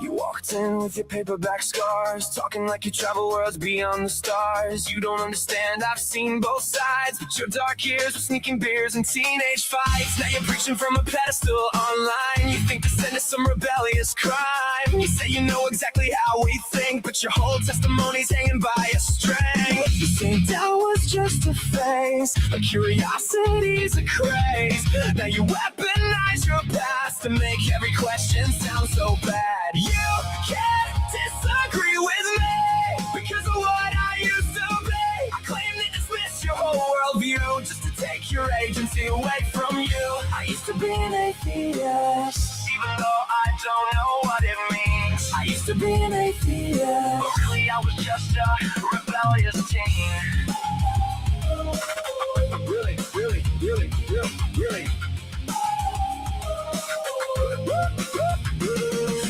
You walked in with your paperback scars, talking like you travel worlds beyond the stars. You don't understand, I've seen both sides, but your dark years were sneaking beers and teenage fights. Now you're preaching from a pedestal online. You think the sin is some rebellious crime. You say you know exactly how we think, but your whole testimony's hanging by a string. You say doubt was just a phase, but curiosity's a craze. Now you weaponize your past to make every question sound so bad. You can't disagree with me because of what I used to be. I claim to dismiss your whole worldview just to take your agency away from you. I used to be an atheist, even though I don't know what it means. I used to be an atheist, but really I was just a rebellious teen. Really.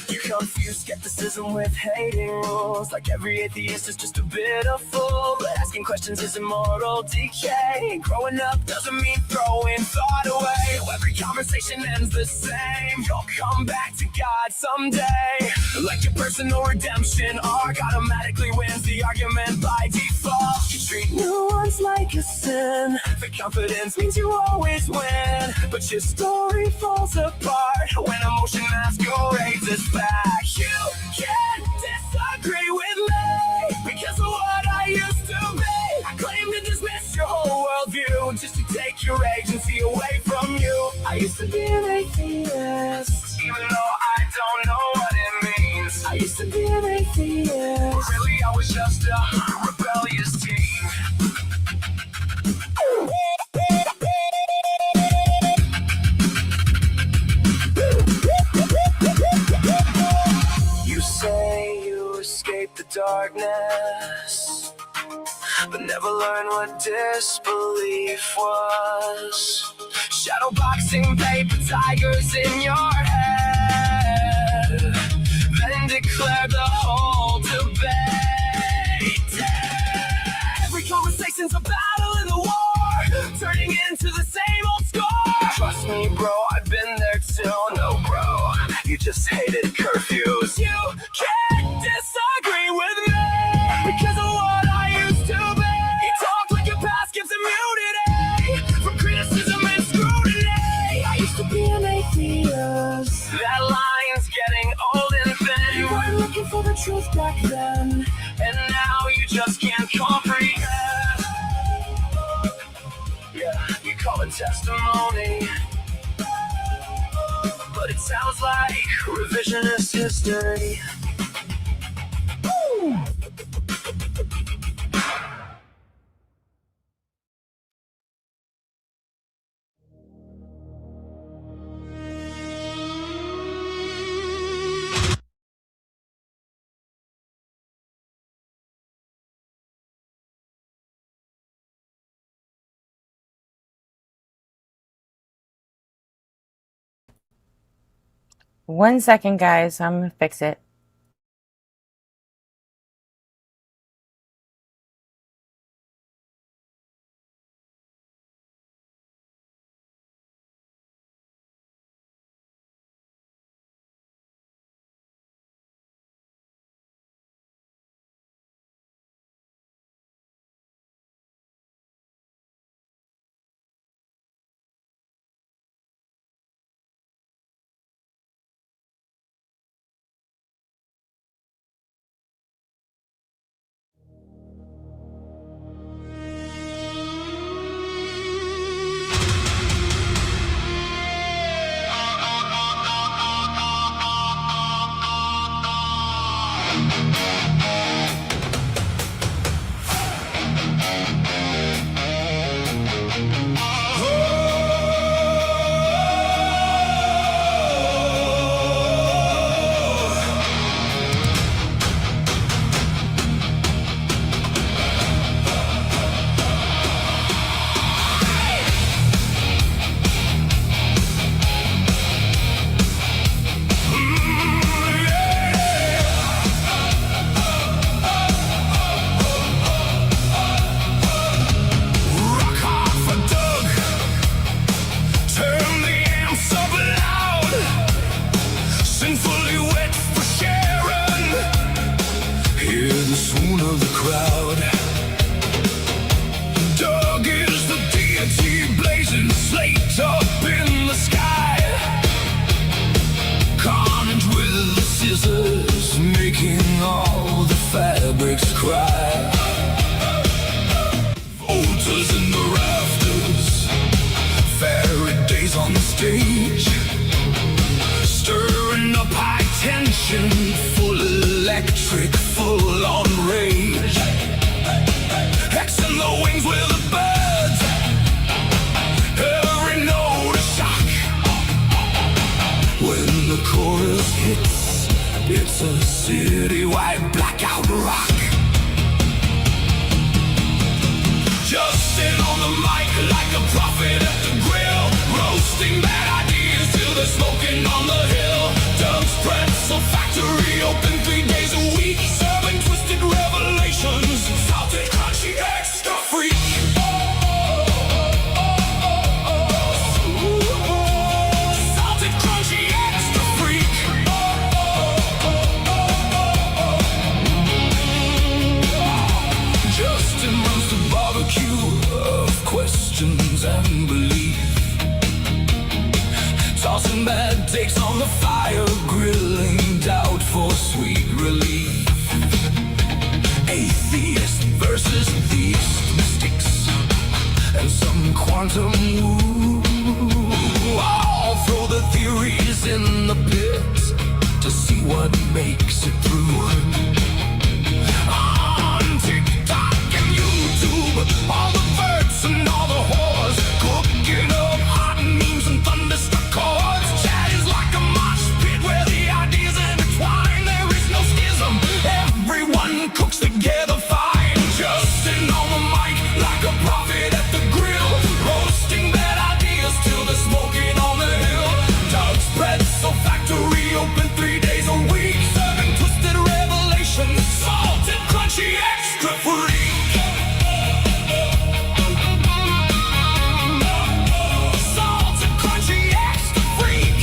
You confuse skepticism with hating rules, like every atheist is just a bit of fool. But asking questions is moral decay. Growing up doesn't mean throwing thought away. Every conversation ends the same. You'll come back to God someday. Like your personal redemption arc automatically wins the argument by default. You treat nuance like a sin. The confidence means you always win, but your story falls apart when emotion masquerades as fact. You can't disagree with me because of what I used to be. I claim to dismiss your whole worldview just to take your agency away from you. I used to be an atheist, even though I don't know what it means. I used to be an atheist, but really I was just a rebellious teen. You say you escaped the darkness, but never learned what disbelief was. Shadowboxing paper tigers in your head, then declared the whole debate dead. Every conversation's a battle in the war, turning into the same old score. Trust me, bro, I've been there too. No, bro, you just hated curfews. You can't disagree with me because of what I used to be. You talk like your past gives immunity from criticism and scrutiny. I used to be an atheist. That line's getting old and thin. You weren't looking for the truth back then, and now you just can't comprehend. Yeah, you call it testimony, but it sounds like revisionist history. Woo! One second, guys. I'm gonna fix it. swoon of the crowd. Doug is the deity, blazing slate up in the sky. Carnage with the scissors, making all the fabrics cry. Voters in the rafters, Faraday's on the stage, stirring up high tension, full electric, full on rage. Hexing the wings with the birds, every note a shock. When the chorus hits, it's a city-wide blackout rock. Justin on the mic like a prophet at the grill, roasting bad ideas till they're smoking on the hill. Doug's Pretzel Factory open 3 days a week, serving twisted revelations, salted, crunchy, extra freak. Salted, crunchy, extra freak. Justin runs the barbecue of questions and belief, tossing bad takes on the fire, grilling doubt for sweet relief. Atheist versus theist, mystics and some quantum woo. I'll throw the theories in the pit to see what makes it through. On TikTok and YouTube, all the verbs and all the whores, cooking up hot memes and thunderstruck chords. Chat is like a mosh pit where the ideas intertwine. There is no schism, everyone cooks together fine. Justin on the mic like a prophet at the grill, roasting bad ideas till they're smoking on the hill. Doug's Pretzel Factory open 3 days a week, serving twisted revelations, salted, crunchy, extra freak. Salted, crunchy, extra freak.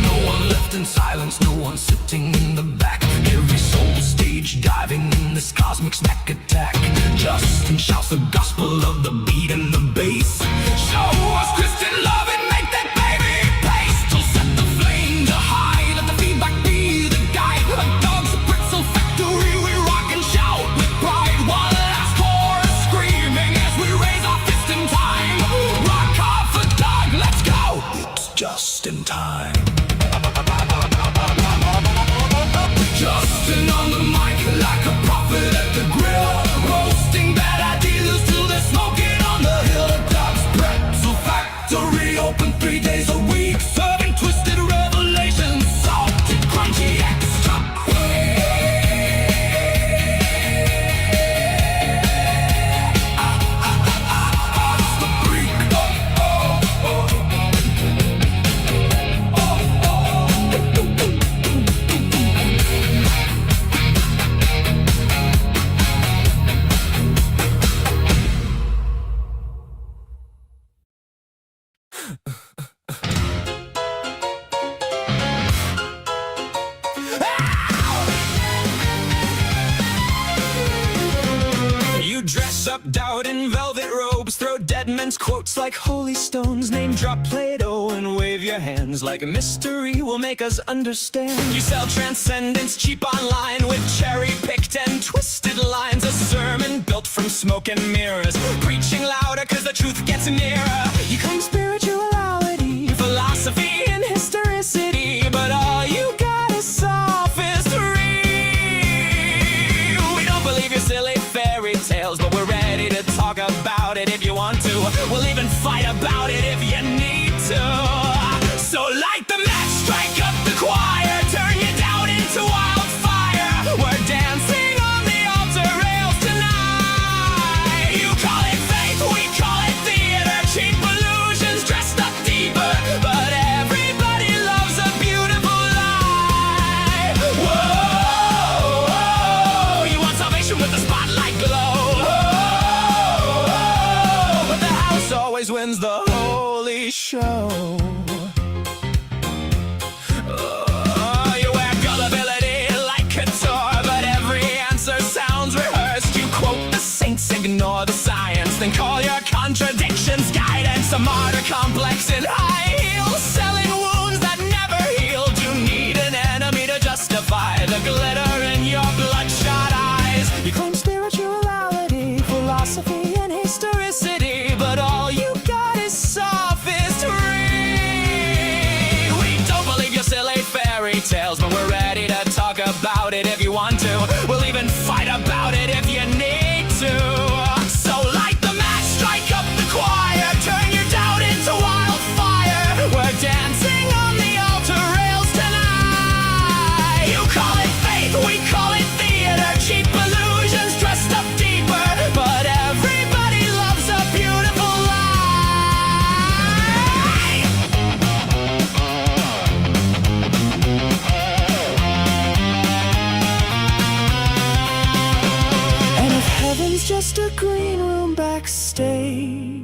No one left in silence, no one sitting in the back. Every soul stage diving in this cosmic smack attack. Justin shouts the gospel of the beat and the bass. Show us Christian love and make that baby pace. To set the flame to high, let the feedback be the guide. A Doug's Pretzel Factory, we rock and shout with pride. One last chorus screaming as we raise our fist in time. Rock off for Doug, let's go. It's just in time. Justin on the mic like a prophet at the grill, roasting bad ideas till they're smoking on the hill. Doug's Pretzel Factory open 3 days a week, serving twisted revelations, salted, crunchy, extra. It's the freak. You dress up doubt in velvet robes, throw dead men's quotes like holy stones, name drop Plato and wave your hands like a mystery will make us understand. You sell transcendence cheap online with cherry-picked and twisted lines, a sermon built from smoke and mirrors, preaching louder cause the truth gets nearer. You claim spirituality, philosophy and historicity, but all you got is sophistry. We don't believe your silly fairy tales, but we're ready to talk about it if you want to. We'll even fight about it if you need to. So light the match, strike up the choir, turn your doubt into wildfire. We're dancing on the altar rails tonight. You call it faith, we call it theater, cheap illusions dressed up deeper, but everybody loves a beautiful lie. Whoa, whoa, you want salvation with the spotlight glow. Whoa, whoa, but the house always wins the holy show. complex and high heels, selling wounds that never healed. You need an enemy to justify the glitter in your bloodshot eyes. You claim spirituality, philosophy, and historicity, but all you got is sophistry. We don't believe your silly fairy tales, but we're ready to talk about it if you want to. We'll even fight about it if you need to. So light the match, strike up the choir, turn your doubt into wildfire. We're dancing on the altar rails tonight. You call it faith, we call it theater, cheap illusions dressed up deeper, but everybody loves a beautiful lie. And if heaven's just a green room backstage,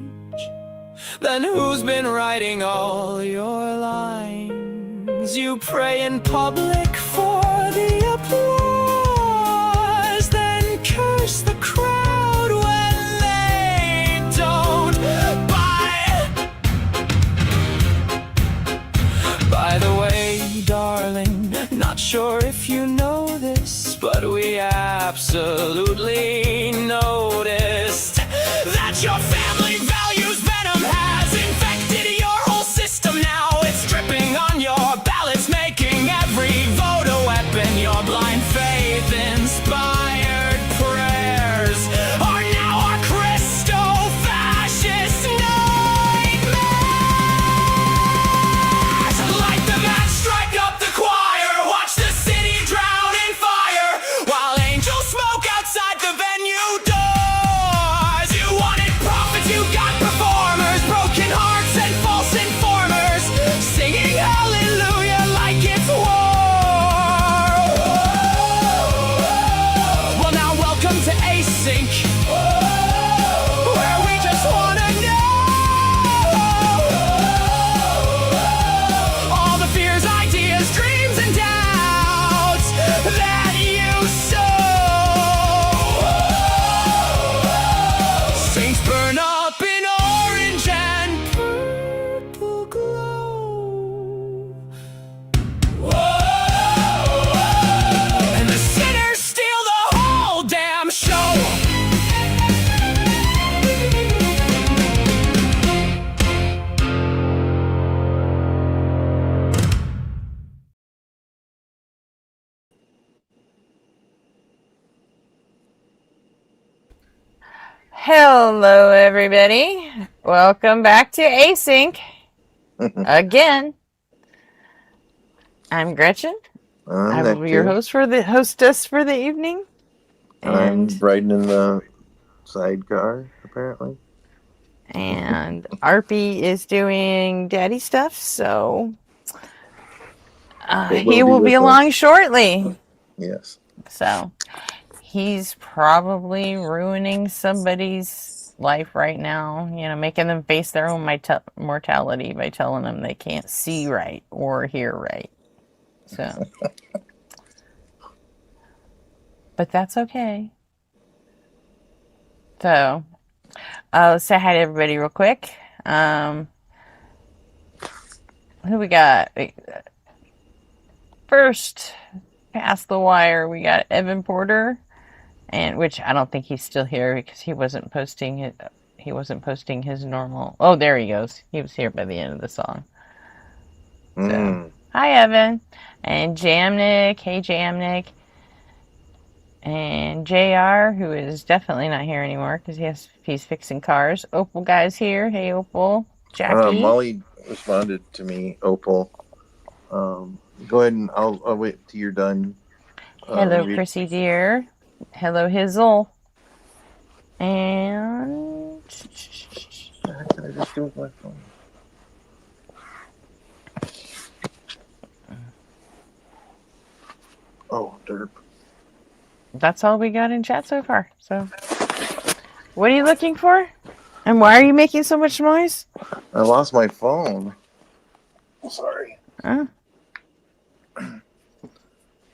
then who's been writing all your lines? You pray in public for the applause, then curse the crowd when they don't buy. By the way, darling, not sure if you know this, but we absolutely noticed that your family values venom has infected your whole system now. It's dripping on your ballots, making every vote a weapon. Your blind faith inspired prayers are now our Christo-fascist nightmares. Light the match, strike up the choir, watch the city drown in fire, while angels smoke outside the venue doors. You wanted prophets, you got performers, broken hearts and false informers, singing hallelujah like it's war. Well, now welcome to Async, where we just wanna know all the fears, ideas, dreams, and doubts that you sow. Saints burn up in orange and purple glow, and the sinners steal the whole damn show. Hello, everybody. Welcome back to Async again. I'm Gretchen. I will be your hostess for the evening. I'm riding in the sidecar, apparently. And Arpy is doing daddy stuff, so he will be along shortly. Yes. So he's probably ruining somebody's life right now, making them face their own mortality by telling them they can't see right or hear right. So, but that's okay. So, let's say hi to everybody real quick. Who we got? First, past the wire, we got Evan Porter, and which I don't think he's still here because he wasn't posting it. He wasn't posting his normal. Oh, there he goes. He was here by the end of the song. So, hi Evan, and Jamnik. Hey Jamnik, and JR, who is definitely not here anymore because he's fixing cars. Opal guy's here. Hey Opal, Jackie. Molly responded to me. Opal. Go ahead and I'll wait till you're done. Hello, Chrissy dear. Hello, Hizzle. And What can I just do with my phone? Oh, derp. That's all we got in chat so far. So, what are you looking for? And why are you making so much noise? I lost my phone. Sorry. Oh.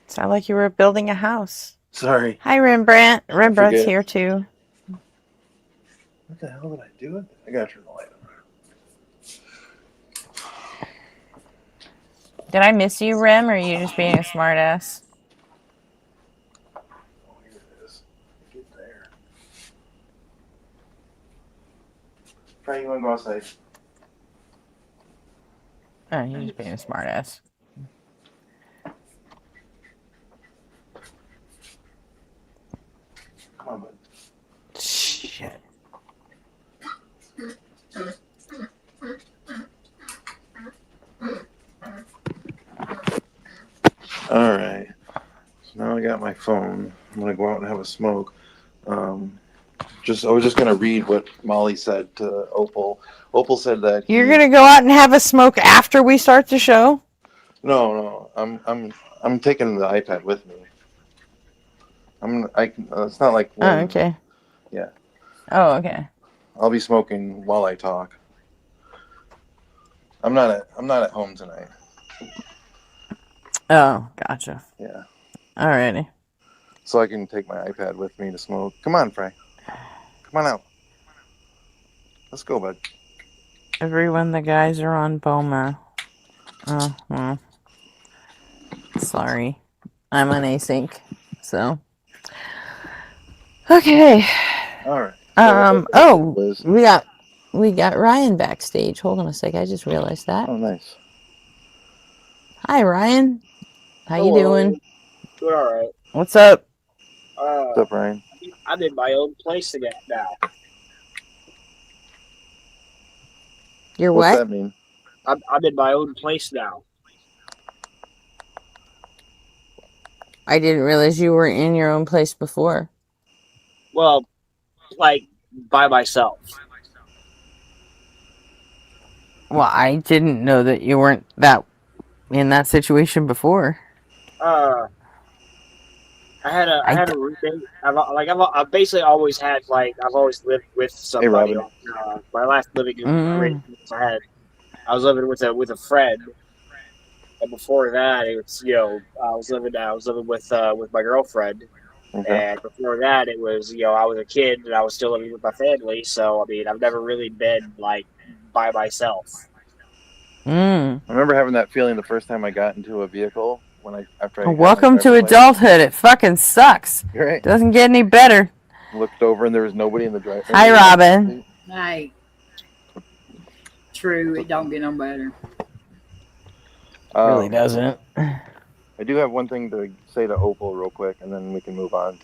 Sound like you were building a house. Sorry. Hi, Rembrandt. Rembrandt's here too. What the hell did I do with it? I gotta turn the light on. Did I miss you, Rem, or are you just being a smartass? Oh, here it is. Get there. Frank, you want to go outside? Oh, you're just being a smartass. Come on, bud. Shit. All right. So now I got my phone. I'm gonna go out and have a smoke. I was just gonna read what Molly said to Opal. Opal said that You're gonna go out and have a smoke after we start the show? No. I'm taking the iPad with me. It's not like Oh, when. okay. Yeah. Oh, okay. I'll be smoking while I talk. I'm not at home tonight. Oh, gotcha. Yeah. Alrighty. So I can take my iPad with me to smoke. Come on, Frank. Come on out. Let's go, bud. Everyone, the guys are on Boma. Oh, well. Sorry. I'm on async, so. Okay. All right. Oh, Liz. we got Ryan backstage. Hold on a sec. I just realized that. Oh, nice. Hi, Ryan. How you doing? Doing all right. What's up? What's up, Ryan? I'm in my own place again now. You're What's what? that mean? I'm in my own place now. I didn't realize you were in your own place before. Well, like by myself. Well, I didn't know that you weren't in that situation before. I had a roommate. I've basically always had I've always lived with somebody. Robin. My last living arrangement I was living with a friend, and before that it was I was living with my girlfriend. Okay. And before that, it was, I was a kid and I was still living with my family. So, I mean, I've never really been, by myself. I remember having that feeling the first time I got into a vehicle after I got my Welcome to driver's license. adulthood. It fucking sucks. You're right. Doesn't get any better. Looked over and there was nobody in the driver. Hi, Robin. Hey. True, it don't get no better. Really doesn't. I do have one thing to say to Opal real quick, and then we can move on.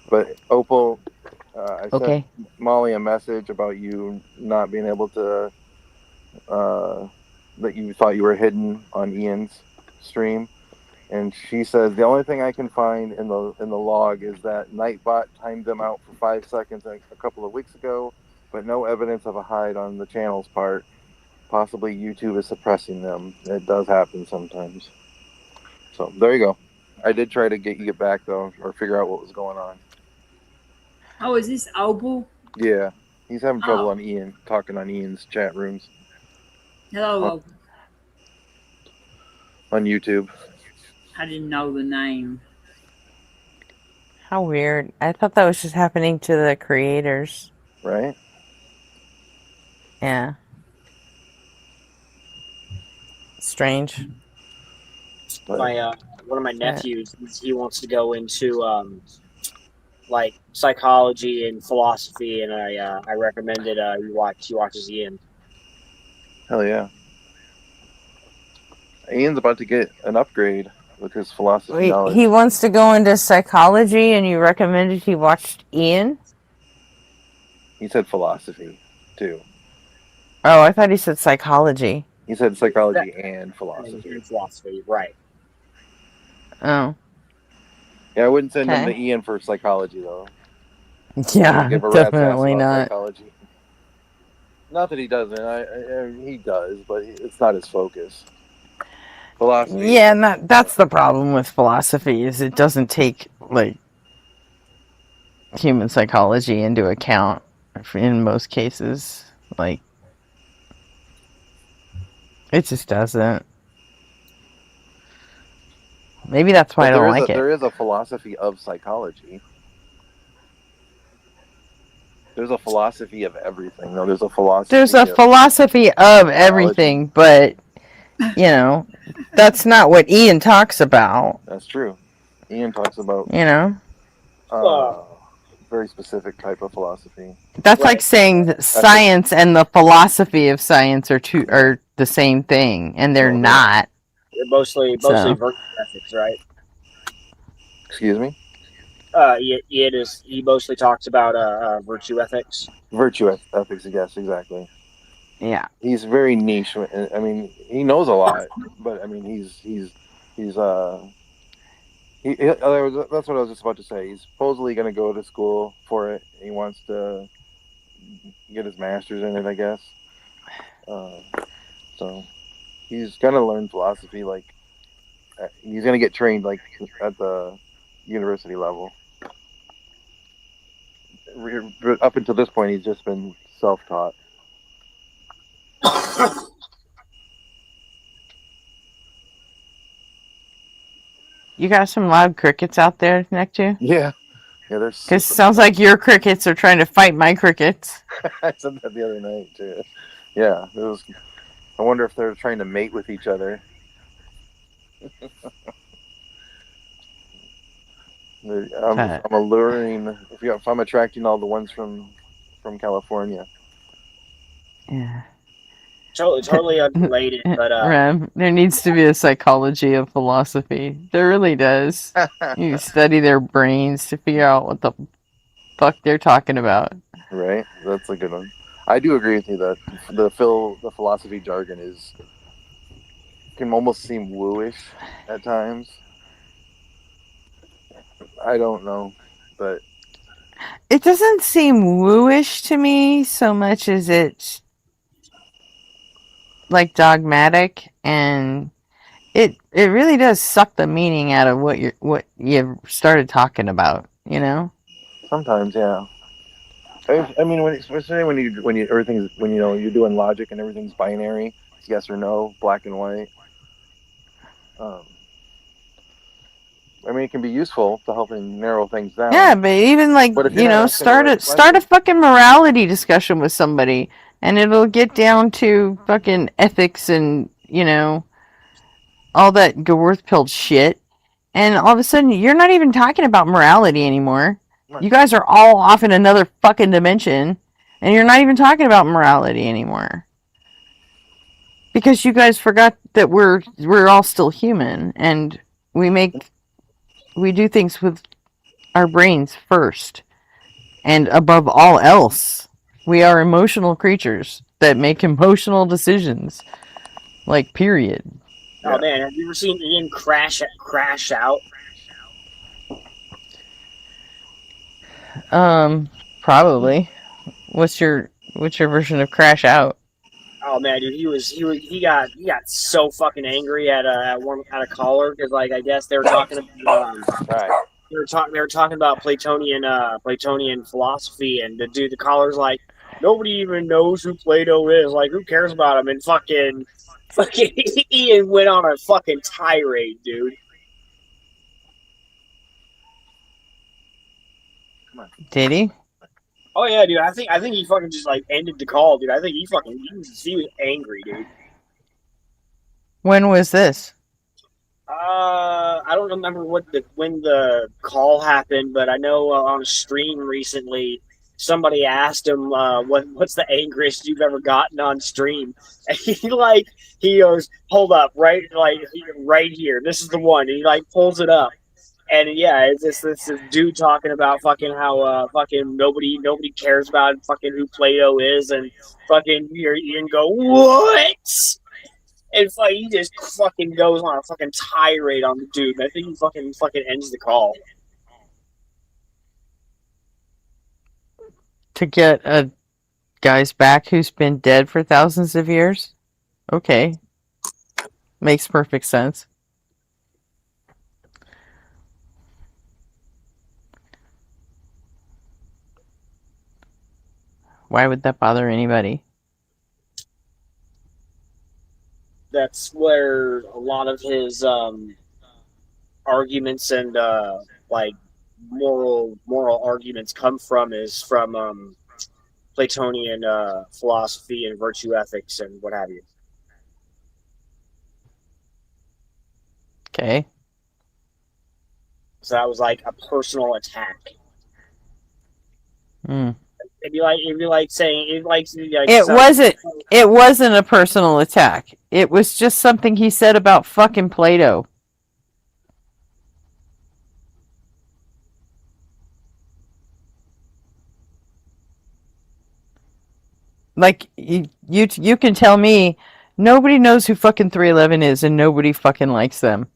But Opal, I sent Molly a message about you not being able to, that you thought you were hidden on Ian's stream, and she says the only thing I can find in the log is that Nightbot timed them out for 5 seconds a couple of weeks ago, but no evidence of a hide on the channel's part. Possibly YouTube is suppressing them. It does happen sometimes. So there you go. I did try to get back though, or figure out what was going on. Oh, is this Opal? Yeah, he's having trouble on Ian, talking on Ian's chat rooms. Hello, Opal. On YouTube. I didn't know the name. How weird. I thought that was just happening to the creators. Right? Yeah. Strange. One of my nephews, he wants to go into psychology and philosophy, and I recommended he watches Ian. Hell yeah. Ian's about to get an upgrade with his philosophy knowledge. He wants to go into psychology, and you recommended he watched Ian? He said philosophy, too. Oh, I thought he said psychology. He said psychology and philosophy. And philosophy, right. Oh. Yeah, I wouldn't send him to Ian for psychology, though. Yeah, definitely not. Psychology. Not that he doesn't. He does, but it's not his focus. Philosophy. Yeah, and that's the problem with philosophy, is it doesn't take, human psychology into account in most cases. It just doesn't. Maybe that's why I don't like it. There is a philosophy of psychology. There's a philosophy of everything. No, there's a philosophy. There's a philosophy of everything, but that's not what Ian talks about. That's true. Ian talks about You know, very specific type of philosophy. that's like Right. saying that science and the philosophy of science are the same thing, and they're No, they're not. not. They're mostly So virtue ethics, right? Excuse me. He mostly talks about virtue ethics. Virtue ethics, yes, exactly. yeah, He's very niche. I mean, he knows a lot, but I mean, he's that's what I was just about to say. He's supposedly going to go to school for it. He wants to get his master's in it, I guess. So he's going to learn philosophy. Like he's going to get trained like at the university level. Up until this point, he's just been self-taught. you got some loud crickets out there next to you. Yeah, there's. Because it sounds like your crickets are trying to fight my crickets. I said that the other night too. Yeah, it was. I wonder if they're trying to mate with each other. I'm alluring. If I'm attracting all the ones from California. Yeah. Totally unrelated, but Rem, there needs to be a psychology of philosophy. There really does. You study their brains to figure out what the fuck they're talking about. Right, that's a good one. I do agree with you that the philosophy jargon can almost seem wooish at times. I don't know, but it doesn't seem wooish to me so much as it's like dogmatic, and it really does suck the meaning out of what you've started talking about. You know. sometimes, yeah. I mean, especially when you're doing logic and everything's binary, it's yes or no, black and white. I mean, it can be useful to helping narrow things down. Yeah, but even like start a fucking morality discussion with somebody, and it'll get down to fucking ethics and all that Gewurth shit, and all of a sudden you're not even talking about morality anymore. You guys are all off in another fucking dimension, and you're not even talking about morality anymore. Because you guys forgot that we're all still human, and we do things with our brains first. And above all else, we are emotional creatures that make emotional decisions. Like, period. Oh man, have you ever seen Ian crash out? Probably. What's your version of crash out? Oh man, dude, he got so fucking angry at a caller because like I guess they were talking about they were talking about Platonian philosophy, and the caller's like, nobody even knows who Plato is. Like, who cares about him? And fucking Ian went on a fucking tirade, dude. Did he? Oh yeah, dude. I think he fucking just like ended the call, dude. I think he was angry, dude. When was this? I don't remember when the call happened, but I know on a stream recently somebody asked him what's the angriest you've ever gotten on stream, and he goes, hold up, right here, this is the one, and he like pulls it up. And yeah, it's this dude talking about fucking how fucking nobody cares about fucking who Plato is, and fucking you can go what? And he just fucking goes on a fucking tirade on the dude. And I think he fucking ends the call. To get a guy's back who's been dead for thousands of years? Okay. Makes perfect sense. Why would that bother anybody? That's where a lot of his arguments and like moral arguments come from, is from Platonian philosophy and virtue ethics and what have you. Okay. So that was like a personal attack. Hmm. It'd be like saying It wasn't a personal attack. It was just something he said about fucking Play-Doh. Like you can tell me nobody knows who fucking 311 is and nobody fucking likes them.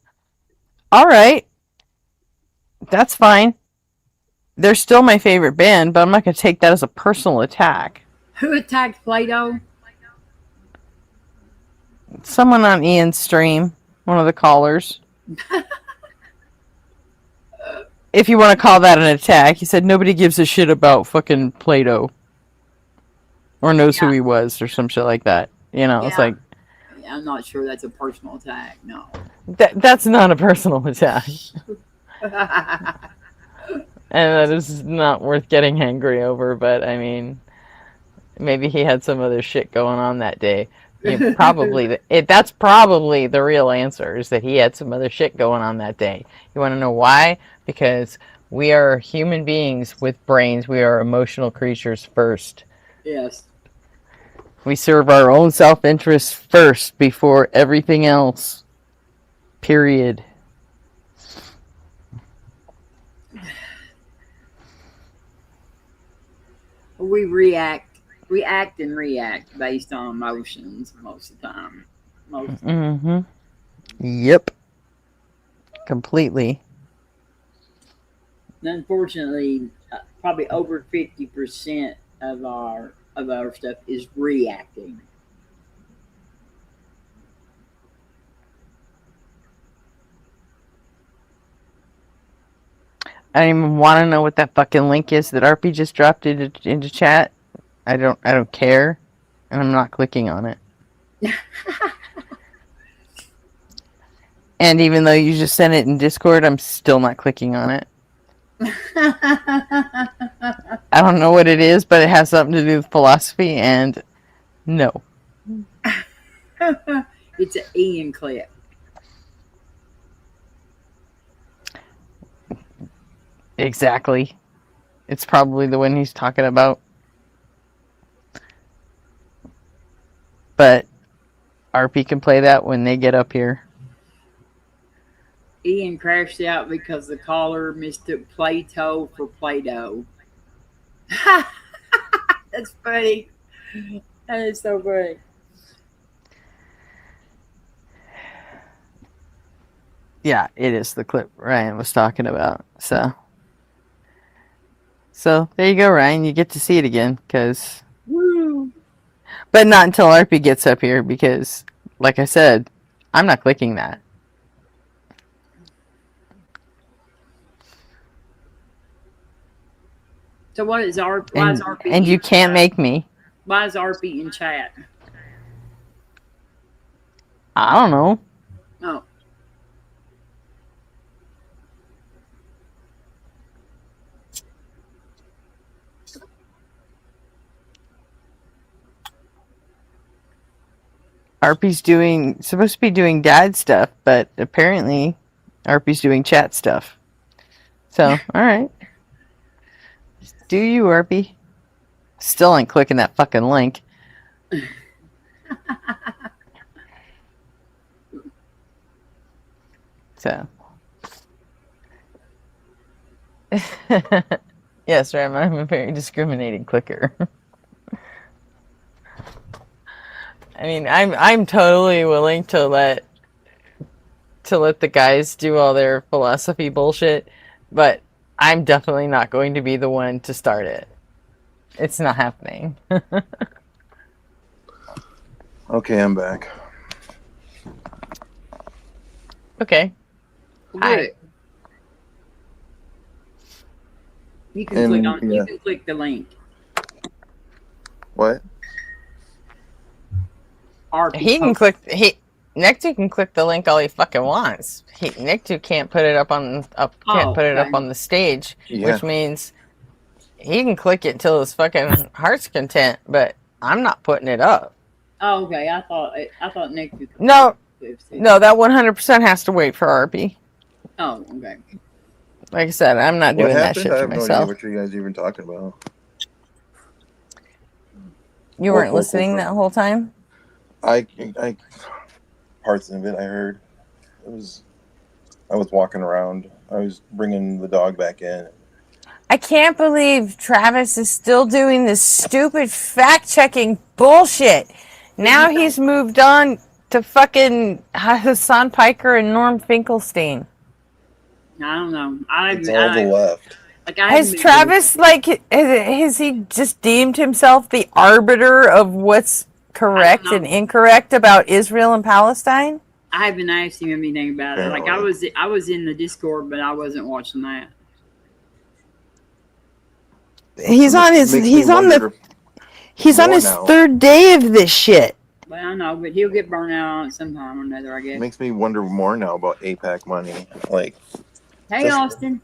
All right. That's fine. They're still my favorite band, but I'm not going to take that as a personal attack. Who attacked Play-Doh? Someone on Ian's stream, one of the callers. If you want to call that an attack, he said nobody gives a shit about fucking Play-Doh. Or knows who he was, or some shit like that. You know, it's like... I'm not sure that's a personal attack, no. That's not a personal attack. And that is not worth getting angry over, but I mean... Maybe he had some other shit going on that day. That's probably the real answer, is that he had some other shit going on that day. You want to know why? Because we are human beings with brains. We are emotional creatures first. Yes. We serve our own self-interest first before everything else. Period. We act and react based on emotions most of the time. Mm-hmm. Yep. Completely. And unfortunately, probably over 50% of our stuff is reacting. I don't even want to know what that fucking link is that RP just dropped into chat. I don't care, and I'm not clicking on it. And even though you just sent it in Discord, I'm still not clicking on it. I don't know what it is, but it has something to do with philosophy, and no. It's an Ian clip. Exactly. It's probably the one he's talking about. But RP can play that when they get up here. Ian crashed out because the caller mistook Play-Doh for Play-Doh. That's funny. That is so funny. Yeah, it is the clip Ryan was talking about. So there you go, Ryan. You get to see it again, because... Woo! But not until RP gets up here, because, like I said, I'm not clicking that. So why is RP? And you can't make me. Why is RP in chat? I don't know. Oh. RP's supposed to be doing dad stuff, but apparently RP's doing chat stuff. So, alright. Do you, RP? Still ain't clicking that fucking link. So. Yes, Ram, I'm a very discriminating clicker. I mean, I'm totally willing to let the guys do all their philosophy bullshit, but I'm definitely not going to be the one to start it. It's not happening. Okay, I'm back. Okay. Hi. You can click the link. What? Nectu can click the link all he fucking wants. Nectu can't put it up on the stage, Yeah. which means he can click it till his fucking heart's content, but I'm not putting it up. Oh, okay. I thought Nick. No, that 100% has to wait for RP. Oh, okay. Like I said, I'm not What doing that happened? shit I for have no idea myself. what you guys are even talking about. You weren't listening that whole time? I parts of it I heard. I was walking around. I was bringing the dog back in. I can't believe Travis is still doing this stupid fact-checking bullshit. Now he's moved on to fucking Hassan Piker and Norm Finkelstein. I don't know. It's all the left. Like I Has Travis, like, has he just deemed himself the arbiter of what's correct and incorrect about Israel and Palestine? I haven't asked him anything about it. Like I was in the Discord, but I wasn't watching that. He's on his third day of this shit. Well, I know, but he'll get burned out on it sometime or another, I guess. It makes me wonder more now about APAC money. Like, hey, Austin.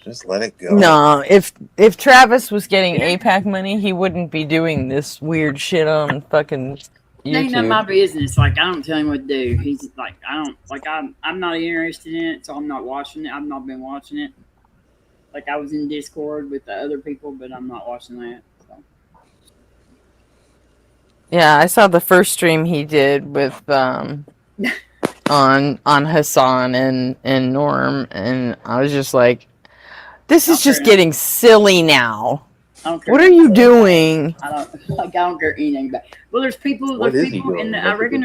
Just let it go. No, if Travis was getting APAC money, he wouldn't be doing this weird shit on fucking YouTube. Ain't none of my business. Like I don't tell him what to do. He's like I'm not interested in it, so I'm not watching it. I've not been watching it. Like I was in Discord with the other people, but I'm not watching that. So. Yeah, I saw the first stream he did with on Hassan and Norm, and I was just like, this is just getting silly now. What are you doing? I don't care anything about it. Well, there's people in the I reckon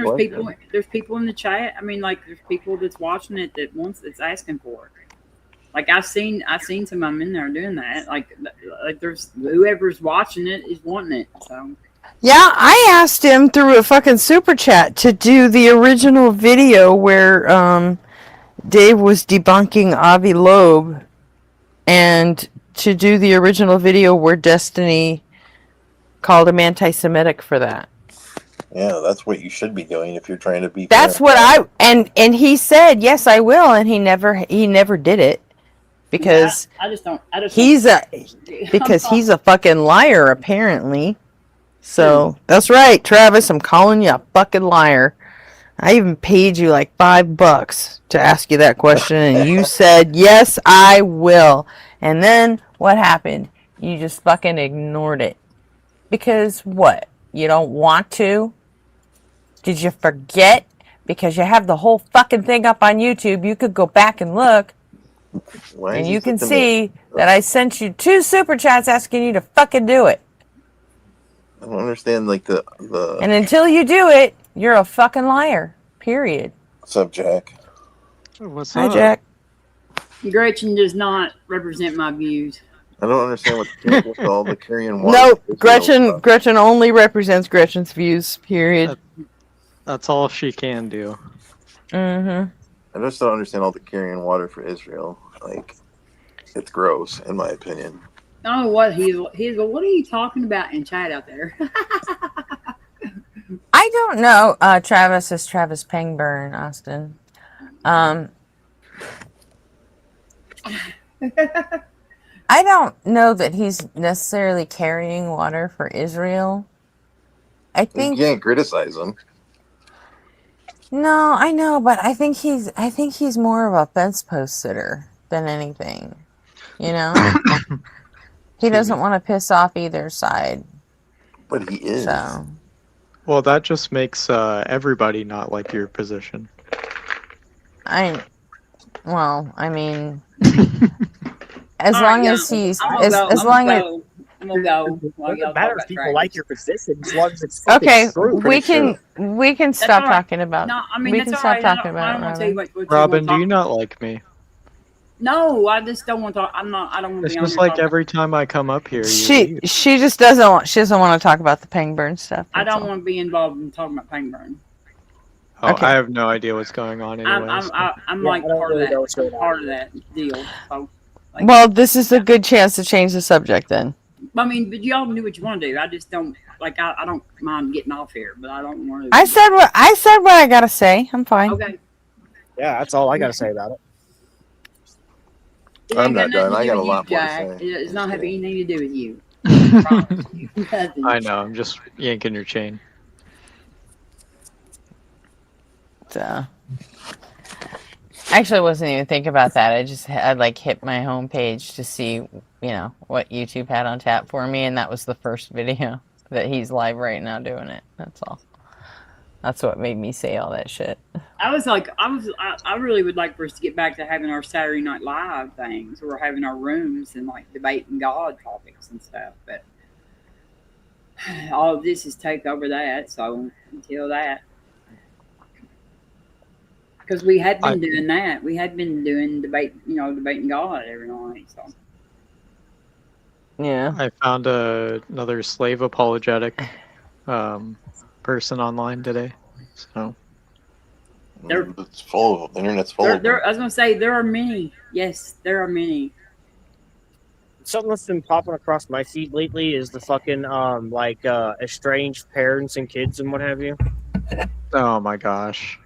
there's people in the chat. I mean, like there's people that's watching it that's asking for it. Like I've seen some of them in there doing that. Like there's whoever's watching it is wanting it. So yeah, I asked him through a fucking super chat to do the original video where Dave was debunking Avi Loeb, and to do the original video where Destiny called him anti-Semitic for that. Yeah, that's what you should be doing if you're trying to be. That's what and he said yes, I will, and he never did it because he's a fucking liar apparently. So that's right, Travis. I'm calling you a fucking liar. I even paid you like $5 to ask you that question, and you said yes, I will. And then what happened? You just fucking ignored it. Because what? You don't want to? Did you forget? Because you have the whole fucking thing up on YouTube. You could go back and look. And you can see that I sent you 2 super chats asking you to fucking do it. I don't understand, like, the... And until you do it, you're a fucking liar. Period. What's up, Jack? What's Hi, up? Jack. Gretchen does not represent my views. I don't understand what's all the carrying water. No, Gretchen only represents Gretchen's views, period. That's all she can do. Mm-hmm. I just don't understand all the carrying water for Israel. Like, it's gross, in my opinion. Oh, what what are you talking about in chat out there? I don't know. Travis is Travis Pangburn, Austin. I don't know that he's necessarily carrying water for Israel. I think you can't criticize him. No, I know, but I think he's more of a fence post sitter than anything. You know? He doesn't want to piss off either side. But he is. So. Well, that just makes everybody not like your position. I mean, as long as he's as long as I'm gonna go. It matters if people like your position as long as it's okay. true. We can stop talking about. No, I mean we that's can all stop right. talking I don't about want it. to tell you what Robin, you do you not like me? No, I just don't want to talk. I don't want to It's be on just here like talking. every time I come up here, She just doesn't want. She doesn't want to talk about the Pangburn stuff. I don't want to be involved in talking about Pangburn. Oh, Okay. I have no idea what's going on anyways. I'm like part of that deal. So, like, Well, this is a good chance to change the subject then. I mean, but y'all do what you want to do. I just don't like. I don't mind getting off here, but I don't want to. I said what I gotta say. I'm fine. Okay. Yeah, that's all I got to say about it. It I'm ain't got not done. nothing to I do got a with lot you, more to Jack. say. It's not having anything to do with you. I promise you. Nothing. I know, I'm just yanking your chain. actually, I wasn't even thinking about that. I like hit my homepage to see, what YouTube had on tap for me, and that was the first video that he's live right now doing it. That's all. That's what made me say all that shit. I really would like for us to get back to having our Saturday Night Live things, or having our rooms and like debating God topics and stuff. But all of this is take over that. So until that, because we had been doing that, we had been doing debating God every night. So yeah, I found another slave apologetic person online today. So it's full of the internet's full of them. I was gonna say there are many. Yes, there are many. Something that's been popping across my feed lately is the fucking estranged parents and kids and what have you. oh my gosh.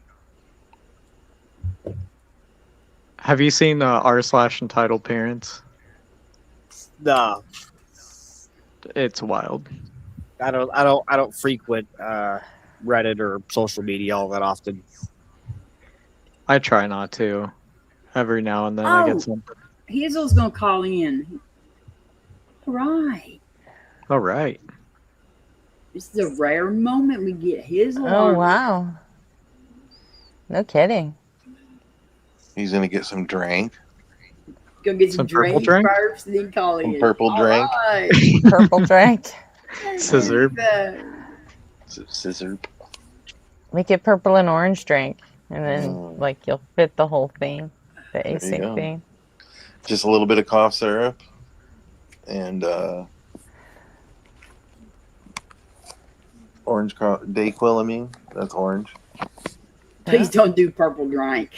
Have you seen r/entitled parents? No, It's wild. I don't frequent Reddit or social media all that often. I try not to. Every now and then I get something. Hazel's gonna call in. All right. This is a rare moment we get Hazel. Oh wow. No kidding. He's gonna get some drink. Go get some purple drink drink first, and then call in. Some purple drink. Right. Purple drink. Scissor. Scissor. Make it purple and orange drink, and then you'll fit the whole thing, the There you async go. thing. Just a little bit of cough syrup and orange Dayquil. I mean, that's orange. Please don't do purple drink.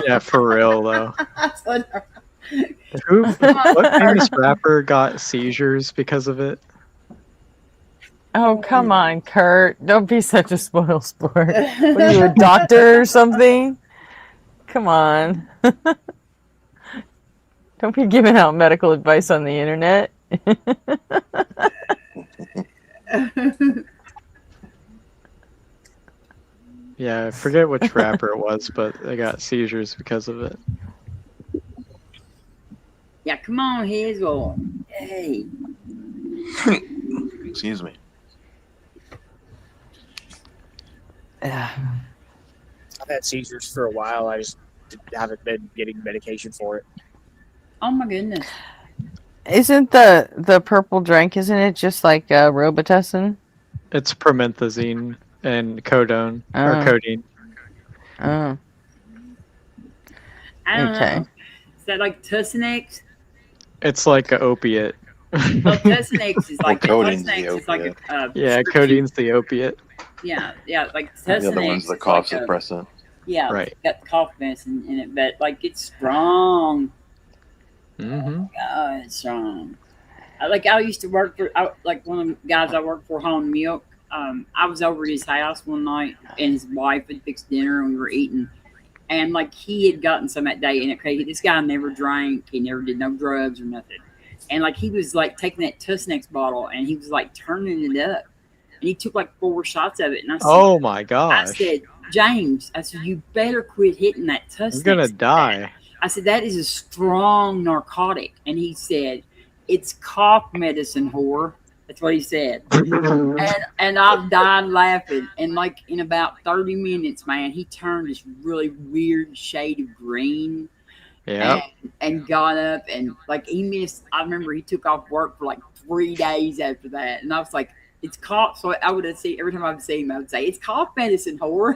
Yeah, for real though. What famous rapper got seizures because of it? Oh, come on, Kurt. Don't be such a spoil sport. Were you a doctor or something? Come on. Don't be giving out medical advice on the internet. Yeah, I forget which rapper it was, but they got seizures because of it. Yeah, come on, Hazel. Hey. Excuse me. I've had seizures for a while. I just haven't been getting medication for it. Oh my goodness. Isn't the purple drink, isn't it just like Robitussin? It's promethazine and codeine. Or codeine. Oh. I don't know. Is that like Tussinex? It's like an opiate. Tussinex is like codeine's the Tussinex is like a yeah, codeine's the opiate. Yeah, like Tussinex. The other one's the cough suppressant. Yeah, right. It's got cough medicine in it, but like it's strong. Mm-hmm. God, it's strong. I used to work for one of the guys I worked for, Home Milk. I was over at his house one night, and his wife had fixed dinner, and we were eating. And he had gotten some that day, and this guy never drank, he never did no drugs or nothing. And he was taking that Tussinex bottle, and he was turning it up, and he took 4 shots of it. And I said, "Oh my gosh!" I said, "James," I said, "you better quit hitting that Tussinex. You're gonna die." I said, "That is a strong narcotic." And he said, "It's cough medicine, whore." That's what he said. and I died laughing. And in about 30 minutes, man, he turned this really weird shade of green. Yeah. And got up and he missed. I remember he took off work for 3 days after that. And I was like, "It's cough." So I would have seen every time I would see him, I would say, "It's cough medicine, whore."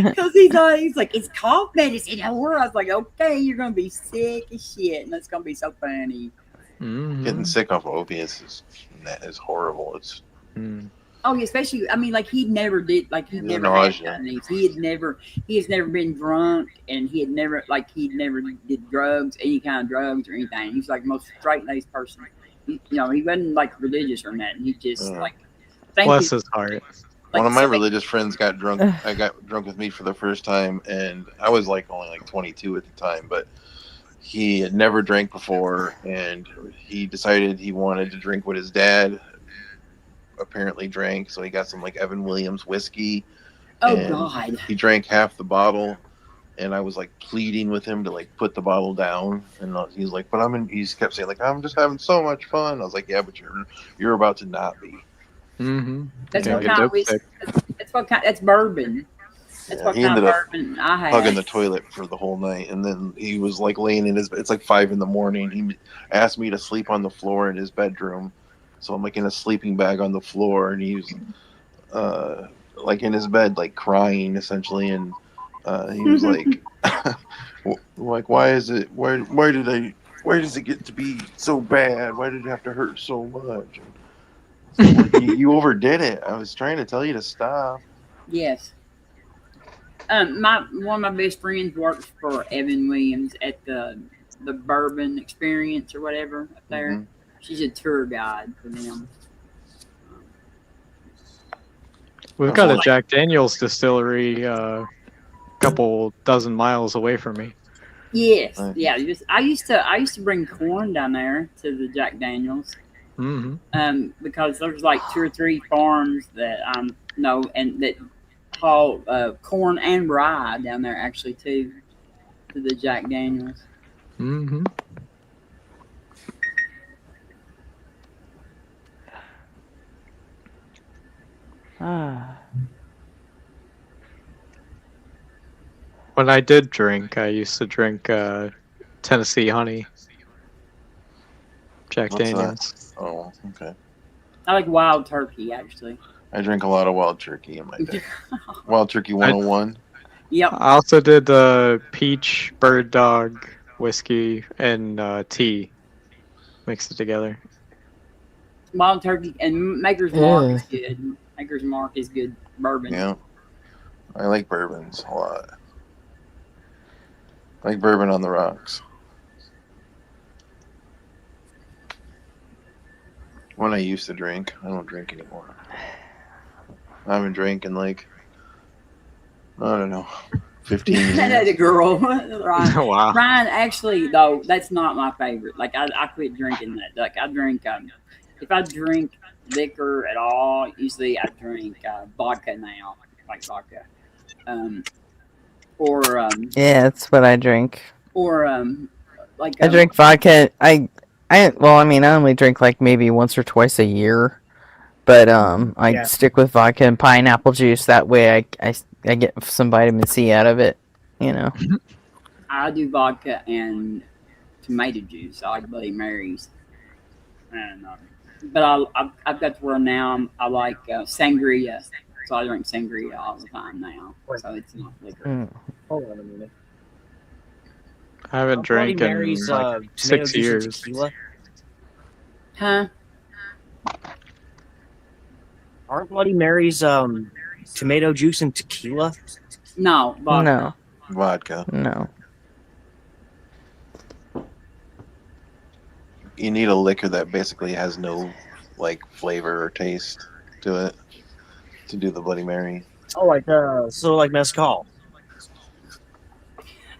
Because he's like, "It's cough medicine, whore." I was like, "Okay, you're gonna be sick as shit, and that's gonna be so funny." Mm-hmm. Getting sick off of opiates is horrible. It's oh, especially he never did he never had none. He has never been drunk, and he had never never did drugs, any kind of drugs or anything. He's the most straight-laced person. He wasn't religious or nothing. He just bless his heart. One of my religious friends got drunk. I got drunk with me for the first time, and I was only 22 at the time, but he had never drank before, and he decided he wanted to drink what his dad apparently drank. So he got some like Evan Williams whiskey. Oh and God. He drank half the bottle, and I was like pleading with him to like put the bottle down, and he's like, "But he kept saying like, I'm just having so much fun." I was like, "Yeah, but you're about to not be." Mm-hmm. That's Yeah, what kind of whiskey. That's what kind. That's bourbon. That's what he kind of ended up bourbon I had. hugging the toilet for the whole night, and then he was like laying in his bed. It's like 5 a.m. He asked me to sleep on the floor in his bedroom, so I'm like in a sleeping bag on the floor, and he was like in his bed, like crying essentially, and he was like, like, why does it get to be so bad? Why did it have to hurt so much? Like, you overdid it. I was trying to tell you to stop. Yes. One of my best friends works for Evan Williams at the Bourbon Experience or whatever up there. Mm-hmm. She's a tour guide for them. We've got a Jack Daniel's distillery a couple dozen miles away from me. Yes, Nice. yeah. I used to bring corn down there to the Jack Daniel's. Mm-hmm. Because there's like 2 or 3 farms that I know and that haul corn and rye down there actually too to the Jack Daniel's. Mm-hmm. When I did drink, I used to drink Tennessee Honey. Jack What's Daniels. that? Oh, okay. I like Wild Turkey actually. I drink a lot of Wild Turkey in my day. Wild Turkey 101. Yep. I also did the peach bird dog whiskey and tea. Mixed it together. Wild Turkey and Maker's Mark is good. Maker's Mark is good bourbon. Yeah. I like bourbons a lot. I like bourbon on the rocks. When I used to drink, I don't drink anymore. I haven't drank in like, I don't know, 15 years. That's a girl. Ryan. Wow. Ryan, actually, though, that's not my favorite. Like, I quit drinking that. Like, I drink, if I drink liquor at all, usually I drink vodka now, like vodka. Yeah, that's what I drink. Or, like... I drink vodka. Well, I mean, I only drink like maybe once or twice a year. But I stick with vodka and pineapple juice. That way I get some vitamin C out of it, you know. I do vodka and tomato juice. I like Bloody Marys. And, but I've got to where now I like sangria. So I drink sangria all the time now. So it's not liquor. Hold on a minute. I haven't drank in like 6 years. Huh? Aren't Bloody Mary's tomato juice and tequila? No, vodka. No. Vodka. No. You need a liquor that basically has no like flavor or taste to it to do the Bloody Mary. Oh, like like mezcal.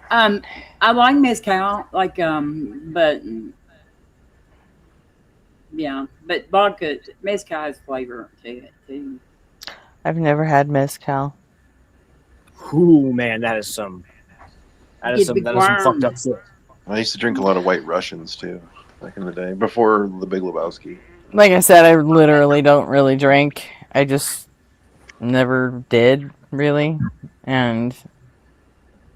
I like mezcal, like but yeah, but vodka mezcal has flavor to it too. I've never had mezcal. Ooh, man, that is some fucked up shit. I used to drink a lot of White Russians too back in the day before the Big Lebowski. Like I said, I literally don't really drink. I just never did really, and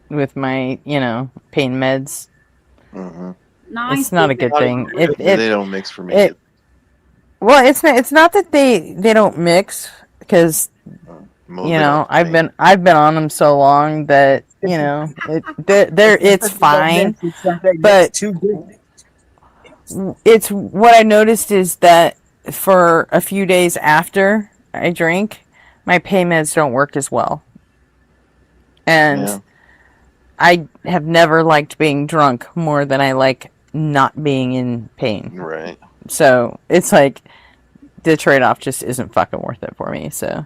with my pain meds, Mm-hmm. it's not a good thing. They don't mix for me. Well, it's not that they don't mix, because I've been on them so long that it's fine. But it's what I noticed is that for a few days after I drink, my pain meds don't work as well, and I have never liked being drunk more than I like not being in pain. Right. So it's like the trade-off just isn't fucking worth it for me. So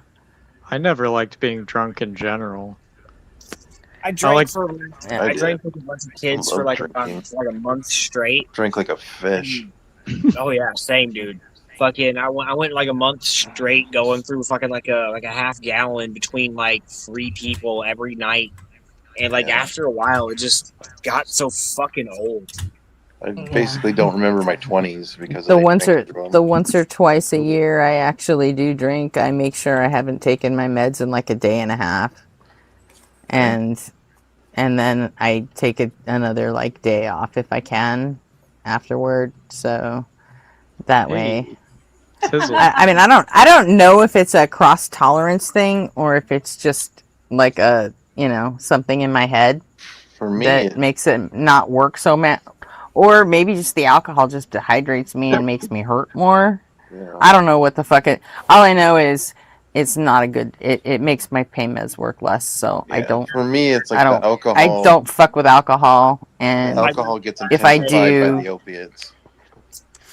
I never liked being drunk in general. I drank with a bunch of kids for like a month straight. Drank like a fish. Oh yeah, same dude. I went like a month straight going through fucking like a half gallon between like 3 people every night, and like after a while, it just got so fucking old. I basically don't remember my 20s because the I once drank or from the once or twice a year I actually do drink. I make sure I haven't taken my meds in like a day and a half, and then I take another like day off if I can afterward. So that way, I mean, I don't know if it's a cross tolerance thing or if it's just like a something in my head for me. that makes it not work so much. Or maybe just the alcohol just dehydrates me and makes me hurt more. Yeah. I don't know what the fuck it. All I know is it's not a good. It makes my pain meds work less. So I don't. For me, it's like I don't. the alcohol. I don't fuck with alcohol. And The alcohol gets if I intensified by do, the opiates.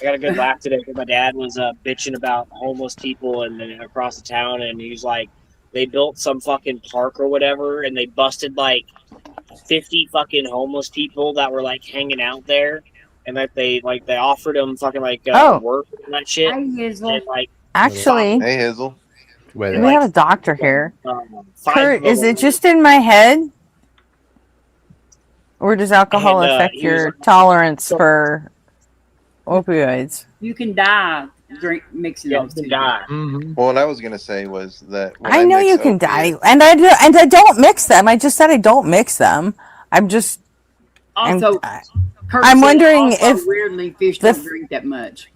I got a good laugh today because my dad was bitching about homeless people and then across the town, and he was like, they built some fucking park or whatever, and they busted like 50 fucking homeless people that were like hanging out there, and that they offered them fucking like work and that shit. And, like, actually, hey Hazel, we have a doctor here. 5 Kurt, is it just in my head, or does alcohol affect your tolerance for opioids? You can die mixing those two. Well, what I was gonna say was that when I know mix you can opiates, die, and I don't mix them. I just said I don't mix them. I'm just also. I'm wondering also, if weirdly fish don't drink that much.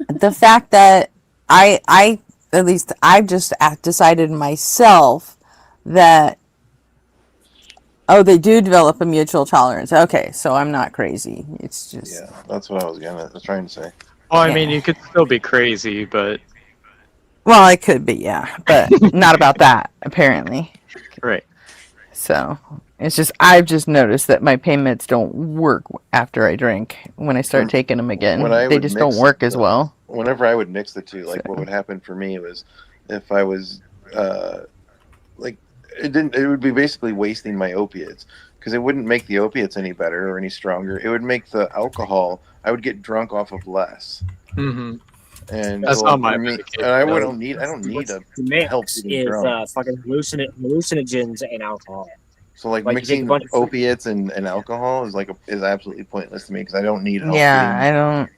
the fact that I at least I've just decided myself that they do develop a mutual tolerance. Okay, so I'm not crazy. It's just that's what I was trying to say. Well, I mean, you could still be crazy, but I could be, but not about that apparently. Right. So it's just I've just noticed that my pain meds don't work after I drink. When I start taking them again, they just don't work as well. Whenever I would mix the two, like what would happen for me was if I was like it would be basically wasting my opiates because it wouldn't make the opiates any better or any stronger. It would make the alcohol. I would get drunk off of less. Mm-hmm. And that's not my me. And I don't need a help getting drunk. Fucking hallucinogens and alcohol. So like mixing opiates and alcohol is absolutely pointless to me because I don't need help. I don't.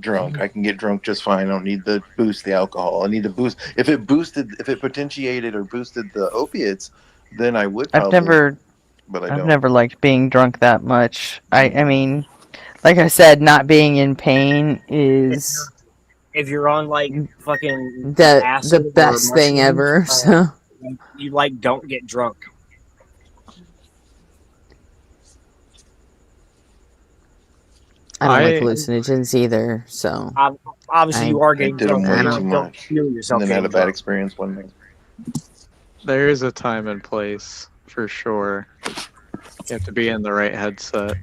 Drunk. I can get drunk just fine. I don't need to boost the alcohol. I need to boost. If it potentiated or boosted the opiates, then I would. Probably, I've never liked being drunk that much. I mean, like I said, not being in pain is. If you're on like fucking the best thing ever. So you don't get drunk. I don't like hallucinogens either, so obviously you are getting drunk. I did them way too much. Feel yourself and then had a bad experience one night. There is a time and place for sure. You have to be in the right headset.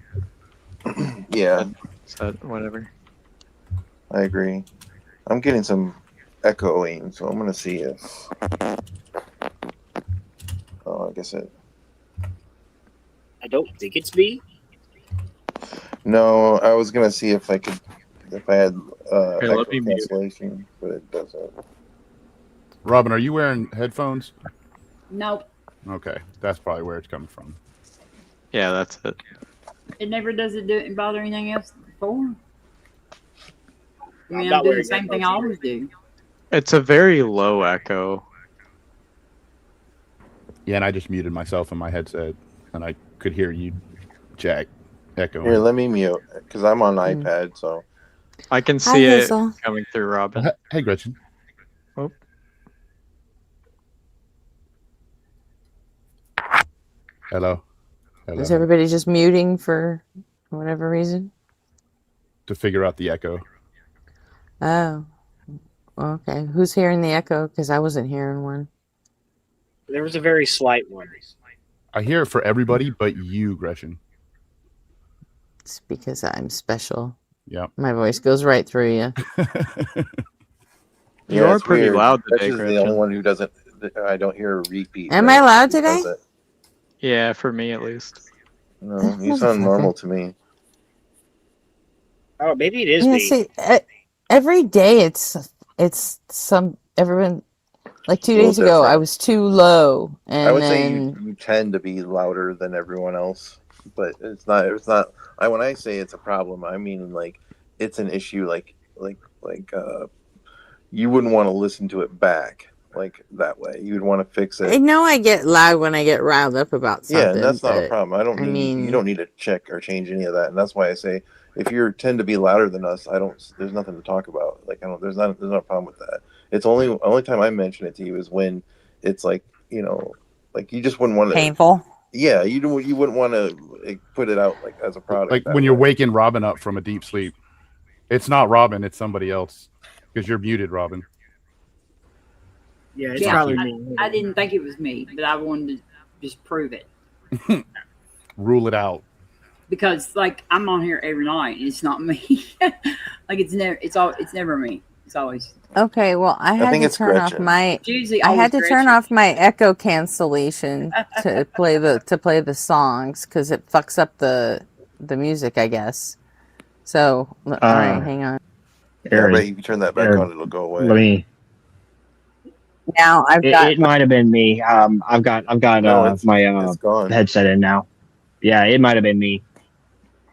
Headset, whatever. I agree. I'm getting some echoing, so I'm gonna see if. Oh, I guess it. I don't think it's me. No, I was gonna see if I had Here, echo cancellation, but it doesn't. Robin, are you wearing headphones? Nope. Okay, that's probably where it's coming from. Yeah, that's it. It never does it bother anything else before. I mean, I'm doing the same thing I always do. It's a very low echo. Yeah, and I just muted myself in my headset, and I could hear you, Jack, echoing. Here, let me mute because I'm on iPad, so I can see it coming through, Robin. Hey, Gretchen. Oh. Hello. Is everybody just muting for whatever reason? To figure out the echo. Oh. Okay. Who's hearing the echo? Because I wasn't hearing one. There was a very slight one. I hear it for everybody but you, Gretchen. It's because I'm special. Yeah. My voice goes right through you. You are pretty weird. loud today, Gretchen's the only one who doesn't. I don't hear a repeat. Am I loud today? Yeah, for me at least. No, you sound normal to me. Oh, maybe it is me. See, every day it's some everyone like 2 A little days ago I different. was too low, and I would say then you tend to be louder than everyone else, but it's not. It's not. When I say it's a problem, I mean like it's an issue. You wouldn't want to listen to it back like that way. You'd want to fix I it. know I get loud when I get riled up about Yeah, and something, that's not a but problem. I You mean, don't need to check or change any of that. And that's why I say if you tend to be louder than us, I don't. There's nothing to talk about. Like I don't. There's not a problem with that. It's only time I mention it to you is when it's like like you just wouldn't want to. painful. Yeah, you wouldn't want to put it out like as a product Like that when you're way. waking Robin up from a deep sleep. It's not Robin, it's somebody else. Because you're muted, Robin. Yeah, it's Yeah, probably me. I didn't think it was me, but I wanted to just prove it Rule it out. because, like, I'm on here every night, and it's not me. Like, it's never me. It's always Okay, well, I had think to it's turn off Gretchen. my. it's usually I always had to turn Gretchen. off my echo cancellation to play the songs because it fucks up the music, I guess. So, all right, hang on. Yeah, I bet Aaron, you can turn that back Aaron, on, it'll go away. let me. Now I've got. It might have been me. I've got No, it's my gone. headset in now. Yeah, it might have been me.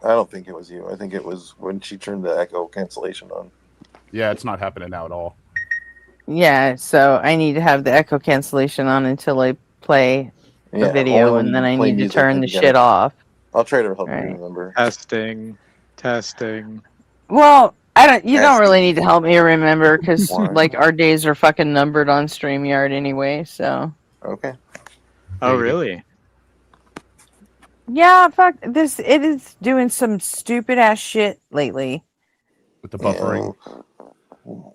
I don't think it was you. I think it was when she turned the echo cancellation on. Yeah, it's not happening now at all. Yeah, so I need to have the echo cancellation on until I play Yeah, a video, only when and then you I play need to music turn can the you get shit it. off. I'll try to help you Right. remember. Testing. Well, I don't. You don't Testing. really need to help me remember because Why? like our days are fucking numbered on StreamYard anyway. So Okay. Oh, really? yeah, fuck this. It is doing some stupid ass shit lately. With the buffering.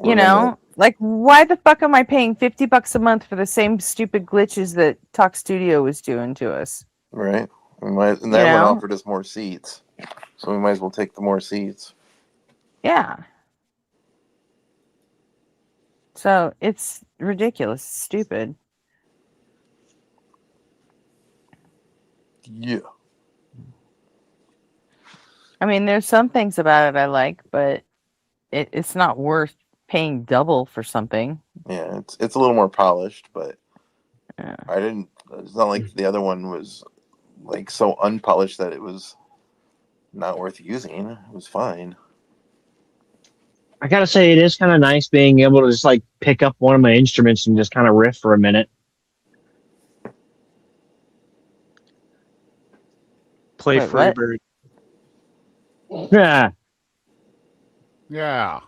You know, like why the fuck am I paying $50 a month for the same stupid glitches that Talk Studio was doing to us? Right. And that one offered us more seats, so we might as well take the more seats. Yeah. So it's ridiculous, stupid. Yeah. I mean, there's some things about it I like, but it's not worth paying double for something. Yeah, it's a little more polished, but Yeah. I didn't. It's not like the other one was like so unpolished that it was not worth using. It was fine. I gotta say, it is kind of nice being able to just like pick up one of my instruments and just kind of riff for a minute. Play Wait, what? Freebird. Yeah. Yeah.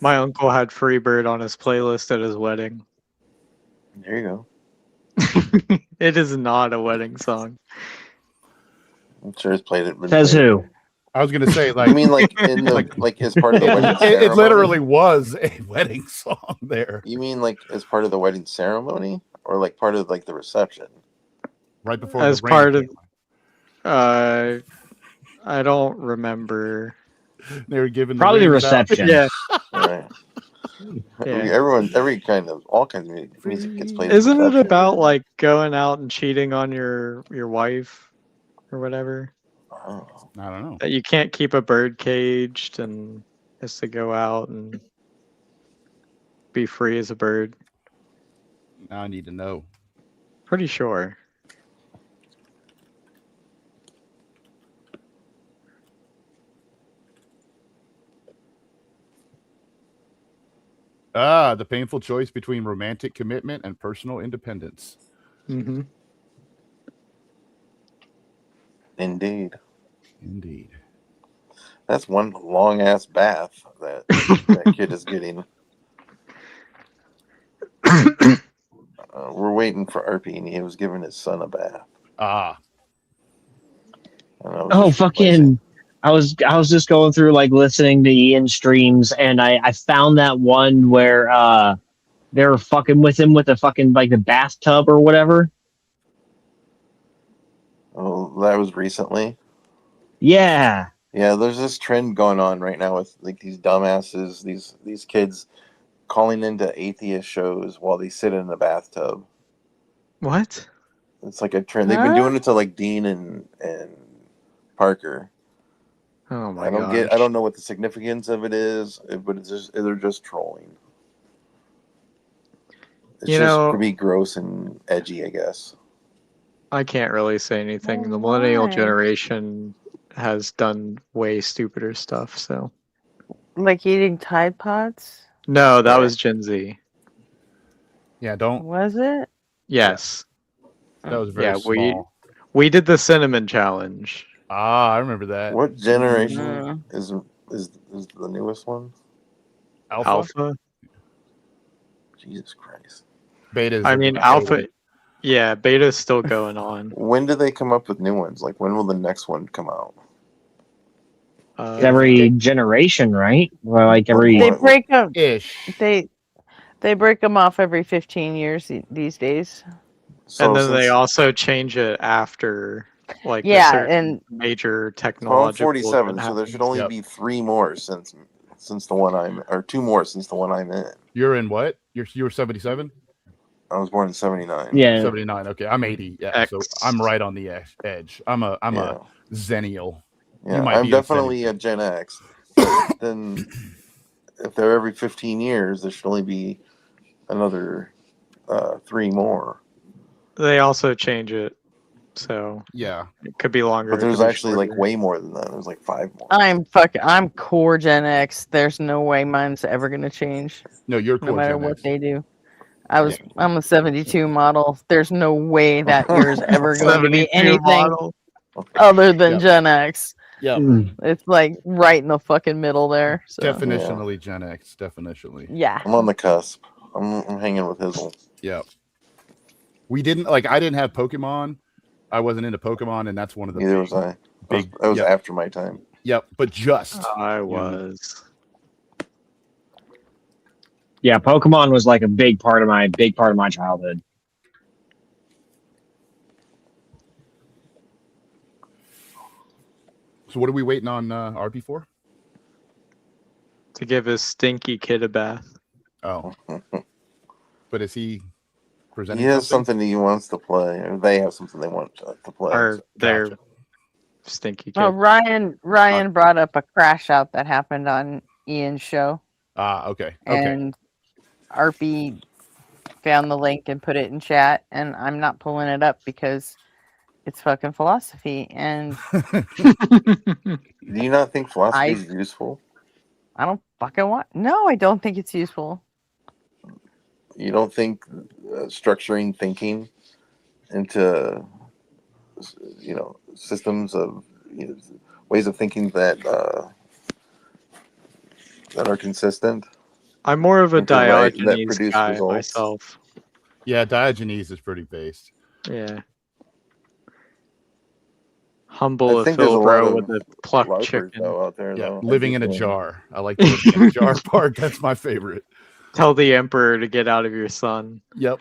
My uncle had Freebird on his playlist at his wedding. There you go. It is not a wedding song. I'm sure it's played it. Says who? I was gonna say, like, You mean like in the like as part of the wedding ceremony? it literally was a wedding song there. You mean like as part of the wedding ceremony, or like part of like the reception? Right before As the part rain of, I don't remember. they were giving Probably the rings out. reception. Yeah. Right. Yeah. All kinds of music gets played. Isn't at it the about like going out and cheating on your wife or whatever? Oh. I don't know. That you can't keep a bird caged and has to go out and be free as a bird. Now I need to know. Pretty sure. The painful choice between romantic commitment and personal independence. Mm-hmm. Indeed. That's one long ass bath that kid is getting. We're waiting for Arpy, and he was giving his son a bath. Oh, fucking! I was just going through like listening to Ian streams, and I found that one where they were fucking with him with the fucking like the bathtub or whatever. Oh, that was recently. Yeah. Yeah, there's this trend going on right now with like these dumbasses, these kids calling into atheist shows while they sit in the bathtub. What? It's like a trend. They've been doing it to like Dean and Parker. Oh my I don't gosh. I don't know what the significance of it is, but it's just they're just trolling. It's You just know, to be gross and edgy, I guess. I can't really say anything. Well, The millennial why? generation has done way stupider stuff, so. Like eating Tide Pods? No, that Yeah. was Gen Z. Yeah, don't. Was it? Yes. That was very Yeah, small. we did the cinnamon challenge. Ah, I remember that. What generation Mm. is the newest one? Alpha? Jesus Christ! Betas. I are mean, getting alpha. older. Yeah, beta's still going on. When do they come up with new ones? Like, when will the next one come out? Every generation, right? Well, like every. They break them. Ish. They break them off every 15 years these days. So and then they since also change it after like a Yeah, certain and major I'm technological 47, event so there should happens. only Yep. be 3 more since the one I'm, or 2 more since the one I'm in. You're in what? You were 77? I was born in '79. Yeah. 79. Okay, I'm 80. Yeah, X. so I'm right on the edge. I'm a Yeah. Zennial. Yeah, You might I'm be a definitely Zennial. a Gen X. But then, if they're every 15 years, there should only be another 3 more. They also change it, so Yeah. it could be longer. But it there's could be actually like shorter. way more than that. There's like 5 more. I'm core Gen X. There's no way mine's ever gonna change, No, you're no core matter Gen what X. they do. I'm a 72 model. There's no way that yours ever going to be 72 anything model. other than Yep. Gen X. Yep. It's like right in the fucking middle there. So Definitionally Gen X. Definitionally. yeah. I'm on the cusp. I'm hanging with Hizzle. Yep. We didn't I didn't have Pokemon. I wasn't into Pokemon, and that's one of the Neither was I. big. That was yep. after my time. Yep, but just I you know, was. Yeah, Pokemon was like a big part of my childhood. So what are we waiting on RP for? To give his stinky kid a bath. Oh, but is he presenting? He has something he wants to play, or they have something they want to play. Or their Gotcha. stinky kid. Oh, Ryan brought up a crash out that happened on Ian's show, Ah, okay. and RP found the link and put it in chat, and I'm not pulling it up because it's fucking philosophy, and Do you not think philosophy is useful? I don't fucking want. No, I don't think it's useful. You don't think structuring thinking into systems of ways of thinking that are consistent? I'm more of a that Diogenes produce guy results? myself. Yeah, Diogenes is pretty based. Yeah. Humble I a think there's a lot Philbro of with a plucked LARPers chicken. though out there. Yeah, though. living in a jar. I like the living in a jar part. That's my favorite. Tell the emperor to get out of your son. Yep.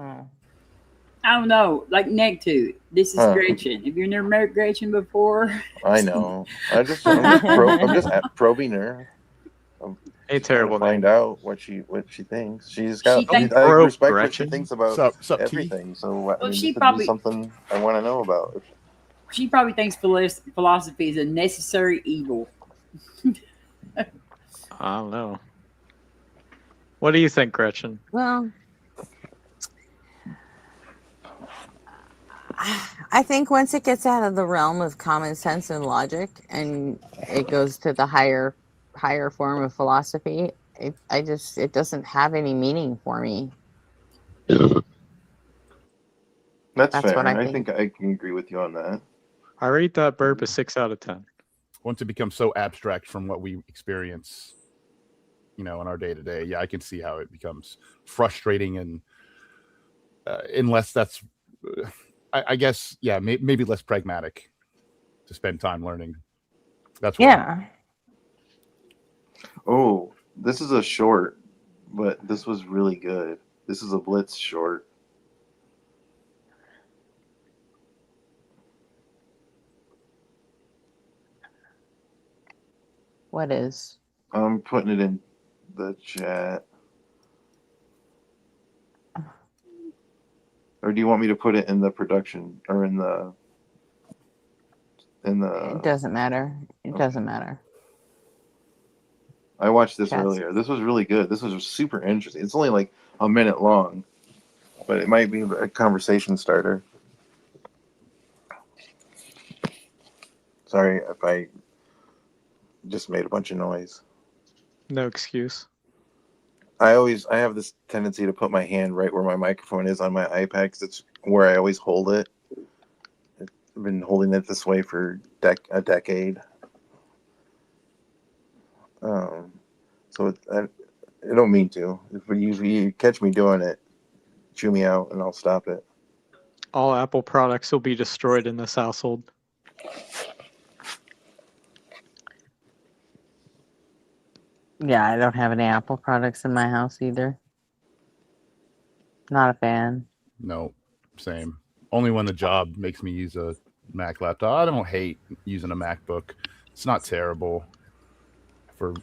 Oh. I don't know. Like Nectu. This is Huh. Gretchen. Have you never met Gretchen before? I know. I'm just probing her. A terrible to find name. out what she thinks. She's got. thinks- I Probe respect what Gretchen? she thinks about Sup, T? everything. So I mean, she it could probably- be something I want to know about. She probably thinks philosophy is a necessary evil. I don't know. What do you think, Gretchen? Well, I think once it gets out of the realm of common sense and logic and it goes to the higher form of philosophy, it doesn't have any meaning for me. That's That's fair. what I I think. think I can agree with you on that. I rate that burp a 6 out of 10. Once it becomes so abstract from what we experience, in our day to day, yeah, I can see how it becomes frustrating, and unless that's, I guess, yeah, maybe less pragmatic to spend time learning. That's what Yeah. Oh, this is a short, but this was really good. This is a Blitz short. What is? I'm putting it in the chat. Or do you want me to put it in the production or in the in It the. doesn't matter. It Okay. doesn't matter. I watched this Cats. earlier. This was really good. This was super interesting. It's only like a minute long, but it might be a conversation starter. Sorry if I just made a bunch of noise. No excuse. I have this tendency to put my hand right where my microphone is on my iPad because it's where I always hold it. I've been holding it this way for a decade. So I don't mean to. If you catch me doing it, chew me out and I'll stop it. All Apple products will be destroyed in this household. Yeah, I don't have any Apple products in my house either. Not a fan. No, same. Only when the job makes me use a Mac laptop. I don't hate using a MacBook. It's not terrible for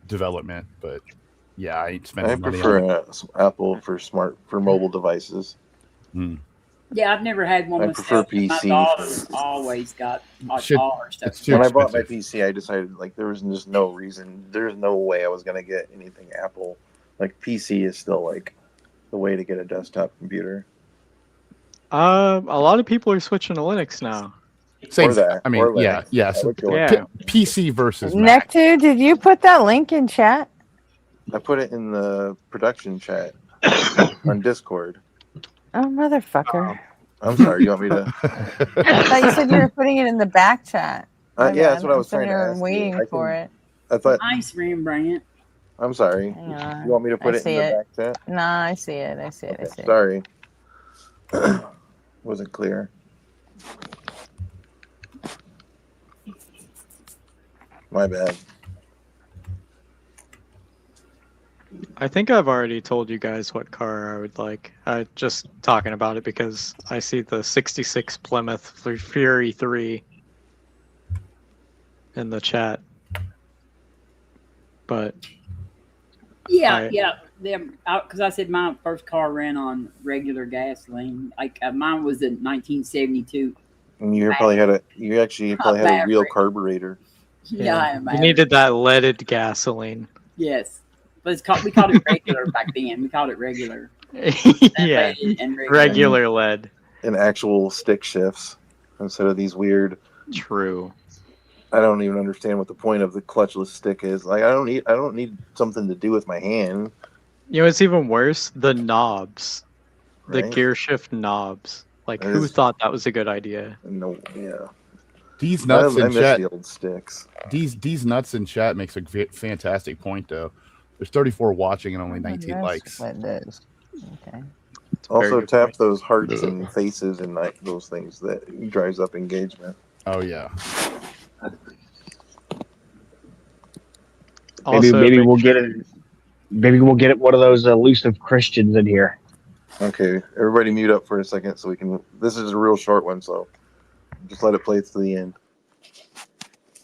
development, but yeah, I ain't spending money on it. I prefer Apple for mobile devices. Yeah, I've never had one I myself. prefer but my PC. daughter's always got all her stuff. It's too When I bought my expensive. PC, I decided like there was just no reason. There's no way I was gonna get anything Apple. Like PC is still like the way to get a desktop computer. A lot of people are switching to Linux now. Same. Or that. I mean, or yeah, Linux. yeah. I So would go with Yeah. PC versus Mac. Nectu, did you put that link in chat? I put it in the production chat on Discord. Oh, motherfucker. I'm sorry. You want me to? I thought you said you were putting it in the back chat. My Yeah, that's bad. what I was I'm trying to sitting here ask you. waiting I for can- it. I thought. Nice, Rembrandt. I'm sorry. Hang on. You want me to put I it in see the it. back chat? Nah, I see it. I see it. I see it. Sorry. Wasn't clear. My bad. I think I've already told you guys what car I would like. Just talking about it because I see the 66 Plymouth Fury 3 in the chat. But Yeah, because I said my first car ran on regular gasoline. Like mine was in 1972. And you probably had a real carburetor. Yeah, I you imagine. needed that leaded gasoline. Yes, but we called it regular back then. We called it regular. Yeah, and regular lead. And actual stick shifts instead of these weird. True. I don't even understand what the point of the clutchless stick is. Like I don't need something to do with my hand. You know, it's even worse. The knobs, the Right? gear shift knobs. Like, That who is- thought that was a good idea? No, yeah. These nuts I in miss chat. the old sticks. These nuts in chat makes a fantastic point though. There's 34 watching and only 19 That's likes. what it is. Okay. Also good tap point. those hearts and faces and those things that drives up engagement. Oh yeah. Also, maybe make we'll sure- get it. Maybe we'll get one of those elusive Christians in here. Okay, everybody mute up for a second so we can. This is a real short one, so just let it play to the end.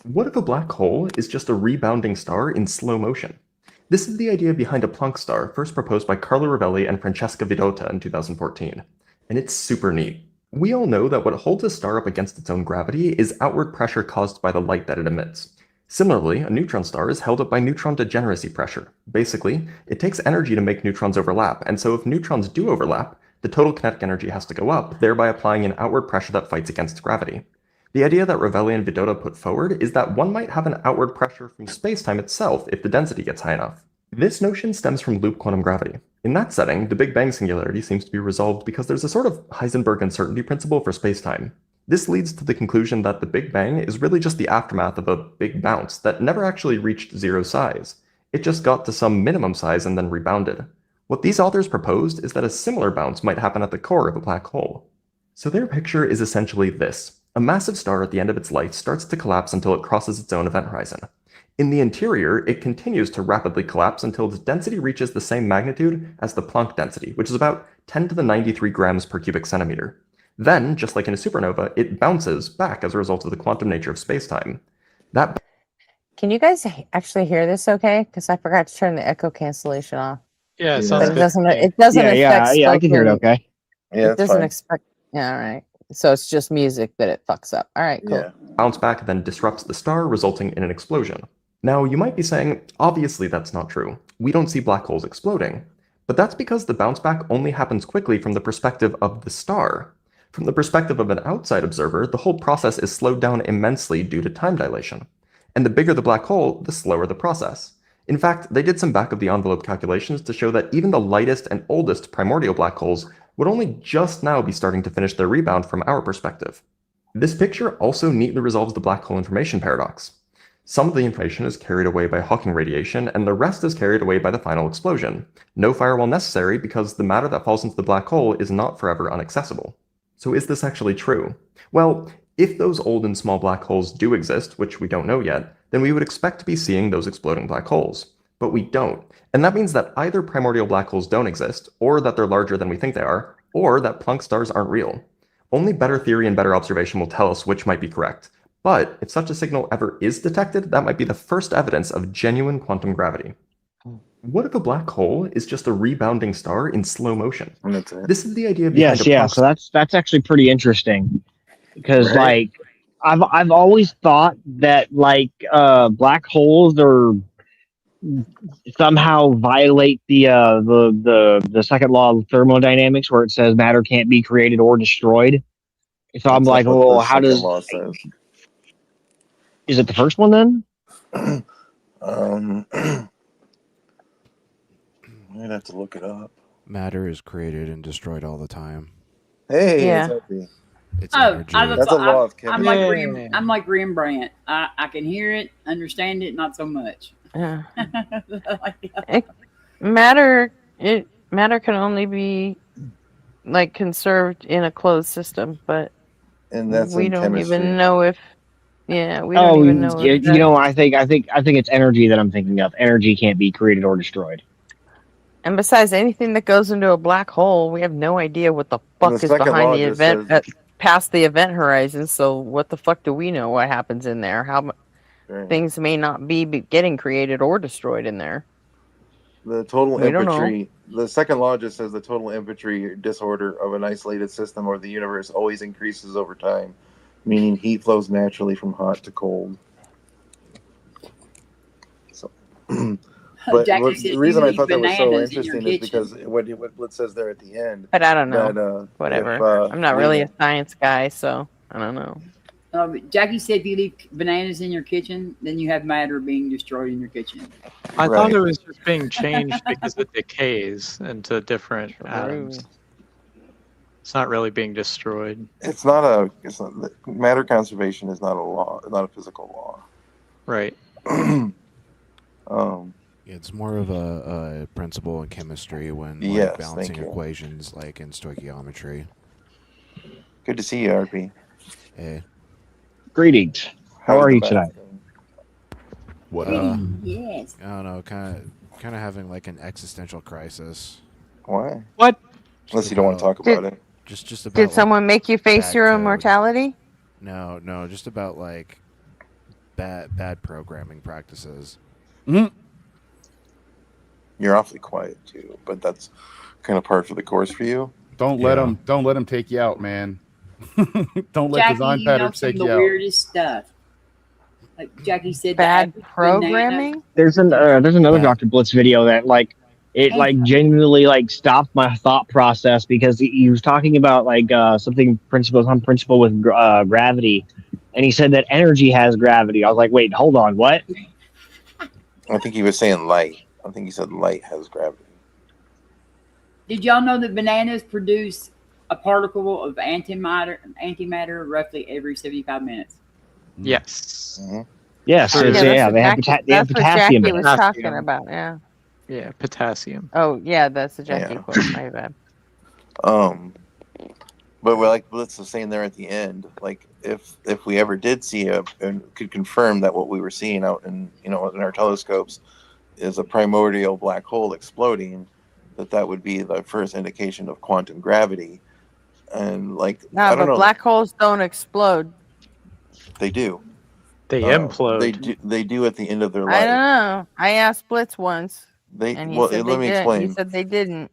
What if a black hole is just a rebounding star in slow motion? This is the idea behind a Planck star first proposed by Carlo Rovelli and Francesca Vidota in 2014. And it's super neat. We all know that what holds a star up against its own gravity is outward pressure caused by the light that it emits. Similarly, a neutron star is held up by neutron degeneracy pressure. Basically, it takes energy to make neutrons overlap, and so if neutrons do overlap, the total kinetic energy has to go up, thereby applying an outward pressure that fights against gravity. The idea that Rovelli and Vidota put forward is that one might have an outward pressure from spacetime itself if the density gets high enough. This notion stems from loop quantum gravity. In that setting, the Big Bang singularity seems to be resolved because there's a sort of Heisenberg uncertainty principle for spacetime. This leads to the conclusion that the Big Bang is really just the aftermath of a big bounce that never actually reached zero size. It just got to some minimum size and then rebounded. What these authors proposed is that a similar bounce might happen at the core of a black hole. So their picture is essentially this. A massive star at the end of its life starts to collapse until it crosses its own event horizon. In the interior, it continues to rapidly collapse until its density reaches the same magnitude as the Planck density, which is about 10 to the 93 grams per cubic centimeter. Then, just like in a supernova, it bounces back as a result of the quantum nature of spacetime. Can you guys actually hear this okay? Because I forgot to turn the echo cancellation off. Yeah, it Yeah. sounds But good. it doesn't affect Yeah, I can hear it spoken- okay. Yeah, It that's doesn't fine. expect. Yeah, all right. So it's just music that it fucks up. All right, cool. Yeah. Bounce back then disrupts the star, resulting in an explosion. Now, you might be saying, obviously that's not true. We don't see black holes exploding. But that's because the bounce back only happens quickly from the perspective of the star. From the perspective of an outside observer, the whole process is slowed down immensely due to time dilation. And the bigger the black hole, the slower the process. In fact, they did some back-of-the-envelope calculations to show that even the lightest and oldest primordial black holes would only just now be starting to finish their rebound from our perspective. This picture also neatly resolves the black hole information paradox. Some of the information is carried away by Hawking radiation, and the rest is carried away by the final explosion. No firewall necessary because the matter that falls into the black hole is not forever inaccessible. So is this actually true? Well, if those old and small black holes do exist, which we don't know yet, then we would expect to be seeing those exploding black holes. But we don't. And that means that either primordial black holes don't exist, or that they're larger than we think they are, or that Planck stars aren't real. Only better theory and better observation will tell us which might be correct. But if such a signal ever is detected, that might be the first evidence of genuine quantum gravity. What if a black hole is just a rebounding star in slow motion? That's it. This is the idea behind a Planck So that's actually pretty interesting because Right. I've always thought that black holes are somehow violate the second law of thermodynamics where it says matter can't be created or destroyed. So I'm That's like, what well, the how second does law says. is it the first one then? I'd have to look it up. Matter is created and destroyed all the time. Hey, Yeah. exactly. It's Oh, energy. That's a law of I'm chemistry. like I'm like Rembrandt. I can hear it, understand it, not so much. Yeah. Matter can only be like conserved in a closed system, but And that's we in don't chemistry. even know if we don't even know if you know, I think it's energy that I'm thinking of. Energy can't be created or destroyed. And besides, anything that goes into a black hole, we have no idea what the fuck The is second behind law the just event, says- past the event horizon. So what the fuck do we know what happens in there? How Right. things may not be getting created or destroyed in there. The total We don't know. infantry. The second law just says the total infantry disorder of an isolated system or the universe always increases over time, meaning heat flows naturally from hot to cold. So, but Jackie said the reason you I eat thought that was so bananas in your interesting is kitchen. because what it says there at the end. But I don't know. That, Whatever. if, I'm not really a science guy, so I don't know. Jackie said if you leave bananas in your kitchen, then you have matter being destroyed in your kitchen. I Right. thought it was just being changed because it decays into different atoms. It's not really being destroyed. It's not matter conservation is not a law, not a physical law. Right. It's more of a principle in chemistry when Yes, balancing thank you. equations like in stoichiometry. Good to see you, RP. Hey. Greetings. How How's are the you math tonight? going? What? Yes. I don't know. Kind of having like an existential crisis. Why? What? Unless you don't want to talk about it. Just about. Did someone make you face bad your code. own mortality? No, just about like bad programming practices. You're awfully quiet too, but that's kind of par for the course for you. Don't let them take you out, man. Don't let Jackie, design you know patterns some of take the you out. weirdest stuff. Like Jackie said, Bad the average programming? There's another Yeah. Dr. Blitz video that genuinely stopped my thought process because he was talking about some principle with gravity, and he said that energy has gravity. I was like, wait, hold on, what? I think he was saying light. I think he said light has gravity. Did y'all know that bananas produce a particle of antimatter roughly every 75 minutes? Yes. Mm-hmm. Yes, Yeah, they have that's potassium. what Jackie in was it. talking about. Yeah. Yeah, potassium. Oh, yeah, that's the Jackie Yeah. quote. My bad. But we're like Blitz was saying there at the end, like if we ever did see and could confirm that what we were seeing out in in our telescopes is a primordial black hole exploding, that would be the first indication of quantum gravity. And I No, don't but know, black holes don't explode. they do. They implode. They do at the end of their I life. don't know. I asked Blitz once, They and he well, said let they me did. explain. He said they didn't.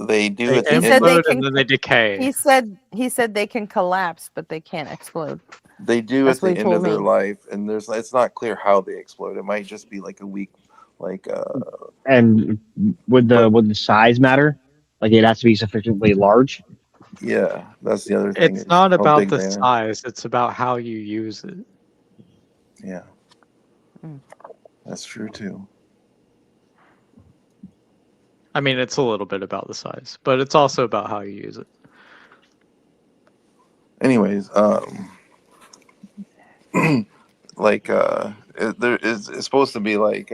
They do They at the He said end. they implode can. and then they decay. He said they can collapse, but they can't explode. They do That's at what the he end told of their me. life, and it's not clear how they explode. It might just be like a weak, like And would the size matter? Like it has to be sufficiently large. yeah. That's the other thing It's is not how about big the they are. size, it's about how you use it. Yeah, Mm. that's true too. I mean, it's a little bit about the size, but it's also about how you use it. Anyways, like it's supposed to be like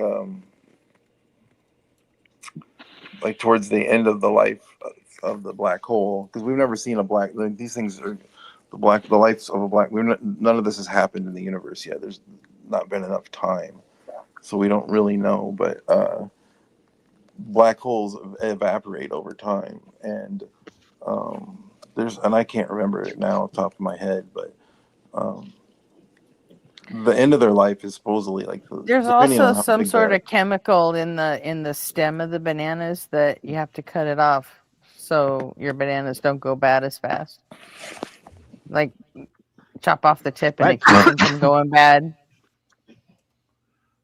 towards the end of the life of the black hole, because we've never seen a black. Like, these things are the lights of a black. None of this has happened in the universe yet. There's not been enough time, so we don't really know. But black holes evaporate over time, and and I can't remember it now off the top of my head, but the end of their life is supposedly like There's depending also on how some big sort that. of chemical in the stem of the bananas that you have to cut it off so your bananas don't go bad as fast. Like chop off the tip and What? it keeps them from going bad.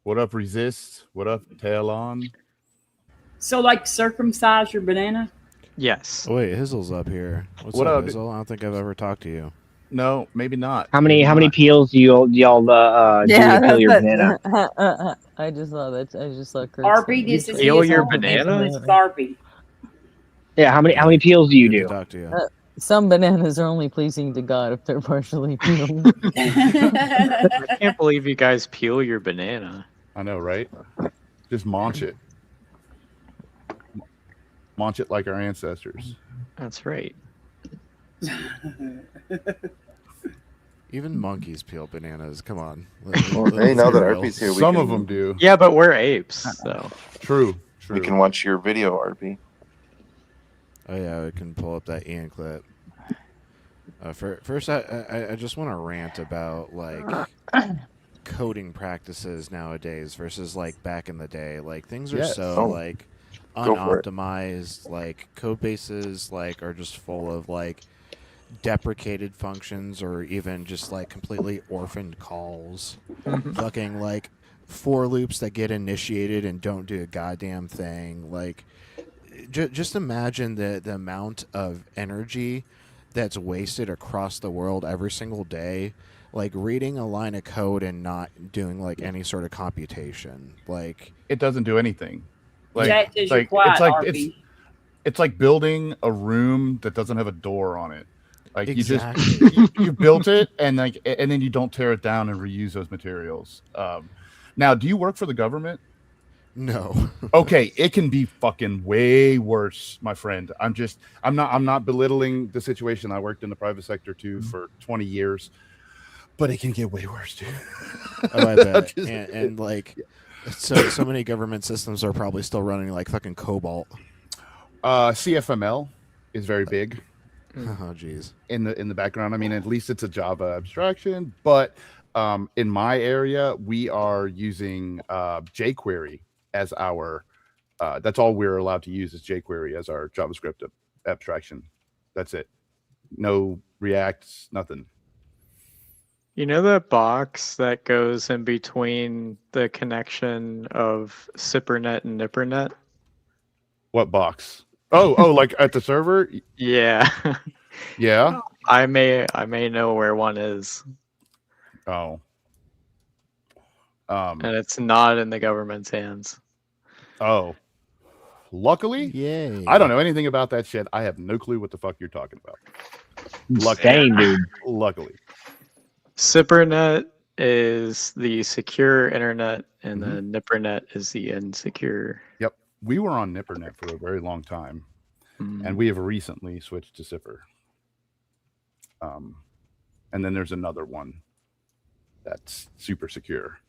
What up, Resist? What up, Tail On? So, like, circumcise your banana? Yes. Oh, wait, Hizzle's up here. What's What up, up? Hizzle? I don't think I've ever talked to you. No, maybe not. How many Maybe not. peels do y'all do to peel your banana? I just saw that. I just saw Kurt's Arby, face. this is Peel your Hizzle. banana? This is Arby. Yeah, how many peels do you Good to do? talk to you. Some bananas are only pleasing to God if they're partially peeled. I can't believe you guys peel your banana. I know, right? Just munch it. Munch it like our ancestors. That's right. Even monkeys peel bananas. Come on. Well, hey, now that Arby's here, Some of them do. Yeah, but we're apes, so. True. We can watch your video, RP. Oh yeah, I can pull up that Ian clip. First, I just want to rant about like coding practices nowadays versus like back in the day. Like things are Yes. so Oh. like Go for it. unoptimized. Like code bases like are just full of like deprecated functions or even just like completely orphaned calls. Fucking like for loops that get initiated and don't do a goddamn thing. Like just imagine the amount of energy that's wasted across the world every single day, like reading a line of code and not doing like any sort of computation. Like It doesn't do anything. Like, Chat says you're quiet, Arby. it's like building a room that doesn't have a door on it. Like Exactly. you built it and then you don't tear it down and reuse those materials. Now, do you work for the government? No. Okay, it can be fucking way worse, my friend. I'm not belittling the situation. I worked in the private sector too for 20 years, but it can get way worse too. Oh, I bet. And like, so many government systems are probably still running like fucking COBOL. CFML is very big. Oh, geez. In the background. I mean, at least it's a Java abstraction, but in my area, we are using jQuery as our. That's all we're allowed to use is jQuery as our JavaScript abstraction. That's it. No React, nothing. You know the box that goes in between the connection of SIPRnet and NIPRnet? What box? Oh, like at the server? Yeah. Yeah. I may know where one is. Oh. And it's not in the government's hands. Oh. Luckily, Yay. I don't know anything about that shit. I have no clue what the fuck you're talking about. Dang, dude. Luckily. SIPRnet is the secure internet, and the NIPRnet is the insecure. Yep. We were on NIPRnet for a very long time, and we have recently switched to Cipher. And then there's another one that's super secure.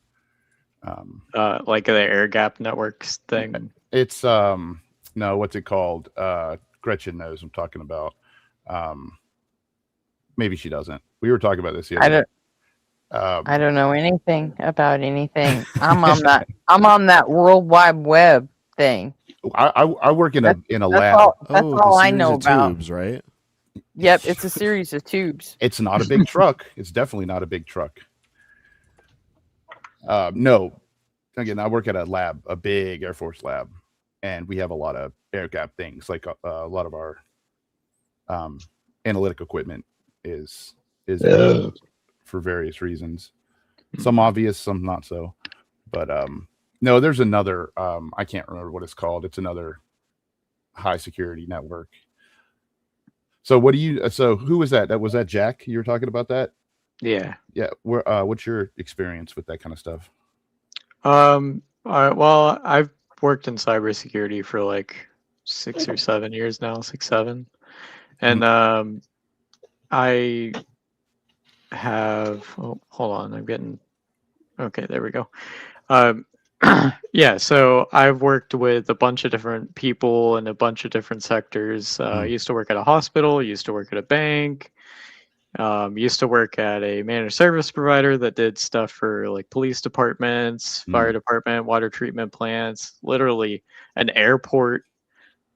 Like the air gap networks thing. It's no, what's it called? Gretchen knows I'm talking about. Maybe she doesn't. We were talking about this the other day. I don't know anything about anything. I'm on that World Wide Web thing. I work in a That's lab. all. That's Oh, all the I series know of about. tubes, right? Yep, it's a series of tubes. It's not a big truck. It's definitely not a big truck. No, again, I work at a lab, a big Air Force lab, and we have a lot of air gap things. Like a lot of our analytic equipment is for various reasons. Some obvious, some not so. But no, there's another. I can't remember what it's called. It's another high security network. So what do you? So who was that? Was that Jack? You were talking about that? Yeah. Yeah. What's your experience with that kind of stuff? Well, I've worked in cybersecurity for like 6 or 7 years now, 6, 7. And I have, hold on, I'm getting, okay, there we go. Yeah, so I've worked with a bunch of different people in a bunch of different sectors. I used to work at a hospital, used to work at a bank, used to work at a managed service provider that did stuff for like police departments, fire department, water treatment plants, literally an airport.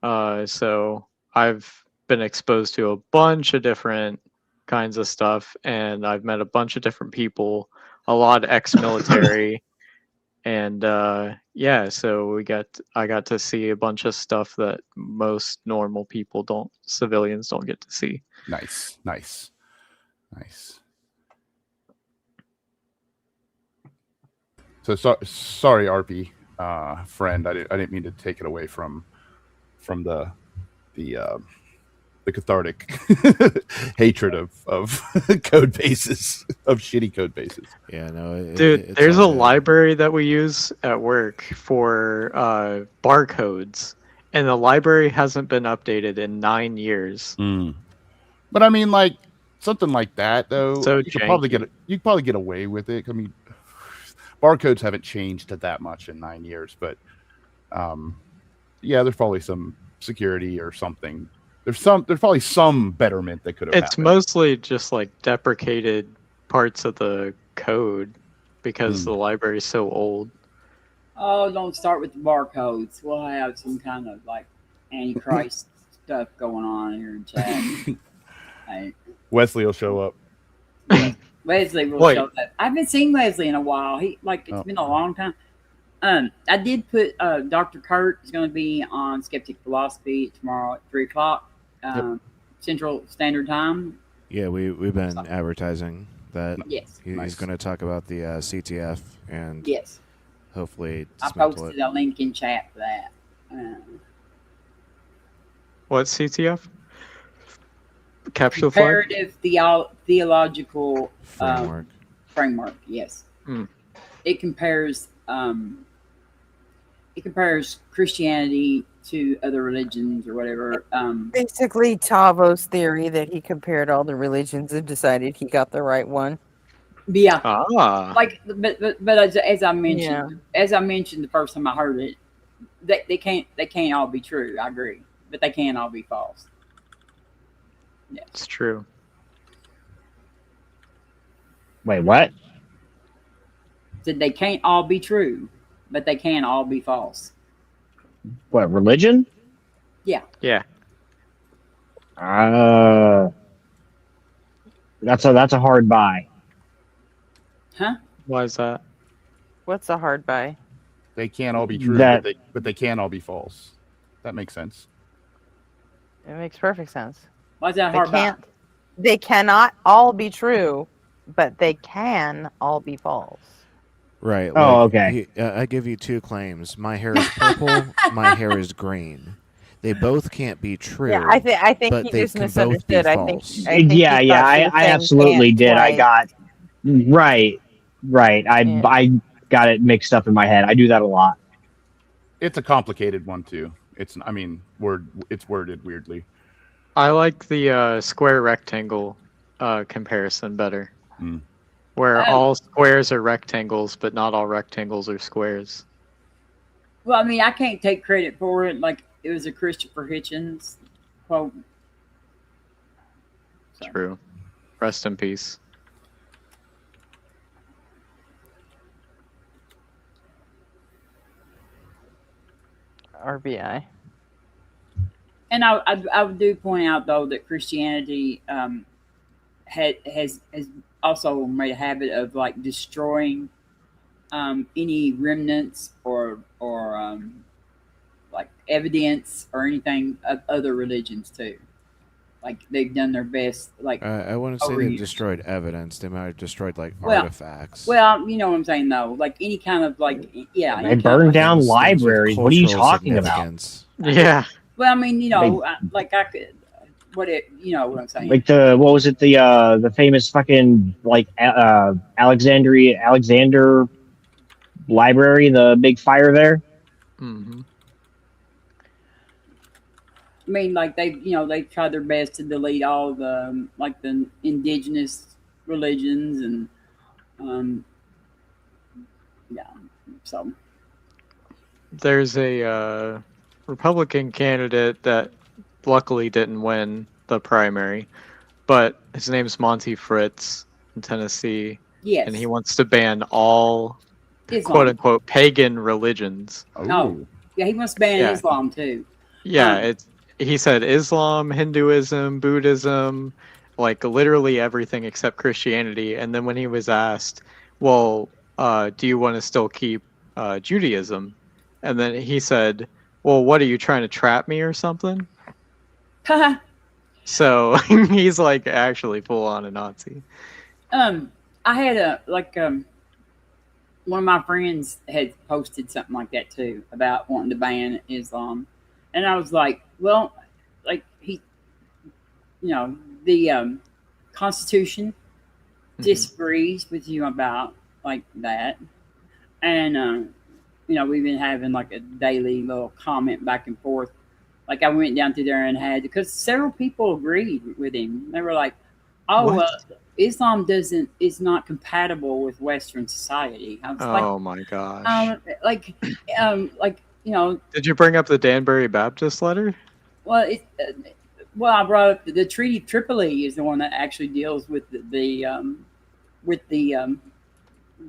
So I've been exposed to a bunch of different kinds of stuff, and I've met a bunch of different people, a lot ex-military. And yeah, so I got to see a bunch of stuff that most normal people civilians don't get to see. Nice. So sorry, RP friend. I didn't mean to take it away from the cathartic hatred of code bases, of shitty code bases. Yeah, no, Dude, there's a library that we use at work for barcodes, and the library hasn't been updated in 9 years. But I mean, like something like that, though, So you could probably get away with it. I mean, barcodes haven't changed to that much in 9 years, but yeah, there's probably some security or something. There's probably some betterment that could have It's happened. mostly just like deprecated parts of the code because the library is so old. Oh, don't start with the barcodes. We'll have some kind of like antichrist stuff going on here in chat. Wesley will show up. Wesley will show up. I haven't seen Wesley in a while. It's been a long time. I did put Dr. Kurt is going to be on Skeptic Philosophy tomorrow at 3:00 Central Standard Time. Yeah, we've been advertising that. Yes, he's going to talk about the CTF and hopefully I posted a link in chat for that. What's CTF? Capsule flag? Comparative theological framework. Yes, it compares Christianity to other religions or whatever. Basically, Tavo's theory that he compared all the religions and decided he got the right one. Yeah. Like, but as I mentioned, the first time I heard it, they can't all be true. I agree, but they can't all be false. Yeah, it's true. Wait, what? Said they can't all be true, but they can all be false. What, religion? Yeah. Yeah. That's a hard buy. Huh? Why is that? What's a hard buy? They can't all be true, but they can all be false. That makes sense. It makes perfect sense. Why is that hard buy? They cannot all be true, but they can all be false. Right. Oh, okay. I give you two claims. My hair is purple. My hair is green. They both can't be true. Yeah, I think but he they just can misunderstood. both be I think. false. I absolutely did. I got right. I got it mixed up in my head. I do that a lot. It's a complicated one too. It's worded weirdly. I like the square rectangle comparison better. Where all squares are rectangles, but not all rectangles are squares. Well, I mean, I can't take credit for it. Like, it was a Christopher Hitchens quote. So. True. Rest in peace. RBI. And I do point out though that Christianity has also made a habit of like destroying any remnants or like evidence or anything of other religions too. Like they've done their best. Like I wouldn't say over they years. destroyed evidence. They might have destroyed like Well- artifacts. Well, you know what I'm saying though. Like any kind of like yeah. They any kind burned of, like, down Things with libraries. What are you cultural talking about? significance. Yeah. Well, I mean, you know, I could. What it, you know what I'm saying? Like what was it, the famous fucking like Alexander library, the big fire there. Mm-hmm. I mean, like they tried their best to delete all the like the indigenous religions and yeah. So There's a Republican candidate that luckily didn't win the primary, but his name's Monty Fritz in Tennessee, yes, and he wants to ban all Islam. quote unquote pagan religions. Oh, yeah, he wants to ban Yeah. Islam too. Yeah, he said Islam, Hinduism, Buddhism, like literally everything except Christianity. And then when he was asked, well, do you want to still keep Judaism? And then he said, well, what are you trying to trap me or something? So he's like actually full on a Nazi. I had one of my friends had posted something like that too about wanting to ban Islam, and I was like, well, like he, you know, the Constitution disagrees with you about like that, and you know, we've been having like a daily little comment back and forth. Like I went down through there and had, because several people agreed with him. They were like, "Oh, Islam is not compatible with Western society." I was Oh my gosh. like you know. Did you bring up the Danbury Baptist letter? Well, I brought up the Treaty of Tripoli is the one that actually deals with the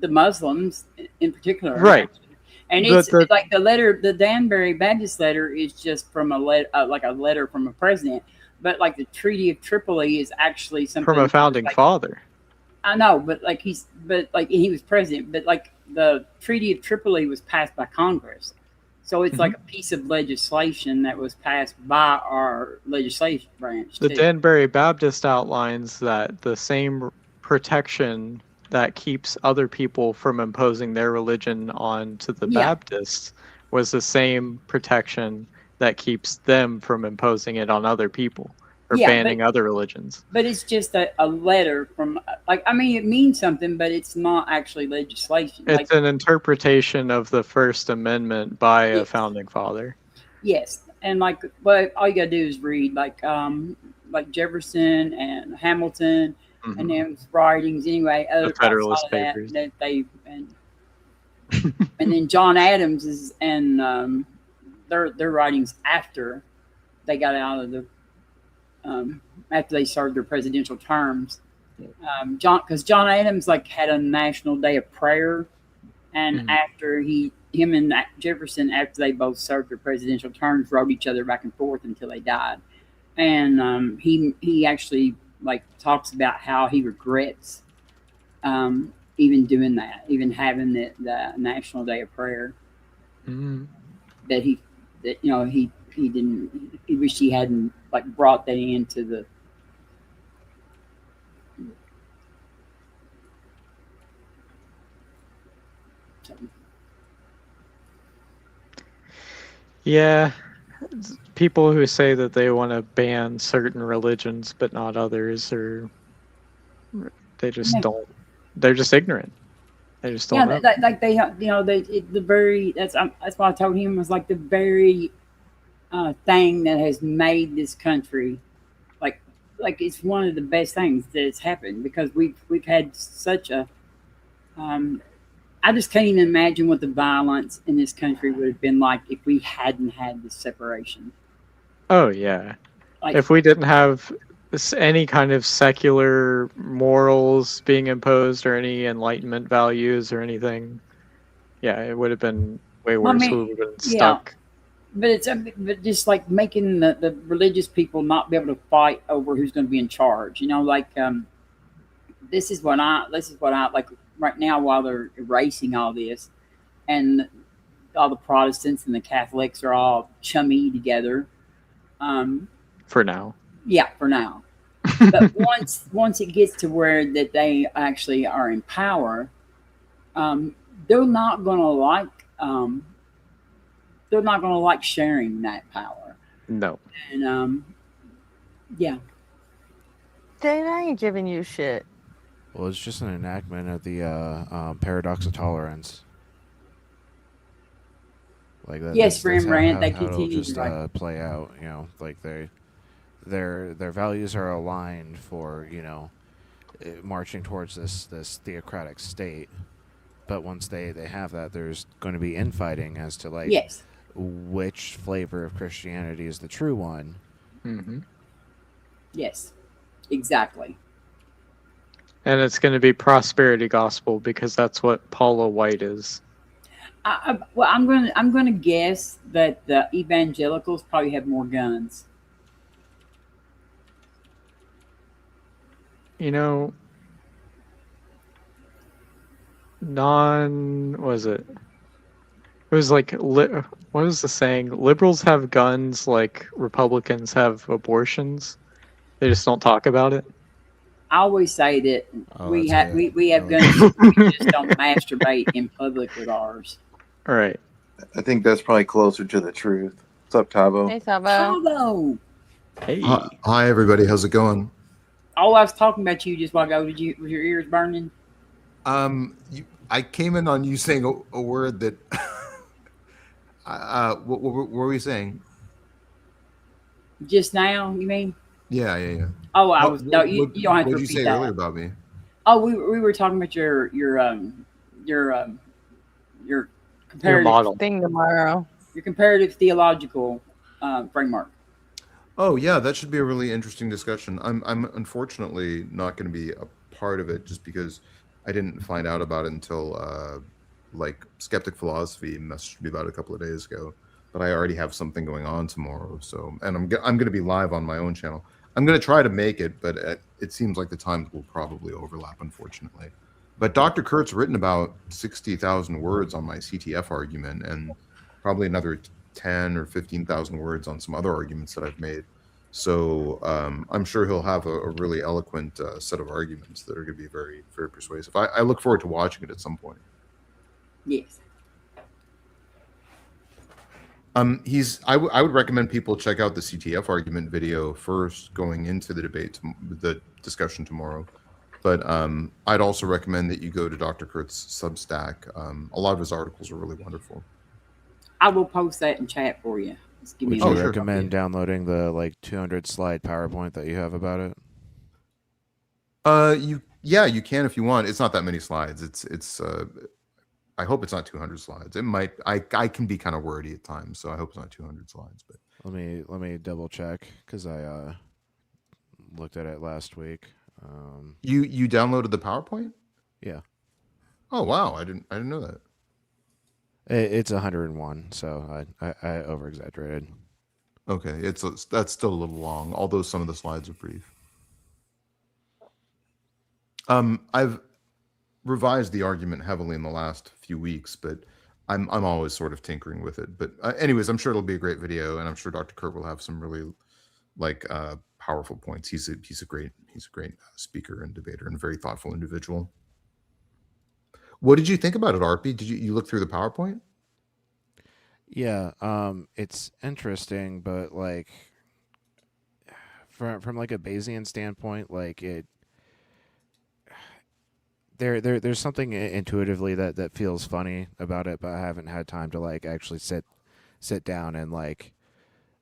Muslims in particular, Right. And it's like the letter, the Danbury Baptist letter is just from a letter from a president, but like the Treaty of Tripoli is actually something From a founding father. I know, but he was president, but like the Treaty of Tripoli was passed by Congress, so it's like a piece of legislation that was passed by our legislative branch. The too. Danbury Baptist outlines that the same protection that keeps other people from imposing their religion onto the Baptists was the same protection that keeps them from imposing it on other people or banning other religions. But it's just a letter from, like, I mean, it means something, but it's not actually legislation. It's an interpretation of the First Amendment by a founding father. Yes, and like, well, all you gotta do is read like Jefferson and Hamilton. And then writings anyway. The Federalist Papers. That they and then John Adams is and their writings after they got out of the after they served their presidential terms. Because John Adams like had a national day of prayer, and after him and Jefferson, after they both served their presidential terms, wrote each other back and forth until they died. And he actually like talks about how he regrets even doing that, even having the National Day of Prayer. That he didn't. He wished he hadn't like brought that into the. Yeah. People who say that they want to ban certain religions but not others, or they just don't. They're just ignorant. They just don't know. Like they, the very that's why I told him was like the very thing that has made this country like it's one of the best things that has happened, because we've had such a I just can't even imagine what the violence in this country would have been like if we hadn't had this separation. Oh, yeah. Like, if we didn't have any kind of secular morals being imposed or any Enlightenment values or anything, yeah, it would have been way worse. We would have been stuck. But it's but just like making the religious people not be able to fight over who's going to be in charge. You know, like this is what I like right now while they're erasing all this, and all the Protestants and the Catholics are all chummy together. For now. Yeah, for now. But once it gets to where that they actually are in power, they're not gonna like sharing that power. No. And yeah. Dave, I ain't giving you shit. Well, it's just an enactment of the paradox of tolerance. Like that. Yes, That's Rembrandt. They how it'll continue just to play out. You know, like their values are aligned for marching towards this theocratic state. But once they have that, there's going to be infighting as to like yes, which flavor of Christianity is the true one. Mm-hmm. yes, exactly. And it's going to be prosperity gospel because that's what Paula White is. Well, I'm gonna guess that the evangelicals probably have more guns. You know, was it? It was like, what was the saying? Liberals have guns like Republicans have abortions. They just don't talk about it. I always say that Oh, we that's have it. we have Oh. guns. We just don't masturbate in public with ours. All right. I think that's probably closer to the truth. What's up, Tabo? Hey, Sabo. Hello. Hey. Hi, everybody. How's it going? Oh, I was talking about you just a while ago. Was your ears burning? I came in on you saying a word that. What were we saying? Just now, you mean? Yeah. Oh, I was. No, you don't have to What did you repeat say that. earlier about me? Oh, we were talking about your comparative model. Thing tomorrow. your comparative theological framework. Oh yeah, that should be a really interesting discussion. I'm unfortunately not going to be a part of it just because I didn't find out about it until like Skeptic Philosophy messaged me about it a couple of days ago. But I already have something going on tomorrow, so and I'm going to be live on my own channel. I'm going to try to make it, but it seems like the times will probably overlap, unfortunately. But Dr. Kurt's written about 60,000 words on my CTF argument, and probably another 10 or 15,000 words on some other arguments that I've made. So I'm sure he'll have a really eloquent set of arguments that are going to be very, very persuasive. I look forward to watching it at some point. Yes. I would recommend people check out the CTF argument video first going into the debate, the discussion tomorrow. But I'd also recommend that you go to Dr. Kurt's Substack. A lot of his articles are really wonderful. I will post that in chat for you. Just give me Would a you minute. recommend downloading the 200 slide PowerPoint that you have about it? You can if you want. It's not that many slides. It's I hope it's not 200 slides. It might. I can be kind of wordy at times, so I hope it's not 200 slides. But Let me double check because I looked at it last week. you downloaded the PowerPoint? Yeah. Oh wow, I didn't know that. It's 101, so I over exaggerated. Okay, that's still a little long, although some of the slides are brief. I've revised the argument heavily in the last few weeks, but I'm always sort of tinkering with it. But anyways, I'm sure it'll be a great video, and I'm sure Dr. Kurt will have some really powerful points. He's a great speaker and debater and a very thoughtful individual. What did you think about it, Arpy? Did you look through the PowerPoint? Yeah, it's interesting, but from a Bayesian standpoint, there's something intuitively that feels funny about it, but I haven't had time to actually sit down and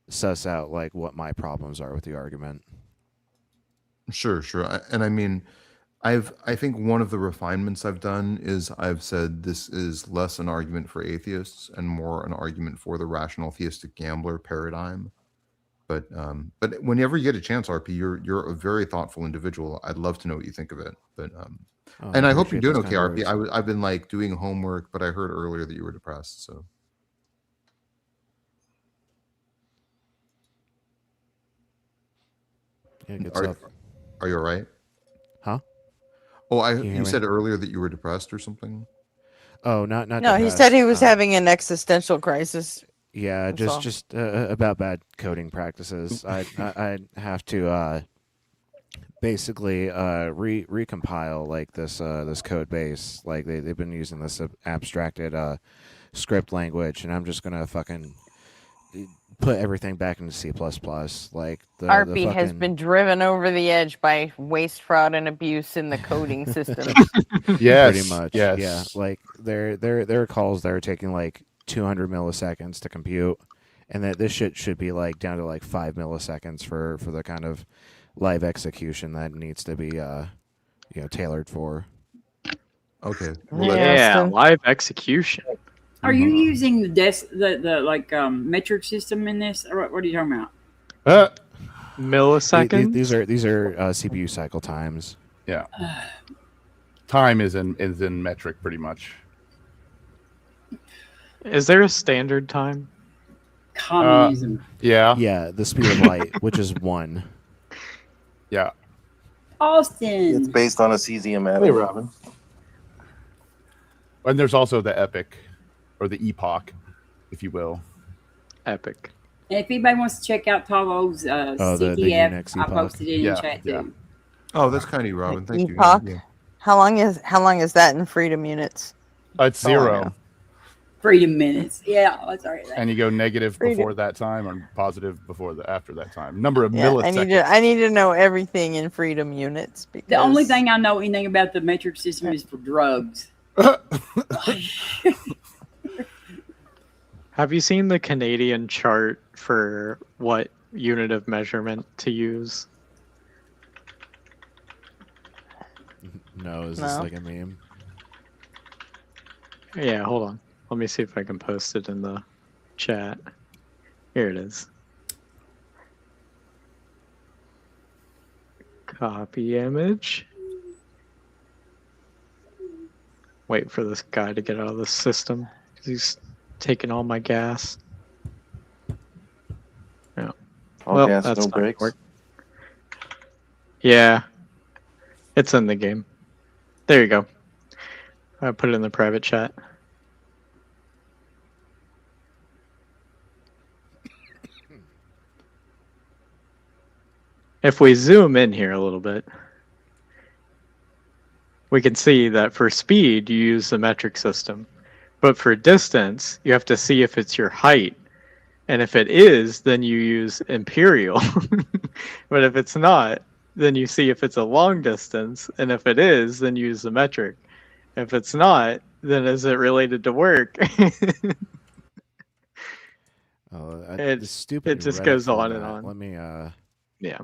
suss out what my problems are with the argument. Sure. And I mean, I think one of the refinements I've done is I've said this is less an argument for atheists and more an argument for the rational theistic gambler paradigm. But whenever you get a chance, RP, you're a very thoughtful individual. I'd love to know what you think of it. But and I hope you're doing okay, RP. I've been doing homework, but I heard earlier that you were depressed. So Yeah, good Are, stuff. are you all right? Huh? Oh, Can you hear you me? said earlier that you were depressed or something. Oh, not No, he depressed. said he was having an existential crisis. Yeah, That's all. just about bad coding practices. I have to basically recompile like this code base. Like they've been using this abstracted script language, and I'm just gonna fucking put everything back into C++. Like the Arpy has fucking been driven over the edge by waste, fraud, and abuse in the coding system. Yes. pretty much. Yes. Yeah, like there are calls that are taking like 200 milliseconds to compute, and that this shit should be like down to like 5 milliseconds for the kind of live execution that needs to be tailored for. Okay. Yeah, live exexecution. Are you using the like metric system in this? Or what are you talking Uh, about? Milliseconds. These are CPU cycle times. Yeah. Time is in metric pretty much. Is there a standard time? Communism. Yeah. Yeah, the speed of light, which is 1. Yeah. Austin. It's based on a cesium atom. Hey, Robin. And there's also the epic, or the epoch, if you will. Epic. And if anybody wants to check out Tavo's the CTF, Unix I epoch. posted it in Yeah, chat yeah. too. Oh, that's kind of you, Robin. Thank you. Epoch? Yeah. How long is that in freedom units? It's all I 0. know. Freedom minutes. Yeah, that's all right. And you go negative Freedom. before that time, or positive after that time. Number of Yeah, milliseconds. I need to know everything in freedom units. Because The only thing I know anything about the metric system is for drugs. Have you seen the Canadian chart for what unit of measurement to use? No, is this No. like a meme? Yeah, hold on. Let me see if I can post it in the chat. Here it is. Copy image. Wait for this guy to get out of the system because he's taking all my gas. Yeah. All gas, that's no not gonna brakes. work. Yeah. It's in the game. There you go. I put it in the private chat. If we zoom in here a little bit, we can see that for speed, you use the metric system. But for distance, you have to see if it's your height. And if it is, then you use imperial. But if it's not, then you see if it's a long distance. And if it is, then you use the metric. If it's not, then is it related to work? The stupid it just Reddit goes on and format. on. Let me Yeah.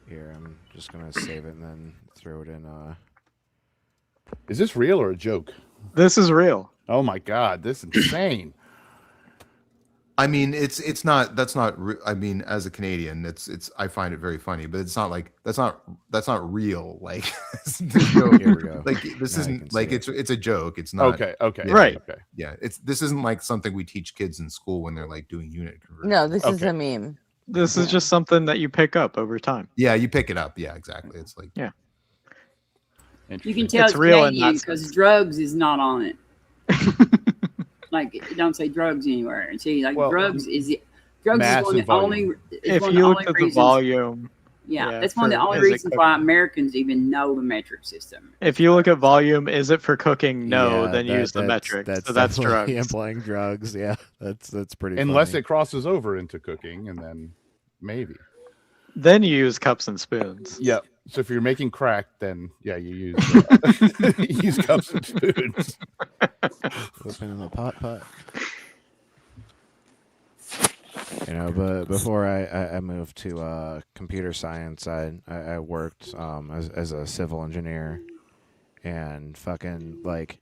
here. I'm just gonna save it and then throw it in. Is this real or a joke? This is real. Oh my god, this is insane. I mean, it's not. That's not. I mean, as a Canadian, it's. I find it very funny, but it's not like that's not real. Like, Here we go. like this Now you can isn't like see it's a joke. It's not. Okay. Yeah, Right. Okay. Yeah, this isn't like something we teach kids in school when they're like doing unit conversion. no, this is Okay. a meme. This is just something that you pick up over time. Yeah, you pick it up. Yeah, exactly. It's like Oh, You can tell It's it's real in Canadian that because sense. drugs is not on it. Like it don't say drugs anywhere. And see, like Well, drugs is one of massive the volume. only. It's If one of you the look only at the reasons. volume, Yeah, yeah, that's one of the for- only is it reasons why cooking? Americans even know the metric system. if you look at volume, is it for cooking? No, Yeah, then use the metric. So that's definitely drugs. Implying drugs. Yeah, that's pretty. Unless funny. it crosses over into cooking, and then maybe. Then you use cups and spoons. Yep. So if you're making crack, then yeah, you use you use cups and spoons. Open in the pot. But before I moved to computer science, I worked as a civil engineer, and fucking like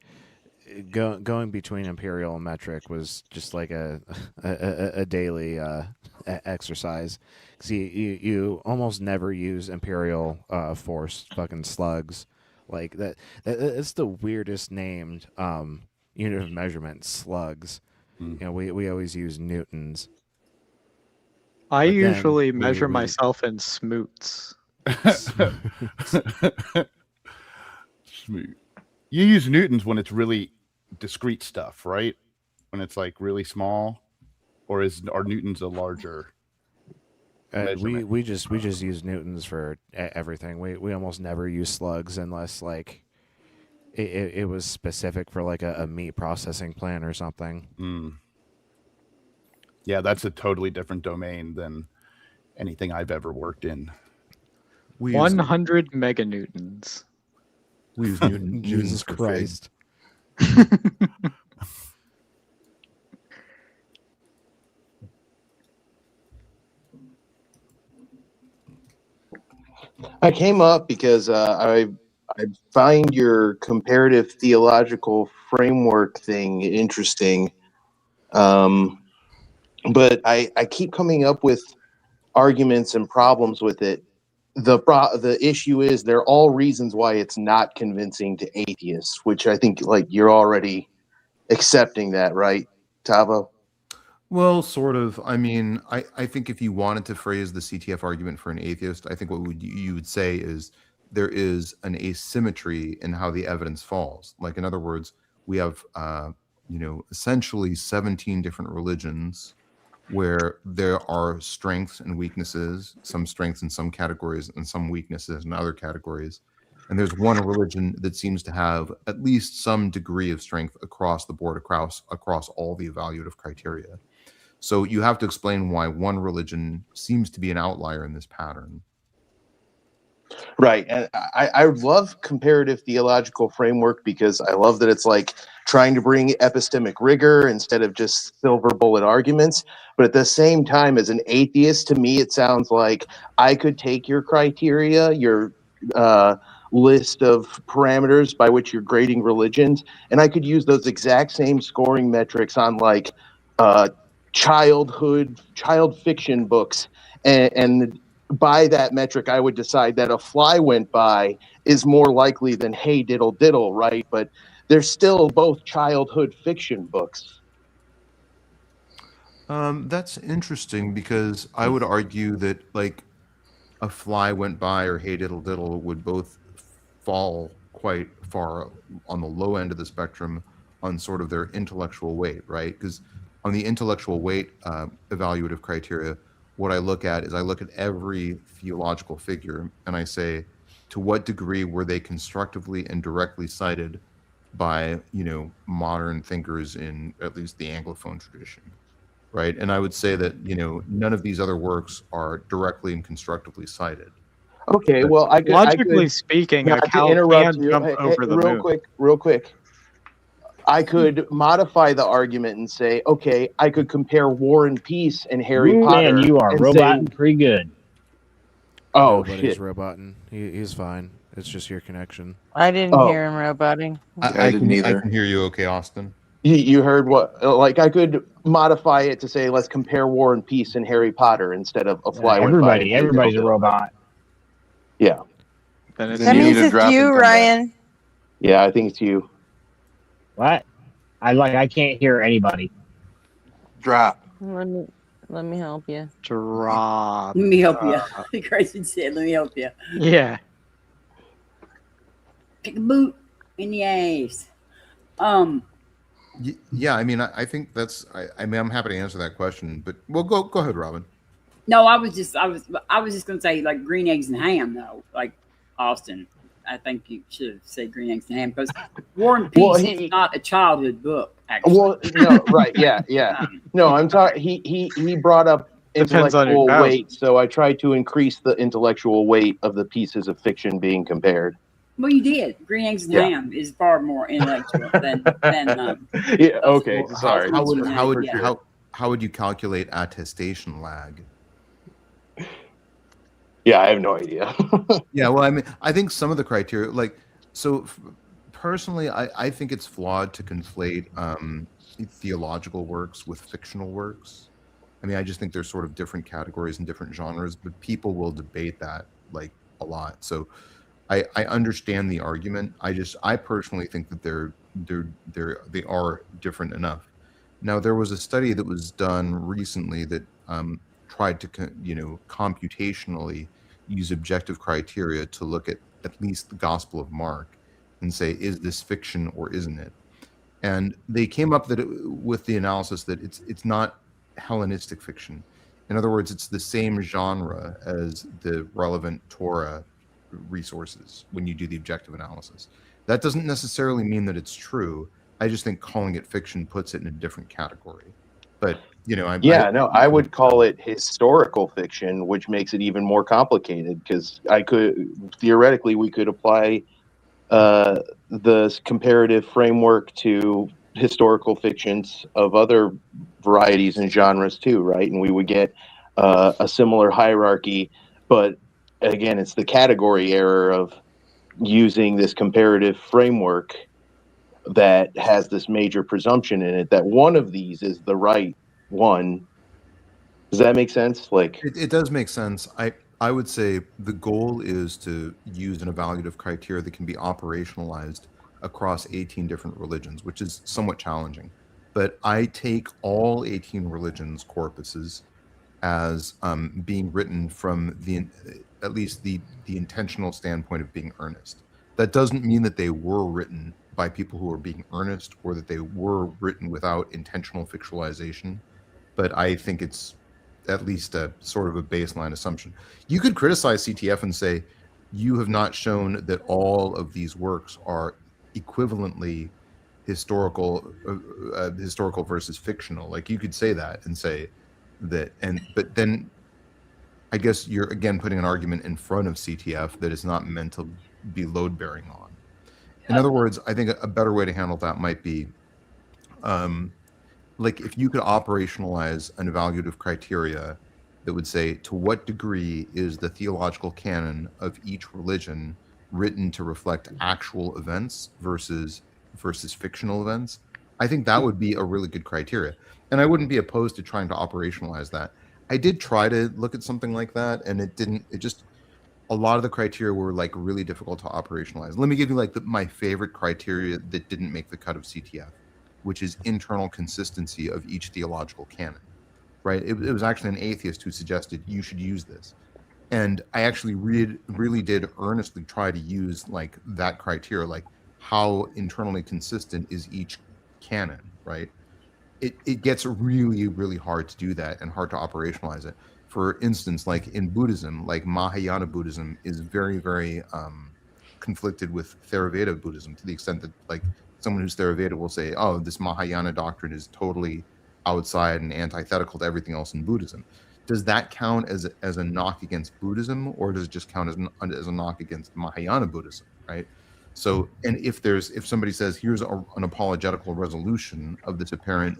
going between imperial and metric was just like a daily exercise. See, you almost never use imperial force fucking slugs like that. It's the weirdest named unit of measurement, slugs. We always use newtons. I But then usually we- measure we- myself in smoots. Smooth. You use newtons when it's really discrete stuff, right? When it's like really small, or are newtons a larger measurement? we just use newtons for everything. We almost never use slugs unless like it was specific for like a meat processing plant or something. Yeah, that's a totally different domain than anything I've ever worked in. 100 meganewtons. We use Newton. Jesus for Christ. I came up because I find your comparative theological framework thing interesting, but I keep coming up with arguments and problems with it. The issue is they're all reasons why it's not convincing to atheists, which I think like you're already accepting that, right, Tavo? Well, sort of. I mean, I think if you wanted to phrase the CTF argument for an atheist, I think you would say is there is an asymmetry in how the evidence falls. Like, in other words, we have, essentially 17 different religions where there are strengths and weaknesses, some strengths in some categories and some weaknesses in other categories. And there's one religion that seems to have at least some degree of strength across the board, across all the evaluative criteria. So you have to explain why one religion seems to be an outlier in this pattern. Right. And I love comparative theological framework because I love that it's like trying to bring epistemic rigor instead of just silver bullet arguments. But at the same time, as an atheist, to me, it sounds like I could take your criteria, your list of parameters by which you're grading religions, and I could use those exact same scoring metrics on like child fiction books, and by that metric, I would decide that A Fly Went By is more likely than Hey Diddle Diddle, right? But they're still both childhood fiction books. That's interesting because I would argue that like A Fly Went By or Hey Diddle Diddle would both fall quite far on the low end of the spectrum on sort of their intellectual weight, right? Because on the intellectual weight evaluative criteria, what I look at is I look at every theological figure and I say, to what degree were they constructively and directly cited by, modern thinkers in at least the Anglophone tradition, right? And I would say that, none of these other works are directly and constructively cited. Okay, well, Logically speaking, a cow can jump over the moon. Real quick. I could modify the argument and say, okay, I could compare War and Peace and Harry Potter. Man, you are roboting pretty good. Oh, Nobody's shit. roboting. He's fine. It's just your connection. I didn't hear him roboting. I didn't either. I can hear you okay, Austin. You heard what? Like, I could modify it to say, let's compare War and Peace and Harry Potter instead of A Fly Went By. Everybody's a robot. Yeah. That means it's you, Ryan. Yeah, I think it's you. What? I can't hear anybody. Drop. Let me help you. Drop. Let me help you. Grayson said, "Let me help you." Yeah. Pick a boot in the ass. Yeah, I mean, I think that's. I mean, I'm happy to answer that question, but well, go ahead, Robin. No, I was just gonna say like green eggs and ham though. Like Austin, I think you should have said green eggs and ham because War and Peace is not a childhood book. Actually. Well, no, right? Yeah. No, I'm talking. He brought up intellectual weight, so I tried to increase the intellectual weight of the pieces of fiction being compared. Well, you did. Green eggs and ham is far more intellectual than yeah. Okay. Sorry. How would you calculate attestation lag? Yeah, I have no idea. Yeah, well, I mean, I think some of the criteria, like, so personally, I think it's flawed to conflate theological works with fictional works. I mean, I just think there's sort of different categories and different genres, but people will debate that like a lot. So I understand the argument. I personally think that they are different enough. Now, there was a study that was done recently that tried to computationally use objective criteria to look at least the Gospel of Mark and say, is this fiction or isn't it? And they came up with the analysis that it's not Hellenistic fiction. In other words, it's the same genre as the relevant Torah resources when you do the objective analysis. That doesn't necessarily mean that it's true. I just think calling it fiction puts it in a different category. But I would call it historical fiction, which makes it even more complicated because we could apply the comparative framework to historical fictions of other varieties and genres too, right? And we would get a similar hierarchy, but again, it's the category error of using this comparative framework that has this major presumption in it that one of these is the right one. Does that make sense? Like, it does make sense. I would say the goal is to use an evaluative criteria that can be operationalized across 18 different religions, which is somewhat challenging. But I take all 18 religions' corpuses as being written from at least the intentional standpoint of being earnest. That doesn't mean that they were written by people who are being earnest or that they were written without intentional fictionalization. But I think it's at least a sort of a baseline assumption. You could criticize CTF and say, you have not shown that all of these works are equivalently historical versus fictional. Like, you could say that and say that, but then I guess you're again putting an argument in front of CTF that is not meant to be load bearing on. In other words, I think a better way to handle that might be, like, if you could operationalize an evaluative criteria that would say, to what degree is the theological canon of each religion written to reflect actual events versus fictional events, I think that would be a really good criteria. And I wouldn't be opposed to trying to operationalize that. I did try to look at something like that, and a lot of the criteria were like really difficult to operationalize. Let me give you like my favorite criteria that didn't make the cut of CTF, which is internal consistency of each theological canon, right? It was actually an atheist who suggested you should use this. And I actually really did earnestly try to use like that criteria, like how internally consistent is each canon, right? It gets really, really hard to do that and hard to operationalize it. For instance, like in Buddhism, like Mahayana Buddhism is very, very conflicted with Theravada Buddhism, to the extent that like someone who's Theravada will say, oh, this Mahayana doctrine is totally outside and antithetical to everything else in Buddhism. Does that count as a knock against Buddhism, or does it just count as a knock against Mahayana Buddhism, right? So, and if somebody says, here's an apologetical resolution of this apparent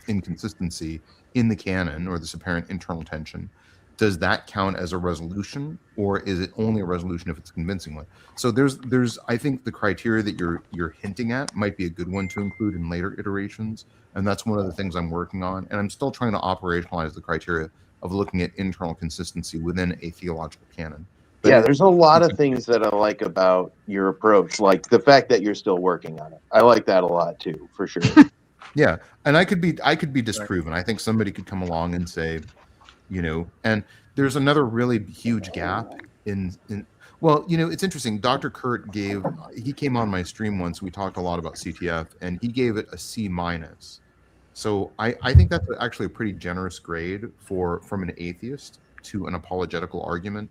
inconsistency in the canon or this apparent internal tension, does that count as a resolution, or is it only a resolution if it's a convincing one? So there's I think the criteria that you're hinting at might be a good one to include in later iterations, and that's one of the things I'm working on. And I'm still trying to operationalize the criteria of looking at internal consistency within a theological canon. But yeah, there's a lot of things that I like about your approach, like the fact that you're still working on it. I like that a lot too, for sure. Yeah, and I could be disproven. I think somebody could come along and say, and there's another really huge gap in well, it's interesting. Dr. Kurt he came on my stream once. We talked a lot about CTF, and he gave it a C-. So I think that's actually a pretty generous grade from an atheist to an apologetical argument.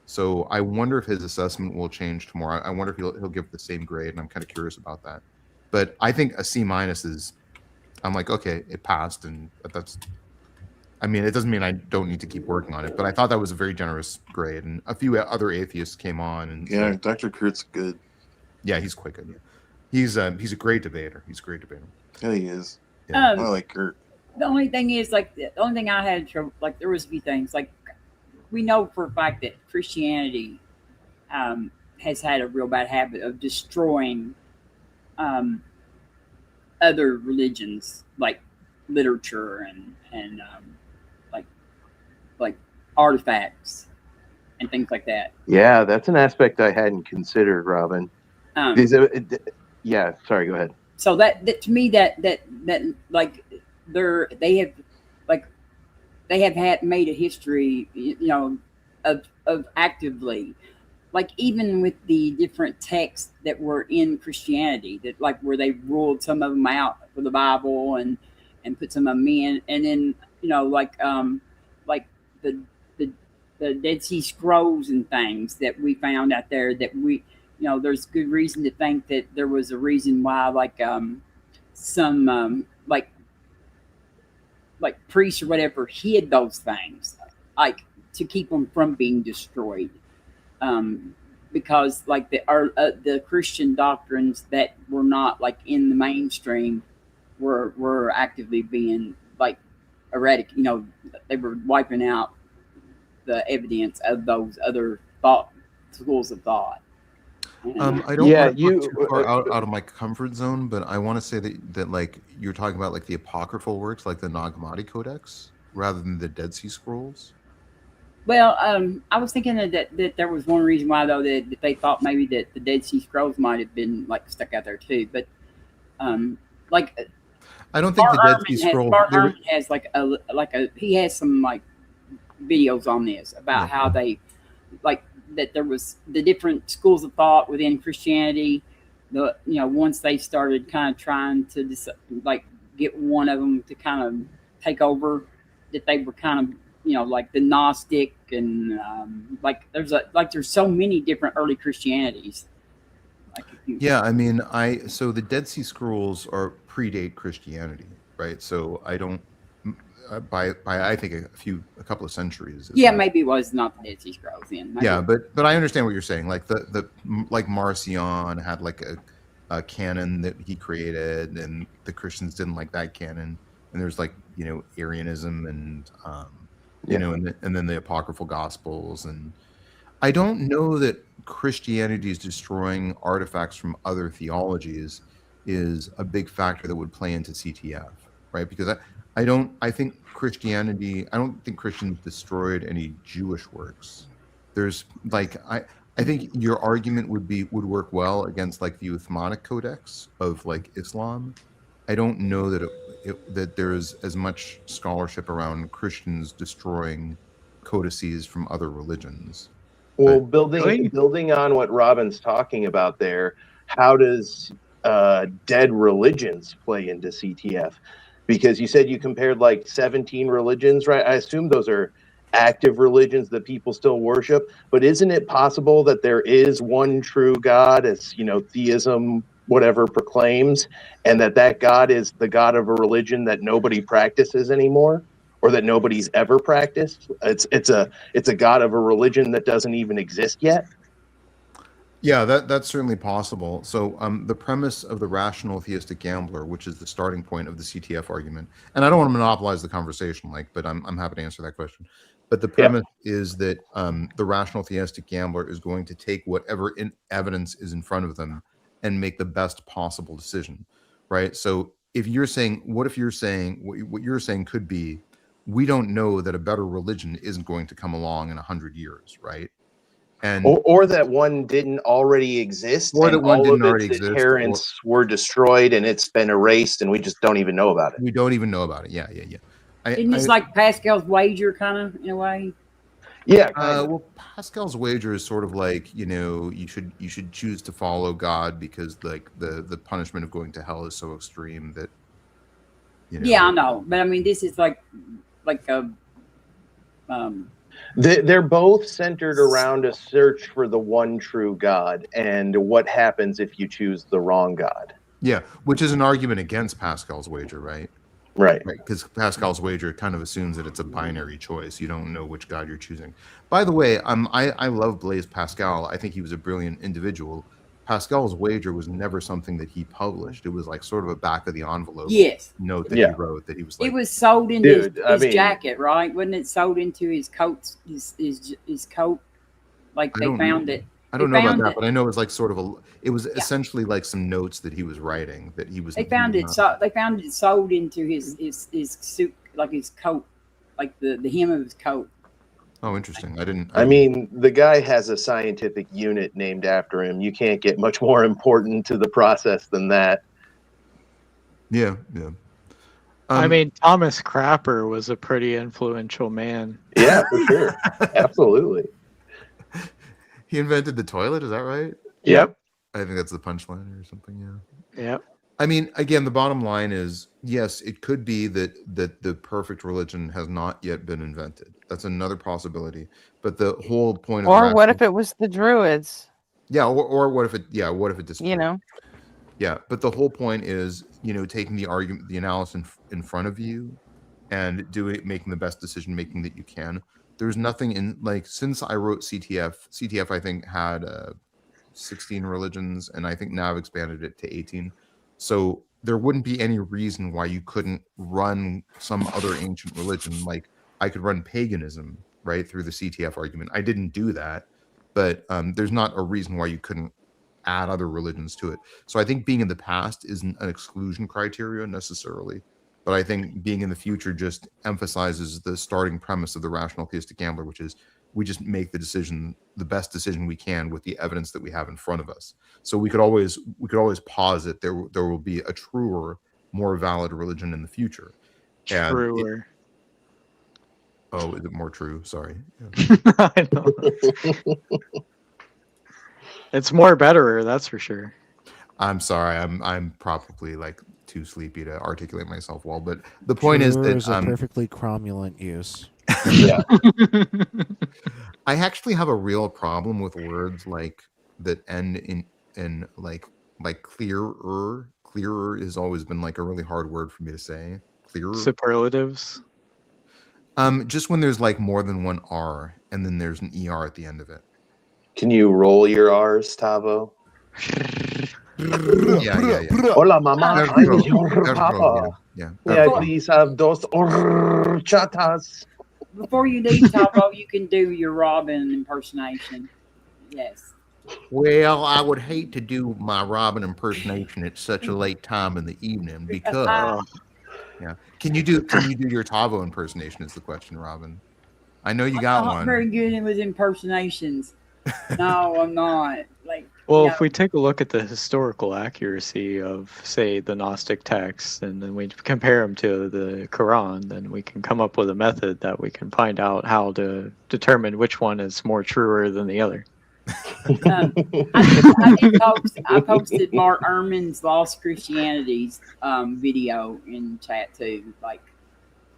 So I wonder if his assessment will change tomorrow. I wonder if he'll give the same grade, and I'm kind of curious about that. But I think a C- is, I'm like, okay, it passed, and that's, I mean, it doesn't mean I don't need to keep working on it, but I thought that was a very generous grade. And a few other atheists came on, and yeah, Dr. Kurt's good. Yeah, he's quite good. Yeah. He's a great debater. Yeah, he is. Yeah. I like Kurt. The only thing is, like, the only thing I had trouble, like, there was a few things, like, we know for a fact that Christianity has had a real bad habit of destroying other religions, like literature and like artifacts and things like that. Yeah, that's an aspect I hadn't considered, Robin. Yeah, sorry, go ahead. So that to me that like they have, like, they have made a history, of actively, like even with the different texts that were in Christianity, that like where they ruled some of them out for the Bible and put some of them in, and then like the the the Dead Sea Scrolls and things that we found out there that we, there's good reason to think that there was a reason why some like priests or whatever hid those things, like to keep them from being destroyed. Because like the Christian doctrines that were not like in the mainstream were actively being like erratic. They were wiping out the evidence of those other schools of thought. I don't want to go too far out of my comfort zone, but I want to say that like you're talking about like the apocryphal works, like the Nag Hammadi Codex, rather than the Dead Sea Scrolls. Well, I was thinking that there was one reason why though that they thought maybe that the Dead Sea Scrolls might have been like stuck out there too, but like I don't think the Dead Sea Scrolls. Bart Ehrman has he has some like videos on this about how they like that there was the different schools of thought within Christianity. Once they started kind of trying to like get one of them to kind of take over, that they were kind of like the Gnostic and there's so many different early Christianities. I mean, so the Dead Sea Scrolls predate Christianity, right? So I don't by I think a couple of centuries. Maybe it was not the Dead Sea Scrolls then. Maybe. Yeah, but I understand what you're saying. Like like Marcion had like a canon that he created, and the Christians didn't like that canon. And there's like Arianism and and then the apocryphal Gospels, and I don't know that Christianity is destroying artifacts from other theologies is a big factor that would play into CTF, right? Because I don't think Christians destroyed any Jewish works. There's like I think your argument would work well against like the Uthmanic Codex of like Islam. I don't know that that there's as much scholarship around Christians destroying codices from other religions. Well, building on what Robin's talking about there, how does dead religions play into CTF? Because you said you compared like 17 religions, right? I assume those are active religions that people still worship, but isn't it possible that there is one true God, as theism whatever proclaims, and that God is the God of a religion that nobody practices anymore, or that nobody's ever practiced? It's a God of a religion that doesn't even exist yet. Yeah, that's certainly possible. So the premise of the rational theistic gambler, which is the starting point of the CTF argument, and I don't want to monopolize the conversation, but I'm happy to answer that question. But the premise is that the rational theistic gambler is going to take whatever evidence is in front of them and make the best possible decision, right? So if you're saying, what you're saying could be, we don't know that a better religion isn't going to come along in 100 years, right? And or that one didn't already exist, or that one didn't already exist. Its adherents were destroyed and it's been erased, and we just don't even know about it. We don't even know about it. Yeah. Isn't this like Pascal's wager, kind of in a way? Yeah. Well, Pascal's wager is sort of like you should choose to follow God because like the punishment of going to hell is so extreme that. Yeah, I know, but I mean, this is like a. They're both centered around a search for the one true God and what happens if you choose the wrong God. Yeah, which is an argument against Pascal's wager, right? Right. Because Pascal's wager kind of assumes that it's a binary choice. You don't know which God you're choosing. By the way, I love Blaise Pascal. I think he was a brilliant individual. Pascal's wager was never something that he published. It was like sort of a back of the envelope note that he wrote that he was like. It was sold into his jacket, right? Wasn't it sold into his coat? His coat, like they found it. I don't know about that, but I know it was like sort of it was essentially like some notes that he was writing that he was. They found it. They found it sewed into his suit, like his coat, like the hem of his coat. Oh, interesting. I mean, the guy has a scientific unit named after him. You can't get much more important to the process than that. Yeah. I mean, Thomas Crapper was a pretty influential man. Yeah, for sure. Absolutely. He invented the toilet, is that right? Yep. I think that's the punchline or something, yeah. Yep. I mean, again, the bottom line is, yes, it could be that the perfect religion has not yet been invented. That's another possibility. But the whole point of Or what if it was the Druids? Yeah, or what if it disappeared? You know? Yeah, but the whole point is, taking the argument, the analysis in front of you, and making the best decision making that you can. There's nothing in, like, since I wrote CTF I think had 16 religions, and I think now I've expanded it to 18. So there wouldn't be any reason why you couldn't run some other ancient religion. Like, I could run paganism, right, through the CTF argument. I didn't do that, but there's not a reason why you couldn't add other religions to it. So I think being in the past isn't an exclusion criteria necessarily, but I think being in the future just emphasizes the starting premise of the rational theistic gambler, which is we just make the best decision we can with the evidence that we have in front of us. So we could always posit there will be a truer, more valid religion in the future. Truer. Oh, is it more true? Sorry. I know. It's more betterer, that's for sure. I'm sorry. I'm probably like too sleepy to articulate myself well, but the point is that a perfectly cromulent use. Yeah. I actually have a real problem with words like that end in like clearer. Clearer has always been like a really hard word for me to say. Clearer. Superlatives. Just when there's like more than one R and then there's an ER at the end of it. Can you roll your R's, Tavo? Yeah. Hola, mama. I'm your papa. Yeah. May I please have dos horchatas? Before you leave, Tavo, you can do your Robin impersonation. Yes. Well, I would hate to do my Robin impersonation at such a late time in the evening because yeah. Can you do your Tavo impersonation is the question, Robin. I know you got I'm not one. very good with impersonations. No, I'm not. Well, if we take a look at the historical accuracy of, say, the Gnostic texts, and then we compare them to the Quran, then we can come up with a method that we can find out how to determine which one is more truer than the other. I posted Mark Ehrman's Lost Christianities video in chat too,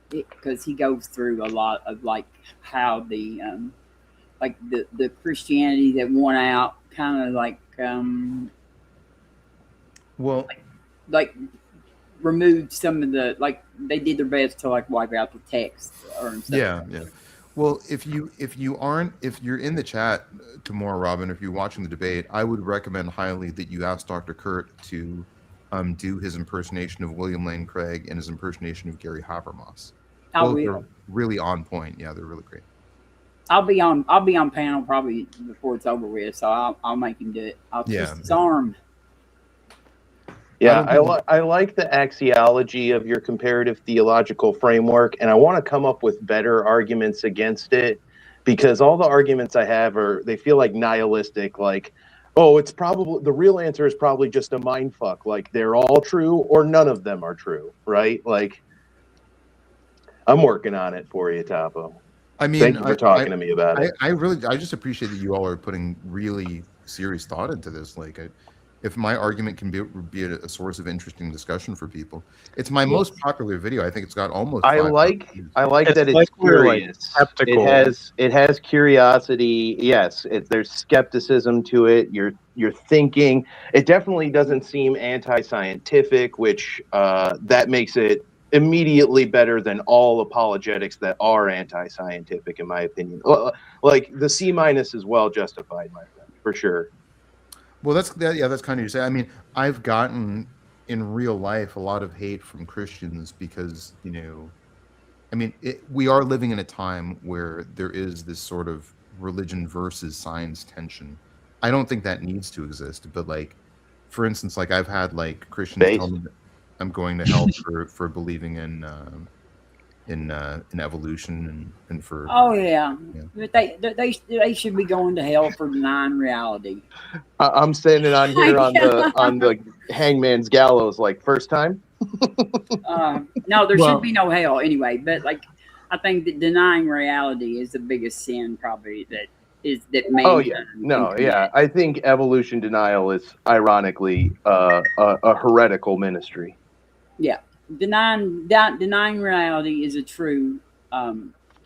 because he goes through a lot of how the the Christianity that won out kind of removed some of the they did their best to wipe out the text or stuff. Yeah. Well, if you're in the chat tomorrow, Robin, if you're watching the debate, I would recommend highly that you ask Dr. Kurt to do his impersonation of William Lane Craig and his impersonation of Gary Habermas. They're really on point. Yeah, they're really great. I'll be on panel probably before it's over with, so I'll make him do it. I'll twist his arm. Yeah, I like the axiology of your comparative theological framework, and I want to come up with better arguments against it, because all the arguments I have they feel like nihilistic, it's probably the real answer is probably just a mind fuck, they're all true or none of them are true, right? I'm working on it for you, Tapo. I mean, thank you for talking to me about it. I just appreciate that you all are putting really serious thought into this. If my argument can be a source of interesting discussion for people, it's my most popular video. I think it's got almost. I like that it's curious. It has curiosity. Yes, there's skepticism to it. You're thinking. It definitely doesn't seem anti-scientific, which that makes it immediately better than all apologetics that are anti-scientific, in my opinion. The C- is well justified, my friend, for sure. Well, that's kind of you say. I mean, I've gotten in real life a lot of hate from Christians because we are living in a time where there is this sort of religion versus science tension. I don't think that needs to exist, but for instance, I've had Christians tell me that I'm going to hell for believing in evolution and for. Oh yeah. But they should be going to hell for denying reality. I'm standing on here on the hangman's gallows first time. No, there Well- should be no hell anyway. But like, I think that denying reality is the biggest sin, probably that man. Oh yeah, no, yeah. I think evolution denial is ironically a heretical ministry. Yeah, denying reality is a true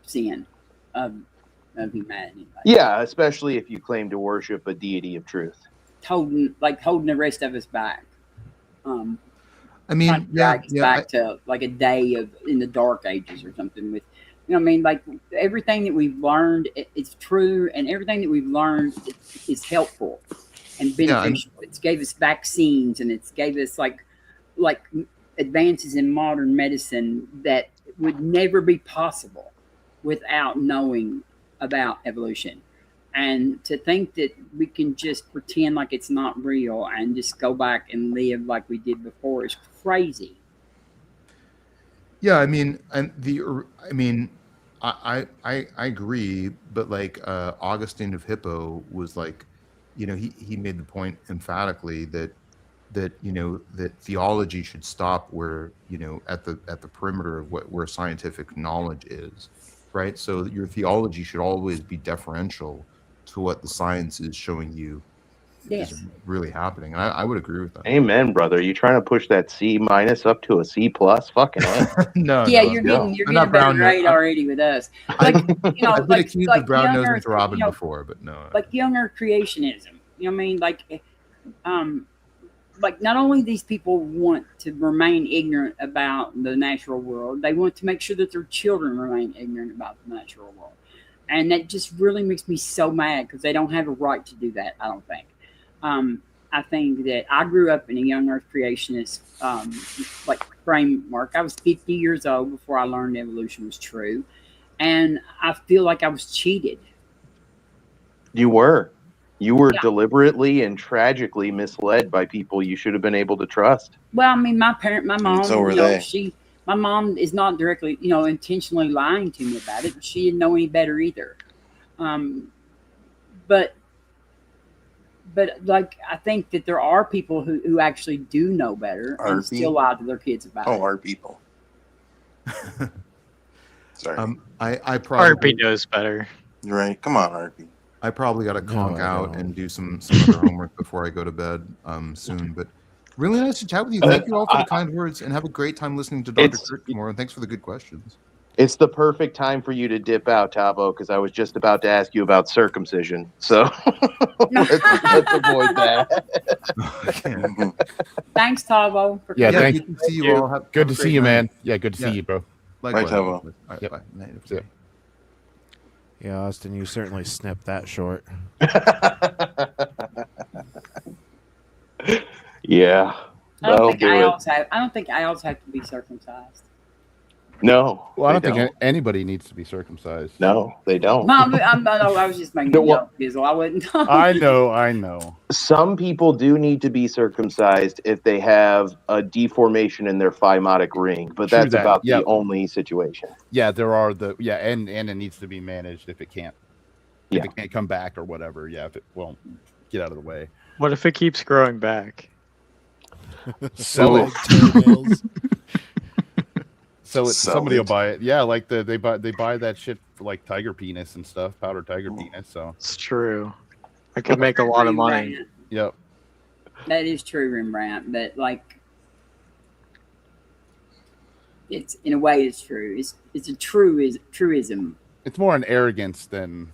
sin of humanity. Like, Yeah, especially if you claim to worship a deity of truth. holding the rest of us back. I mean, Trying to drag us back to like a day in the dark ages or something with, you know what I mean? Like everything that we've learned it's true, and everything that we've learned is helpful and beneficial. It's gave us vaccines, and it's gave us like advances in modern medicine that would never be possible without knowing about evolution. And to think that we can just pretend like it's not real and just go back and live like we did before is crazy. Yeah, I mean, I agree, but like Augustine of Hippo was like, he made the point emphatically that that theology should stop where at the perimeter of where scientific knowledge is, right? So your theology should always be deferential to what the science is showing you is really happening. And I would agree with that. Amen, brother. You trying to push that C- up to a C+? Fucking A. No, you're getting a better grade already with us. Like I've been accused of brown nosing to Robin before, but no. Like younger creationism. You know what I mean? Like not only these people want to remain ignorant about the natural world, they want to make sure that their children remain ignorant about the natural world. And that just really makes me so mad because they don't have a right to do that, I don't think. I think that I grew up in a young earth creationist framework. I was 50 years old before I learned evolution was true. And I feel like I was cheated. You were deliberately and tragically misled by people you should have been able to trust. Well, I mean, my mom, so were they. My mom is not directly, intentionally lying to me about it. She didn't know any better either. But like, I think that there are people who actually do know better and still lie to their kids about it. Oh, our people. Sorry. I probably RP knows better. Right. Come on, RP. I probably got to conk out and do some other homework before I go to bed soon. But really nice to chat with you. Thank you all for the kind words, and have a great time listening to Dr. Kurt tomorrow. And thanks for the good questions. It's the perfect time for you to dip out, Tavo, because I was just about to ask you about circumcision. So let's avoid that. Thanks, Tavo. Yeah, thank you. See you all. Good to see you, man. Yeah, good to see you, bro. Likewise. Bye, Tavo. All right, Yep. bye. Night. Yep. Yeah, Austin, you certainly snipped that short. Yeah. I don't think owls have to be circumcised. No. Well, I don't they think anybody needs to be circumcised. No, they don't. Mom, I was just making a joke, Bizzle. I wouldn't. I know. Some people do need to be circumcised if they have a deformation in their phimotic ring, but that's about the only situation. Yeah, there are and it needs to be managed if it can't come back or whatever. Yeah, if it won't get out of the way. What if it keeps growing back? Sell it. Somebody will buy it. Yeah, like they buy that shit for like tiger penis and stuff, powdered tiger penis. So it's true. I could make a lot of money. Yep. That is true, Rembrandt. But like, it's in a way it's true. It's a truism. It's more an arrogance than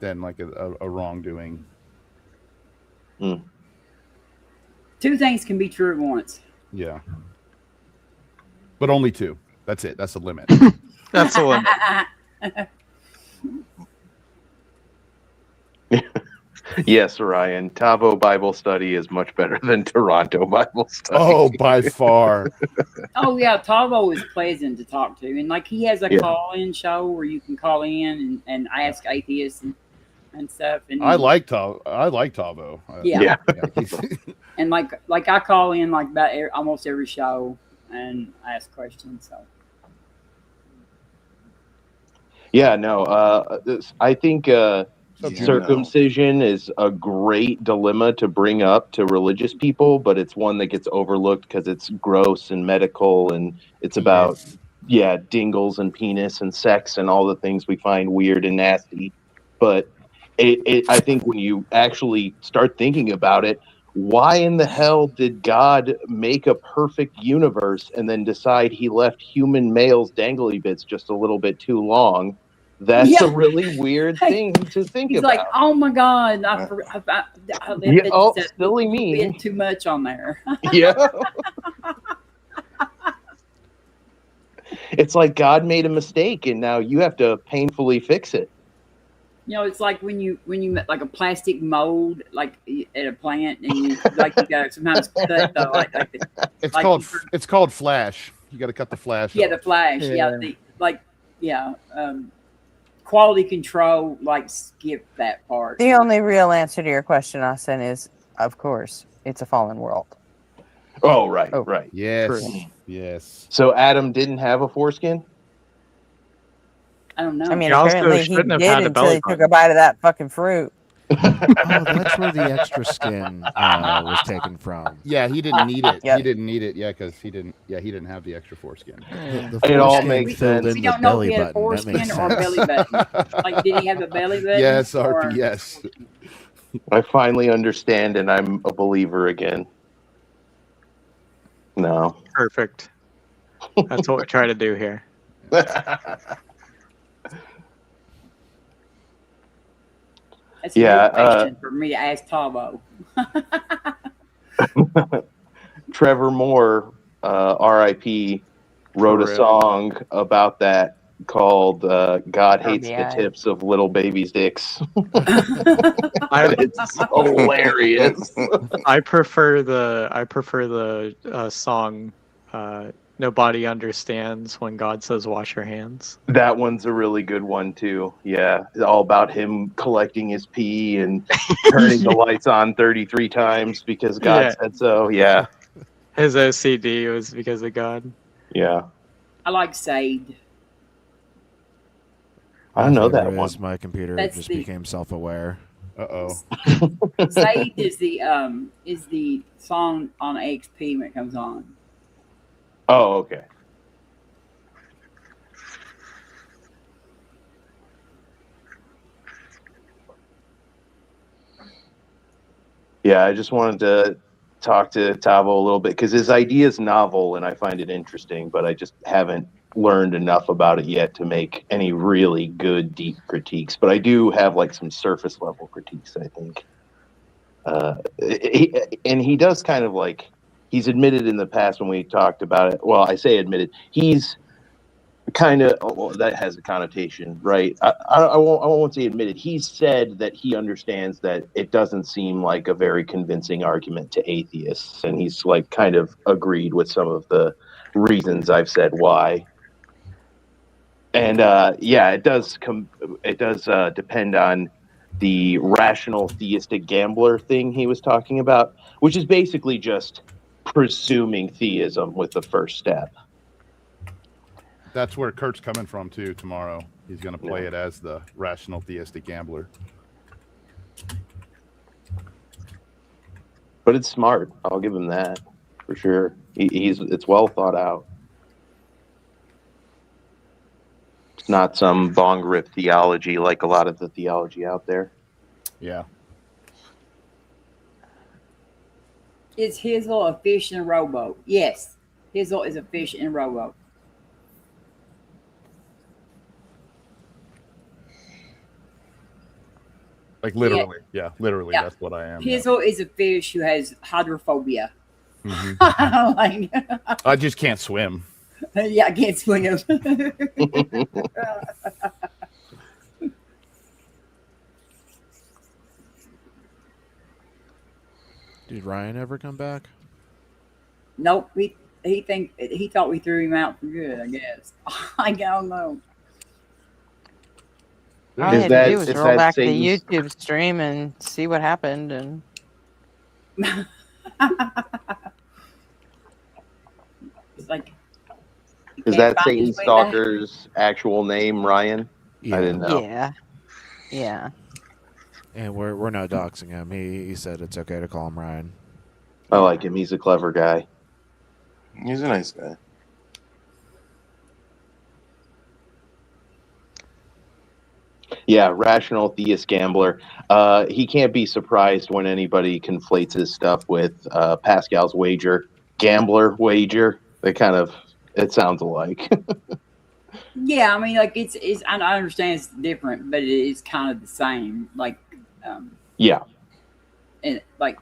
like a wrongdoing. Two things can be true at once. Yeah. But only two. That's it. That's the limit. That's the limit. Yes, Ryan. Tavo Bible study is much better than Toronto Bible study. Oh, by far. Oh yeah, Tavo is pleasant to talk to, and like he has a call-in show where you can call in and ask atheists and stuff. And I like Tavo. Yeah. And like I call in like about almost every show and ask questions. So. Yeah, no. I think circumcision is a great dilemma to bring up to religious people, but it's one that gets overlooked because it's gross and medical, and it's about dingles and penis and sex and all the things we find weird and nasty. But I think when you actually start thinking about it, why in the hell did God make a perfect universe and then decide he left human males' dangly bits just a little bit too long? That's a really weird thing to think He's about. like, oh my God, silly me. Bit too much on there. Yeah. It's like God made a mistake and now you have to painfully fix it. You know, it's like when you like a plastic mold, like at a plant, and you gotta sometimes cut the It's called flash. You got to cut the flash. Yeah, the flash. Quality control. Skip that part. The only real answer to your question, Austin, is of course it's a fallen world. Oh, right. Yes. True. Yes. So Adam didn't have a foreskin? I don't know. I mean, apparently he did until he took a bite of that fucking fruit. Oh, that's where the extra skin was taken from. Yeah, he didn't need it. Yep. He didn't need it. Yeah, because he didn't have the extra foreskin. It all makes sense. We don't know if he had a foreskin or a belly button. Did he have a belly button? Yes, RP. Yes. I finally understand, and I'm a believer again. No. Perfect. That's what we try to do here. That's a good question for me to ask Tabo. Trevor Moore, R.I.P., wrote a song about that called God Hates the Tips of Little Babies' Dicks. It's hilarious. I prefer the song Nobody Understands When God Says Wash Your Hands. That one's a really good one too. Yeah, it's all about him collecting his pee and turning the lights on 33 times because God said so. Yeah, his OCD was because of God. Yeah, I like Saved. I don't know that one. My computer just became self-aware. Saved is the song on AXP when it comes on. Oh, okay. Yeah, I just wanted to talk to Tavo a little bit because his idea is novel and I find it interesting, but I just haven't learned enough about it yet to make any really good deep critiques. But I do have some surface level critiques, I think. He does kind of he's admitted in the past when we talked about it. Well, I say admitted. He's kind of that has a connotation, right? I won't say admitted. He's said that he understands that it doesn't seem like a very convincing argument to atheists, and he's kind of agreed with some of the reasons I've said why. And it does depend on the rational theistic gambler thing he was talking about, which is basically just presuming theism with the first step. That's where Kurt's coming from too. Tomorrow he's going to play it as the rational theistic gambler. But it's smart. I'll give him that for sure. It's well thought out. It's not some bong rip theology like a lot of the theology out there. Yeah. Is Hizzle a fish in a rowboat? Yes. Hizzle is a fish in a rowboat. Literally. Yeah, literally. Yeah. That's what I am. Hizzle is a fish who has hydrophobia. Mm-hmm. I just can't swim. Yeah, I can't swim. Did Ryan ever come back? Nope. He thought we threw him out for good, I guess. I don't know. All I had to do was roll back the YouTube stream and see what happened, and it's like, is that Satan Stalker's actual name, Ryan? Yeah. I didn't know. Yeah. And we're not doxing him. He said it's okay to call him Ryan. I like him. He's a clever guy. He's a nice guy. Yeah, rational theist gambler. He can't be surprised when anybody conflates his stuff with Pascal's wager, gambler wager. It sounds alike. Yeah, I mean, like it's I understand it's different, but it is kind of the same. Like, Yeah, and like,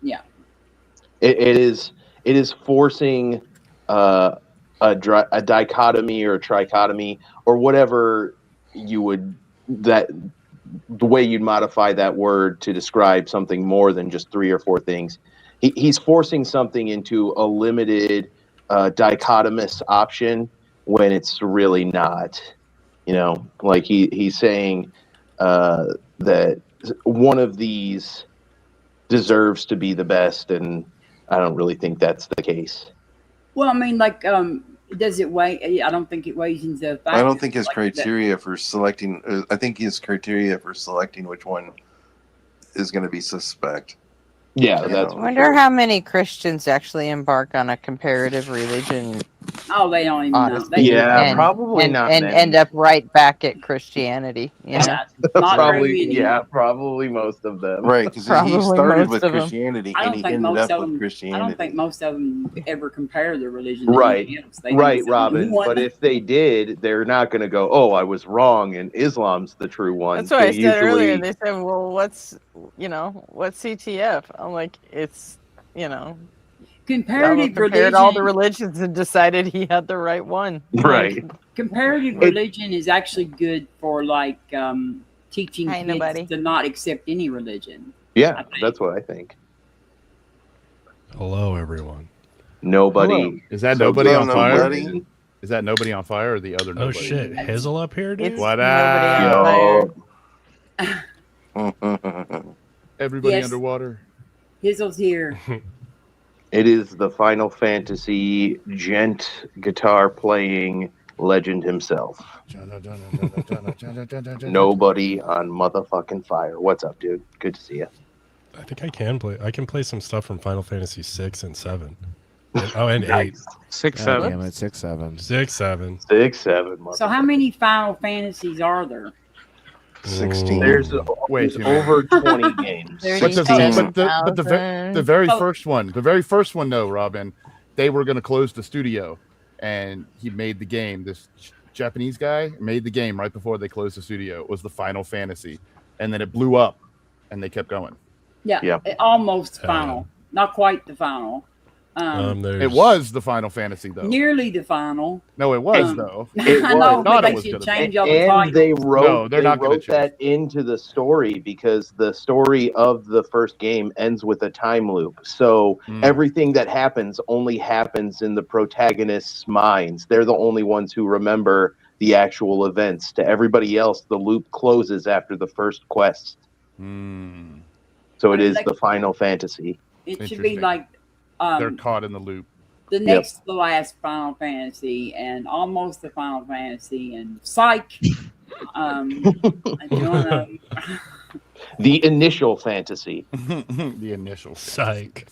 yeah, it is forcing a dichotomy or a trichotomy or whatever you would the way you'd modify that word to describe something more than just 3 or 4 things. He's forcing something into a limited dichotomous option when it's really not. Like he's saying that one of these deserves to be the best, and I don't really think that's the case. Well, I mean, like, does it weigh? I don't think it weighs into the I don't think his like criteria for selecting. I think his criteria for selecting which one is going to be suspect. Yeah, that's. I wonder how many Christians actually embark on a comparative religion. Oh, they don't even know. Probably not and many. end up right back at Christianity. You know? Probably most of them. Right, because he Probably started most with of 'em. Christianity I and don't he think ended most up of with them. Christianity. I don't think most of them ever compare their religion to Right, anything else. They think right, it's the only Robin. one. But if they did, they're not going to go, "Oh, I was wrong," and Islam's the true one. That's what I said earlier. They said, "Well, what's CTF?" I'm like, it's Comparative compared all the religion. religions and decided he had the right one. Right. Comparative religion is actually good for like teaching Hi, kids nobody. to not accept any religion. Yeah, that's what I think. Hello, everyone. Nobody. Hello. Is that nobody on fire? Is that nobody on fire or the other nobody? Oh shit, Hazel up here, dude. It's What nobody on up? Everybody Yes. underwater. Hizzle's here. It is the Final Fantasy gent guitar playing legend himself. Nobody on motherfucking fire. What's up, dude? Good to see you. I think I can play. I can play some stuff from Final Fantasy 6 and 7. And 8. 6, God 7. damn it, 6, 7. 6, 7. 6, 7. So how many Final Fantasies are there? 16. There's Way too over 20 games. But the very first one, though, Robin, they were going to close the studio, and he made the game. This Japanese guy made the game right before they closed the studio. It was the Final Fantasy, and then it blew up, and they kept going. Yeah. Almost final, not quite the final. It was the Final Fantasy, though. Nearly the final. No, it was though. I know, but they should change all the And titles. they wrote, they're not gonna change. that into the story because the story of the first game ends with a time loop. So everything that happens only happens in the protagonists' minds. They're the only ones who remember the actual events. To everybody else, the loop closes after the first quest. So it is the Final Fantasy. It should be like they're caught in the loop. the next to the last Final Fantasy and almost the Final Fantasy and Psych. The initial fantasy. The initial Psych.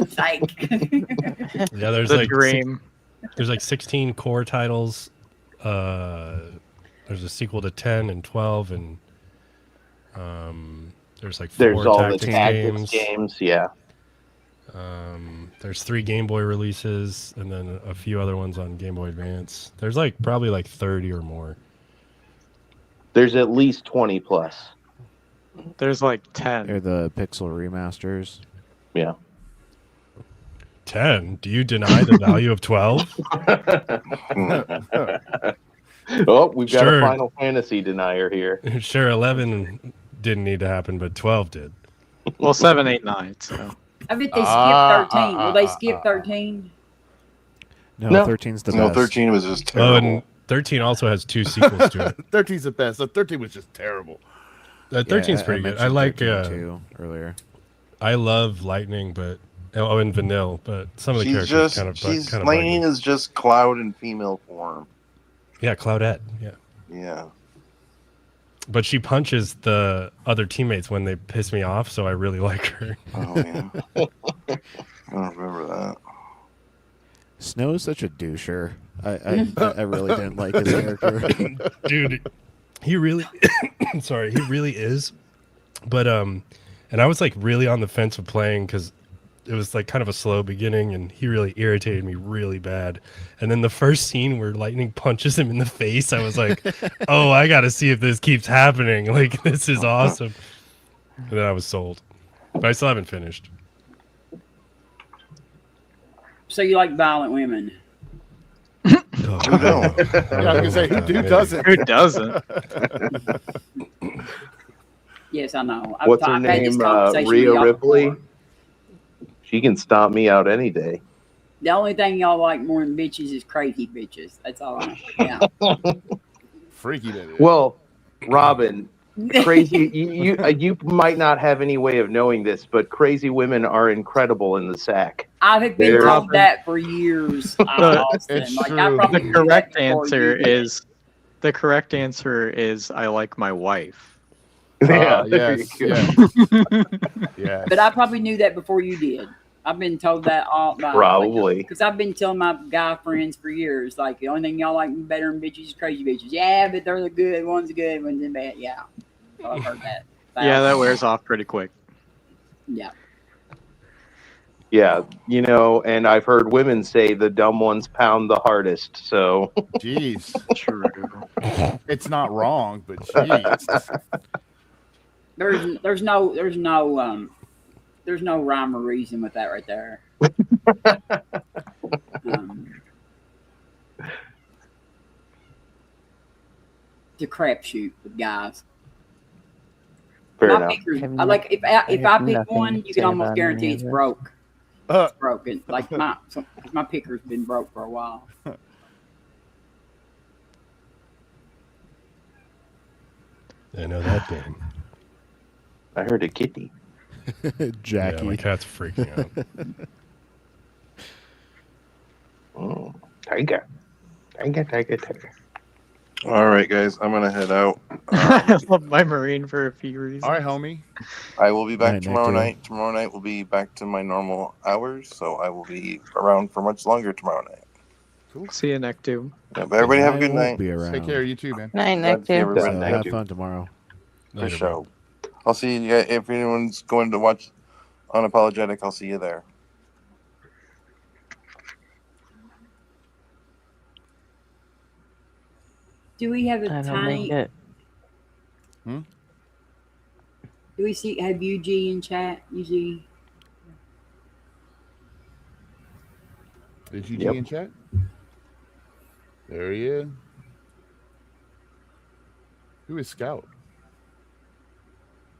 Psych. Yeah, there's The like dream. There's like 16 core titles. There's a sequel to 10 and 12, and there's like 4 all tactics the tactics games. Yeah. There's 3 Game Boy releases, and then a few other ones on Game Boy Advance. There's like probably like 30 or more. There's at least 20 plus. There's like 10. They're the pixel remasters. Yeah. 10? Do you deny the value of 12? Oh, we've got Sure. a Final Fantasy denier here. Sure, 11 didn't need to happen, but 12 did. Well, 7, 8, 9. So. I bet they skipped 13. Will they skip 13? No, 13's the best. No, 13 was just Oh, terrible. and 13 also has 2 sequels to it. 13's the best. So 13 was just terrible. 13's pretty good. I like 13 earlier. I love Lightning, but and Vanilla, but some of the characters kind of Lightning is just Cloud in female form. Yeah, Claudette. Yeah. Yeah. but she punches the other teammates when they piss me off, so I really like her. Oh yeah, I don't remember that. Snow is such a doucher. I really didn't like his character. Dude, he really sorry, he really is. But and I was like really on the fence of playing because it was like kind of a slow beginning, and he really irritated me really bad. And then the first scene where lightning punches him in the face, I was like, oh, I gotta see if this keeps happening. Like, this is awesome. And then I was sold, but I still haven't finished. So you like violent women? Oh, Who don't? Yeah, I was gonna say, who doesn't? Who doesn't? Yes, I know. What's her I've had this name? conversation with Rhea y'all Ripley. before. She can stomp me out any day. The only thing y'all like more than bitches is crazy bitches. That's all I know. Yeah. Freaky that is. Well, Robin, crazy. You might not have any way of knowing this, but crazy women are incredible in the sack. I have been told that for years. Austin. It's like, true. I probably The knew that correct before answer you did. is I like my wife. Yes. Yes. But I probably knew that before you did. I've been told that all by Probably. because I've been telling my guy friends for years, like the only thing y'all like better than bitches is crazy bitches. Yeah, but they're the good ones, the good ones, and bad. Yeah, so I've heard that. Yeah, that wears off pretty quick. Yeah. Yeah, you know, and I've heard women say the dumb ones pound the hardest. So, Jeez. True. It's not wrong, but jeez. There's no rhyme or reason with that right there. It's a crapshoot with guys. fair My enough. pickers, Have I like if I pick nothing one, to you say can almost about guarantee any it's of this. broke. It's broken. Like my picker's been broke for a while. I know that game. I heard a kitty. Jackie. Yeah, my cat's freaking out. Oh, tiger. Tiger. All right, guys, I'm gonna head out. I love my Marine for a few reasons. All right, homie. I will be back Night, tomorrow Nick, night. Tomorrow night will be back to my normal hours, so I will be around for much longer tomorrow night. See you next two. Yeah, but everybody have a good I won't night. Be around. Take care of you too, man. Night, Glad to see Nick. everybody. So Thank have you. fun tomorrow. For Later, sure. I'll see you guys if anyone's going to watch Unapologetic. I'll see you there. Do we have a I don't tiny? make it. Do we have UG in chat? UG. Did you Yep. G in chat? There he is. Who is Scout?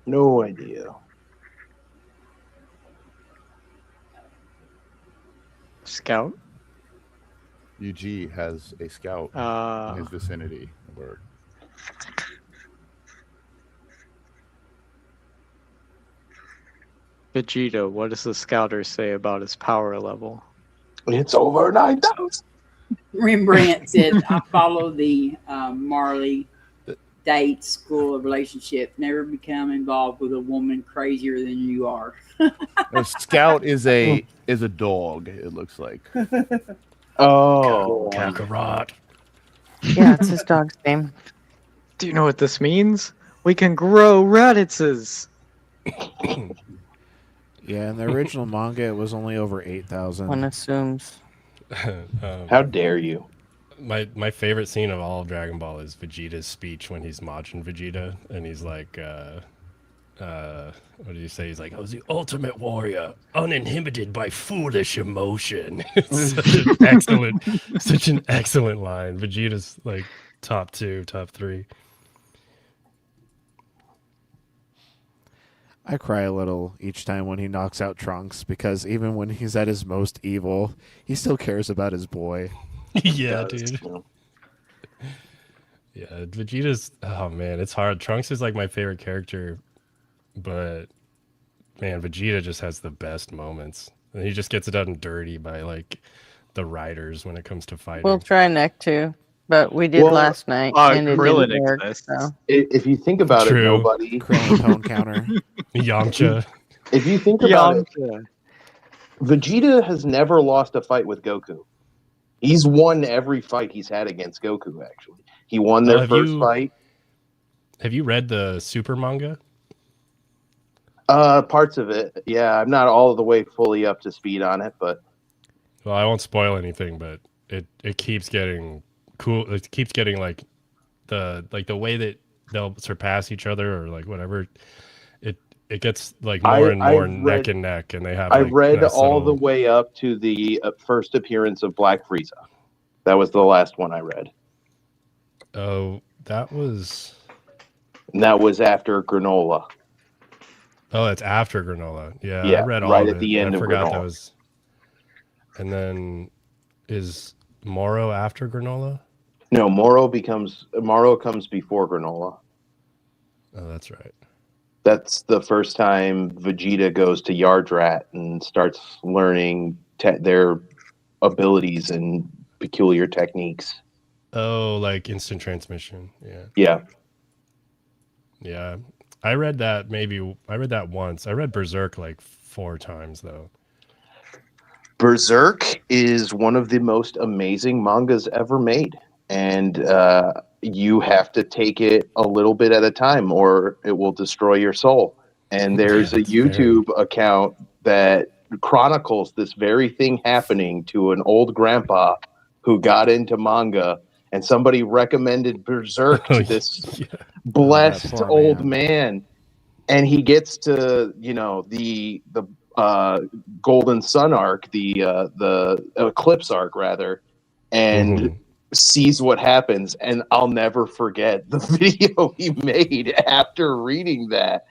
No idea. Scout. UG has a scout in his vicinity. Word. Vegeta, what does the scouter say about his power level? It's over 9,000. Rembrandt said, "I follow the Marley date school of relationship. Never become involved with a woman crazier than you are." No, Scout is a dog. It looks like. Oh, Kakarot. Yeah, it's his dog's name. Do you know what this means? We can grow Radixes. Yeah, in the original manga, it was only over 8,000. One assumes. how dare you? My favorite scene of all of Dragon Ball is Vegeta's speech when he's Majin Vegeta, and he's like, what did he say? He's like, I was the ultimate warrior, uninhibited by foolish emotion. It's such an excellent line. Vegeta's like top 2, top 3. I cry a little each time when he knocks out Trunks because even when he's at his most evil, he still cares about his boy. Yeah, dude. Yeah, Vegeta's, oh man, it's hard. Trunks is like my favorite character, but man, Vegeta just has the best moments. And he just gets it done dirty by like the riders when it comes to fighting. We'll try neck too. but we did last night and it Krillin didn't work. exists. So If you think about it, True. nobody. Krillin Pone Counter. Yamcha. If you think about it, Vegeta has never lost a fight with Goku. He's won every fight he's had against Goku, actually. He won their first fight. Have you read the Super manga? Parts of it. Yeah, I'm not all the way fully up to speed on it, but Well, I won't spoil anything, but it keeps getting cool. It keeps getting like the way that they'll surpass each other or like whatever. It gets like more and more neck and neck, and they have. I like, read nice all little... the way up to the first appearance of Black Frieza. That was the last one I read. Oh, that was. And that was after Granola. Oh, that's after Granola. Yeah, Yeah, I read all right of at it. the end I of forgot that Granola. was. And then is Moro after Granola? No, Moro comes before Granola. Oh, that's right. That's the first time Vegeta goes to Yardrat and starts learning their abilities and peculiar techniques. Oh, like instant transmission. Yeah. Yeah. Yeah. I read that once. I read Berserk like 4 times though. Berserk is one of the most amazing mangas ever made. And you have to take it a little bit at a time or it will destroy your soul. And there's a YouTube account that chronicles this very thing happening to an old grandpa who got into manga, and somebody recommended Berserk to this blessed old man. And he gets to, the Golden Sun arc, the Eclipse arc rather, and sees what happens. And I'll never forget the video he made after reading that.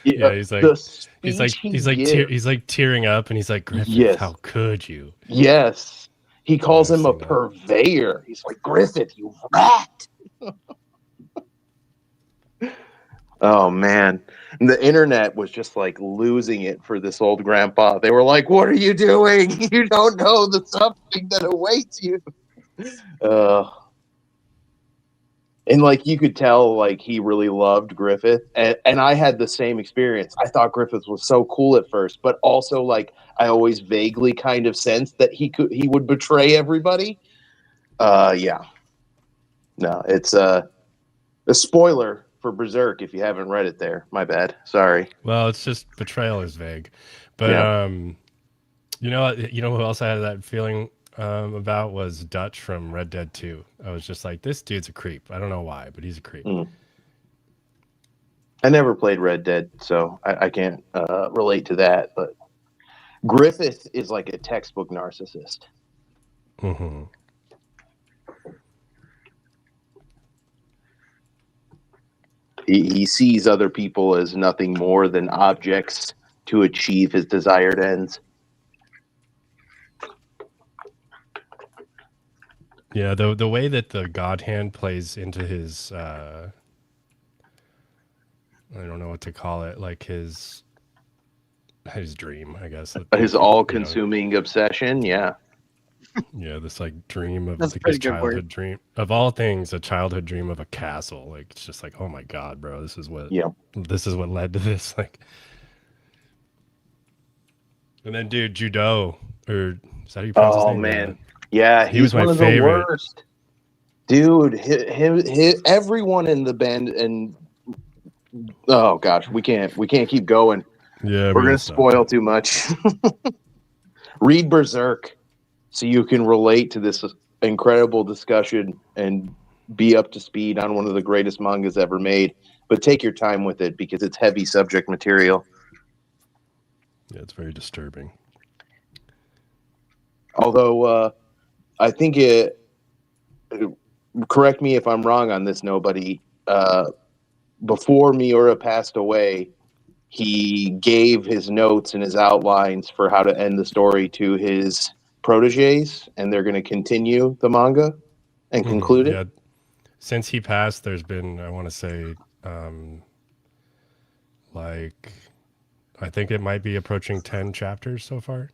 Yeah, he's like tearing up, and he's like, Griffith, Yes. how could you? Yes. He calls him a purveyor. He's like, Griffith, you rat. Oh, man. And the internet was just like losing it for this old grandpa. They were like, what are you doing? You don't know the suffering that awaits you. And like you could tell, like he really loved Griffith, and I had the same experience. I thought Griffith was so cool at first, but also like I always vaguely kind of sensed that he would betray everybody. Yeah, no, it's a spoiler for Berserk if you haven't read it. There, my bad. Sorry. Well, it's just betrayal is vague, but you know who else I had that feeling about was Dutch from Red Dead 2. I was just like, this dude's a creep. I don't know why, but he's a creep. I never played Red Dead, so I can't relate to that. But Griffith is like a textbook narcissist. Mm-hmm. He sees other people as nothing more than objects to achieve his desired ends. Yeah, the way that the God Hand plays into his I don't know what to call it, like his dream, I guess. His all-consuming obsession, yeah. Yeah, this like dream of That's like, a his pretty good word. childhood dream. Of all things, a childhood dream of a castle. Like it's just like, oh my god, bro, this is what led to this. Like, and then dude, Judo, or is that how you pronounce his name? Man. Yeah, he was my one of favorite. the worst. Dude, everyone in the band, and oh gosh, we can't keep going. Yeah, we're gonna spoil too much. Read Berserk so you can relate to this incredible discussion and be up to speed on one of the greatest mangas ever made. But take your time with it because it's heavy subject material. Yeah, it's very disturbing. Although I think correct me if I'm wrong on this, nobody. Before Miura passed away, he gave his notes and his outlines for how to end the story to his proteges, and they're going to continue the manga and conclude it. Yeah, since he passed, there's been, I want to say, like, I think it might be approaching 10 chapters so far.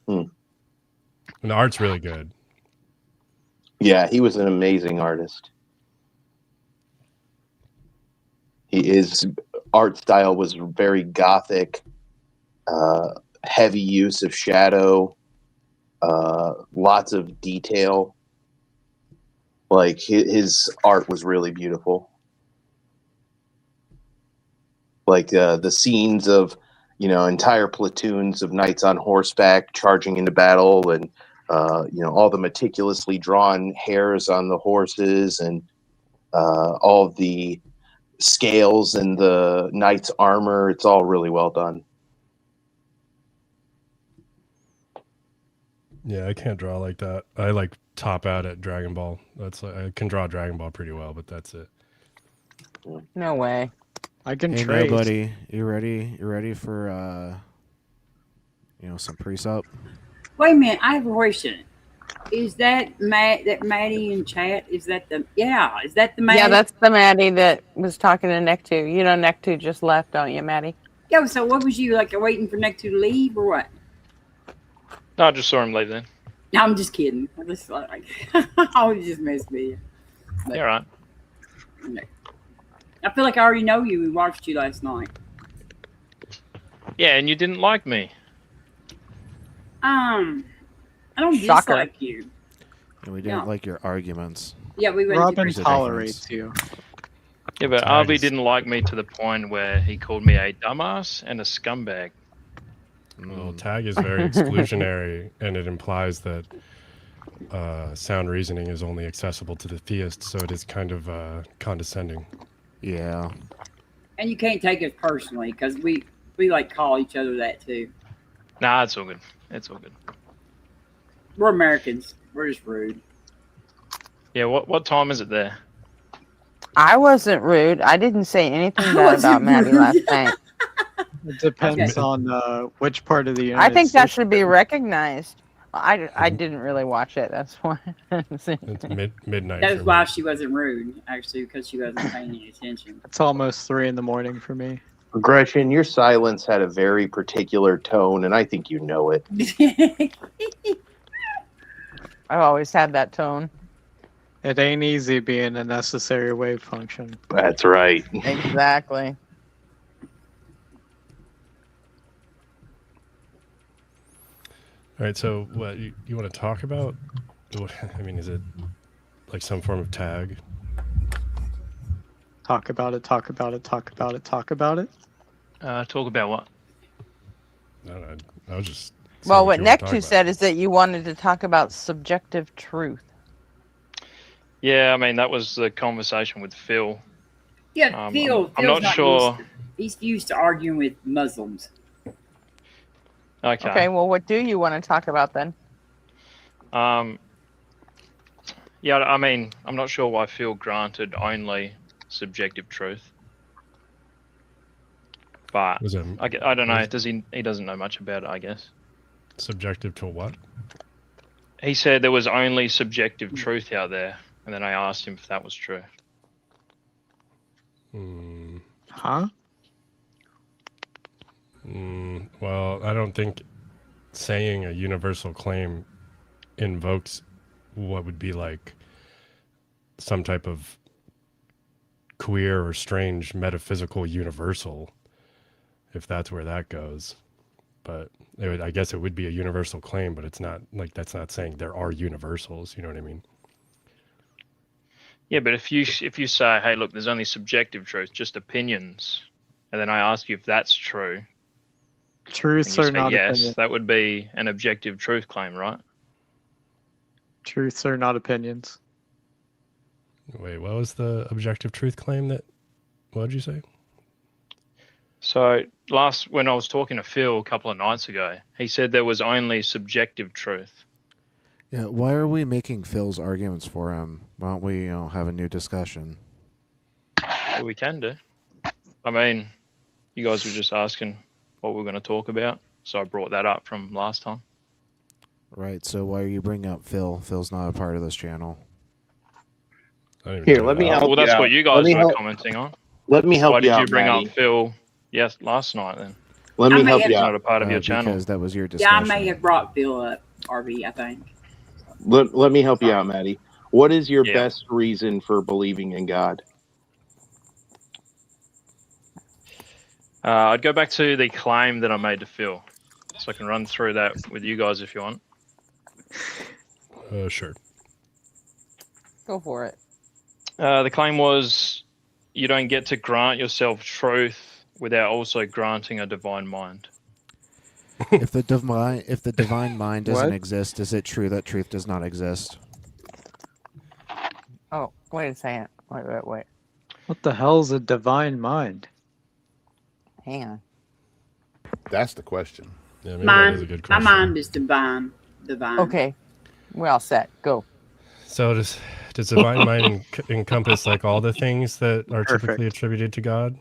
And the art's really good. Yeah, he was an amazing artist. His art style was very gothic, heavy use of shadow, lots of detail. Like his art was really beautiful. Like the scenes of, entire platoons of knights on horseback charging into battle, and all the meticulously drawn hairs on the horses, and all the scales and the knight's armor. It's all really well done. Yeah, I can't draw like that. I like top out at Dragon Ball. That's I can draw Dragon Ball pretty well, but that's it. No way. I can Hey, trace. nobody, you ready? You ready for some pre-sup? Wait a minute, I have a question. Is that Maddie in chat? Is that the Is that the Maddie? Yeah, that's the Maddie that was talking to Nectu. You know, Nectu just left, don't you, Maddie? Yeah. So what was you like waiting for Nectu to leave or what? No, I just saw him leave then. No, I'm just kidding. I just like I was just messing with you. But, Yeah, right. I feel like I already know you. We watched you last night. Yeah, and you didn't like me. I don't Shocker. dislike you. And we didn't like your arguments. Yeah, we went. Robin to tolerates you. Yeah, but Arby didn't like me to the point where he called me a dumbass and a scumbag. Well, tag is very exclusionary, and it implies that sound reasoning is only accessible to the theist, so it is kind of condescending. Yeah. And you can't take it personally because we like call each other that too. Nah, it's all good. It's all good. We're Americans. We're just rude. Yeah, what time is it there? I wasn't rude. I didn't say anything bad about Maddie last night. It depends on which part of the United I think that States. should be recognized. I didn't really watch it. That's why. It's midnight. That's for why me. she wasn't rude, actually, because she wasn't paying any attention. It's almost 3 a.m. for me. Gretchen, your silence had a very particular tone, and I think you know it. I've always had that tone. It ain't easy being a necessary wave function. That's right. Exactly. All right, so what you want to talk about? I mean, is it like some form of tag? Talk about it, talk about it, talk about it, talk about it. Talk about what? I was just... Well, what you wanna talk Nectu about. said is that you wanted to talk about subjective truth. Yeah, I mean, that was the conversation with Phil. Yeah, Phil's I'm not sure. He's used to arguing with Muslims. Okay. Well, what do you want to talk about then? Yeah, I mean, I'm not sure why Phil granted only subjective truth. But Was it- I don't know. He doesn't know much about it, I guess. Subjective to what? He said there was only subjective truth out there, and then I asked him if that was true. Huh? Well, I don't think saying a universal claim invokes what would be like some type of queer or strange metaphysical universal, if that's where that goes. But I guess it would be a universal claim, but it's not like that's not saying there are universals. You know what I mean? Yeah, but if you say, hey, look, there's only subjective truth, just opinions, and then I ask you if that's true. Truths and you are say not yes, opinions. that would be an objective truth claim, right? Truths are not opinions. Wait, what was the objective truth claim that? What did you say? So when I was talking to Phil a couple of nights ago, he said there was only subjective truth. Yeah, why are we making Phil's arguments for him? Why don't we, have a new discussion? Well, we can do. I mean, you guys were just asking what we're going to talk about, so I brought that up from last time. Right, so why are you bringing up Phil? Phil's not a part of this channel. Here, let me help Well, that's you out. what you guys were commenting on. Let me help Why you did out, you bring Maddie. up Phil last night then? Let me help He's you not out. a part of your channel. Because that was your Yeah, I discussion. may have brought Phil up, RV, I think. Let me help you out, Maddie. What is your Yeah. best reason for believing in God? I'd go back to the claim that I made to Phil, so I can run through that with you guys if you want. Sure. Go for it. The claim was you don't get to grant yourself truth without also granting a divine mind. If the divine mind doesn't What? exist, is it true that truth does not exist? Oh, wait a second. Wait. What the hell's a divine mind? Hang on. That's the question. Yeah, maybe that is a good My question. mind is divine. Okay, we're all set. Go. So does divine mind encompass like all the things that are typically attributed to God?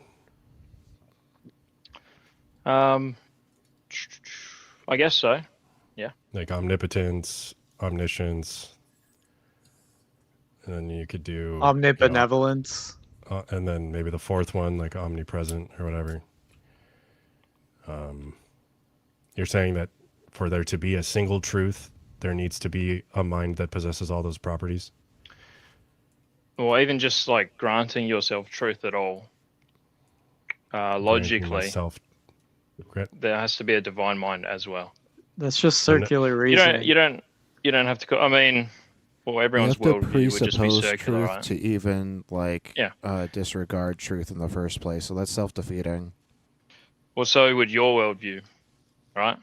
I guess so. Yeah. Like omnipotence, omniscience, and then you could do Omnibenevolence. And then maybe the fourth one, like omnipresent or whatever. You're saying that for there to be a single truth, there needs to be a mind that possesses all those properties? Or even just like granting yourself truth at all. Logically, there has to be a divine mind as well. That's just circular reasoning. You don't have to. I mean, well, everyone's you have to worldview would just be presuppose circular, truth right? to even disregard truth in the first place. So that's self-defeating. Well, so would your worldview, right?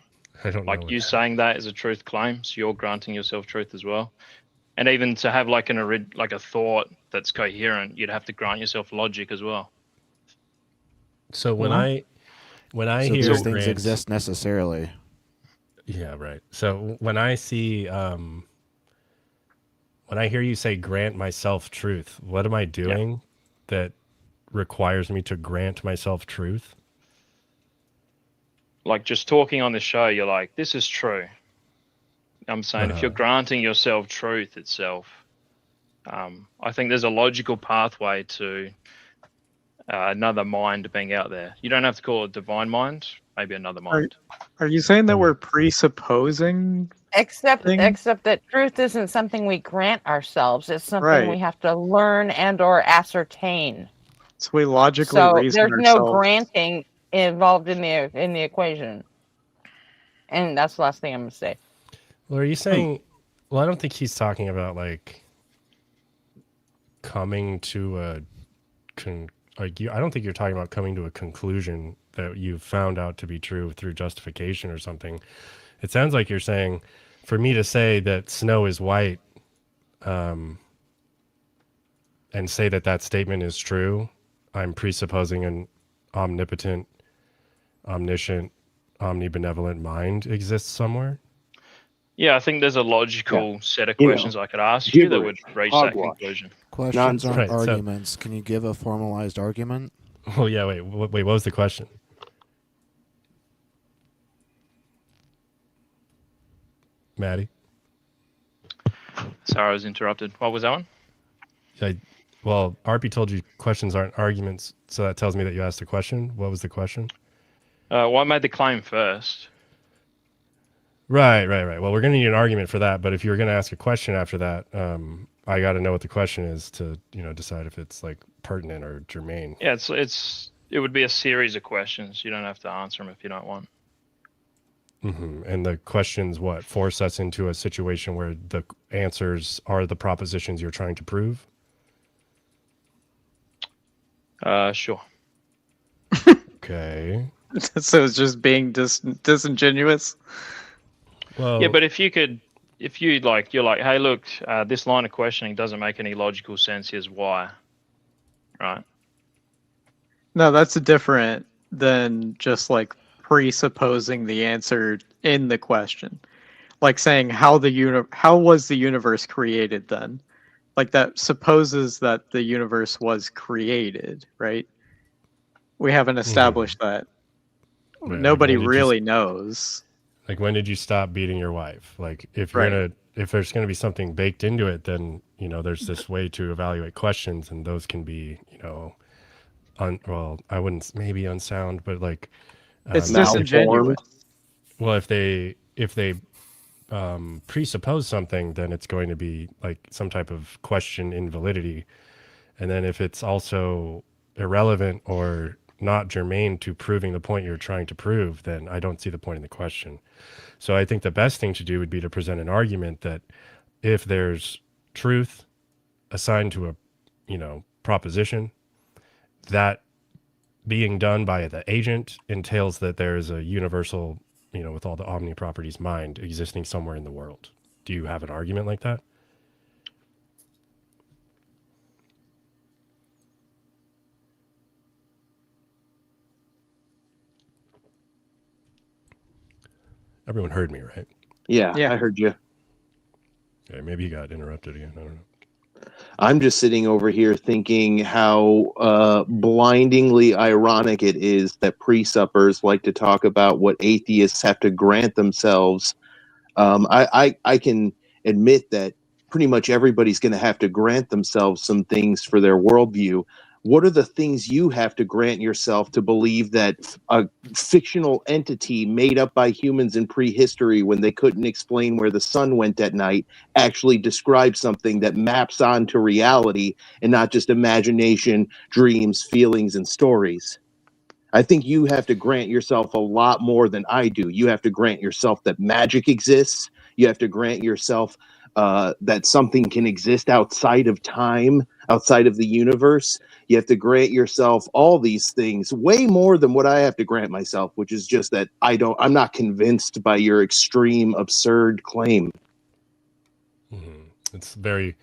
I don't know. Like you saying that is a truth claim, so you're granting yourself truth as well. And even to have like a thought that's coherent, you'd have to grant yourself logic as well. So when I so hear these things exist necessarily. Yeah, right. So when I see when I hear you say grant myself truth, what am I doing that requires me to grant myself truth? Like just talking on the show, you're like, this is true. I'm saying if you're granting yourself truth itself, I think there's a logical pathway to another mind being out there. You don't have to call it divine mind, maybe another mind. Are you saying that we're presupposing? Except that truth isn't something we grant ourselves. It's something Right. we have to learn and or ascertain. So we logically So reason there's ourselves. no granting involved in the equation. And that's the last thing I'm going to say. Well, are you saying? Well, I don't think he's talking about like coming to a I don't think you're talking about coming to a conclusion that you found out to be true through justification or something. It sounds like you're saying, for me to say that snow is white, and say that statement is true, I'm presupposing an omnipotent, omniscient, omnibenevolent mind exists somewhere. Yeah, I think there's a logical set of questions I could ask you that would reach that conclusion. Questions aren't arguments. Can you give a formalized argument? Oh yeah, wait, what was the question? Maddie? Sorry, I was interrupted. What was that one? Well, RP told you questions aren't arguments, so that tells me that you asked a question. What was the question? Well, I made the claim first. Right. Well, we're going to need an argument for that, but if you were going to ask a question after that, I got to know what the question is to, decide if it's like pertinent or germane. Yeah, it would be a series of questions. You don't have to answer them if you don't want. Mm-hmm. And the questions, force us into a situation where the answers are the propositions you're trying to prove? Sure. Okay. So it's just being disingenuous? Well, yeah, but you're like, hey, look, this line of questioning doesn't make any logical sense. Here's why. Right? No, that's different than just like presupposing the answer in the question. Like saying how was the universe created then? Like that supposes that the universe was created, right? We haven't established that. Right, Nobody really knows. Like, when did you stop beating your wife? Like, if there's gonna be something baked into it, then there's this way to evaluate questions, and those can be I wouldn't maybe unsound, but like it's disingenuous. Well, if they presuppose something, then it's going to be like some type of question in validity. And then if it's also irrelevant or not germane to proving the point you're trying to prove, then I don't see the point in the question. So I think the best thing to do would be to present an argument that if there's truth assigned to a, proposition, that being done by the agent entails that there is a universal, with all the omni properties mind existing somewhere in the world. Do you have an argument like that? Everyone heard me, right? Yeah, I heard you. Okay, maybe he got interrupted again. I don't know. I'm just sitting over here thinking how blindingly ironic it is that pre-suppers like to talk about what atheists have to grant themselves. I can admit that pretty much everybody's going to have to grant themselves some things for their worldview. What are the things you have to grant yourself to believe that a fictional entity made up by humans in prehistory, when they couldn't explain where the sun went at night, actually describes something that maps onto reality and not just imagination, dreams, feelings, and stories? I think you have to grant yourself a lot more than I do. You have to grant yourself that magic exists. You have to grant yourself that something can exist outside of time, outside of the universe. You have to grant yourself all these things, way more than what I have to grant myself, which is just that I'm not convinced by your extreme, absurd claim. Mm-hmm. It's very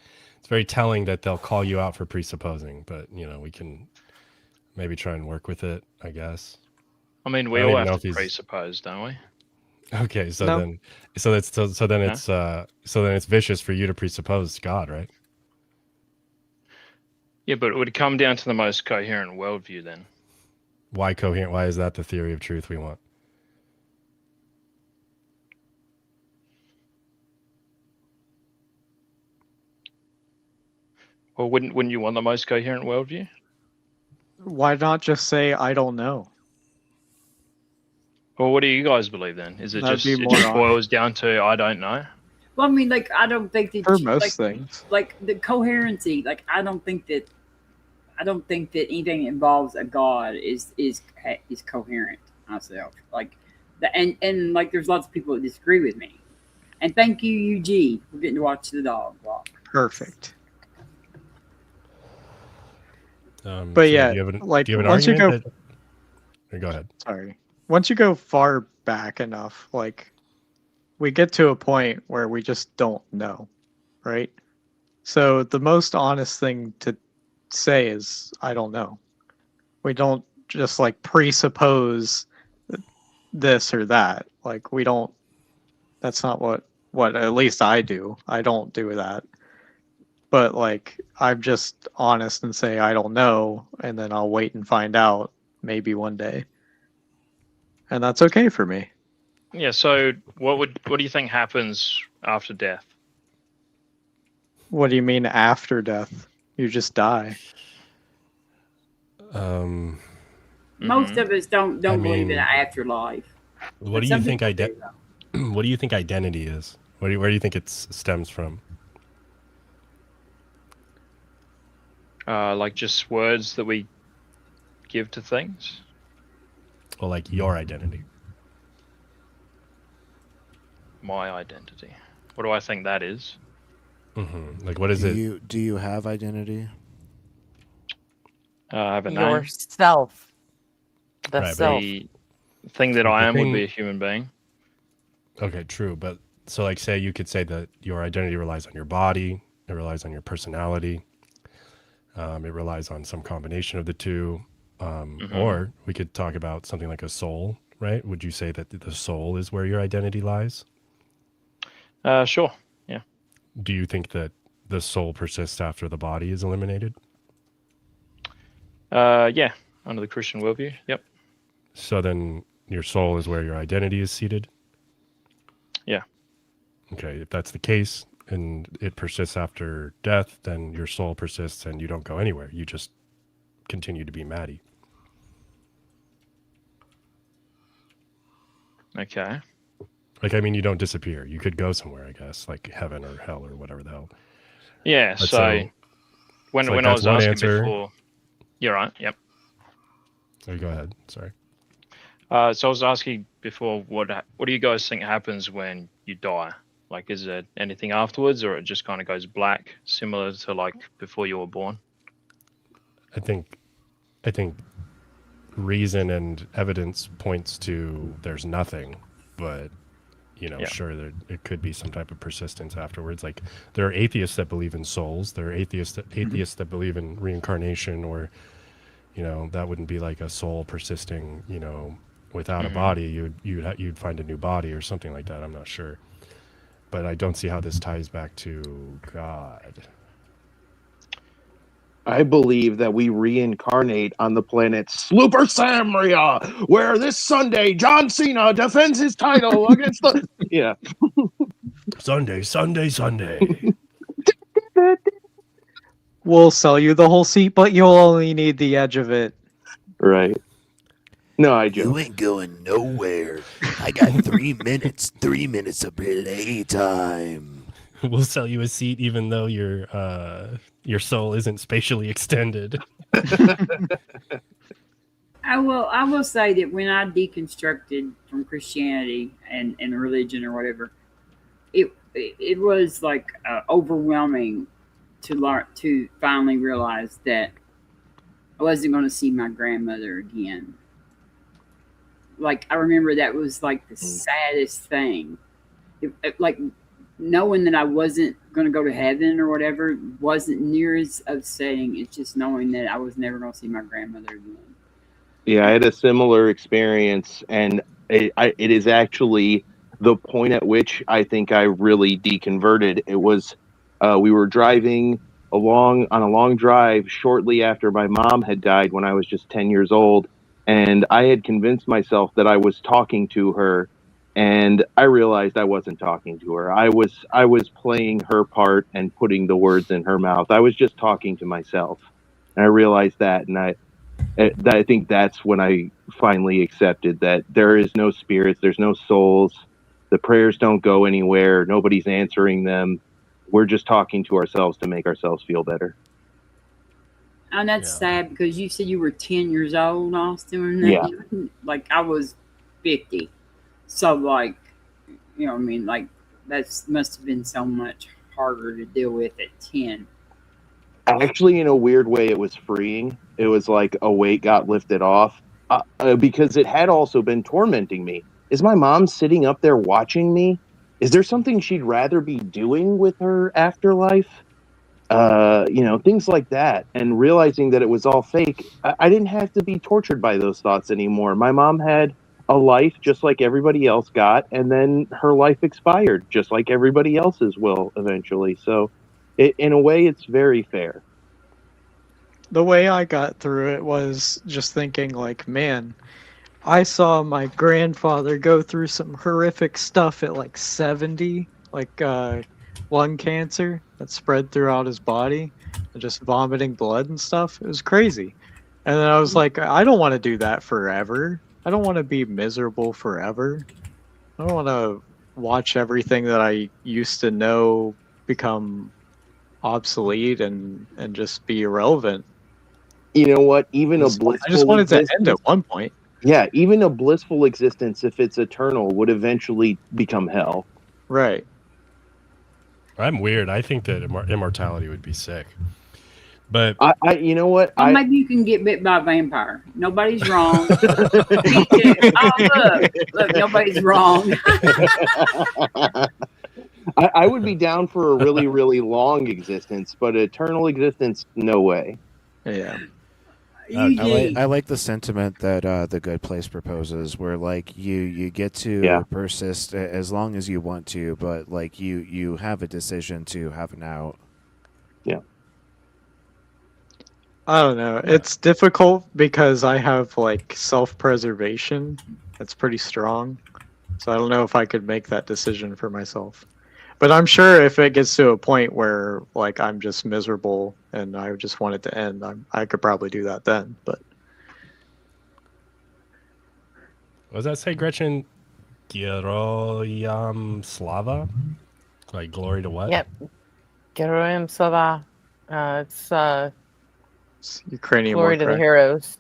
telling that they'll call you out for presupposing, but we can maybe try and work with it, I guess. I mean, we all have to presuppose, don't we? Okay, so then it's vicious for you to presuppose God, right? Yeah, but it would come down to the most coherent worldview then. Why coherent? Why is that the theory of truth we want? Well, wouldn't you want the most coherent worldview? Why not just say I don't know? Well, what do you guys believe then? Is it That'd just be more boils down to I don't know? Well, I mean, like, I don't think that for most things, like the coherency, like I don't think that anything that involves a god is coherent myself. Like and like there's lots of people that disagree with me. And thank you, UG, for getting to watch the dog walk. Perfect. But so yeah, do you have once you go, go ahead. Sorry. Once you go far back enough, like we get to a point where we just don't know, right? So the most honest thing to say is I don't know. We don't just like presuppose this or that. Like we don't. That's not what at least I do. I don't do that. But like I'm just honest and say I don't know, and then I'll wait and find out maybe one day. And that's okay for me. Yeah, so what do you think happens after death? What do you mean after death? You just die. Most of us don't believe in an afterlife. What do you think what do you think identity is? Where do you think it stems from? Like just words that we give to things? Well, like your identity. My identity. What do I think that is? Mm-hmm. Like, what is it? Do you have identity? I have a name. Yourself. The Right, self. The thing that I am would be a human being. Okay, true. But so, like, say you could say that your identity relies on your body, it relies on your personality, it relies on some combination of the two. Or we could talk about something like a soul, right? Would you say that the soul is where your identity lies? Sure. Yeah. Do you think that the soul persists after the body is eliminated? Yeah. Under the Christian worldview. Yep. So then your soul is where your identity is seated? Yeah. Okay. If that's the case and it persists after death, then your soul persists and you don't go anywhere. You just continue to be Maddie. Okay. Like, I mean, you don't disappear. You could go somewhere, I guess, like heaven or hell or whatever the hell. Yeah. But So when like, I that's was one asking answer. before, you're right. Yep. Oh, go ahead. Sorry. So I was asking before, what do you guys think happens when you die? Like, is there anything afterwards, or it just kind of goes black, similar to like before you were born? I think reason and evidence points to there's nothing, but Yeah. sure, it could be some type of persistence afterwards. Like, there are atheists that believe in souls. There are atheists that believe in reincarnation, or that wouldn't be like a soul persisting. Without a body, you'd find a new body or something like that. I'm not sure, but I don't see how this ties back to God. I believe that we reincarnate on the planet Slooper Samria, where this Sunday John Cena defends his title against the Sunday. We'll sell you the whole seat, but you'll only need the edge of it. Right. No, I joke. You ain't going nowhere. I got 3 minutes. 3 minutes of playtime. We'll sell you a seat even though your soul isn't spatially extended. I will say that when I deconstructed from Christianity and religion or whatever, it was like overwhelming to finally realize that I wasn't going to see my grandmother again. Like, I remember that was like the saddest thing. Like, knowing that I wasn't going to go to heaven or whatever wasn't near as upsetting. It's just knowing that I was never going to see my grandmother again. Yeah, I had a similar experience, and it is actually the point at which I think I really deconverted. It was we were driving on a long drive shortly after my mom had died when I was just 10 years old, and I had convinced myself that I was talking to her, and I realized I wasn't talking to her. I was playing her part and putting the words in her mouth. I was just talking to myself, and I realized that, and I think that's when I finally accepted that there is no spirits, there's no souls, the prayers don't go anywhere, nobody's answering them. We're just talking to ourselves to make ourselves feel better. And that's sad because you said you were 10 years old, Austin. And Yeah. Like, I was 50. So, like, what I mean? Like, that must have been so much harder to deal with at 10. Actually, in a weird way, it was freeing. It was like a weight got lifted off because it had also been tormenting me. Is my mom sitting up there watching me? Is there something she'd rather be doing with her afterlife? Things like that. And realizing that it was all fake, I didn't have to be tortured by those thoughts anymore. My mom had a life just like everybody else got, and then her life expired just like everybody else's will eventually. So in a way, it's very fair. The way I got through it was just thinking, like, man, I saw my grandfather go through some horrific stuff at like 70, like lung cancer that spread throughout his body, and just vomiting blood and stuff. It was crazy. And then I was like, I don't want to do that forever. I don't want to be miserable forever. I don't want to watch everything that I used to know become obsolete and just be irrelevant. You know what? Even a blissful I just wanted to end at one point. Yeah, even a blissful existence, if it's eternal, would eventually become hell. Right. I'm weird. I think that immortality would be sick. But you know what? Well, maybe you can get bit by a vampire. Nobody's wrong. Look, nobody's wrong. I would be down for a really, really long existence, but eternal existence, no way. Yeah. I like the sentiment that The Good Place proposes, where like you get to persist as long as you want to, but like you have a decision to have an out. Yeah. I don't know. It's difficult because I have like self-preservation that's pretty strong. So I don't know if I could make that decision for myself. But I'm sure if it gets to a point where like I'm just miserable and I just want it to end, I could probably do that then. But what does that say, Gretchen? Geroyam Slava? Like glory to what? Yep. Geroyam Slava. It's Ukrainian glory war to the cry. heroes.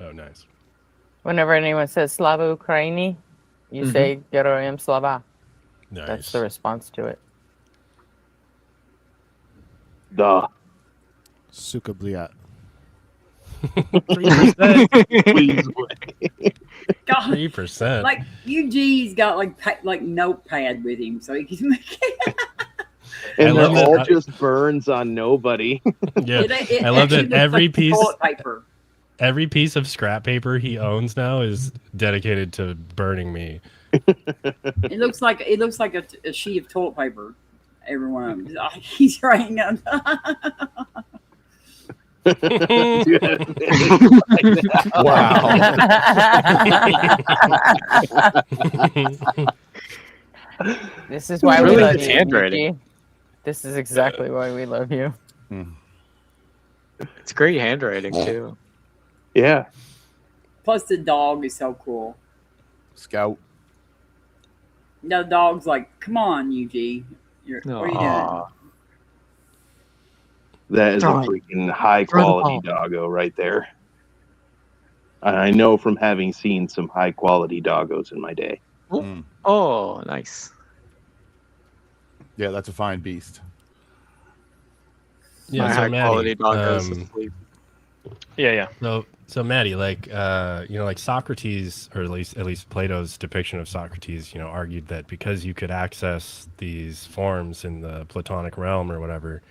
Oh, nice. Whenever anyone says Slava Ukraini, you say Geroyam Slava. Nice. That's the response to it. Duh. Suka bliat. 3%. Please. God, 3%. like UG's got like notepad with him, so he can make it. And love they're all that- just burns on nobody. Yeah, It I love actually that looks every like piece, toilet paper. every piece of scrap paper he owns now is dedicated to burning me. It looks like a sheet of toilet paper. Every one of them. He's writing up. This is why we really love good you, handwriting. Yuji. This is exactly why we love you. It's great handwriting too. Yeah. Plus, the dog is so cool. Scout. The dog's like, "Come on, UG, what are you doing?" That is a Throw it. freaking high Throw the quality doggo right there. I know from having seen some high quality doggos in my day. Oh, nice. Yeah, that's a fine beast. Yeah, My so high Maddie, quality dog goes asleep. Yeah. So Maddie, like like Socrates, or at least Plato's depiction of Socrates, argued that because you could access these forms in the Platonic realm or whatever,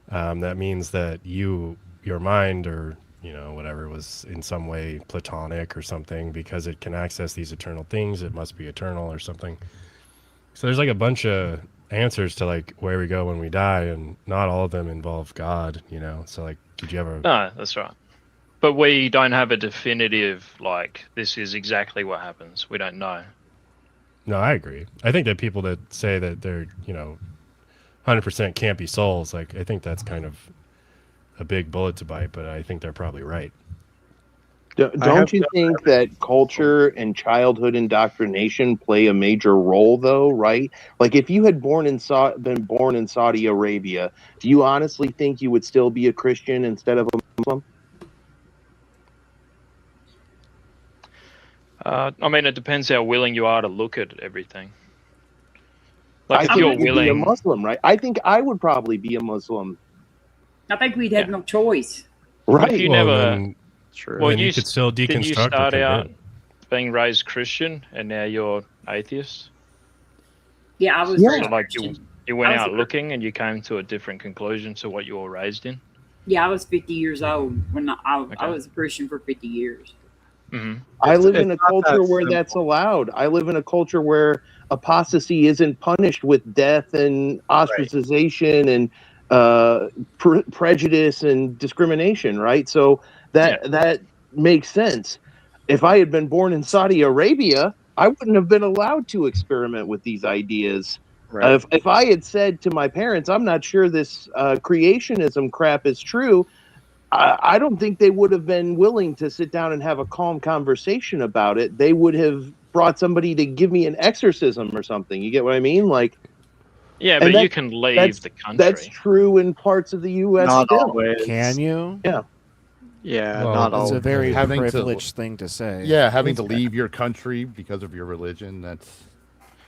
that means that your mind, or whatever, was in some way Platonic or something, because it can access these eternal things. It must be eternal or something. So there's like a bunch of answers to like where we go when we die, and not all of them involve God. So like, did you ever? No, that's right. But we don't have a definitive, like, this is exactly what happens. We don't know. No, I agree. I think that people that say that they're 100% can't be souls, like, I think that's kind of a big bullet to bite, but I think they're probably right. Don't you think that culture and childhood indoctrination play a major role, though? Right? Like, if you had been born in Saudi Arabia, do you honestly think you would still be a Christian instead of a Muslim? I mean, it depends how willing you are to look at everything. Like, I if think you're you'd be a willing, Muslim, right? I think I would probably be a Muslim. I think we'd have no choice. Right. if you Well, never, then- well, then you you could still didn't you deconstruct or start out convert. being raised Christian and now you're atheist? Yeah, I was So, raised like, Christian. you went I was out a- looking and you came to a different conclusion to what you were raised in. Yeah, I was 50 years old when I was a Christian for 50 years. Mm-hmm. I live in a it's not culture that where simple. that's allowed. I live in a culture where apostasy isn't punished with death and ostracization and prejudice and discrimination, right? So that makes sense. If I had been born in Saudi Arabia, I wouldn't have been allowed to experiment with these ideas. Right. If I had said to my parents, I'm not sure this creationism crap is true, I don't think they would have been willing to sit down and have a calm conversation about it. They would have brought somebody to give me an exorcism or something. You get what I mean? Like, Yeah, and but you can leave the country. That's true in parts of the U.S. Not still. always. Can you? Yeah. Yeah, Well, not It's all. a very Having to- privileged thing to say. Yeah, having to leave your country because of your religion, That's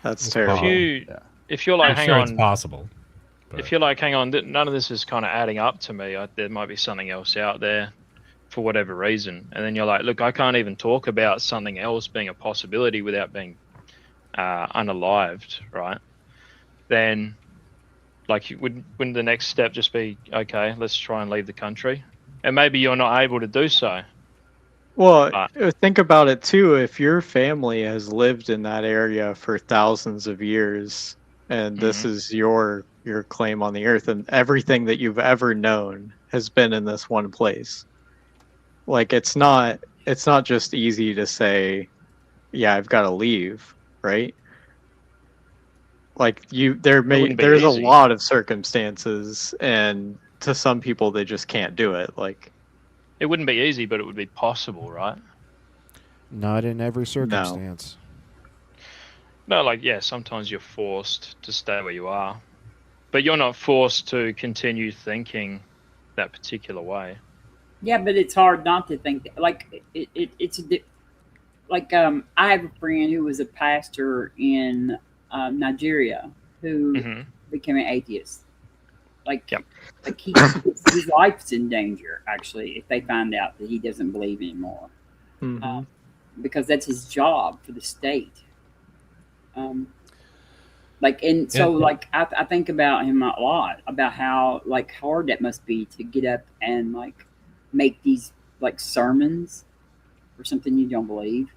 If terrible. if you're like, I'm hang sure on, it's possible. if you're like, hang on, none of this is kind of adding up to me. There might be something else out there for whatever reason. And then you're like, look, I can't even talk about something else being a possibility without being unalived, right? Then, like, wouldn't the next step just be, okay, let's try and leave the country? And maybe you're not able to do so. Well, think about it too. If your family has lived in that area for thousands of years, and this is your claim on the earth, and everything that you've ever known has been in this one place. Like, it's not just easy to say, yeah, I've got to leave, right? Like, there's a lot of circumstances, and to some people they just can't do it. Like, it wouldn't be easy, but it would be possible, right? Not in every circumstance. No, like, yeah, sometimes you're forced to stay where you are, but you're not forced to continue thinking that particular way. Yeah, but it's hard not to think that. Like it's like I have a friend who was a pastor in Nigeria who became an atheist. Like, like his life's in danger actually if they find out that he doesn't believe anymore, because that's his job for the state. Like, and so like I think about him a lot about how like hard that must be to get up and like make these like sermons for something you don't believe.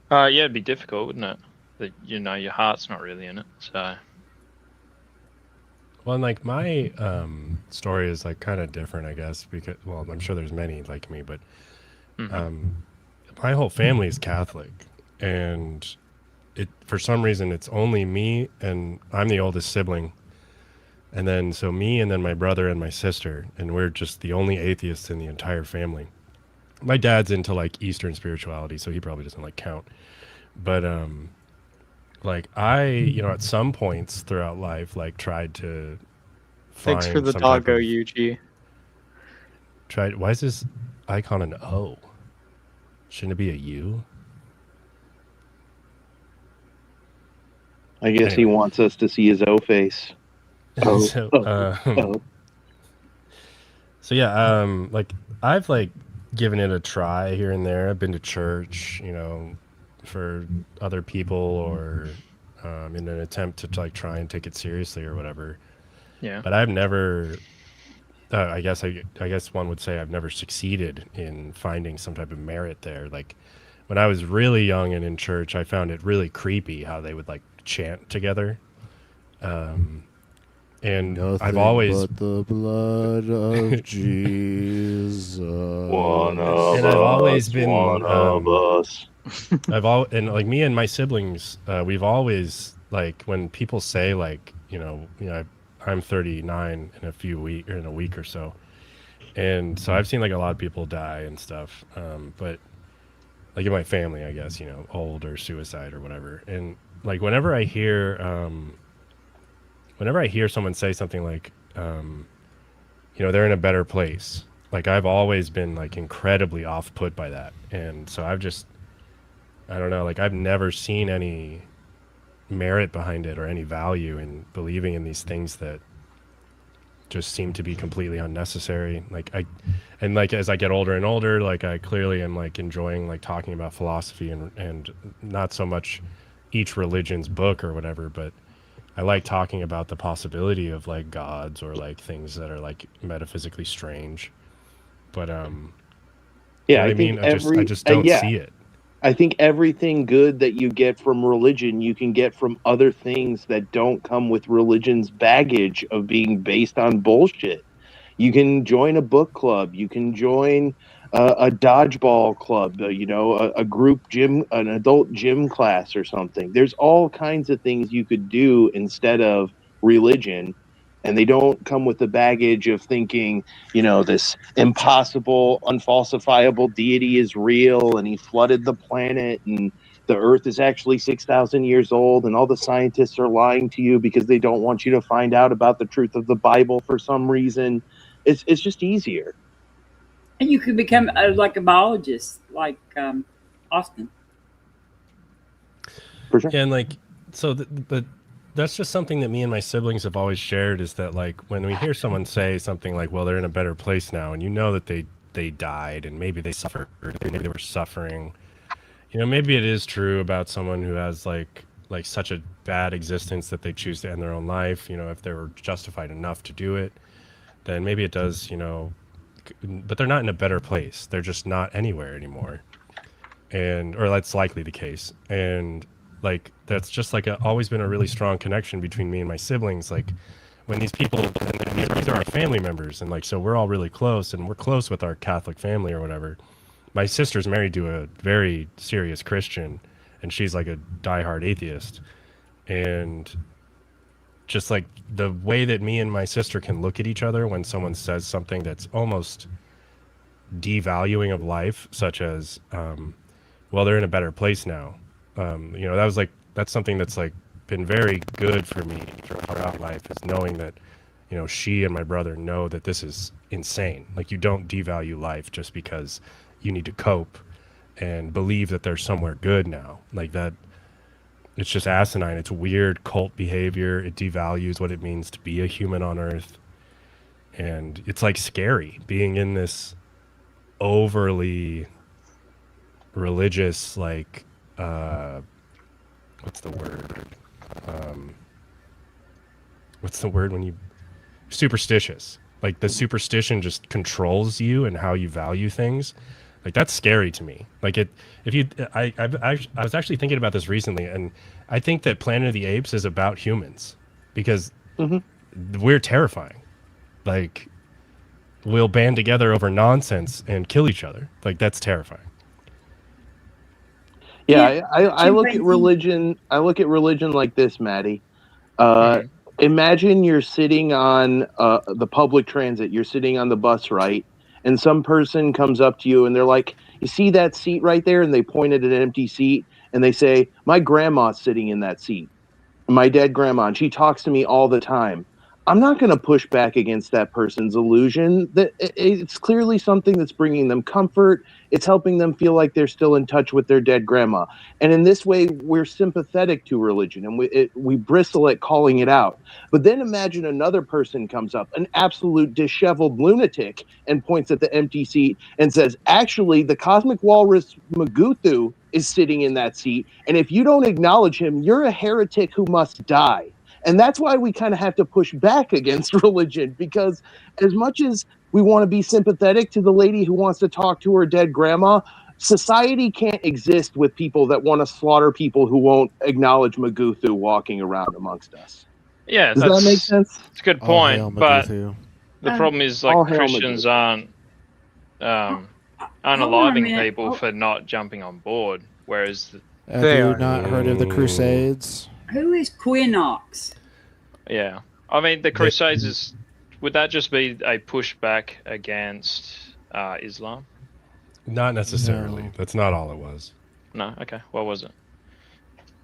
Yeah, it'd be difficult, wouldn't it? That, you know, your heart's not really in it. So, well, and like my story is like kind of different, I guess, because well, I'm sure there's many like me, but my whole family is Catholic, and it for some reason it's only me, and I'm the oldest sibling, and then so me and then my brother and my sister, and we're just the only atheists in the entire family. My dad's into like Eastern spirituality, so he probably doesn't like count. But like I, you know, at some points throughout life, like tried to find Thanks for the some type doggo, of, Yuji. tried. Why is this icon an O? Shouldn't it be a U? I guess he wants us to see his O face. So yeah, like I've like given it a try here and there. I've been to church, you know, for other people or in an attempt to like try and take it seriously or whatever. Yeah. But I've never. I guess one would say I've never succeeded in finding some type of merit there. Like when I was really young and in church, I found it really creepy how they would like chant together. And Nothing I've always but the blood of Jesus. One of and I've always us, been one of us. and like me and my siblings, we've always like when people say like you know I'm 39 in a week or so, and so I've seen like a lot of people die and stuff, but like in my family, I guess, you know, old or suicide or whatever, and like whenever I hear someone say something like you know, they're in a better place, like I've always been like incredibly off put by that, and so I don't know, like I've never seen any merit behind it or any value in believing in these things that just seem to be completely unnecessary. Like as I get older and older, like I clearly am like enjoying like talking about philosophy and not so much each religion's book or whatever, but I like talking about the possibility of like gods or like things that are like metaphysically strange. But yeah, I mean, I just don't see it. I think everything good that you get from religion, you can get from other things that don't come with religion's baggage of being based on bullshit. You can join a book club. You can join a dodgeball club, you know, a group gym, an adult gym class or something. There's all kinds of things you could do instead of religion. And they don't come with the baggage of thinking, you know, this impossible, unfalsifiable deity is real and he flooded the planet and the earth is actually 6,000 years old and all the scientists are lying to you because they don't want you to find out about the truth of the Bible for some reason. It's just easier. And you could become like a biologist, like Austin. For sure. Yeah, and like so, but that's just something that me and my siblings have always shared is that like when we hear someone say something like, well, they're in a better place now, and you know that they died and maybe they suffered, maybe they were suffering, you know, maybe it is true about someone who has like such a bad existence that they choose to end their own life, you know, if they were justified enough to do it, then maybe it does, you know, but they're not in a better place, they're just not anywhere anymore, and or that's likely the case. And like that's just like always been a really strong connection between me and my siblings. Like when these people, and these are our family members, and like so we're all really close, and we're close with our Catholic family or whatever. My sister's married to a very serious Christian, and she's like a diehard atheist. And just like the way that me and my sister can look at each other when someone says something that's almost devaluing of life, such as, well, they're in a better place now. That's something that's like been very good for me throughout life, is knowing that, she and my brother know that this is insane. Like, you don't devalue life just because you need to cope and believe that there's somewhere good now. Like that, it's just asinine. It's weird cult behavior. It devalues what it means to be a human on Earth. And it's like scary being in this overly religious, like, what's the word? What's the word when you superstitious? Like the superstition just controls you and how you value things. Like that's scary to me. Like I was actually thinking about this recently, and I think that Planet of the Apes is about humans because we're terrifying. Like we'll band together over nonsense and kill each other. Like that's terrifying. Yeah, I look at religion. I look at religion like this, Maddie. Imagine you're sitting on the public transit. You're sitting on the bus, right? And some person comes up to you and they're like, "You see that seat right there?" And they point at an empty seat and they say, "My grandma's sitting in that seat. My dead grandma, and she talks to me all the time." I'm not going to push back against that person's illusion. That it's clearly something that's bringing them comfort. It's helping them feel like they're still in touch with their dead grandma. And in this way, we're sympathetic to religion, and we bristle at calling it out. But then imagine another person comes up, an absolute disheveled lunatic, and points at the empty seat and says, "Actually, the cosmic walrus Maguthu is sitting in that seat. And if you don't acknowledge him, you're a heretic who must die." And that's why we kind of have to push back against religion, because as much as we want to be sympathetic to the lady who wants to talk to her dead grandma, society can't exist with people that want to slaughter people who won't acknowledge Maguthu walking around amongst us. Yeah, does that make sense? It's a good point, but the problem is like Christians aren't unaliving people for not jumping on board, whereas have you not heard of the Crusades? Who is Quinox? Yeah, I mean the Crusades would that just be a pushback against Islam? Not necessarily. No. That's not all it was. No. Okay. What was it?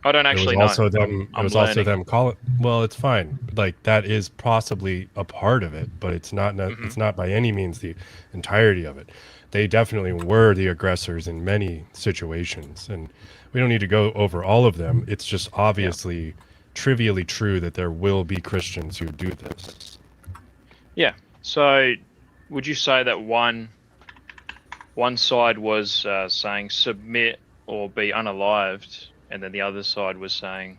I don't actually know. Also also them call it. Well, it's fine. Like that is possibly a part of it, but it's not. It's not by any means the entirety of it. They definitely were the aggressors in many situations, and we don't need to go over all of them. It's just obviously trivially true that there will be Christians who do this. Yeah. So, would you say that one side was saying submit or be unalived, and then the other side was saying,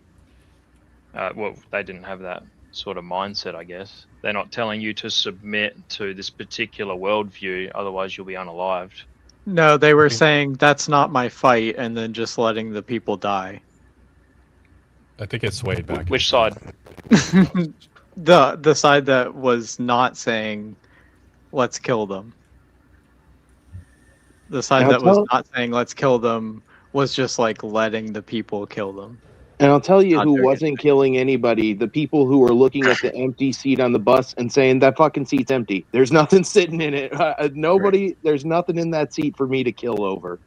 well, they didn't have that sort of mindset, I guess. They're not telling you to submit to this particular worldview, otherwise you'll be unalived. No, they were saying that's not my fight, and then just letting the people die. I think it swayed back. Which side? The side that was not saying, let's kill them. The side that was not saying, let's kill them, was just like letting the people kill them. And I'll tell you who wasn't killing anybody. The people who were looking at the empty seat on the bus and saying, that fucking seat's empty. There's nothing sitting in it. Nobody, there's nothing in that seat for me to kill over.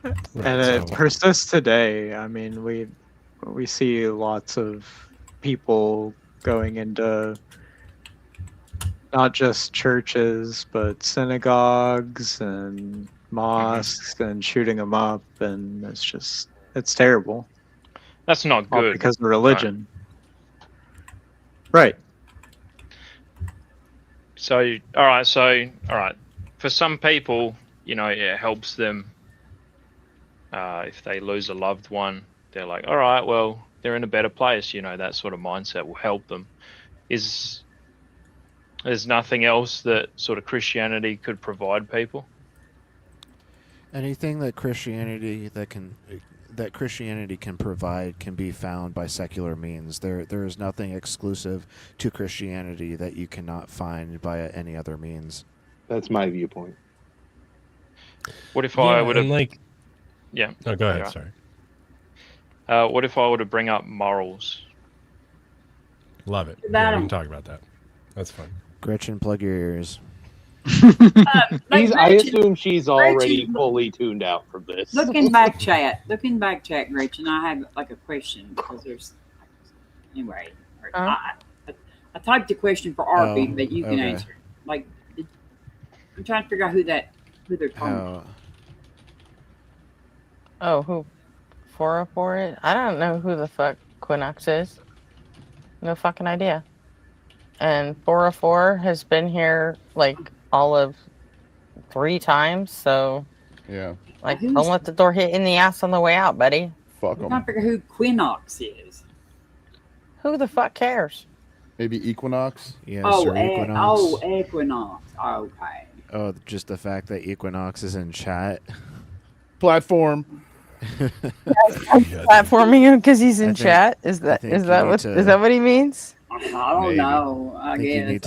And it persists today. I mean, we see lots of people going into not just churches, but synagogues and mosques and shooting them up, and it's terrible. That's not good. All because of religion. Right. So, all right. For some people, it helps them. If they lose a loved one, they're like, all right, well, they're in a better place. That sort of mindset will help them. There's nothing else that sort of Christianity could provide people? Anything that Christianity can provide can be found by secular means. There is nothing exclusive to Christianity that you cannot find by any other means. That's my viewpoint. What if I would have Yeah. Oh, go ahead. Sorry. What if I were to bring up morals? Love it. Yeah, we can talk about that. That's fun. Gretchen, plug your ears. I assume she's already fully tuned out from this. Looking back chat, Gretchen, I have like a question because there's anyway. I typed a question for RP, but you can answer it. Like, I'm trying to figure out who they're talking about. Oh, who? 404 it? I don't know who the fuck Quinox is. No fucking idea. And 404 has been here like all of 3 times, so yeah. Like, don't let the door hit in the ass on the way out, buddy. Fuck I'm trying to figure who Quinox is. Who the fuck cares? Maybe Equinox? Yeah, Oh, Equinox. Equinox. Okay. Oh, just the fact that Equinox is in chat. Platform. Platforming him because he's in chat. Is that what he means? I don't know. I think guess you need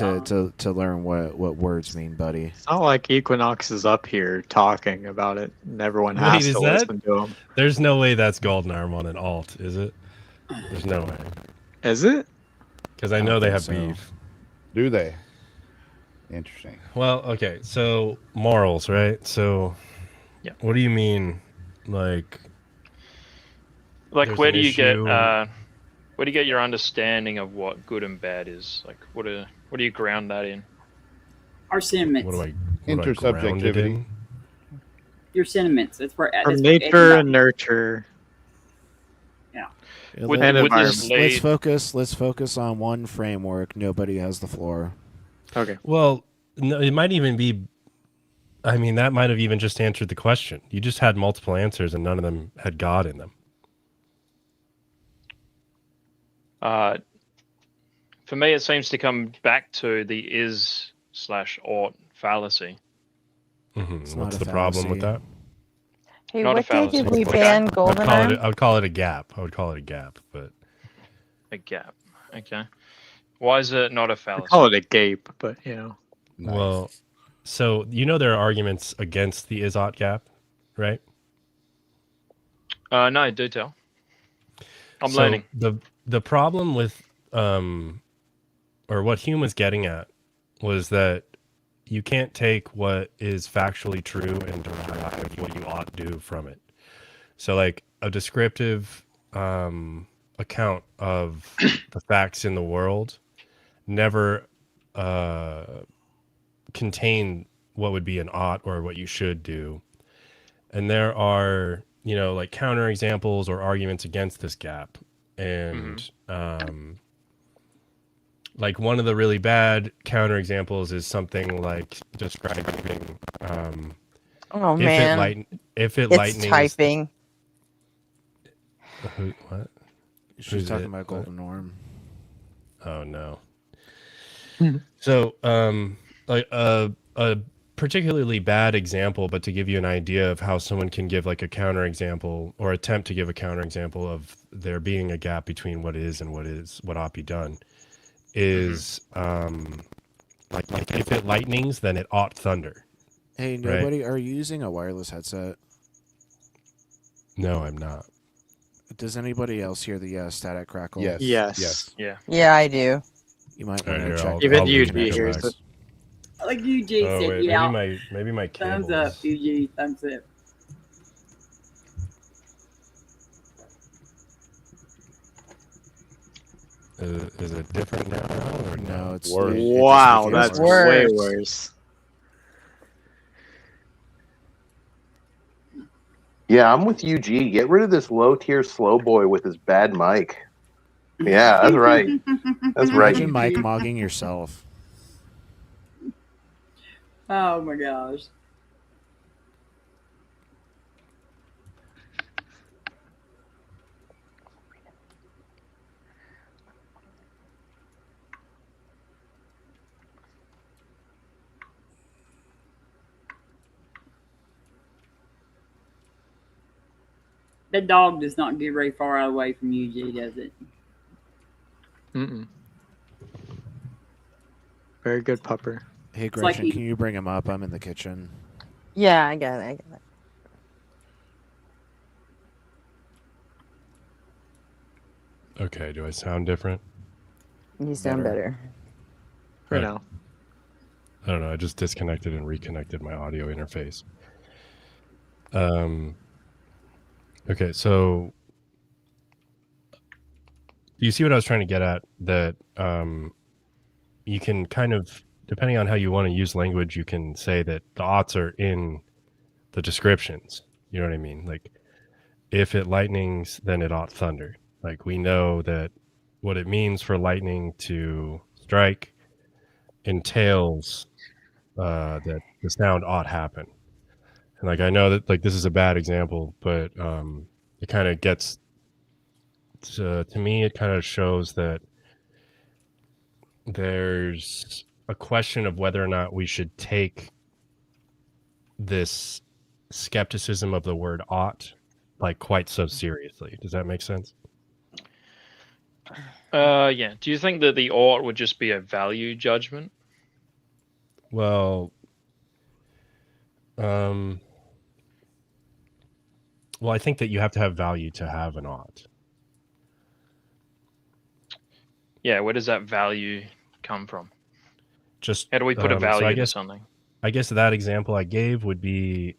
to learn what words mean, buddy. It's not like Equinox is up here talking about it, and everyone has to listen to him. There's no way that's Golden Arm on an alt, is it? There's no way. Is it? Because I know they have beef. Do they? Interesting. Well, okay. So morals, right? So, what do you mean, like where do you get your understanding of what good and bad is? Like, what do you ground that in? Our sentiments. What do I Intersubjectivity. Your sentiments. That's where From nature and nurture. Yeah. Let's focus on one framework. Nobody has the floor. Okay. Well, no, it might even be. I mean, that might have even just answered the question. You just had multiple answers, and none of them had God in them. For me, it seems to come back to the is/ought fallacy. Mm-hmm. What's the problem with that? Hey, what day did we ban Golden Arm? I would call it a gap. But a gap. Okay. Why is it not a fallacy? I call it a gape, but you know. Nice. Well, so there are arguments against the is-ought gap, right? No, do tell. I'm learning. The problem with or what Hume was getting at was that you can't take what is factually true and derive what you ought to do from it. So, like a descriptive account of the facts in the world never contain what would be an ought or what you should do. And there are, like counterexamples or arguments against this gap. And like one of the really bad counterexamples is something like describing oh man, if it it's lightnings typing. What? She's talking about Golden Norm. Oh no. So like a particularly bad example, but to give you an idea of how someone can give like a counterexample or attempt to give a counterexample of there being a gap between what is and what ought be done is like if it lightnings, then it ought thunder. Hey, nobody, are you using a wireless headset? No, I'm not. Does anybody else hear the static crackle? Yes. Yeah, I do. You might All right, want to here, check. Even Eugene hears it. Like Eugene said, wait, yeah. Maybe my Thumbs cables. up, Eugene. Thumbs up. Is it different now or no? It's worse. Wow, that's way worse. Yeah, I'm with UG. Get rid of this low tier slow boy with his bad mic. Yeah, that's right. That's right. Imagine Mike mogging yourself. Oh my gosh. That dog does not get very far away from UG, does it? Mm-mm. Very good pupper. Hey, like Gretchen, can you bring him up? I'm in the kitchen. Yeah, I got it. Okay, do I sound different? You sound better. For now. I don't know. I just disconnected and reconnected my audio interface. Okay, so do you see what I was trying to get at? That you can kind of, depending on how you want to use language, you can say that the oughts are in the descriptions. You know what I mean? Like, if it lightnings, then it ought thunder. Like, we know that what it means for lightning to strike entails that the sound ought happen. And like, I know that like this is a bad example, but it kind of gets to me. It kind of shows that there's a question of whether or not we should take this skepticism of the word ought like quite so seriously. Does that make sense? Yeah. Do you think that the ought would just be a value judgment? Well, I think that you have to have value to have an ought. Yeah, where does that value come from? Just how do we put a value into something? I guess that example I gave would be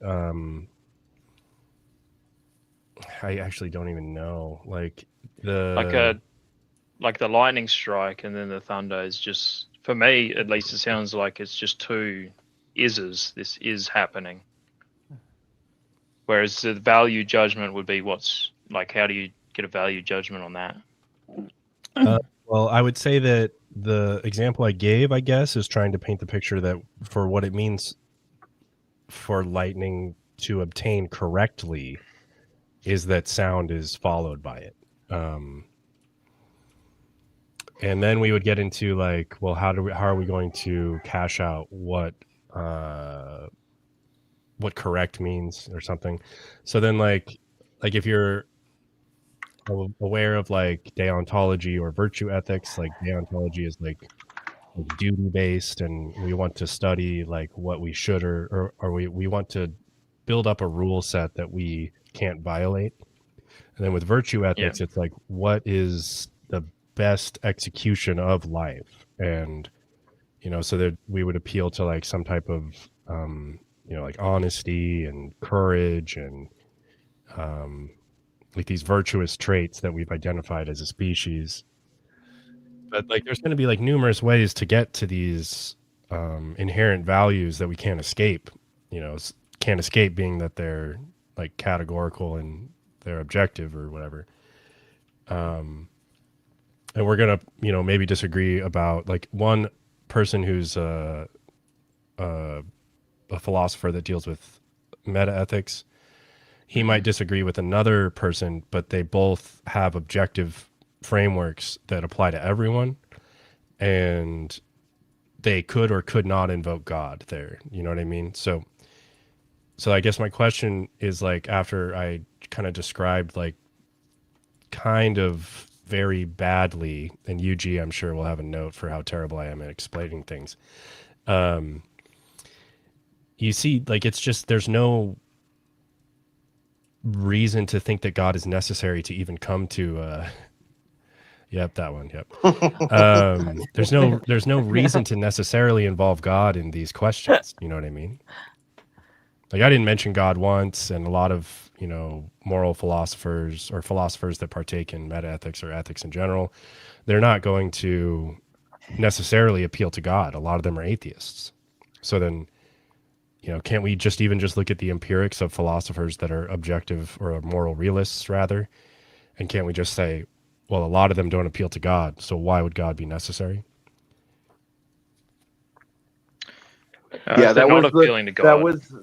I actually don't even know. Like the lightning strike and then the thunder is just, for me at least, it sounds like it's just two ises. This is happening. Whereas the value judgment would be what's like, how do you get a value judgment on that? Well, I would say that the example I gave, I guess, is trying to paint the picture that for what it means for lightning to obtain correctly is that sound is followed by it. And then we would get into like, well, how are we going to cash out what correct means or something? So then like if you're aware of like deontology or virtue ethics, like deontology is like duty based, and we want to study like what we should or we want to build up a rule set that we can't violate. And then with virtue ethics, it's like, what is the best execution of life? And so that we would appeal to like some type of like honesty and courage and like these virtuous traits that we've identified as a species. But like there's going to be like numerous ways to get to these inherent values that we can't escape. Can't escape being that they're like categorical and they're objective or whatever. And we're going to maybe disagree about like one person who's a philosopher that deals with meta ethics. He might disagree with another person, but they both have objective frameworks that apply to everyone, and they could or could not invoke God there. You know what I mean? So I guess my question is like, after I kind of described like kind of very badly, and UG I'm sure will have a note for how terrible I am at explaining things. You see, like it's just there's no reason to think that God is necessary to even come to yep, that one. Yep. There's no reason to necessarily involve God in these questions. You know what I mean? Like I didn't mention God once, and a lot of moral philosophers or philosophers that partake in meta ethics or ethics in general, they're not going to necessarily appeal to God. A lot of them are atheists. So then can't we just look at the empirics of philosophers that are objective or moral realists rather? And can't we just say, well, a lot of them don't appeal to God, so why would God be necessary? Yeah, that was appealing to God.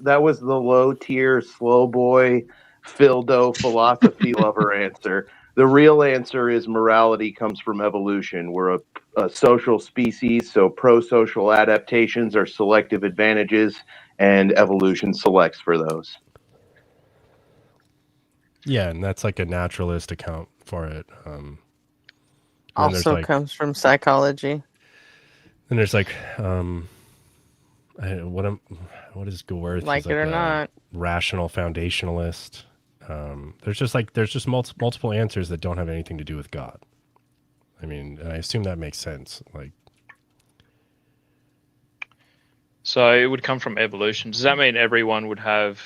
That was the low tier, slow boy, Phildo philosophy lover answer. The real answer is morality comes from evolution. We're a social species, so pro-social adaptations are selective advantages, and evolution selects for those. Yeah, and that's like a naturalist account for it. Also comes from psychology. And there's like, what is Goerth? Like it or not, rational foundationalist. There's just multiple answers that don't have anything to do with God. I mean, and I assume that makes sense. Like, So it would come from evolution. Does that mean everyone would have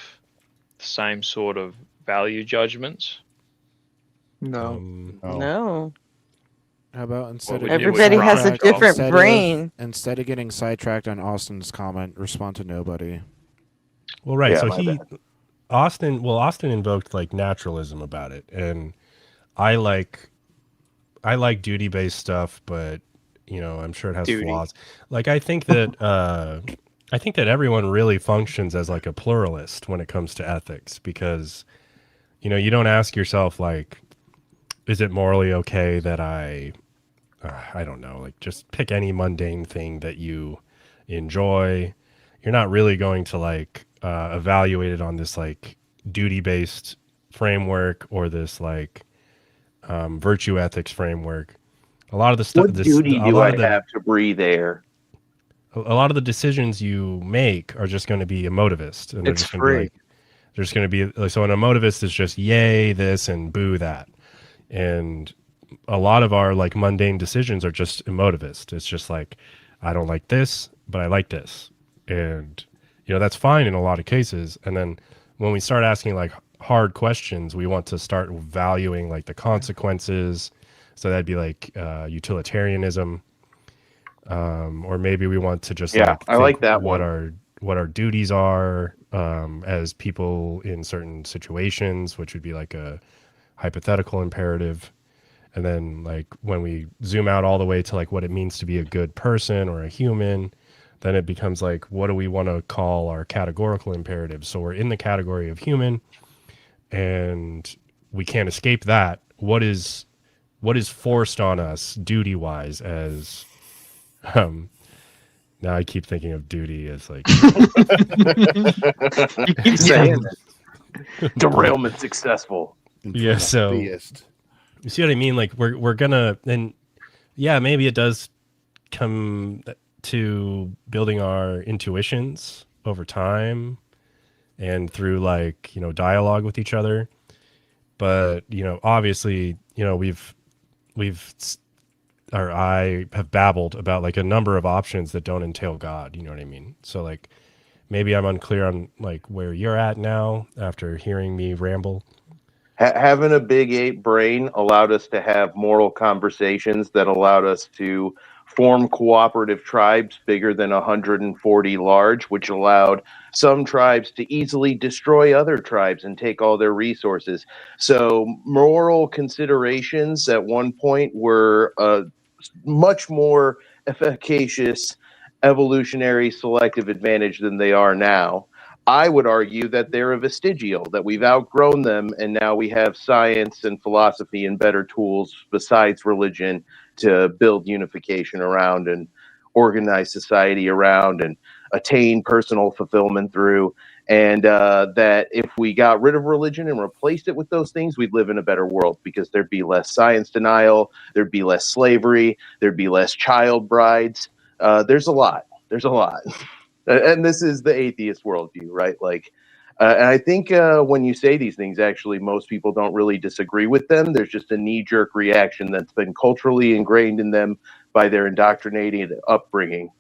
the same sort of value judgments? No. No. How about instead of Everybody has a different brain. Instead of getting sidetracked on Austin's comment, respond to nobody. Well, right. Yeah, So my Austin invoked like naturalism about it, and I like duty-based stuff, but you know, I'm sure it has flaws. Like I think that everyone really functions as like a pluralist when it comes to ethics, because you know, you don't ask yourself like, is it morally okay that I don't know, like just pick any mundane thing that you enjoy. You're not really going to like evaluate it on this like duty-based framework or this like virtue ethics framework. A lot of the stuff. What duty do I have to breathe air? A lot of the decisions you make are just going to be emotivist, and they're It's just going to be free. like, there's going to be like, so an emotivist is just yay this and boo that, and a lot of our like mundane decisions are just emotivist. It's just like, I don't like this, but I like this, and you know that's fine in a lot of cases. And then when we start asking like hard questions, we want to start valuing like the consequences. So that'd be like utilitarianism, or maybe we want to just Yeah, I like that what one. our duties are as people in certain situations, which would be like a hypothetical imperative. And then like when we zoom out all the way to like what it means to be a good person or a human, then it becomes like, what do we want to call our categorical imperatives? So we're in the category of human, and we can't escape that. What is forced on us duty wise as now I keep thinking of duty as like You keep saying it. Derailment successful. Yeah, so Theist. you see what I mean? Like we're gonna, and yeah, maybe it does come to building our intuitions over time and through like, you know, dialogue with each other. But, you know, obviously, you know, I have babbled about like a number of options that don't entail God, you know what I mean? So like maybe I'm unclear on like where you're at now after hearing me ramble. Having a big ape brain allowed us to have moral conversations that allowed us to form cooperative tribes bigger than 140 large, which allowed some tribes to easily destroy other tribes and take all their resources. So moral considerations at one point were much more efficacious evolutionary selective advantage than they are now. I would argue that they're a vestigial, that we've outgrown them, and now we have science and philosophy and better tools besides religion to build unification around and organize society around and attain personal fulfillment through. And that if we got rid of religion and replaced it with those things, we'd live in a better world because there'd be less science denial, there'd be less slavery, there'd be less child brides. There's a lot. There's a lot. And this is the atheist worldview, right? Like, and I think when you say these things, actually, most people don't really disagree with them. There's just a knee-jerk reaction that's been culturally ingrained in them by their indoctrinated upbringing.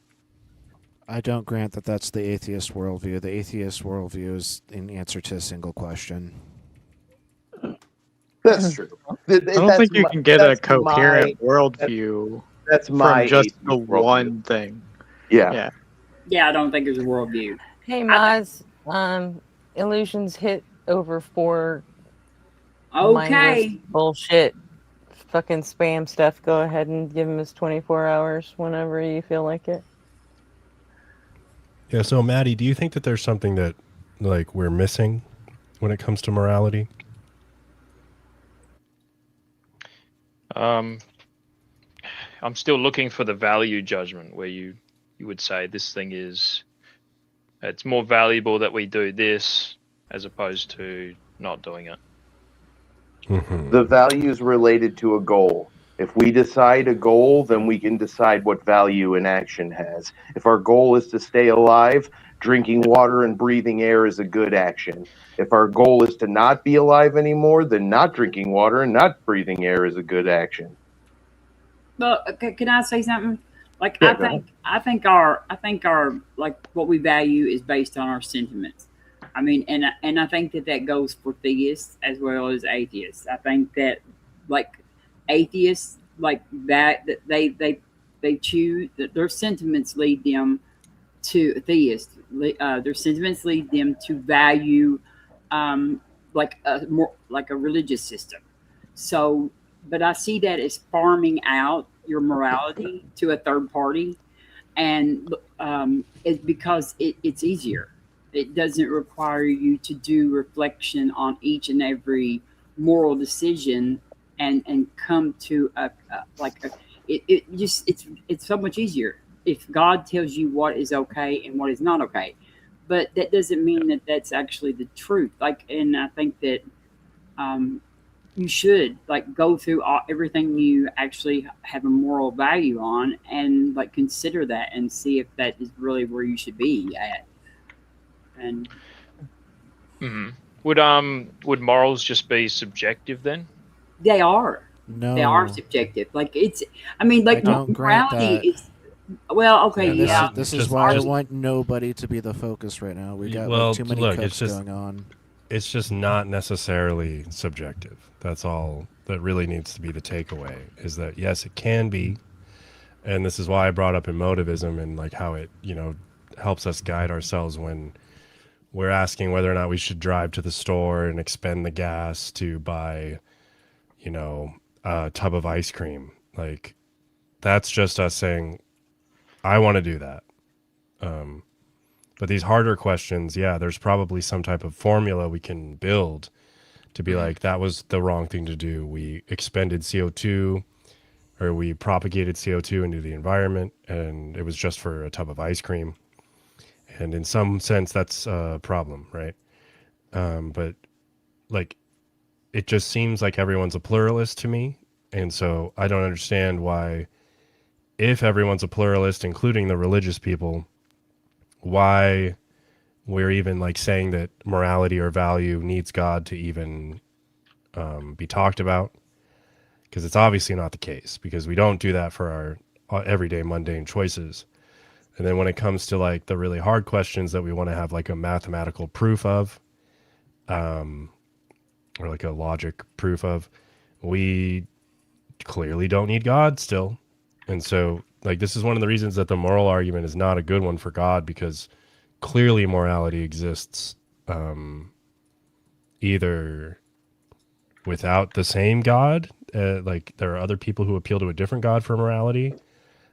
I don't grant that that's the atheist worldview. The atheist worldview is an answer to a single question. That's true. I don't think you can get a coherent worldview that's my from just the atheist worldview. one thing. Yeah. Yeah, I don't think it's a worldview. Hey, Maz, illusions hit over 4 mindless Okay. bullshit fucking spam stuff. Go ahead and give him his 24 hours whenever you feel like it. Yeah, so Maddie, do you think that there's something that like we're missing when it comes to morality? I'm still looking for the value judgment where you would say this thing is, it's more valuable that we do this as opposed to not doing it. The value is related to a goal. If we decide a goal, then we can decide what value an action has. If our goal is to stay alive, drinking water and breathing air is a good action. If our goal is to not be alive anymore, then not drinking water and not breathing air is a good action. Well, can I say something? Like Yeah, go ahead. I think our like what we value is based on our sentiments. I mean, and I think that goes for theists as well as atheists. I think that like atheists like that they choose that their sentiments lead them to theists. Their sentiments lead them to value like a more like a religious system. So, but I see that as farming out your morality to a third party, and it's because it's easier. It doesn't require you to do reflection on each and every moral decision and come to it just it's so much easier if God tells you what is okay and what is not okay. But that doesn't mean that that's actually the truth. Like, and I think that um, you should like go through everything you actually have a moral value on and like consider that and see if that is really where you should be at. And would morals just be subjective then? they are No, subjective. Like it's I mean like I don't grant morality that. is well okay Yeah, yeah. this is why I want nobody to be the focus right now. We got like, too many look, cooks going on. It's just not necessarily subjective. That's all that really needs to be the takeaway. Is that yes, it can be, and this is why I brought up emotivism and like how it helps us guide ourselves when we're asking whether or not we should drive to the store and expend the gas to buy, a tub of ice cream. Like that's just us saying, I want to do that. But these harder questions, yeah, there's probably some type of formula we can build to be like, that was the wrong thing to do. We expended CO2 or we propagated CO2 into the environment and it was just for a tub of ice cream. And in some sense, that's a problem, right? But like, it just seems like everyone's a pluralist to me. And so I don't understand why, if everyone's a pluralist, including the religious people, why we're even like saying that morality or value needs God to even be talked about, because it's obviously not the case, because we don't do that for our everyday mundane choices. And then when it comes to like the really hard questions that we want to have like a mathematical proof of, or like a logic proof of, we clearly don't need God still. And so like this is one of the reasons that the moral argument is not a good one for God, because clearly morality exists either without the same God, like there are other people who appeal to a different God for morality,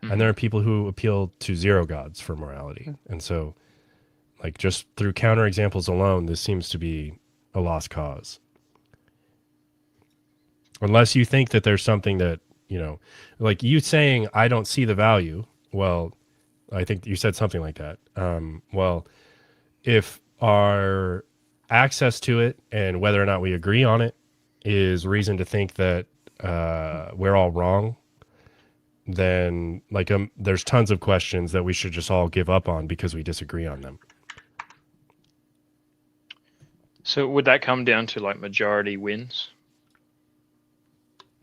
and there are people who appeal to zero gods for morality. And so like just through counterexamples alone, this seems to be a lost cause. Unless you think that there's something that, like you saying, I don't see the value. Well, I think you said something like that. Well, if our access to it and whether or not we agree on it is reason to think that we're all wrong, then like there's tons of questions that we should just all give up on because we disagree on them. So would that come down to like majority wins?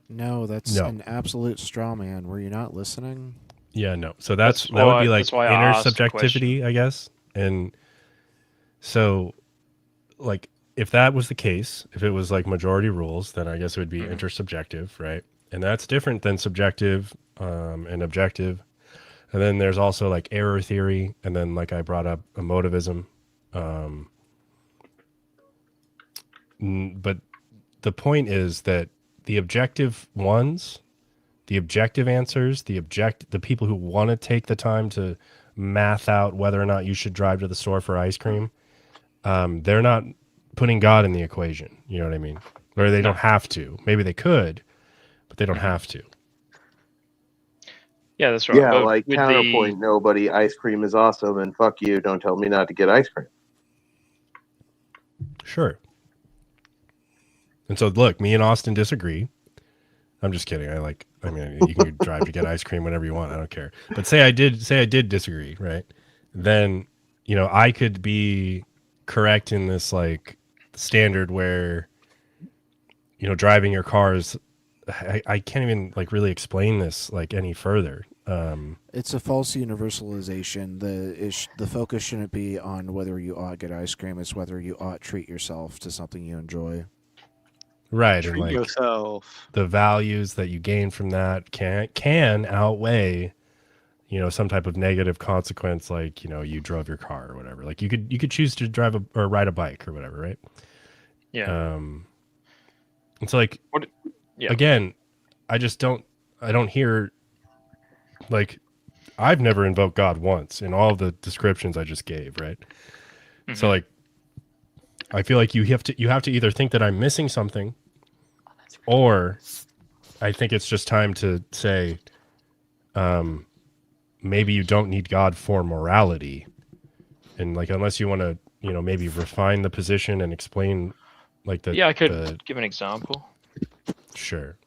No, that's an absolute straw man. Were you not listening? Yeah, no. So that would be like inner subjectivity, I guess. And so like if that was the case, if it was like majority rules, then I guess it would be intersubjective, right? And that's different than subjective and objective. And then there's also like error theory, and then like I brought up emotivism. But the point is that the objective ones, the objective answers, the people who want to take the time to math out whether or not you should drive to the store for ice cream, they're not putting God in the equation. You know what I mean? Or they don't have to. Maybe they could, but they don't have to. Yeah, that's right. Yeah, But like with counterpoint, nobody, ice cream is awesome, and fuck you, don't tell me not to get ice cream. Sure. And so, look, me and Austin disagree. I'm just kidding. I mean, you can drive to get ice cream whenever you want. I don't care. But say I did disagree, right? Then, I could be correct in this like standard where, driving your car is, I can't even like really explain this like any further. It's a false universalization. The focus shouldn't be on whether you ought get ice cream. It's whether you ought treat yourself to something you enjoy. Right, and Treat like yourself. the values that you gain from that can outweigh, some type of negative consequence, like you drove your car or whatever. Like you could choose to drive or ride a bike or whatever, right? Yeah. It's like, again, I don't hear, like, I've never invoked God once in all the descriptions I just gave, right? Mm-hmm. So like, I feel like you have to either think that I'm missing something, or I think it's just time to say, maybe you don't need God for morality, and like unless you want to, maybe refine the position and explain, like I could give an example. Sure.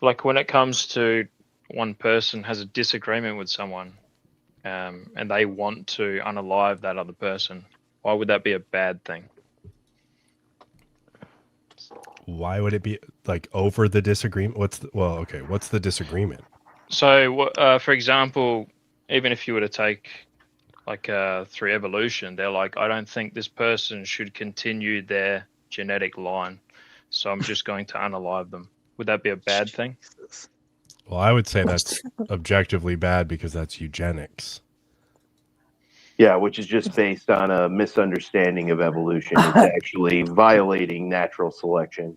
Like when it comes to one person has a disagreement with someone, and they want to unalive that other person, why would that be a bad thing? Why would it be like over the disagreement? What's the disagreement? So, for example, even if you were to take like through evolution, they're like, I don't think this person should continue their genetic line, so I'm just going to unalive them. Would that be a bad thing? Well, I would say that's objectively bad because that's eugenics. Yeah, which is just based on a misunderstanding of evolution. It's actually violating natural selection.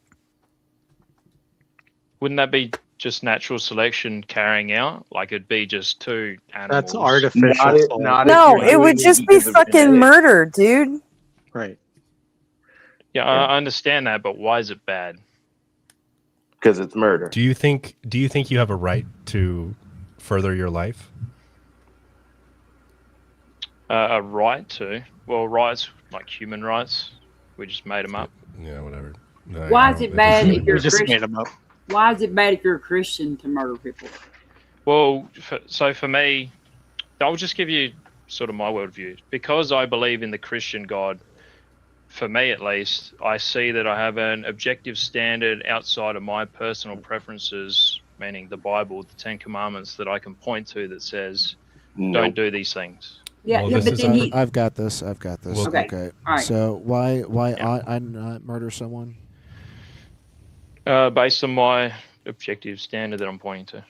Wouldn't that be just natural selection carrying out? Like it'd be just two animals. That's artificial. No, it would just be fucking murder, dude. Right. Yeah, I understand that, but why is it bad? Because it's murder. Do you think you have a right to further your life? A right to? Well, rights like human rights, we just made them up. Yeah, whatever. Why is it bad if you're a just Christian? made them up. Why is it bad if you're a Christian to murder people? Well, so for me, I'll just give you sort of my worldview. Because I believe in the Christian God, for me at least, I see that I have an objective standard outside of my personal preferences, meaning the Bible, the Ten Commandments, that I can point to that says, don't do these things. Yeah, well, but then I've got this. Okay. All right. So why ought I not murder someone? Based on my objective standard that I'm pointing to.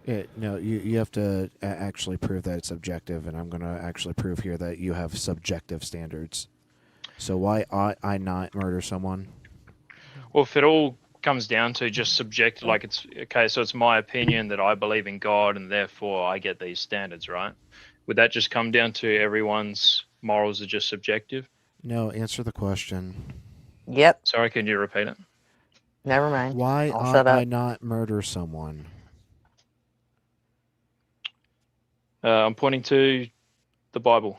Yeah, no, you have to actually prove that it's objective, and I'm going to actually prove here that you have subjective standards. So why ought I not murder someone? Well, if it all comes down to just subjective, like it's okay, so it's my opinion that I believe in God and therefore I get these standards, right? Would that just come down to everyone's morals are just subjective? No, answer the question. Yep. Sorry, can you repeat it? Never mind. Why ought I not murder someone? I'm pointing to the Bible.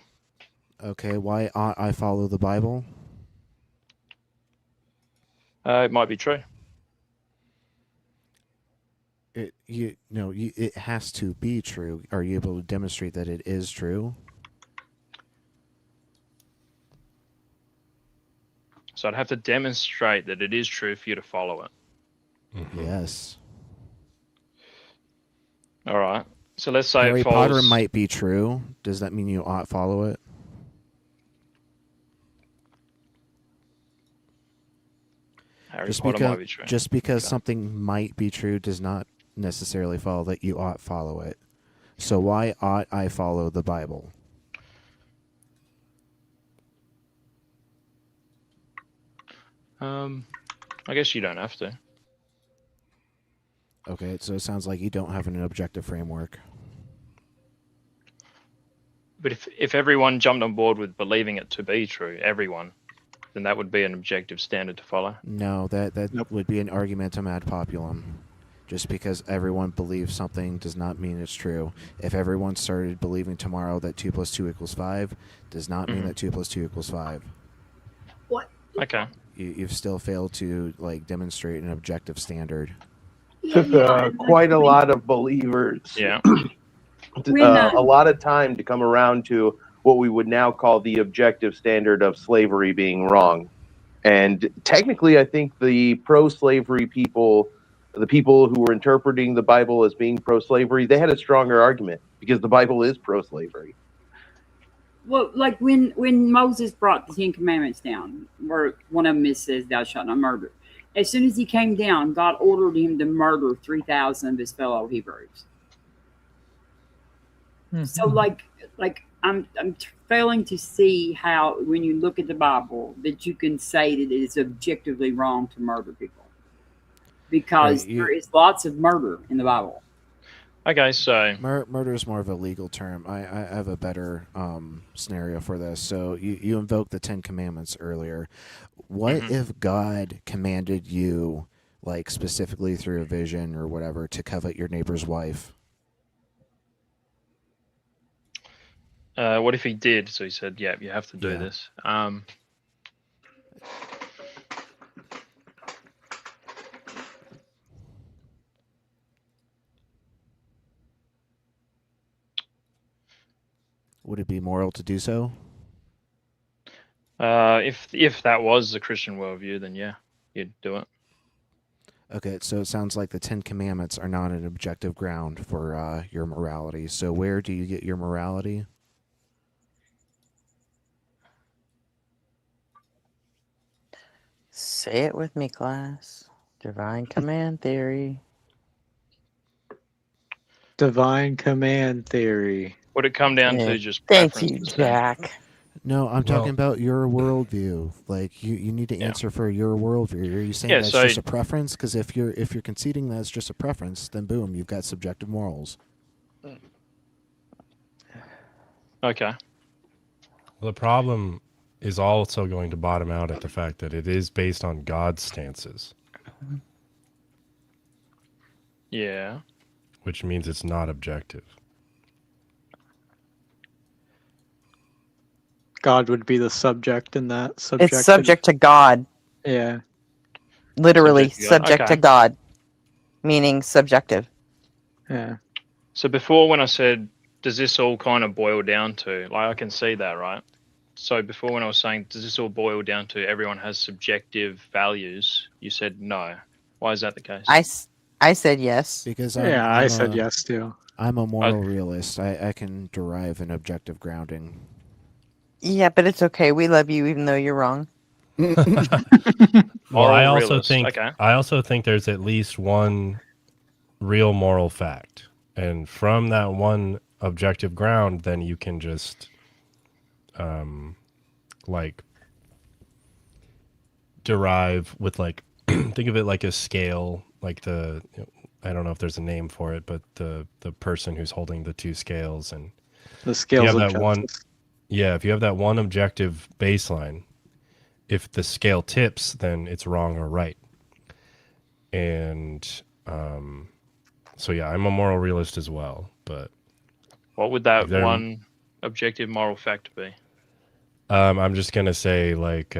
Okay, why ought I follow the Bible? It might be true. It has to be true. Are you able to demonstrate that it is true? So I'd have to demonstrate that it is true for you to follow it. Mm-hmm. Yes. All right. So let's say Harry it falls... Potter might be true. Does that mean you ought follow it? Harry Potter might be true. Just because something might be true does not necessarily follow that you ought follow it. So why ought I follow the Bible? I guess you don't have to. Okay, so it sounds like you don't have an objective framework. But if everyone jumped on board with believing it to be true, everyone, then that would be an objective standard to follow. No, that would be an argumentum ad populum. Just because everyone believes something does not mean it's true. If everyone started believing tomorrow that 2 + 2 = 5, does not mean that 2 + 2 = 5. What? Okay. You've still failed to demonstrate an objective standard. Took quite a lot of believers. Yeah. A lot of time to come around to what we would now call the objective standard of slavery being wrong. And technically, I think the pro-slavery people the people who were interpreting the Bible as being pro-slavery, they had a stronger argument because the Bible is pro-slavery. Well, like when Moses brought the 10 Commandments down, where one of them says, "Thou shalt not murder." As soon as he came down, God ordered him to murder 3,000 of his fellow Hebrews. So, like I'm failing to see how, when you look at the Bible, that you can say that it is objectively wrong to murder people, because there is lots of murder in the Bible. Okay, so murder is more of a legal term. I have a better scenario for this. So you invoked the 10 Commandments earlier. What if God commanded you, like specifically through a vision or whatever, to covet your neighbor's wife? What if he did? So he said, "Yeah, you have to do this." Would it be moral to do so? If that was the Christian worldview, then yeah, you'd do it. Okay, so it sounds like the 10 Commandments are not an objective ground for your morality. So where do you get your morality? Say it with me, class. Divine command theory. Divine command theory. Would it come down to just Thank preferences? you, Jack. No, I'm talking about your worldview. Like you need to answer for your worldview. Are you saying that's just a preference? Because if you're conceding that it's just a preference, then boom, you've got subjective morals. Okay. Well, the problem is also going to bottom out at the fact that it is based on God's stances. Yeah. Which means it's not objective. God would be the subject in that. It's subject to God. Yeah. Literally subject to Okay. God, meaning subjective. Yeah. So before, when I said, does this all kind of boil down to, like, I can see that, right? So before, when I was saying, does this all boil down to everyone has subjective values? You said no. Why is that the case? I said yes. Because I said yes too. I'm a moral realist. I can derive an objective grounding. Yeah, but it's okay. We love you, even though you're wrong. Well, I also think there's at least one real moral fact, and from that one objective ground, then you can just like derive with, like, think of it like a scale, like I don't know if there's a name for it, but the person who's holding the two scales, and the scales you of have that one. justice. Yeah, if you have that one objective baseline, if the scale tips, then it's wrong or right. And so yeah, I'm a moral realist as well. But what would that one objective moral fact be? I'm just gonna say, like,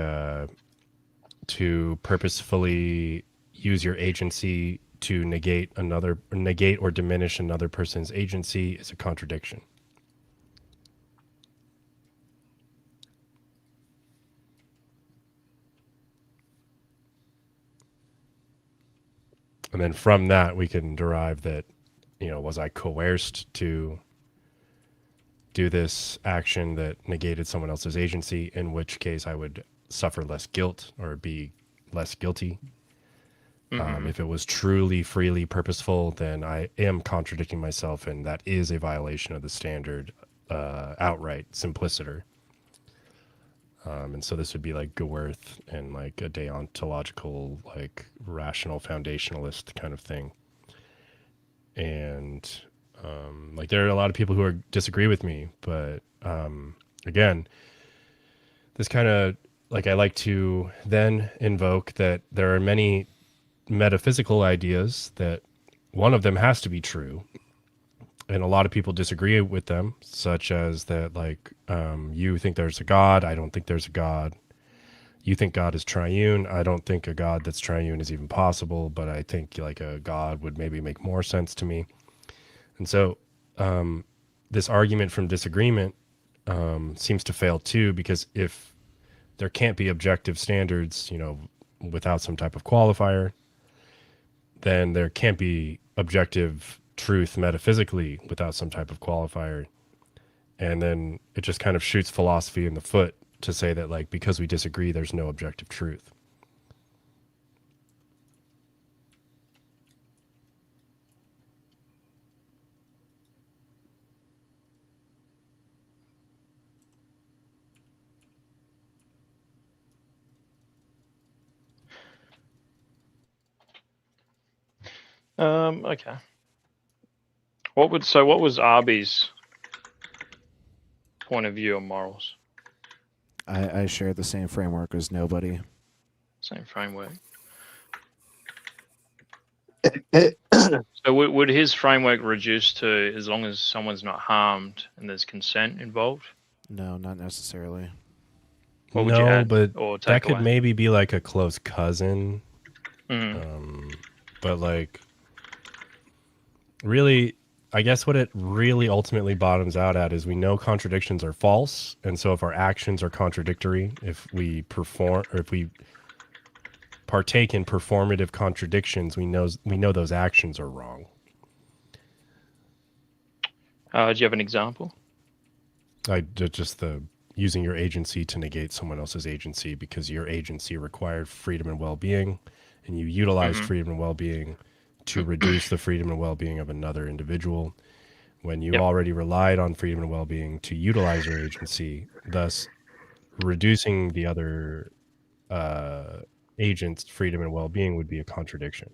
to purposefully use your agency to negate or diminish another person's agency is a contradiction. And then from that, we can derive that, was I coerced to do this action that negated someone else's agency, in which case I would suffer less guilt or be less guilty. If it was truly, freely purposeful, then I am contradicting myself, and that is a violation of the standard outright simpliciter. And so this would be like Gewerth and like a deontological, like rational foundationalist kind of thing. And like there are a lot of people who disagree with me, but again, this kind of, like, I like to then invoke that there are many metaphysical ideas that one of them has to be true. And a lot of people disagree with them, such as that, like, you think there's a God. I don't think there's a God. You think God is triune. I don't think a God that's triune is even possible, but I think like a God would maybe make more sense to me. And so this argument from disagreement seems to fail too, because if there can't be objective standards, without some type of qualifier, then there can't be objective truth metaphysically without some type of qualifier. And then it just kind of shoots philosophy in the foot to say that, like, because we disagree, there's no objective truth. Okay. What was Arby's point of view on morals? I share the same framework as nobody. Same framework. So would his framework reduce to as long as someone's not harmed and there's consent involved? No, not necessarily. What would you add but or take that could away? maybe be like a close cousin. Mhm. But like, really, I guess what it really ultimately bottoms out at is we know contradictions are false, and so if our actions are contradictory, if we partake in performative contradictions, we know those actions are wrong. Do you have an example? Just the using your agency to negate someone else's agency because your agency required freedom and well-being, and you utilized freedom and well-being to reduce the freedom and well-being of another individual when you already relied on freedom and well-being to utilize your agency, thus reducing the other agent's freedom and well-being would be a contradiction.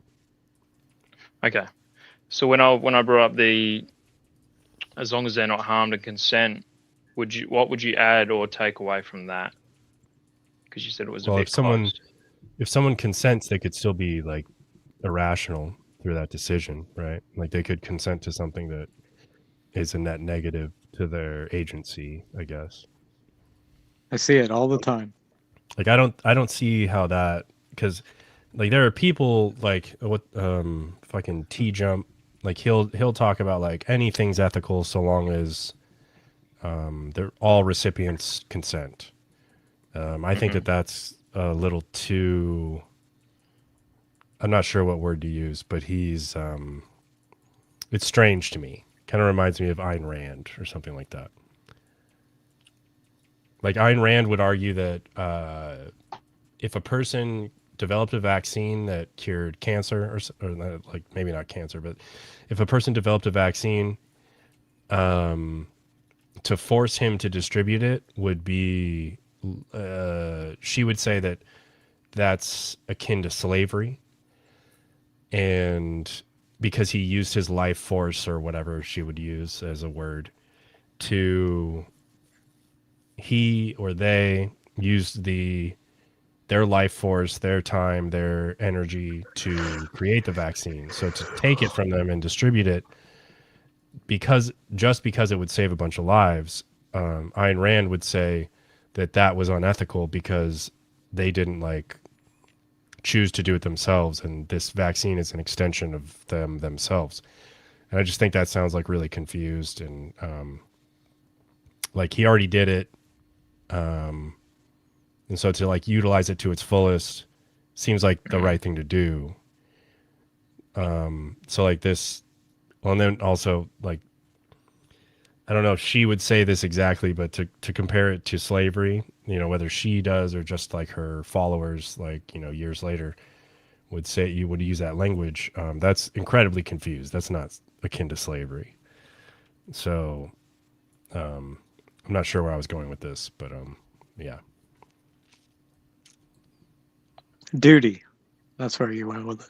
Okay. So when I brought up the as long as they're not harmed and consent, what would you add or take away from that? Because you said it was a bit close. If someone consents, they could still be like irrational through that decision, right? Like they could consent to something that is a net negative to their agency, I guess. I see it all the time. Like I don't see how that, because like there are people like what fucking T-Jump, like he'll talk about like anything's ethical so long as they're all recipients consent. I think that that's a little too, I'm not sure what word to use, but he's it's strange to me. Kind of reminds me of Ayn Rand or something like that. Like Ayn Rand would argue that if a person developed a vaccine that cured cancer, or like maybe not cancer, but if a person developed a vaccine, to force him to distribute it would be, she would say that that's akin to slavery. And because he used his life force or whatever she would use as a word to, he or they used their life force, their time, their energy to create the vaccine. So to take it from them and distribute it, because it would save a bunch of lives, Ayn Rand would say that was unethical because they didn't like choose to do it themselves, and this vaccine is an extension of themselves. And I just think that sounds like really confused, and like he already did it, and so to like utilize it to its fullest seems like the right thing to do. So like this, well, and then also like, I don't know if she would say this exactly, but to compare it to slavery, you know, whether she does or just like her followers, like, you know, years later would say, you would use that language. That's incredibly confused. That's not akin to slavery. So I'm not sure where I was going with this, but yeah. Duty. That's where you went with it.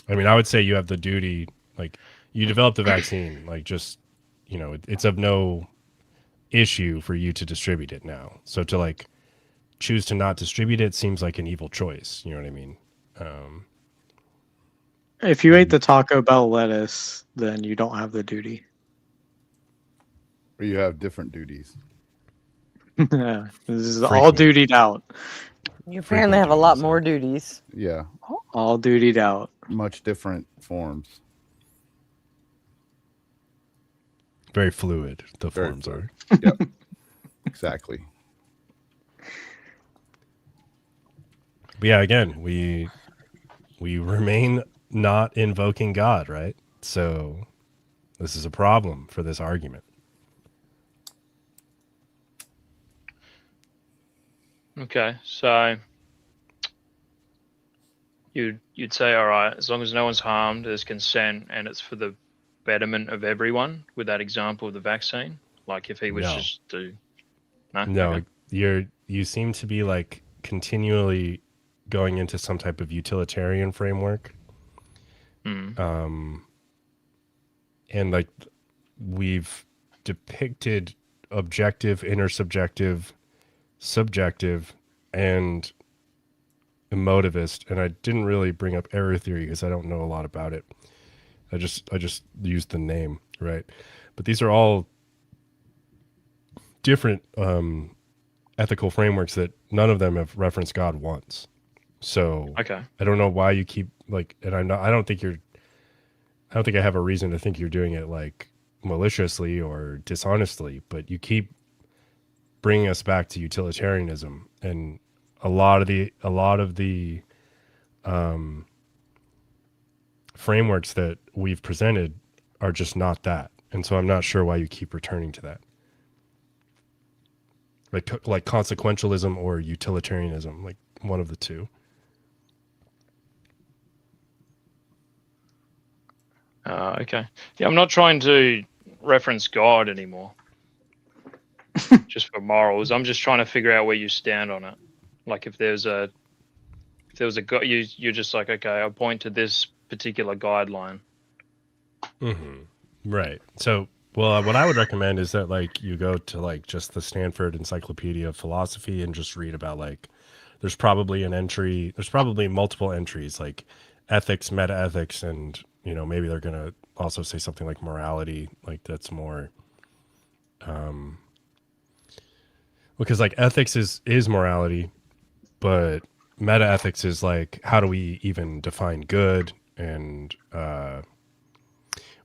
I mean, I would say you have the duty, like you developed the vaccine, like just, you know, it's of no issue for you to distribute it now. So to like choose to not distribute it seems like an evil choice. You know what I mean? If you ate the Taco Bell lettuce, then you don't have the duty. Or you have different duties. Yeah, this is all dutied out. You apparently have a lot more duties. Yeah. All dutied out. Much different forms. Very fluid, the Very forms fluid. are. Yep. Exactly. But yeah, again, we remain not invoking God, right? So this is a problem for this argument. Okay, so you'd say, all right, as long as no one's harmed, there's consent, and it's for the betterment of everyone. With that example of the vaccine, like if he was No. just to no, No, okay. you seem to be like continually going into some type of utilitarian framework. Mm. And like we've depicted objective, intersubjective, subjective, and emotivist, and I didn't really bring up error theory because I don't know a lot about it. I just used the name, right? But these are all different ethical frameworks that none of them have referenced God once. So Okay. I don't know why you keep like, and I don't think I have a reason to think you're doing it like maliciously or dishonestly, but you keep bringing us back to utilitarianism, and a lot of the frameworks that we've presented are just not that. And so I'm not sure why you keep returning to that. Like consequentialism or utilitarianism, like one of the two. Okay. Yeah, I'm not trying to reference God anymore. Just for morals. I'm just trying to figure out where you stand on it. Like if there's a God, you're just like, okay, I'll point to this particular guideline. Mm-hmm. Right. So, well, what I would recommend is that like you go to like just the Stanford Encyclopedia of Philosophy and just read about like there's probably multiple entries like ethics, meta ethics, and maybe they're gonna also say something like morality, like that's more because like ethics is morality, but meta ethics is like how do we even define good, and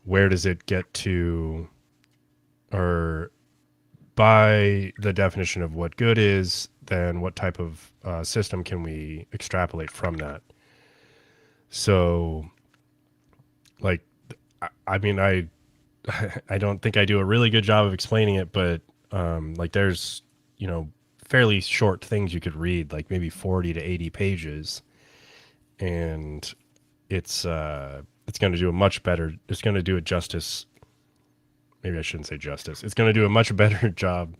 where does it get to, or by the definition of what good is, then what type of system can we extrapolate from that? So like I mean I don't think I do a really good job of explaining it, but like there's fairly short things you could read, like maybe 40 to 80 pages, and it's going to do it's going to do it justice. Maybe I shouldn't say justice. It's going to do a much better job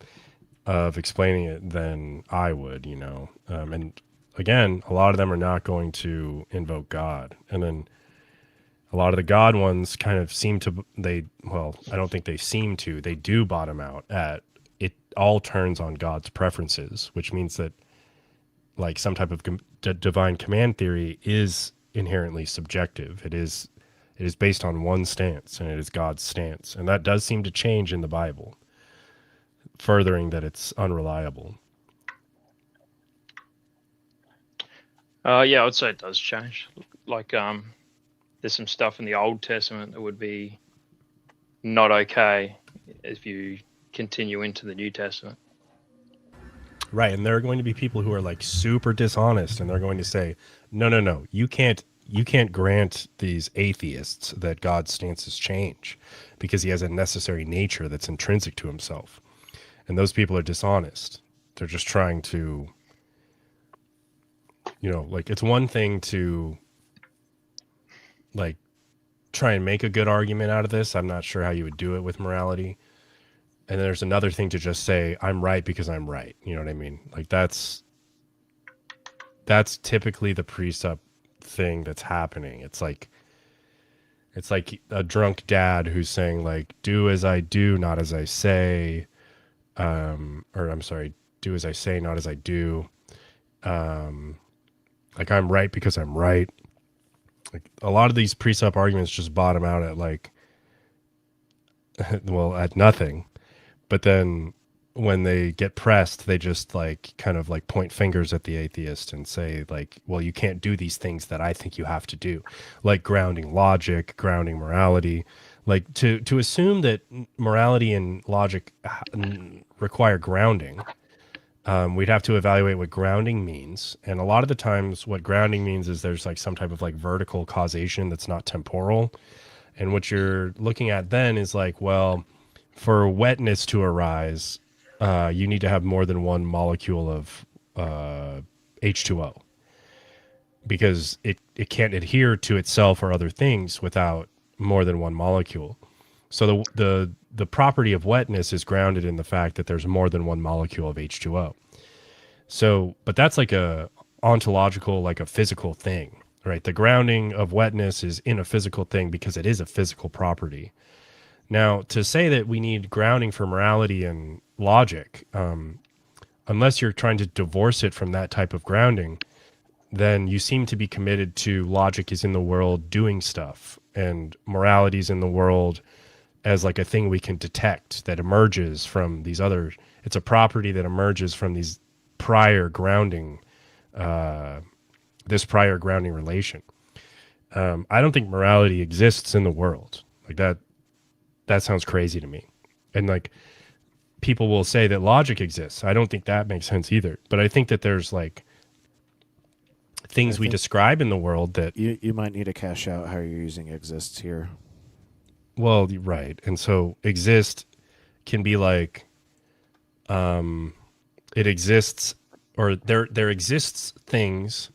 of explaining it than I would, and again, a lot of them are not going to invoke God, and then a lot of the God ones kind of I don't think they do bottom out at it all turns on God's preferences, which means that like some type of divine command theory is inherently subjective. It is based on one stance, and it is God's stance, and that does seem to change in the Bible, furthering that it's unreliable. Yeah, I would say it does change. Like there's some stuff in the Old Testament that would be not okay if you continue into the New Testament. Right, and there are going to be people who are like super dishonest, and they're going to say, no, you can't grant these atheists that God's stances change because he has a necessary nature that's intrinsic to himself. And those people are dishonest. They're just trying to, like it's one thing to like try and make a good argument out of this. I'm not sure how you would do it with morality. And then there's another thing to just say, I'm right because I'm right. You know what I mean? Like that's typically the precept thing that's happening. It's like a drunk dad who's saying like, do as I do, not as I say. Or I'm sorry, do as I say, not as I do. Like I'm right because I'm right. Like a lot of these precept arguments just bottom out at like, well, at nothing. But then when they get pressed, they just like kind of like point fingers at the atheist and say like, well, you can't do these things that I think you have to do, like grounding logic, grounding morality. Like to assume that morality and logic require grounding We'd have to evaluate what grounding means. And a lot of the times what grounding means is there's like some type of like vertical causation that's not temporal. And what you're looking at then is like, well, for wetness to arise, you need to have more than one molecule of H2O, because it can't adhere to itself or other things without more than one molecule. So the property of wetness is grounded in the fact that there's more than one molecule of H2O. So, but that's like a ontological, like a physical thing, right? The grounding of wetness is in a physical thing because it is a physical property. Now, to say that we need grounding for morality and logic, unless you're trying to divorce it from that type of grounding, then you seem to be committed to logic is in the world doing stuff, and morality is in the world as like a thing we can detect that emerges from these other, it's a property that emerges from these prior grounding, this prior grounding relation. I don't think morality exists in the world. Like that sounds crazy to me. And like people will say that logic exists. I don't think that makes sense either. But I think that there's like things we describe in the world that you might need to cash out how you're using exists here. Well, right. And so exist can be like it exists, or there exists things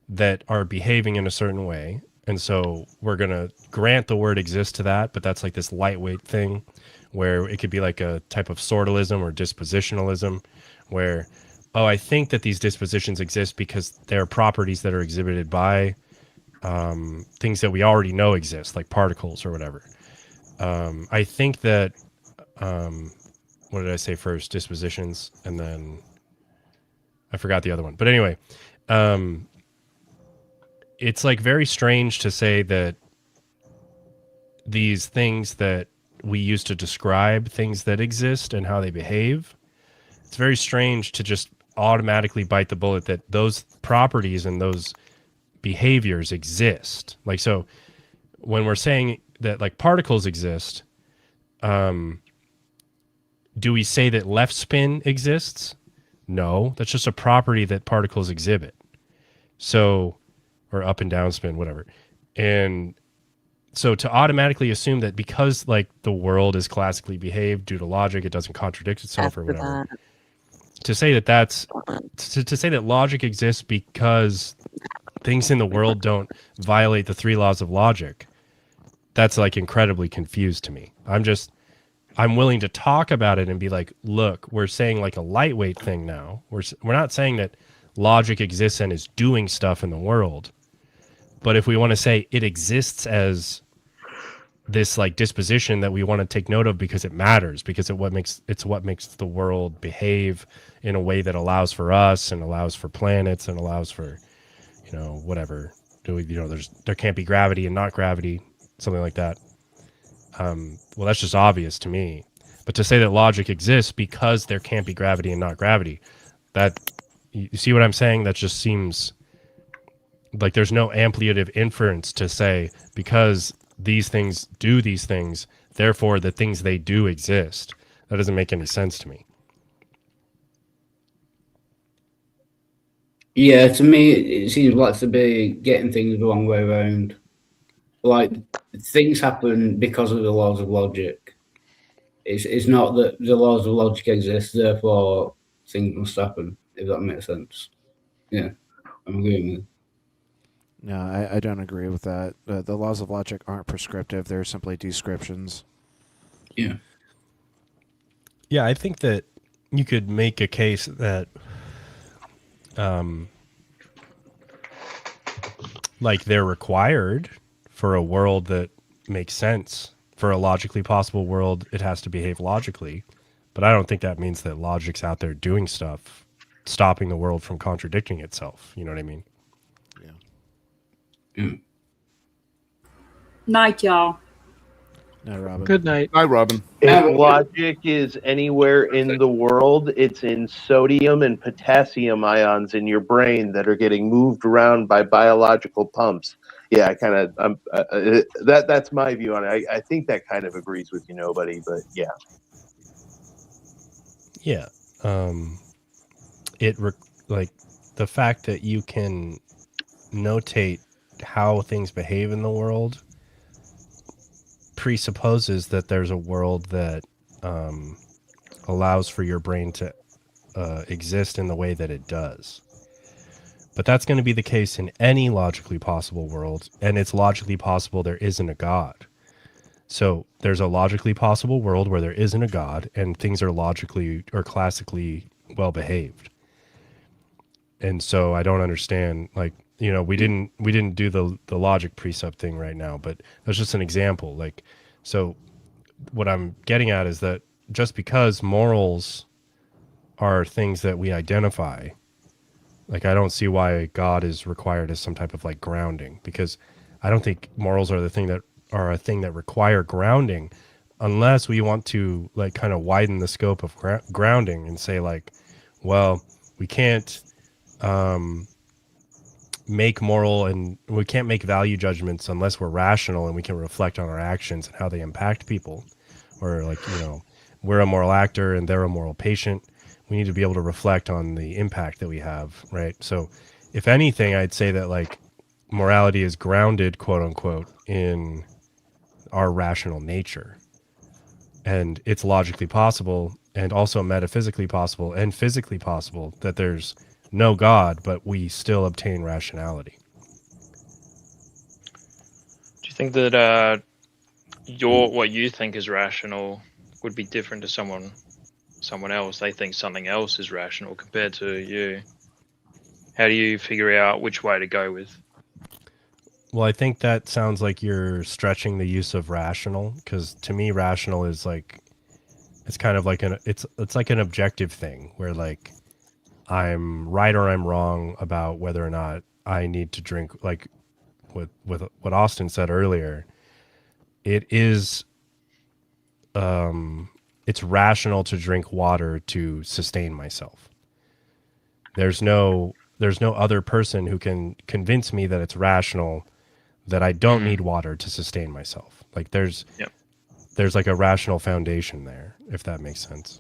that are behaving in a certain way. And so we're going to grant the word exist to that, but that's like this lightweight thing where it could be like a type of sortalism or dispositionalism where, oh, I think that these dispositions exist because they're properties that are exhibited by things that we already know exist, like particles or whatever. I think that, what did I say first? Dispositions, and then I forgot the other one. But anyway, it's like very strange to say that these things that we use to describe things that exist and how they behave, it's very strange to just automatically bite the bullet that those properties and those behaviors exist. Like, so when we're saying that like particles exist, do we say that left spin exists? No, that's just a property that particles exhibit. So, or up and down spin, whatever. And so to automatically assume that because like the world is classically behaved due to logic, it doesn't contradict itself or whatever. To say that that's to say that logic exists because things in the world don't violate the three laws of logic, that's like incredibly confused to me. I'm willing to talk about it and be like, look, we're saying like a lightweight thing now. We're not saying that logic exists and is doing stuff in the world. But if we want to say it exists as this like disposition that we want to take note of because it matters, because it's what makes the world behave in a way that allows for us and allows for planets and allows for, whatever. There can't be gravity and not gravity, something like that. Well, that's just obvious to me. But to say that logic exists because there can't be gravity and not gravity, that, you see what I'm saying? That just seems like there's no ampliative inference to say because these things do these things, therefore the things they do exist. That doesn't make any sense to me. Yeah, to me, it seems like to be getting things the wrong way around. Like, things happen because of the laws of logic. It's not that the laws of logic exist, therefore things must happen, if that makes sense. Yeah, I'm agreeing with you. No, I don't agree with that. The laws of logic aren't prescriptive. They're simply descriptions. Yeah. Yeah, I think that you could make a case that like they're required for a world that makes sense. For a logically possible world, it has to behave logically. But I don't think that means that logic's out there doing stuff, stopping the world from contradicting itself. You know what I mean? Yeah. Night, y'all. Night, Robin. Good night. Hi, Robin. If logic is anywhere in the world, it's in sodium and potassium ions in your brain that are getting moved around by biological pumps. Yeah, I kind of that's my view on it. I think that kind of agrees with you, nobody, but yeah. Yeah. like the fact that you can notate how things behave in the world presupposes that there's a world that allows for your brain to exist in the way that it does. But that's going to be the case in any logically possible world, and it's logically possible there isn't a God. So there's a logically possible world where there isn't a God, and things are logically or classically well behaved. And so I don't understand, like, you know, we didn't do the logic precept thing right now, but that's just an example. Like, so what I'm getting at is that just because morals are things that we identify, like, I don't see why God is required as some type of like grounding, because I don't think morals are a thing that require grounding, unless we want to like kind of widen the scope of grounding and say like, well, we can't make moral and we can't make value judgments unless we're rational and we can reflect on our actions and how they impact people. Or like, you know, we're a moral actor and they're a moral patient. We need to be able to reflect on the impact that we have, right? So if anything, I'd say that like morality is grounded, quote unquote, in our rational nature. And it's logically possible and also metaphysically possible and physically possible that there's no God, but we still obtain rationality. Do you think that what you think is rational would be different to someone else? They think something else is rational compared to you. How do you figure out which way to go with? Well, I think that sounds like you're stretching the use of rational, because to me, rational is like, it's kind of like it's like an objective thing where like I'm right or I'm wrong about whether or not I need to drink. Like with what Austin said earlier, it is it's rational to drink water to sustain myself. There's no other person who can convince me that it's rational that I don't need water to sustain myself. Like there's like a rational foundation there, if that makes sense.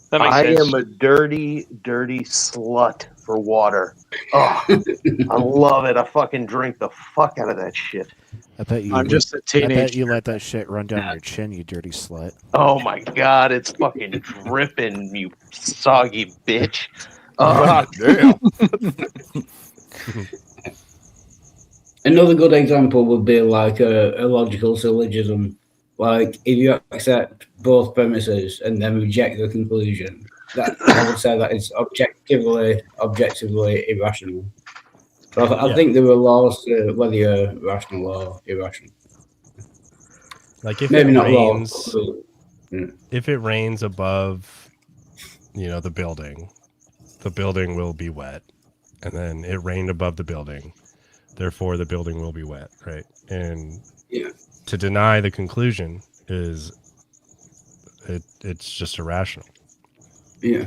That makes I sense. am a dirty, dirty slut for water. Oh, I love it. I fucking drink the fuck out of that shit. I bet you. I'm just a teenager. I bet you let that shit run down your chin, you dirty slut. Oh my god, it's fucking dripping, you soggy bitch. God damn. Another good example would be like a logical syllogism. Like if you accept both premises and then reject the conclusion, that I would say that is objectively irrational. So I think there are laws to whether you're rational or irrational. Like if maybe it not rains, laws, but, if it rains above, you know, the building will be wet, and then it rained above the building, therefore the building will be wet, right? And to deny the conclusion is it's just irrational. Yeah.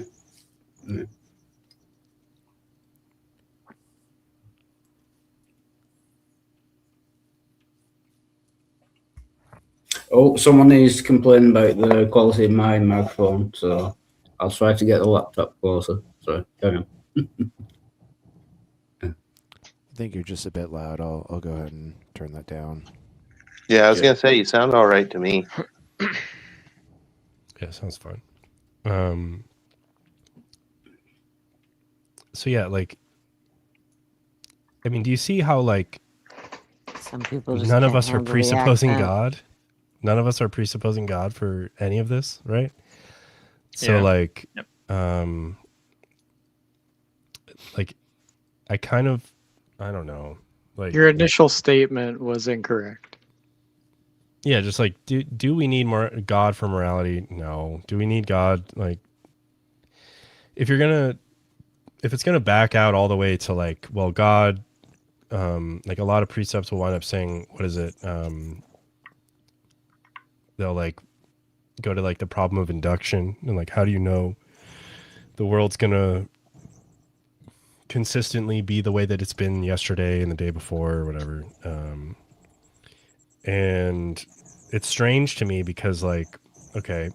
Oh, someone is complaining about the quality of my microphone, so I'll try to get the laptop closer. So carry on. I think you're just a bit loud. I'll go ahead and turn that down. Yeah, I was gonna say you sound all right to me. Yeah, sounds fine. So yeah, like, I mean, do you see how like some people just none of can't us are handle the presupposing accent. God? None of us are presupposing God for any of this, right? So Yeah. like, Yep. like I kind of, I don't know, like Your initial statement was incorrect. yeah, just like do we need more God for morality? No. Do we need God? Like, if it's gonna back out all the way to like, well, God, like a lot of precepts will wind up saying, what is it? They'll like go to like the problem of induction and like, how do you know the world's gonna consistently be the way that it's been yesterday and the day before or whatever? And it's strange to me because like, okay,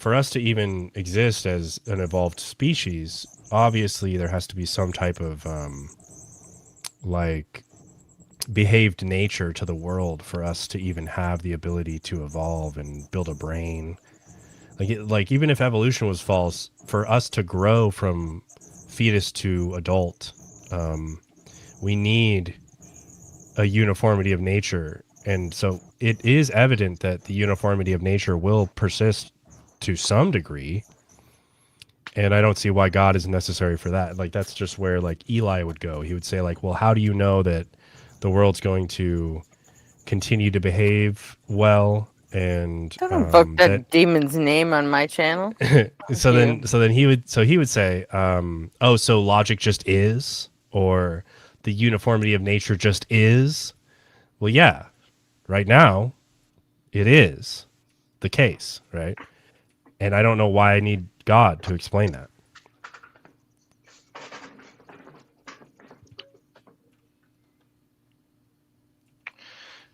for us to even exist as an evolved species, obviously there has to be some type of like behaved nature to the world for us to even have the ability to evolve and build a brain. Like even if evolution was false, for us to grow from fetus to adult, we need a uniformity of nature. And so it is evident that the uniformity of nature will persist to some degree. And I don't see why God is necessary for that. Like, that's just where like Eli would go. He would say like, well, how do you know that the world's going to continue to behave well? And Don't invoke that demon's name on my channel. so then he would say, oh, so logic just is, or the uniformity of nature just is. Well, yeah, right now it is the case, right? And I don't know why I need God to explain that.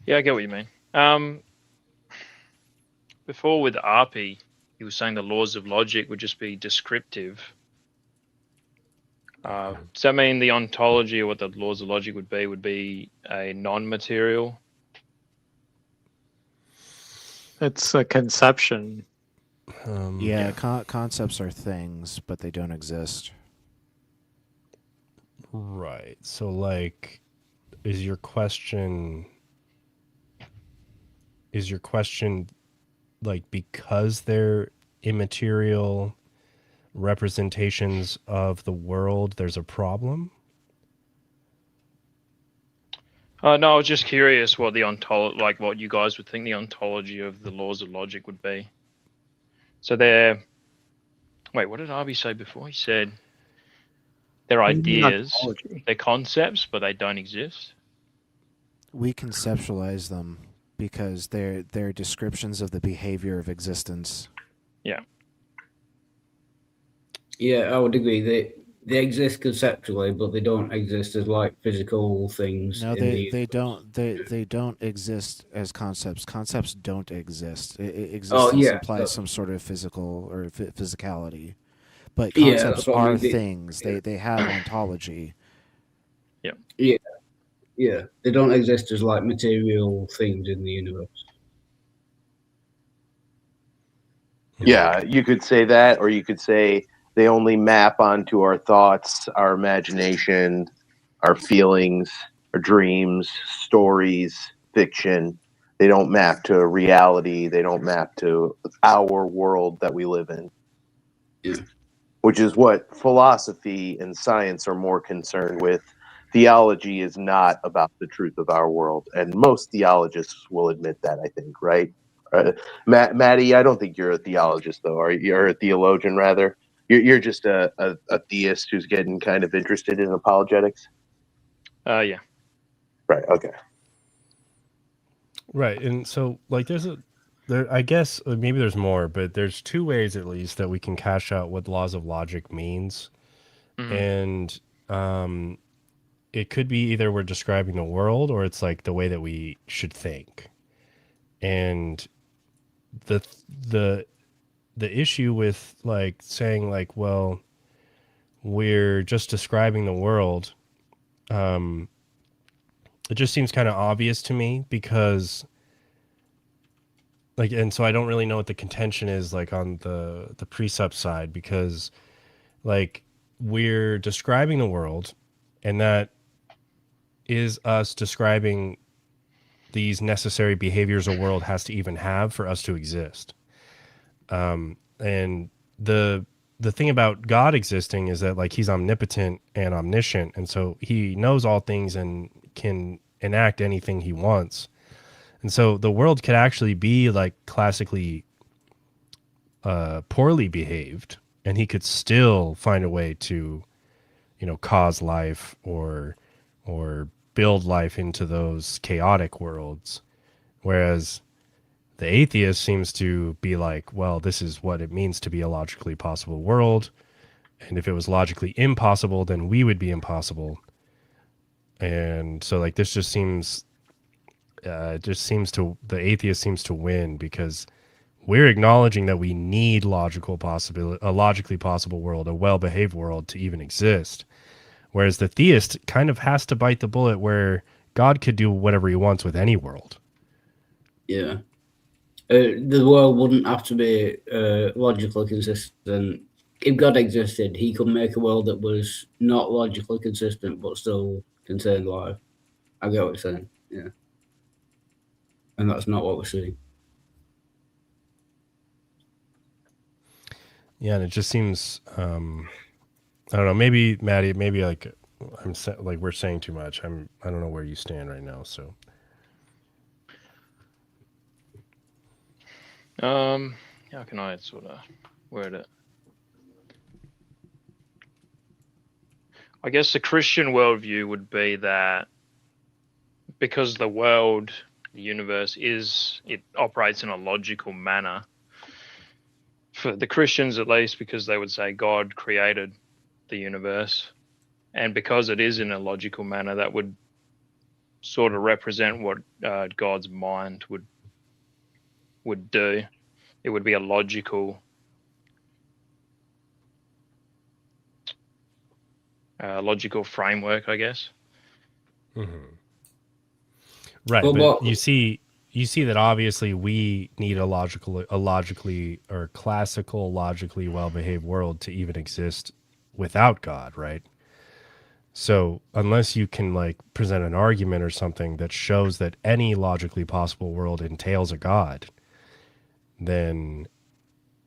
Yeah, I get what you mean. Before with RP, he was saying the laws of logic would just be descriptive. Does that mean the ontology, or what the laws of logic would be a non-material? It's a conception. Yeah. Concepts are things, but they don't exist. Right. So, like, is your question like because they're immaterial representations of the world, there's a problem? No, I was just curious what the what you guys would think the ontology of the laws of logic would be. So they're, wait, what did Arby say before? He said they're ideas, they're concepts, but they don't exist. We conceptualize them because they're descriptions of the behavior of existence. Yeah. Yeah, I would agree. They exist conceptually, but they don't exist as like physical things. No, they don't exist as concepts. Concepts don't exist. Existence implies some sort of physical or physicality, but concepts are things. They have ontology. Yeah. Yeah. They don't exist as like material things in the universe. Yeah, you could say that, or you could say they only map onto our thoughts, our imagination, our feelings, our dreams, stories, fiction. They don't map to reality. They don't map to our world that we live in. Yeah. Which is what philosophy and science are more concerned with. Theology is not about the truth of our world. And most theologists will admit that, I think, right? Maddie, I don't think you're a theologist, though. You're a theologian, rather. You're just a theist who's getting kind of interested in apologetics. Yeah. Right. Okay. Right. And so, like, I guess maybe there's more, but there's two ways at least that we can cash out what laws of logic means. And it could be either we're describing the world, or it's like the way that we should think. And the issue with like saying like, well, we're just describing the world, it just seems kind of obvious to me, because like, and so I don't really know what the contention is like on the precept side, because like we're describing the world, and that is us describing these necessary behaviors a world has to even have for us to exist. And the thing about God existing is that like he's omnipotent and omniscient, and so he knows all things and can enact anything he wants. And so the world could actually be like classically poorly behaved, and he could still find a way to, cause life or build life into those chaotic worlds. Whereas the atheist seems to be like, well, this is what it means to be a logically possible world. And if it was logically impossible, then we would be impossible. And so like this just seems the atheist seems to win, because we're acknowledging that we need a logically possible world, a well-behaved world to even exist. Whereas the theist kind of has to bite the bullet where God could do whatever he wants with any world. Yeah. The world wouldn't have to be logically consistent. If God existed, he could make a world that was not logically consistent but still contained life. I get what you're saying. Yeah. And that's not what we're seeing. Yeah, and it just seems I don't know, maybe Maddie, maybe like we're saying too much. I don't know where you stand right now, so how can I sort of word it? I guess the Christian worldview would be that because the world, the universe it operates in a logical manner. For the Christians, at least, because they would say God created the universe, and because it is in a logical manner, that would sort of represent what God's mind would do. It would be a logical framework, I guess. Mm-hmm. Right, Well, but you see that obviously we need a logically or classical, logically well-behaved world to even exist without God, right? So unless you can like present an argument or something that shows that any logically possible world entails a God, then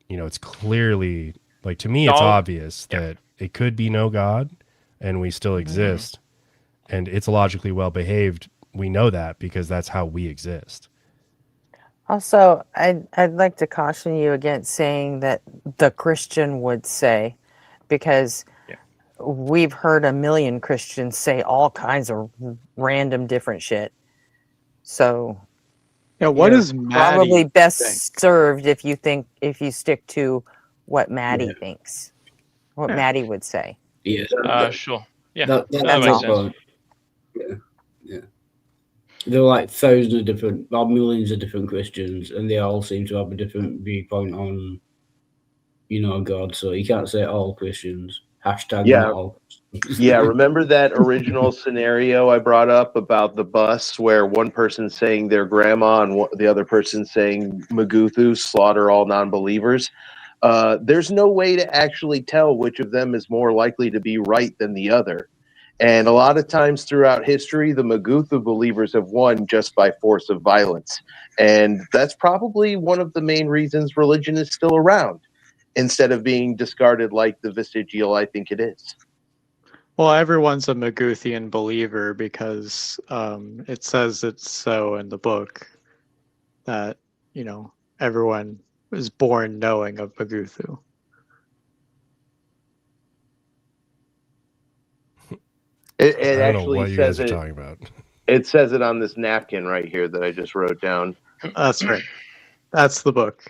it's clearly like, to me it's obvious that it could be no God and we still exist, and it's logically well behaved. We know that because that's how we exist. Also, I'd like to caution you against saying that the Christian would say, because we've heard a million Christians say all kinds of random different shit. So what you're is Maddie probably best think? served if you stick to what Maddie thinks, what Maddie would say. Yeah. Sure. Yeah. That makes makes sense. sense. Yeah. There are like thousands of different, or millions of different Christians, and they all seem to have a different viewpoint on, God. So you can't say all Christians. Hashtag Yeah. not all. Yeah, remember that original scenario I brought up about the bus where one person's saying their grandma and the other person's saying Maguthu, slaughter all non-believers? There's no way to actually tell which of them is more likely to be right than the other. And a lot of times throughout history, the Maguthu believers have won just by force of violence. And that's probably one of the main reasons religion is still around, instead of being discarded like the vestigial I think it is. Well, everyone's a Maguthian believer because it says it's so in the book that, everyone is born knowing of Maguthu. It I don't know actually what you says guys are it. talking about. It says it on this napkin right here that I just wrote down. That's right. That's the book.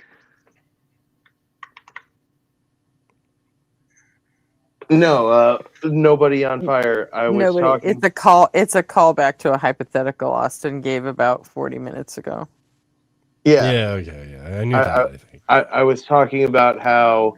No, nobody on fire. I was talking. It's a callback to a hypothetical Austin gave about 40 minutes ago. Yeah. Yeah. Okay. Yeah. I knew that. I think. I was talking about how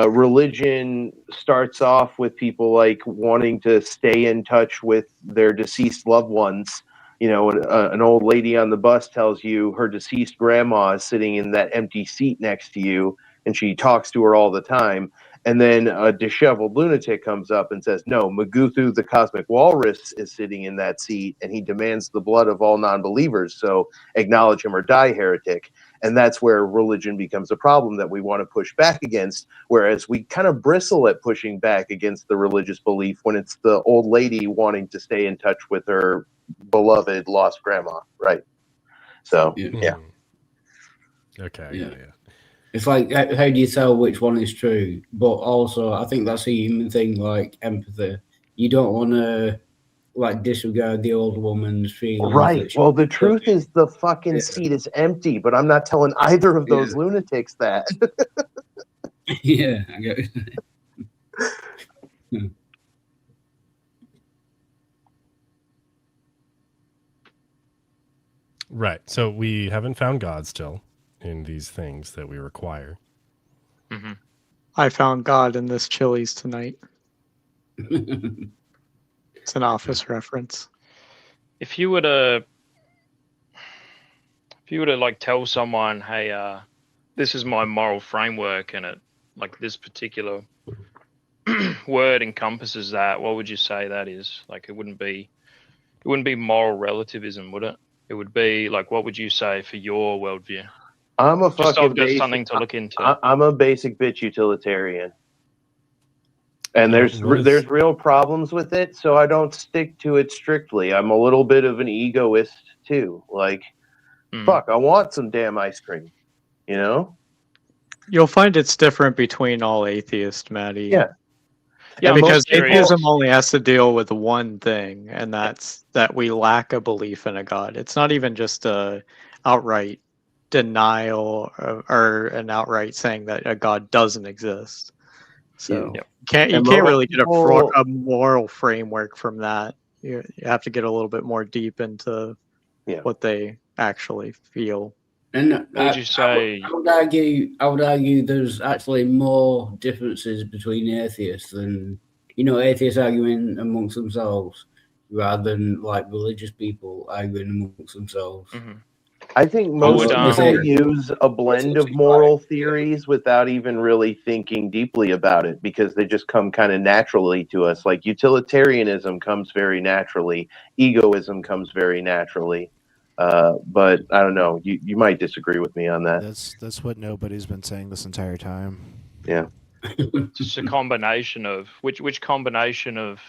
religion starts off with people like wanting to stay in touch with their deceased loved ones. An old lady on the bus tells you her deceased grandma is sitting in that empty seat next to you, and she talks to her all the time. And then a disheveled lunatic comes up and says, no, Maguthu, the cosmic walrus, is sitting in that seat, and he demands the blood of all non-believers. So acknowledge him or die, heretic. And that's where religion becomes a problem that we want to push back against, whereas we kind of bristle at pushing back against the religious belief when it's the old lady wanting to stay in touch with her beloved lost grandma, right? So, yeah. Okay. Yeah. It's like, how do you tell which one is true? But also, I think that's a human thing, like empathy. You don't want to disregard the old woman's feelings. Right. Well, the truth is the fucking seat is empty, but I'm not telling either of those lunatics that. Yeah, I get it. Right. So we haven't found God still. in these things that we require. Mm-hmm. I found God in this Chili's tonight. It's an Office reference. If you were to like tell someone, hey, this is my moral framework, and it like this particular word encompasses that, what would you say that is? Like, it wouldn't be moral relativism, would it? It would be like, what would you say for your worldview? I'm a fucking just something to look into. I'm a basic bitch utilitarian, and there's real problems with it, so I don't stick to it strictly. I'm a little bit of an egoist too. Like, fuck, I want some damn ice cream, you know? You'll find it's different between all atheists, Maddie. Yeah. Yeah, because atheism only has to deal with one thing, and that's that we lack a belief in a God. It's not even just a outright denial or an outright saying that a God doesn't exist. So you can't really get a moral framework from that. You have to get a little bit more deep into what they actually feel. And what would you say? I would argue there's actually more differences between atheists than, atheists arguing amongst themselves rather than like religious people arguing amongst themselves. Mm-hmm. I think most people use a blend of moral theories without even really thinking deeply about it, because they just come kind of naturally to us. Like utilitarianism comes very naturally, egoism comes very naturally. But I don't know. You might disagree with me on that. That's what nobody's been saying this entire time. Yeah. Just a combination of which combination of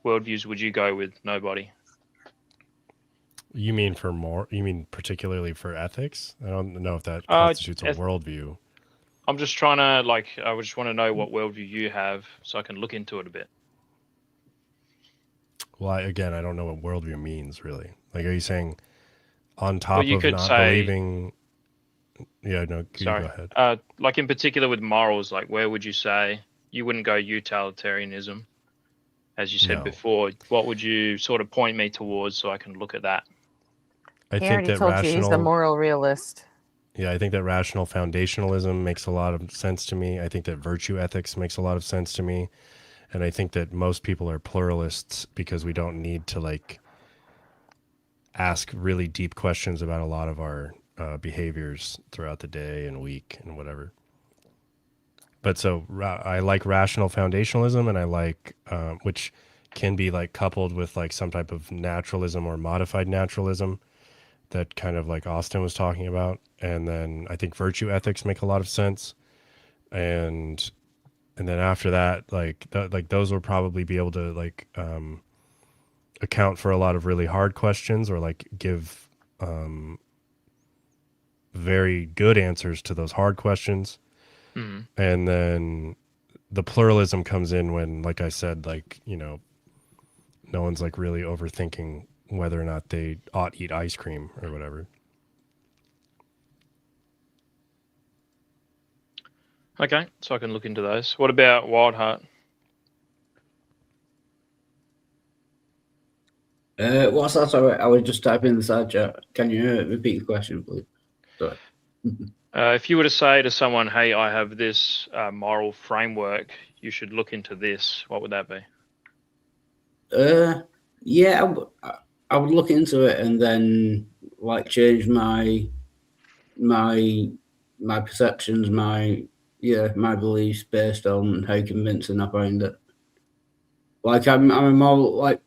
worldviews would you go with? Nobody. You mean particularly for ethics? I don't know if that constitutes a worldview. I'm just trying to I just want to know what worldview you have so I can look into it a bit. Well, I don't know what worldview means really. Like, are you saying on top you of could not say, believing? Yeah, no. Sorry. You go ahead. Like in particular with morals, like where would you say you wouldn't go utilitarianism, as you said before? What would you sort of point me towards so I can look at that? He already told you he's the moral realist. Yeah, I think that rational foundationalism makes a lot of sense to me. I think that virtue ethics makes a lot of sense to me. And I think that most people are pluralists because we don't need to ask really deep questions about a lot of our behaviors throughout the day and week and whatever. But so I like rational foundationalism, and I like which can be coupled with some type of naturalism or modified naturalism, that kind of like Austin was talking about. And then I think virtue ethics make a lot of sense. And then after that, those will probably be able to account for a lot of really hard questions, or give very good answers to those hard questions. Mm-hmm. And then the pluralism comes in when, like I said, no one's really overthinking whether or not they ought to eat ice cream or whatever. Okay, so I can look into those. What about Wild Heart? What's that? Sorry, I was just typing in the side chat. Can you repeat the question, please? Sorry. If you were to say to someone, hey, I have this moral framework, you should look into this, what would that be? Yeah, I would look into it and then change my perceptions, my beliefs based on how convincing I find it. I'm a more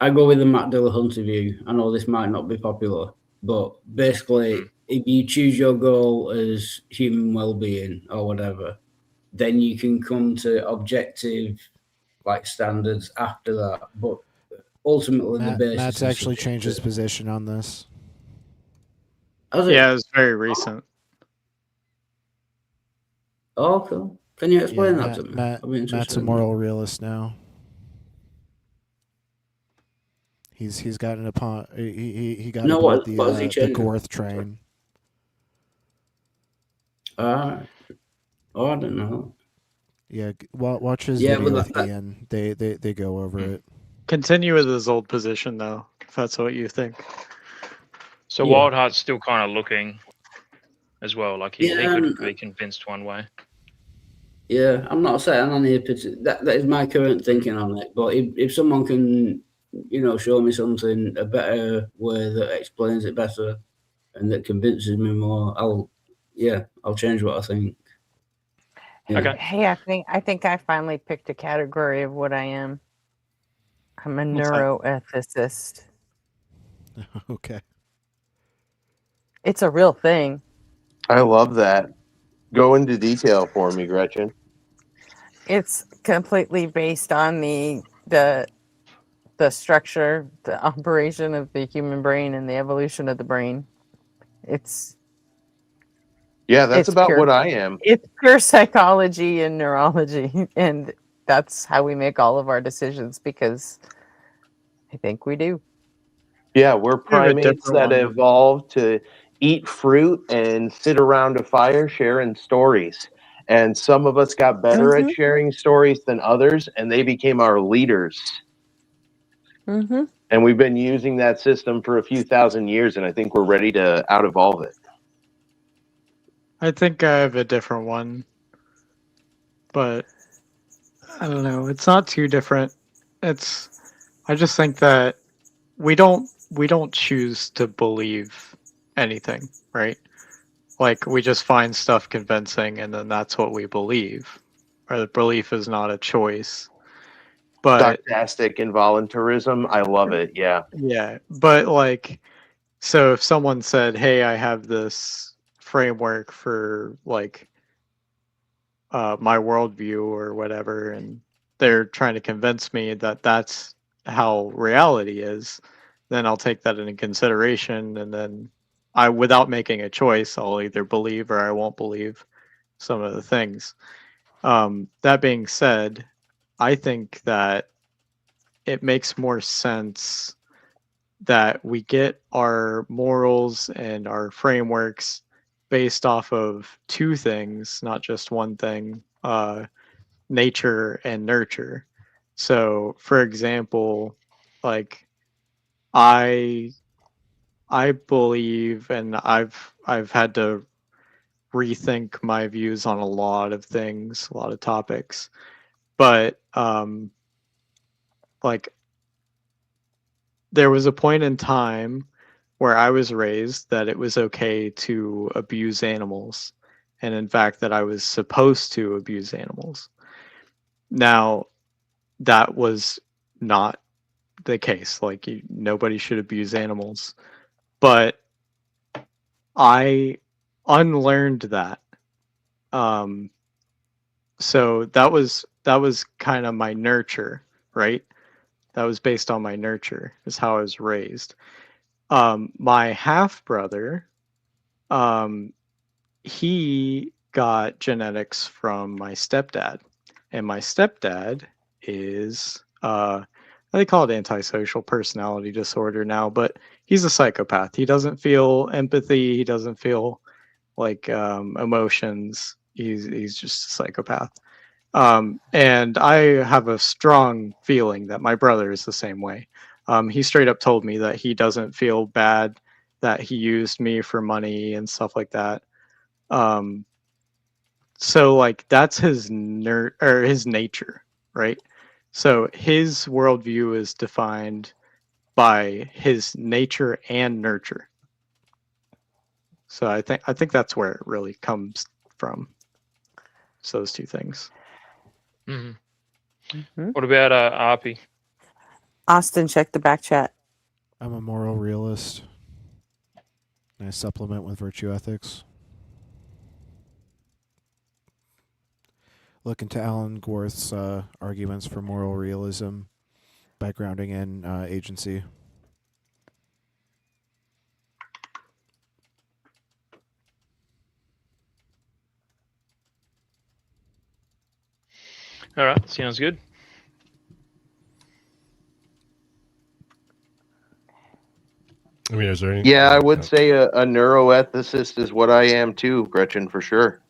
I go with the Matt Dillahunty view. I know this might not be popular, but basically, if you choose your goal as human well-being or whatever, then you can come to objective standards after that. But ultimately, the basis. Matt's actually changed his position on this. Yeah, it was very recent. Oh, cool. Can you explain that to me? Matt's a moral realist now. He's gotten upon he got aboard the Gorth train. Oh, I don't know. Yeah, watch his video with Ian. They go over it. Continue with his old position though, if that's what you think. So Yeah. Wildheart's still kind of looking as well. Like he Yeah, could be convinced one way. Yeah, I'm not saying on here. That is my current thinking on it. But if someone can, show me something, a better way that explains it better and that convinces me more, I'll change what I think. Yeah. Okay. Hey, I think I finally picked a category of what I am. I'm a What's that? neuroethicist. Okay. It's a real thing. I love that. Go into detail for me, Gretchen. It's completely based on the structure, the operation of the human brain and the evolution of the brain. It's That's about pure, what I am. It's pure psychology and neurology, and that's how we make all of our decisions because I think we do. Yeah, we're I have a primates different that one. evolved to eat fruit and sit around a fire sharing stories. And some of us got better at sharing stories than others, and they became our leaders. Mm-hmm. And we've been using that system for a few thousand years, and I think we're ready to out-evolve it. I think I have a different one, but I don't know. It's not too different. I just think that we don't choose to believe anything, right? Like we just find stuff convincing and then that's what we believe. Or the belief is not a choice. But Stochastic involuntarism, I love it. Yeah. yeah, but like so if someone said, "Hey, I have this framework for like my worldview or whatever," and they're trying to convince me that that's how reality is, then I'll take that into consideration, and then without making a choice, I'll either believe or I won't believe some of the things. That being said, I think that it makes more sense that we get our morals and our frameworks based off of two things, not just one thing, nature and nurture. So, for example, like I believe, and I've had to rethink my views on a lot of things, a lot of topics, but like there was a point in time where I was raised that it was okay to abuse animals, and in fact that I was supposed to abuse animals. Now, that was not the case. Like nobody should abuse animals, but I unlearned that. So that was kind of my nurture, right? That was based on my nurture, is how I was raised. My half brother, he got genetics from my stepdad, and my stepdad is they call it antisocial personality disorder now, but he's a psychopath. He doesn't feel empathy. He doesn't feel like emotions. He's just a psychopath. And I have a strong feeling that my brother is the same way. He straight up told me that he doesn't feel bad that he used me for money and stuff like that. So like that's his his nature, right? So his worldview is defined by his nature and nurture. So I think that's where it really comes from. So those two things. Mm-hmm. What about Arpy? Austin, check the back chat. I'm a moral realist. And I supplement with virtue ethics. Look into Alan Gorth's arguments for moral realism by grounding in agency. All right, sounds good. I mean, is there any? Yeah, I would say a neuroethicist is what I am too, Gretchen, for sure.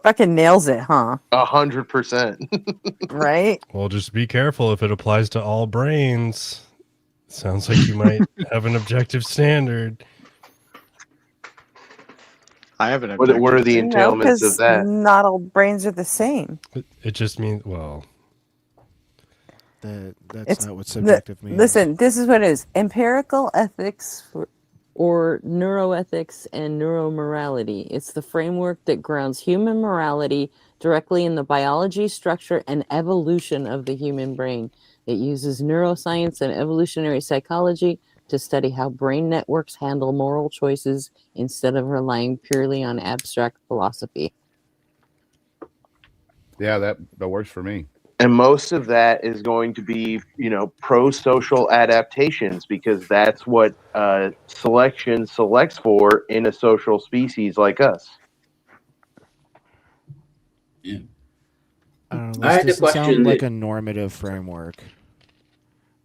Fucking nails it, huh? 100%. Right? Well, just be careful if it applies to all brains. Sounds like you might have an objective standard. I haven't What are the No, entailments of because that? not all brains are the same. It just means, well, That's not what subjective means. Listen, this is what it is. Empirical ethics or neuroethics and neuromorality. It's the framework that grounds human morality directly in the biology, structure, and evolution of the human brain. It uses neuroscience and evolutionary psychology to study how brain networks handle moral choices instead of relying purely on abstract philosophy. Yeah, that works for me. And most of that is going to be, pro-social adaptations, because that's what selection selects for in a social species like us. Yeah. I don't know. I had a This doesn't question sound like that- a normative framework.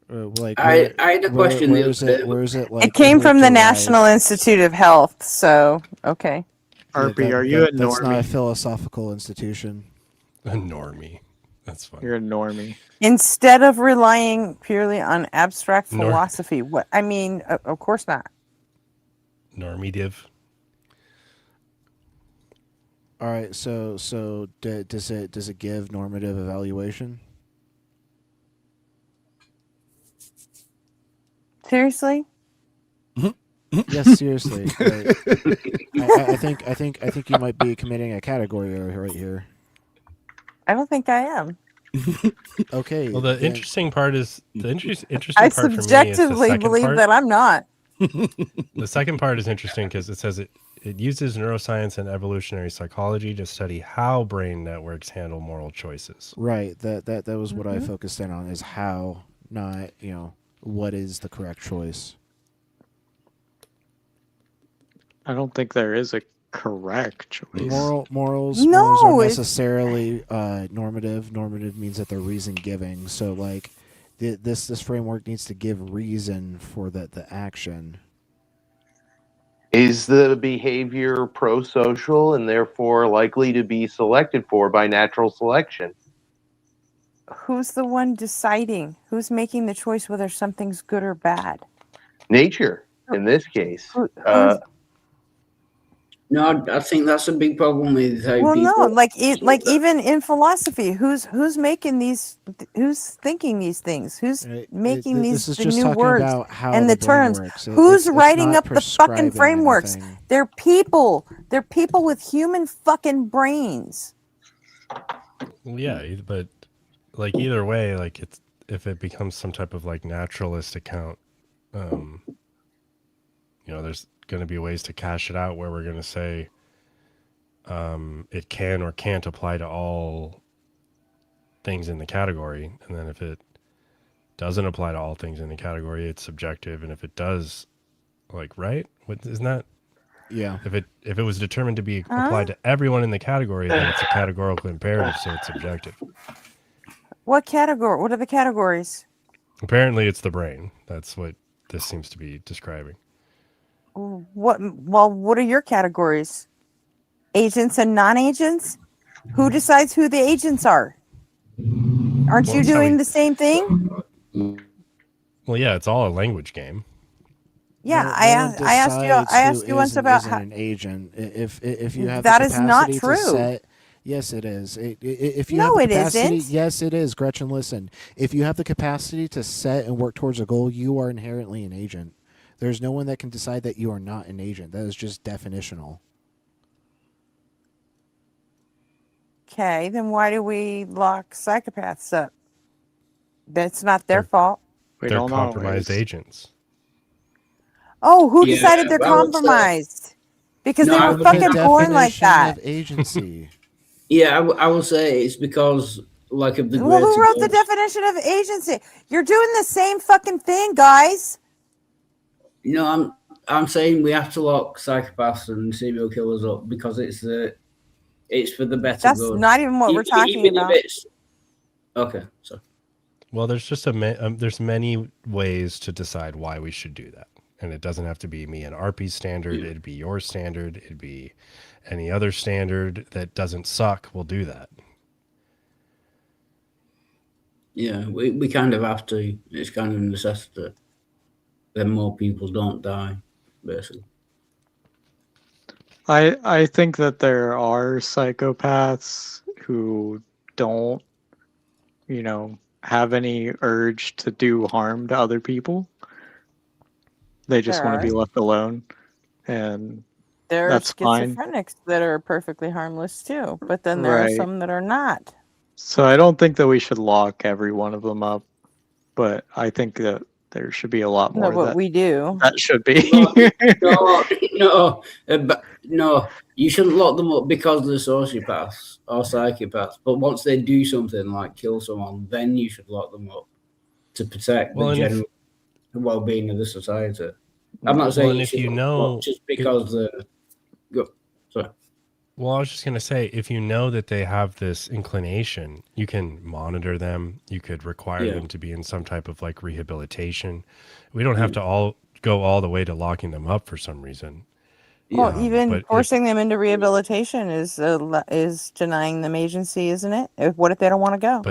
Like I had a question Where the is other it? day. Where is it? Like It came from the derived? National Institute of Health, so okay. RP, are you a That's not a normie? philosophical institution. A normie. That's funny. You're a normie. Instead of relying purely on abstract Nor- philosophy, what I mean, of course not. Normative. All right. So does it give normative evaluation? Seriously? Yes, seriously. I think you might be committing a category error right here. I don't think I am. Okay. Well, the then- interesting part is interesting I part for me is the subjectively second believe part. that I'm not. The second part is interesting because it says it uses neuroscience and evolutionary psychology to study how brain networks handle moral choices. Right. That was what I Mhm. focused in on, is how, not what is the correct choice. I don't think there is a correct choice. Morals No, aren't it's- necessarily normative. Normative means that they're reason giving. So like this framework needs to give reason for the action. Is the behavior pro-social and therefore likely to be selected for by natural selection? Who's the one deciding? Who's making the choice whether something's good or bad? Nature, in this case. No, I think that's a big problem with how Well, people. no, like even in philosophy, who's making these? Who's thinking these things? Who's making This these is the just new talking words about how and the the brain terms? works. Who's It's writing not up the fucking prescribing frameworks? anything. They're people. They're people with human fucking brains. Well, yeah, but like either way, like it's if it becomes some type of like naturalist account, there's going to be ways to cash it out where we're going to say it can or can't apply to all things in the category, and then if it doesn't apply to all things in the category, it's subjective, and if it does, right? Isn't that? Yeah. If it was determined to be applied to everyone in the category, then it's a categorical imperative, so it's subjective. What category? What are the categories? Apparently, it's the brain. That's what this seems to be describing. What? Well, what are your categories? Agents and non-agents? Who decides who the agents are? Aren't you Well, so doing the same thing? Well, yeah, it's all a language game. Yeah, No I one asked you. I decides asked who you once is and about isn't how. an agent. If you have That the is not capacity true. to set, yes, it is. If you No, have it the capacity, isn't. yes, it is. Gretchen, listen. If you have the capacity to set and work towards a goal, you are inherently an agent. There's no one that can decide that you are not an agent. That is just definitional. Okay, then why do we lock psychopaths up? That's not their fault. They're compromised agents. Oh, who Yeah, decided they're I would say- compromised? Because No, they I were would fucking say born like Definition that. of agency. Yeah, I will say it's because like of the Well, who greater wrote the good. definition of agency? You're doing the same fucking thing, guys. I'm saying we have to lock psychopaths and serial killers up because it's for the better That's good. not even what we're talking Even if about. it's okay. So Well, there's just there's many ways to decide why we should do that, and it doesn't have to be me and RP's standard. It'd be your standard. It'd be any other standard that doesn't suck. We'll do that. yeah, we kind of have to. It's kind of a necessity. Then more people don't die, basically. I think that there are psychopaths who don't, have any urge to do harm to other people. They just There want to are. be left alone, and There are that's fine. schizophrenics that are perfectly harmless too, but then there are Right. some that are not. So I don't think that we should lock every one of them up, but I think that there should be a lot No, more but we do. that should be. No. You shouldn't lock them up because they're sociopaths or psychopaths. But once they do something like kill someone, then you should lock them up to protect the general well-being of the society. I'm not saying you should lock them up just because they're. Sorry. Well, I was just going to say, if you know that they have this inclination, you can monitor them. You could require them to be in some type of like rehabilitation. We don't have to go all the way to locking them up for some reason. Well, even forcing them into rehabilitation is denying them agency, isn't it? What if they don't want to go?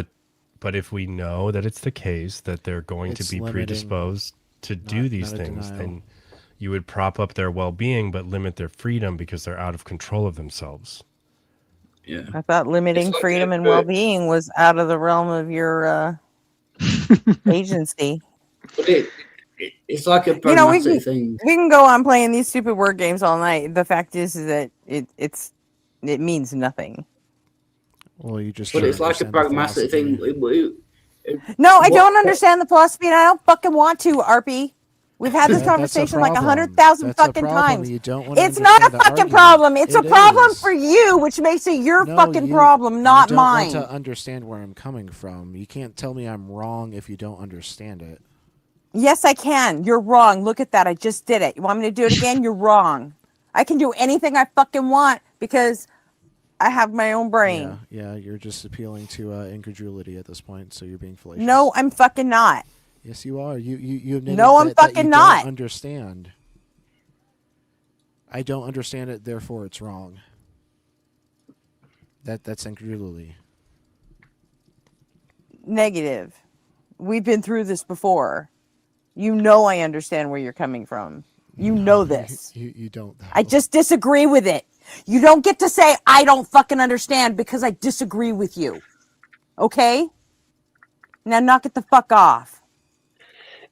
But if we know that it's the case that they're going to be predisposed to do these things, then you would prop up their well-being but limit their freedom because they're out of control of themselves. Yeah. I thought limiting freedom and well-being was out of the realm of your agency. But it's like a pragmatic thing. We can go on playing these stupid word games all night. The fact is that it means nothing. Well, you just. But it's like a pragmatic thing. No, I don't understand the philosophy, and I don't fucking want to, Arpy. We've had this conversation like 100,000 fucking times. It's not a fucking problem. It's a problem for you, which makes it your fucking problem, not mine. You don't want to understand where I'm coming from. You can't tell me I'm wrong if you don't understand it. Yes, I can. You're wrong. Look at that. I just did it. You want me to do it again? You're wrong. I can do anything I fucking want because I have my own brain. Yeah, you're just appealing to incredulity at this point, so you're being fallacious. No, I'm fucking not. Yes, you are. You admitted no, I'm that fucking you not. Don't understand. I don't understand it, therefore it's wrong. That's incredulity. Negative. We've been through this before. You know I understand where you're coming from. You know this. You don't. I just disagree with it. You don't get to say I don't fucking understand because I disagree with you. Okay? Now knock it the fuck off.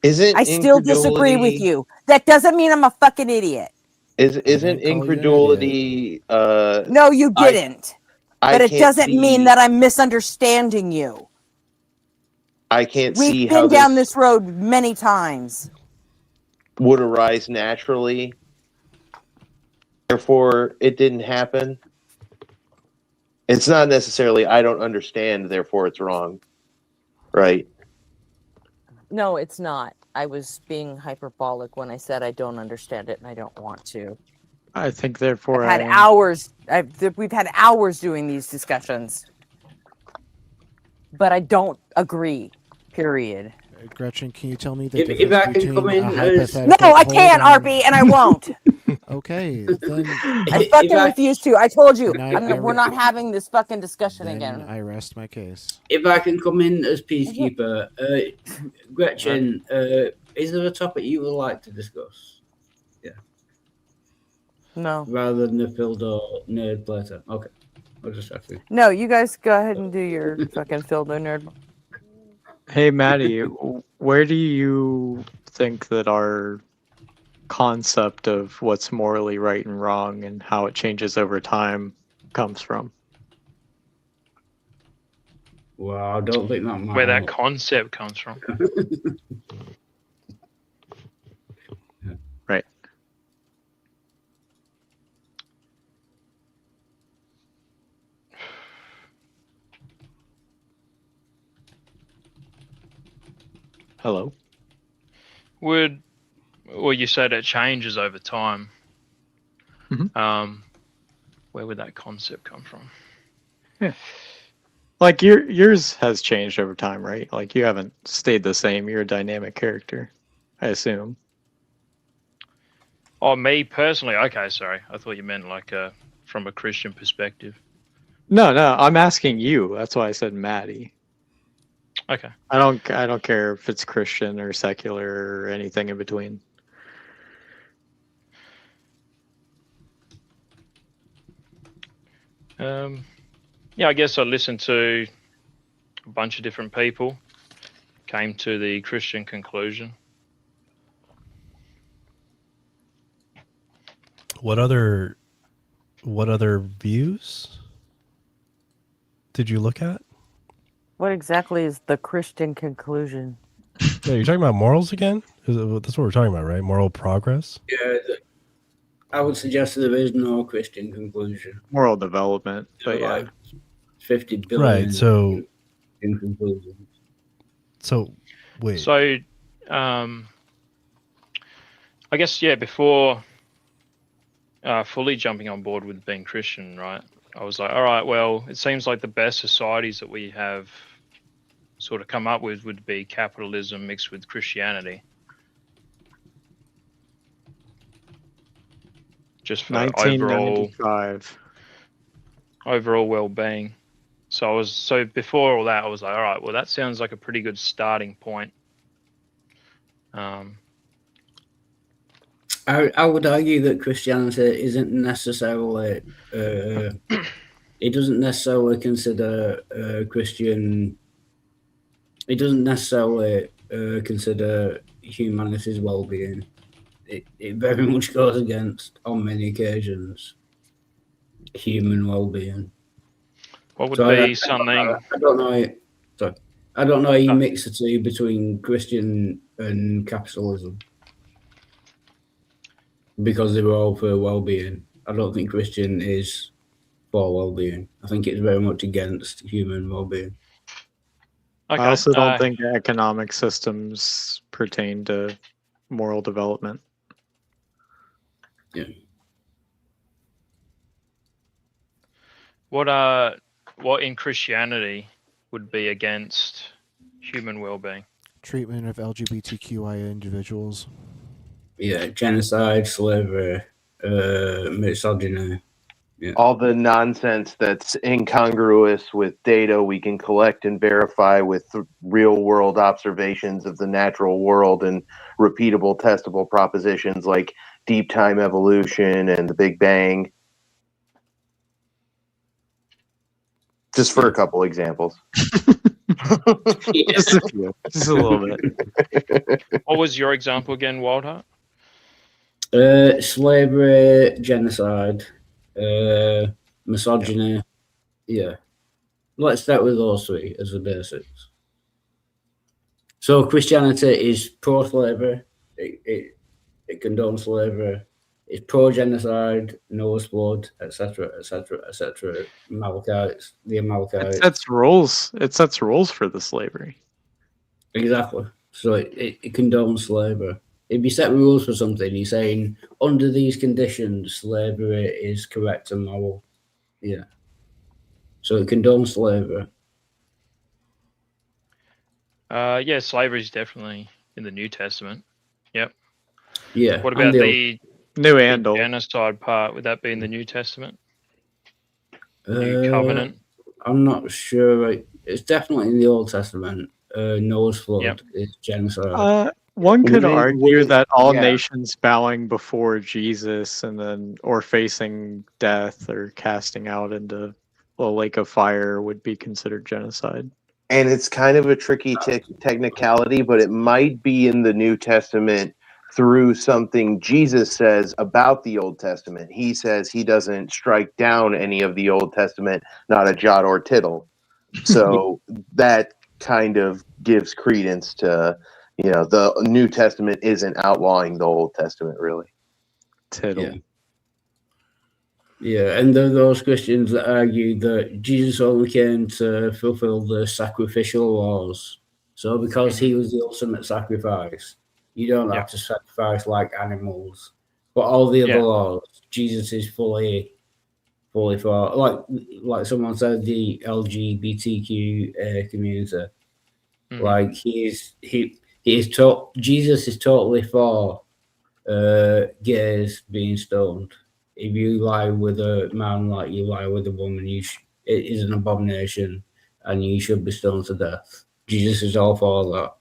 I still disagree with you. That doesn't mean I'm a fucking idiot. Isn't incredulity No, you didn't. But it doesn't mean that I'm misunderstanding you. I can't see We've how been down this road many times. Would arise naturally. Therefore, it didn't happen. It's not necessarily I don't understand, therefore it's wrong. Right? No, it's not. I was being hyperbolic when I said I don't understand it and I don't want to. I think therefore We've had hours doing these discussions. But I don't agree. Period. Gretchen, can you tell me the If I can come in, no, I can't, Arby, and I won't. Okay, then I fucking refuse to. I told you, we're not having this fucking discussion again. I rest my case. If I can come in as peacekeeper, Gretchen, is there a topic you would like to discuss? Yeah. No. Rather than the Fildo nerd platter. Okay. I'll just have to. No, you guys go ahead and do your fucking Fildo nerd. Hey, Maddie, where do you think that our concept of what's morally right and wrong and how it changes over time comes from? Well, I don't think that where that concept comes from. Right. Hello? Well, you said it changes over time. Mm-hmm. Where would that concept come from? Yeah. Like yours has changed over time, right? Like you haven't stayed the same. You're a dynamic character, I assume. Oh, me personally? Okay, sorry. I thought you meant like from a Christian perspective. No, I'm asking you. That's why I said Maddie. Okay. I don't care if it's Christian or secular or anything in between. Yeah, I guess I listened to a bunch of different people, came to the Christian conclusion. What other views did you look at? What exactly is the Christian conclusion? Yeah, you're talking about morals again? That's what we're talking about, right? Moral progress? Yeah, I would suggest there is no Christian conclusion. Moral development, but yeah. Like 50 billion Right, so in conclusion. So wait. So I guess, yeah, before fully jumping on board with being Christian, right, I was like, all right, well, it seems like the best societies that we have sort of come up with would be capitalism mixed with Christianity. Just for 1995. overall well-being. So before all that, I was like, all right, well, that sounds like a pretty good starting point. I would argue that Christianity isn't necessarily. It doesn't necessarily consider Christian. It doesn't necessarily consider humanity's well-being. It very much goes against, on many occasions, human well-being. What would be something? I don't know. Sorry, I don't know how you mix the two between Christian and capitalism, because they were all for well-being. I don't think Christian is for well-being. I think it's very much against human well-being. Okay. I also don't think economic systems pertain to moral development. Yeah. What in Christianity would be against human well-being? Treatment of LGBTQIA individuals. Yeah, genocide, slavery, misogyny. Yeah. All the nonsense that's incongruous with data we can collect and verify with real world observations of the natural world and repeatable testable propositions like deep time evolution and the Big Bang. Just for a couple examples. Just a few. Just a little bit. What was your example again, Wildheart? Slavery, genocide, misogyny. Yeah. Let's start with those three as the basics. So Christianity is pro-slavery. It condones slavery. It's pro-genocide, Noah's flood, etc., etc., etc. Amalekites, the Amalekites. It sets rules. It sets rules for the slavery. Exactly. So it condones slavery. If you set rules for something, you're saying under these conditions, slavery is correct and moral. Yeah. So it condones slavery. Yeah, slavery is definitely in the New Testament. Yep. Yeah. What about the New and Old genocide part? Would that be in the New Testament? New Covenant? I'm not sure. It's definitely in the Old Testament. Noah's flood is genocide. One could argue that all nations bowing before Jesus and then or facing death or casting out into a lake of fire would be considered genocide. And it's kind of a tricky technicality, but it might be in the New Testament through something Jesus says about the Old Testament. He says he doesn't strike down any of the Old Testament, not a jot or tittle. So that kind of gives credence to, the New Testament isn't outlawing the Old Testament, really. Tittle. Yeah, and there are those Christians that argue that Jesus only came to fulfill the sacrificial laws. So because he was the ultimate sacrifice, you don't have to sacrifice like animals. But all the other laws, Jesus is fully for. Like someone said, the LGBTQ community. Like Jesus is totally for gays being stoned. If you lie with a man like you lie with a woman, it is an abomination, and you should be stoned to death. Jesus is all for that.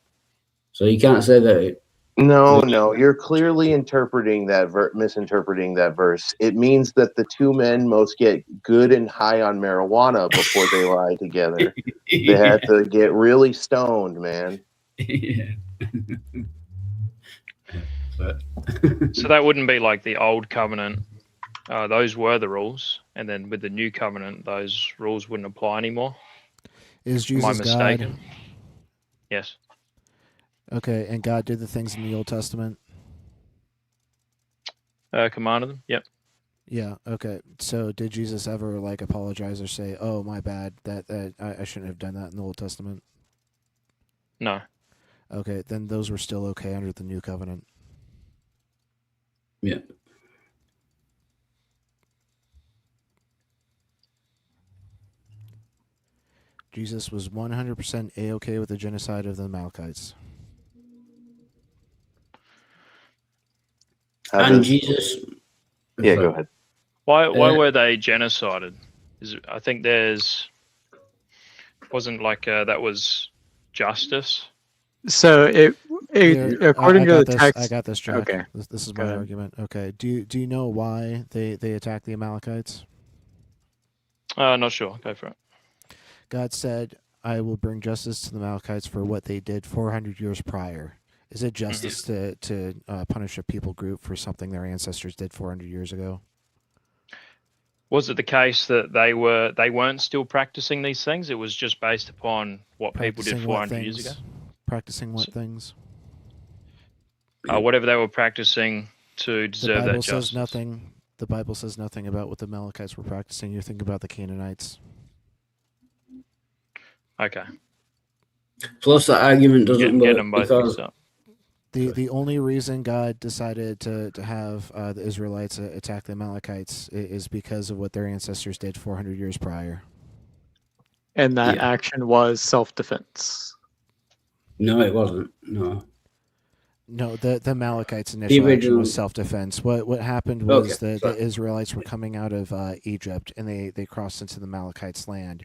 So you can't say that No, you're clearly misinterpreting that verse. It means that the two men must get good and high on marijuana before they lie together. They had to get really stoned, man. Yeah. So that wouldn't be like the old covenant. Those were the rules, and then with the new covenant, those rules wouldn't apply anymore. Is Am I Jesus mistaken? God? Yes. Okay, and God did the things in the Old Testament? Commanded them? Yep. Yeah, okay. So did Jesus ever like apologize or say, "Oh, my bad, that I shouldn't have done that in the Old Testament"? No. Okay, then those were still okay under the new covenant. Yeah. Jesus was 100% A-okay with the genocide of the Amalekites. And Jesus. Yeah, go ahead. Why were they genocided? I think wasn't like that was justice. So according to the text, I got this, Jack. Okay. This is Go my ahead. argument. Okay. Do you know why they attacked the Amalekites? Not sure. Go for it. God said, "I will bring justice to the Amalekites for what they did 400 years prior." Is it justice to punish a people group for something their ancestors did 400 years ago? Was it the case that they weren't still practicing these things? It was just based upon what people did 400 years ago? Practicing what things? Whatever they were practicing to deserve that justice. The Bible says nothing about what the Amalekites were practicing. You think about the Canaanites. Okay. Plus, that argument doesn't Get work them both because mixed up. The only reason God decided to have the Israelites attack the Amalekites is because of what their ancestors did 400 years prior. And that action was self-defense. No, it wasn't. No. No, the Amalekites' initial action was self-defense. What happened was the Israelites were coming out of Egypt, and they crossed into the Amalekites' land.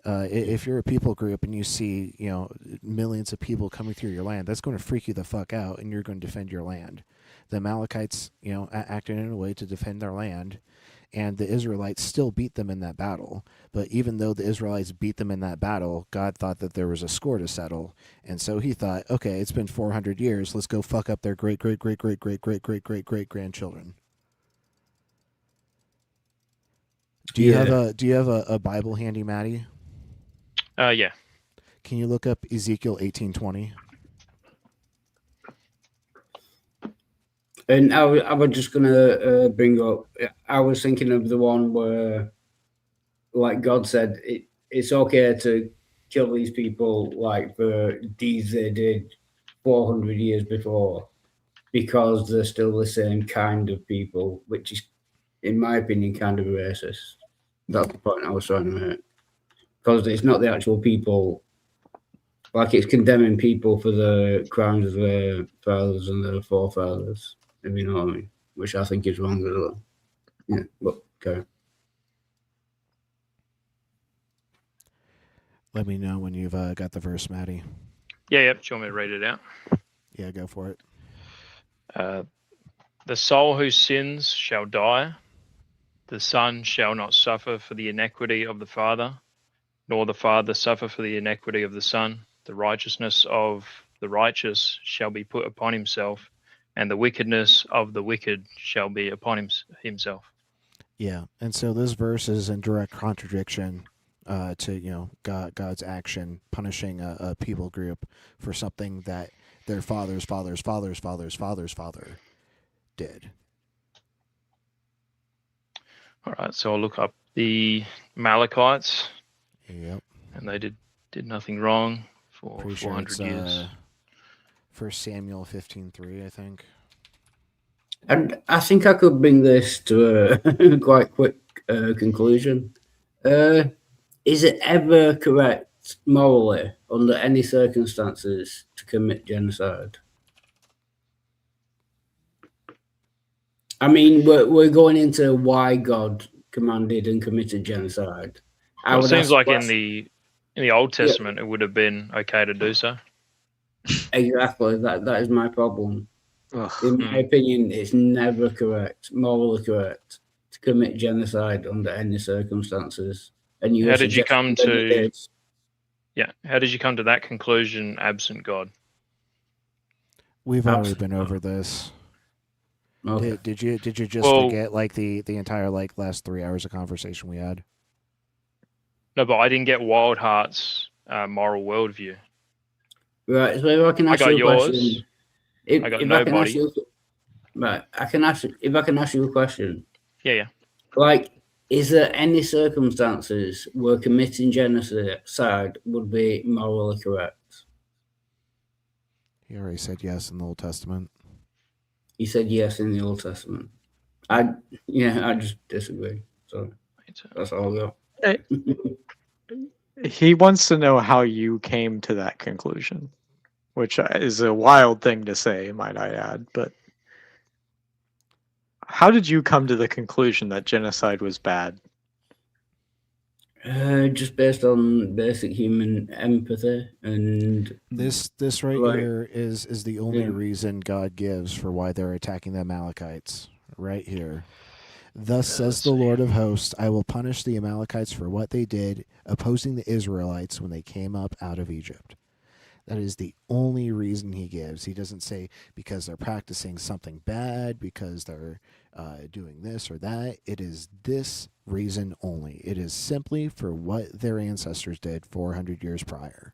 If you're a people group and you see millions of people coming through your land, that's going to freak you the fuck out, and you're going to defend your land. The Amalekites, acted in a way to defend their land, and the Israelites still beat them in that battle. But even though the Israelites beat them in that battle, God thought that there was a score to settle, and so He thought, okay, it's been 400 years, let's go fuck up their great great great great great great great great great grandchildren. Do you have a Bible handy, Maddie? Yeah. Can you look up Ezekiel 18:20? And I was just gonna bring up. I was thinking of the one where, like God said, it's okay to kill these people like for deeds they did 400 years before, because they're still the same kind of people, which is, in my opinion, kind of racist. That's the point I was trying to make. Because it's not the actual people. Like, it's condemning people for the crimes of their fathers and their forefathers, if you know what I mean. Which I think is wrong as well. Yeah, but okay. Let me know when you've got the verse, Maddie. Yeah, yep. Do you want me to read it out? Yeah, go for it. The soul who sins shall die. The son shall not suffer for the iniquity of the father, nor the father suffer for the iniquity of the son. The righteousness of the righteous shall be put upon himself, and the wickedness of the wicked shall be upon himself. Yeah, and so this verse is in direct contradiction to God's action punishing a people group for something that their father did. All right, so I'll look up the Amalekites. Yep. And they did nothing wrong for Pretty 400 sure years. 1 Samuel 15:3, I think. And I think I could bring this to a quite quick conclusion. Is it ever correct morally, under any circumstances, to commit genocide? I mean, we're going into why God commanded and committed genocide. Well, it seems like in the Old Testament, it would have been okay to do so. Exactly. That is my problem. In my opinion, it's never correct, morally correct, to commit genocide under any circumstances. And you How did you come to? Yeah, how did you come to that conclusion? Absent God. We've already been over this. Okay. Did you just forget like the entire like last 3 hours of conversation we had? No, but I didn't get Wild Heart's moral worldview. Right, so if I can ask got you a yours. question. If I got I can nobody. ask you, right, I can ask. If I can ask you a question. Yeah. Like, is there any circumstances where committing genocide would be morally correct? He already said yes in the Old Testament. He said yes in the Old Testament. I just disagree. So that's all I got. He wants to know how you came to that conclusion, which is a wild thing to say, might I add. But how did you come to the conclusion that genocide was bad? Just based on basic human empathy and this right here is the only reason God gives for why they're attacking the Amalekites. Right here. Thus says the Lord of hosts, I will punish the Amalekites for what they did, opposing the Israelites when they came up out of Egypt. That is the only reason he gives. He doesn't say because they're practicing something bad, because they're doing this or that. It is this reason only. It is simply for what their ancestors did 400 years prior.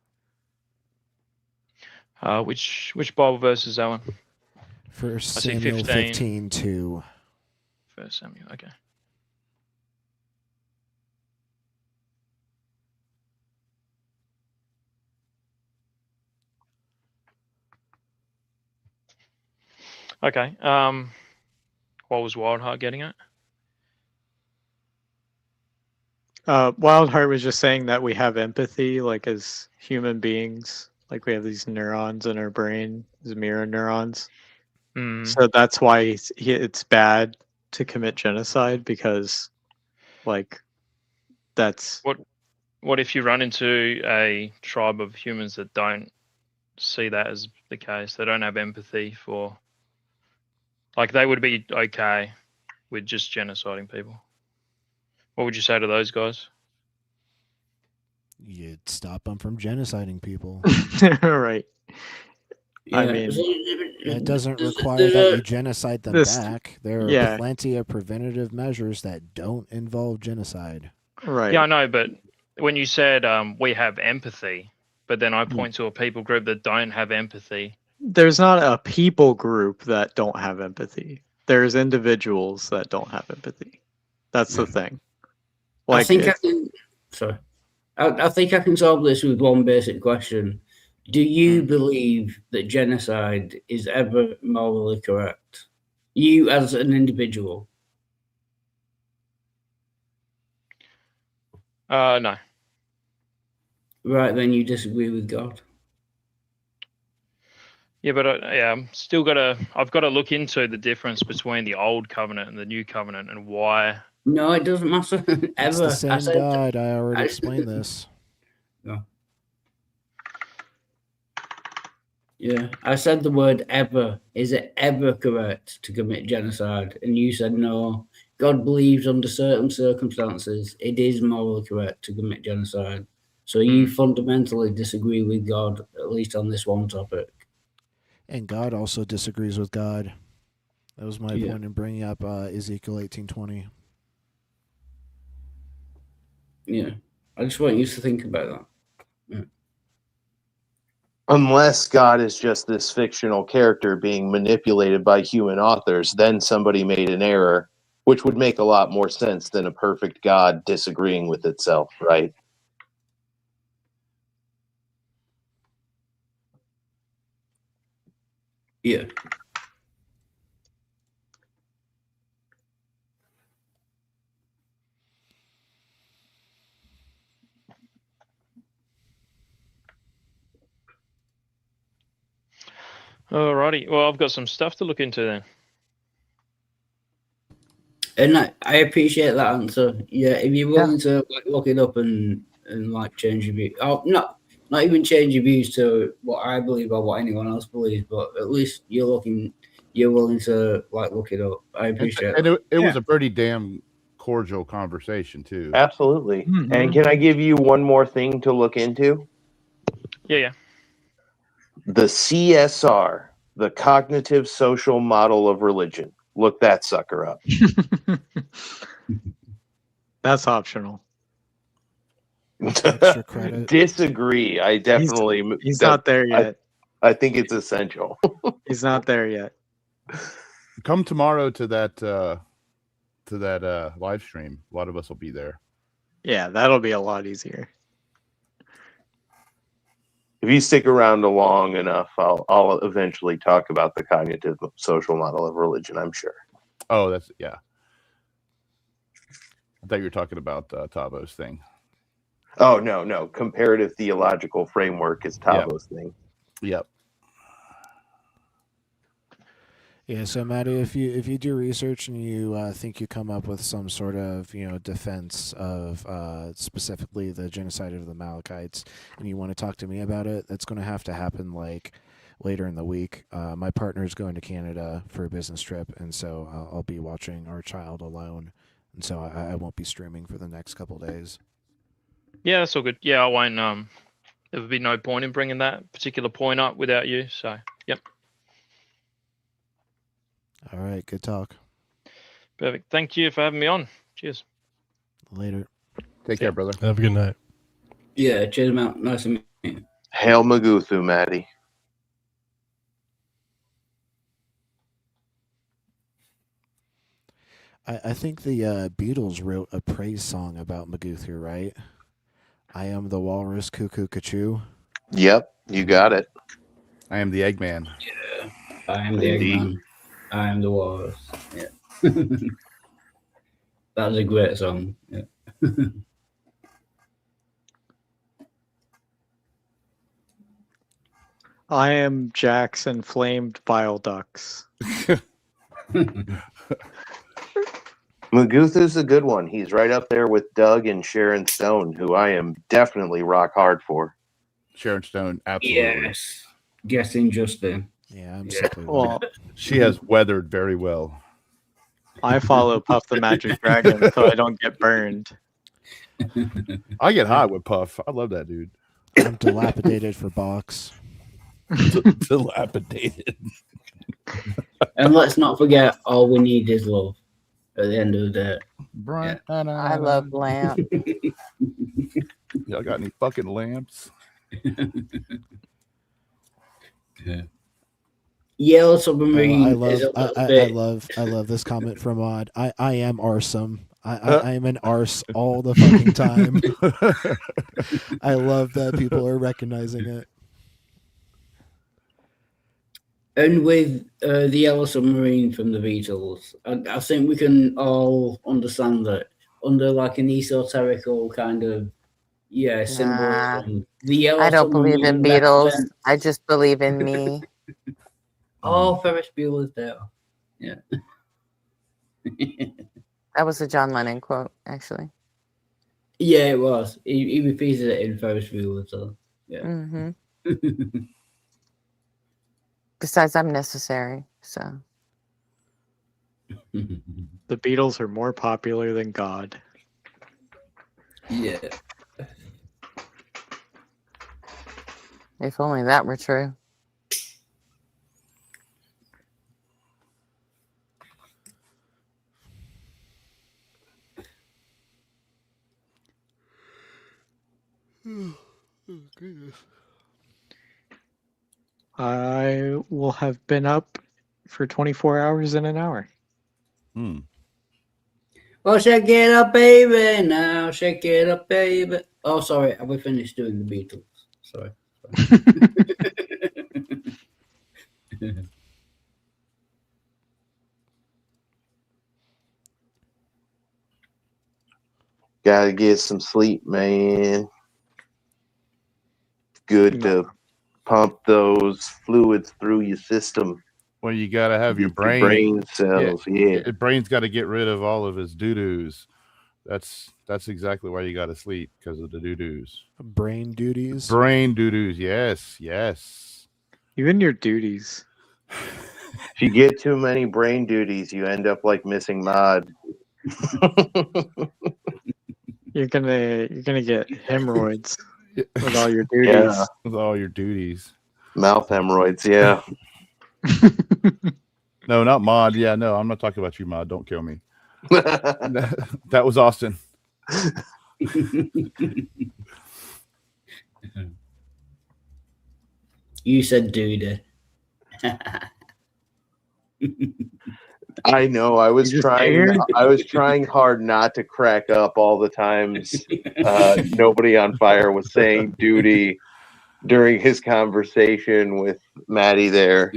Which Bible verse is that one? 1 Samuel 15:2. 1 Samuel, okay. Okay. What was Wildheart getting at? Wildheart was just saying that we have empathy, like as human beings, like we have these neurons in our brain, these mirror neurons. So that's why it's bad to commit genocide, because, like, that's What if you run into a tribe of humans that don't see that as the case? They don't have empathy for, like, they would be okay with just genociding people. What would you say to those guys? You'd stop them from genociding people. Right. Yeah. I mean, that doesn't require that you genocide them back. There are plenty of preventative measures that don't involve genocide. Right. Yeah, I know, but when you said we have empathy, but then I point to a people group that don't have empathy. There's not a people group that don't have empathy. There's individuals that don't have empathy. That's the thing. Like, I think I can. Sorry, I think I can solve this with one basic question. Do you believe that genocide is ever morally correct? You as an individual? No. Right, then you disagree with God. Yeah, but I've got to look into the difference between the old covenant and the new covenant and why. No, it doesn't matter. It's the same God. I already explained this. No. Yeah, I said the word ever. Is it ever correct to commit genocide? And you said no. God believes under certain circumstances it is morally correct to commit genocide. So you fundamentally disagree with God, at least on this one topic. And God also disagrees with God. That was my point in bringing up Ezekiel 18:20. Yeah, I just want you to think about that. Yeah. Unless God is just this fictional character being manipulated by human authors, then somebody made an error, which would make a lot more sense than a perfect God disagreeing with itself, right? Yeah. Alrighty. Well, I've got some stuff to look into then. And I appreciate that answer. Yeah, if you're willing to look it up and like change your view, not even change your views to what I believe or what anyone else believes, but at least you're you're willing to like look it up. I appreciate it. And it was a pretty damn cordial conversation too. Absolutely. Mm-hmm. And can I give you one more thing to look into? Yeah. The CSR, the cognitive social model of religion. Look that sucker up. That's optional. Extra credit. Disagree. I definitely. He's not there yet. I think it's essential. He's not there yet. Come tomorrow to that live stream. A lot of us will be there. Yeah, that'll be a lot easier. If you stick around long enough, I'll eventually talk about the cognitive social model of religion, I'm sure. Oh, that's yeah. I thought you were talking about Tavo's thing. Oh no. Comparative theological framework is Tavo's thing. Yep. Yeah, so Maddie, if you do research and you think you come up with some sort of defense of specifically the genocide of the Amalekites, and you want to talk to me about it, that's going to happen like later in the week. My partner is going to Canada for a business trip, and so I'll be watching our child alone, and so I won't be streaming for the next couple days. Yeah, that's all good. Yeah, I won't. There would be no point in bringing that particular point up without you. So, yep. All right, good talk. Perfect. Thank you for having me on. Cheers. Later. Take care, brother. Have a good night. Yeah, cheers, man. Nice to meet you. Hail Maguthu, Maddie. I think the Beatles wrote a praise song about Maguthu, right? I am the walrus, cuckoo, cachoo. Yep, you got it. I am the Eggman. Yeah, I am the Eggman. I am the walrus. Yeah. That was a great song. Yeah. I am Jackson flamed bile ducts. Maguthu's a good one. He's right up there with Doug and Sharon Stone, who I am definitely rock hard for. Sharon Stone, absolutely. Yes. Guessing Justin. Yeah, I'm yeah. Well, she has weathered very well. I follow Puff the Magic Dragon so I don't get burned. I get high with Puff. I love that dude. I'm dilapidated for box. Dilapidated. And let's not forget, all we need is love at the end of the day. Brian, I love lamp. Y'all got any fucking lamps? Yeah. Yellow Submarine. I love this comment from Odd. I am arsome. I am an arse all the fucking time. I love that people are recognizing it. And with the Yellow Submarine from the Beatles, I think we can all understand that under like an esoterical kind of symbolism. The Yellow I don't believe in Beatles. represents- I just believe in me. Oh, Ferris Bueller's there. Yeah. That was a John Lennon quote, actually. Yeah, it was. He repeated it in Ferris Bueller, so yeah. Mm-hmm. Besides, I'm necessary, so. The Beatles are more popular than God. Yeah. If only that were true. Oh, goodness. I will have been up for 24 hours in an hour. Oh, shake it up, baby. Now, shake it up, baby. Oh, sorry. Have we finished doing the Beatles? Sorry. Gotta get some sleep, man. Good to pump those fluids through your system. Well, you got to have your brain. Brain cells, yeah. Your brain's got to get rid of all of his doo-doos. That's exactly why you got to sleep, because of the doo-doos. Brain duties. Brain doo-doos. Yes, yes. Even your duties. If you get too many brain duties, you end up like missing Mod. You're gonna get hemorrhoids with all your duties. Yeah. With all your duties. Mouth hemorrhoids, yeah. No, not Mod. Yeah, no, I'm not talking about you, Mod. Don't kill me. That was Austin. You said dude. I know. I was trying hard not to crack up all the times nobody on fire was saying duty during his conversation with Maddie there.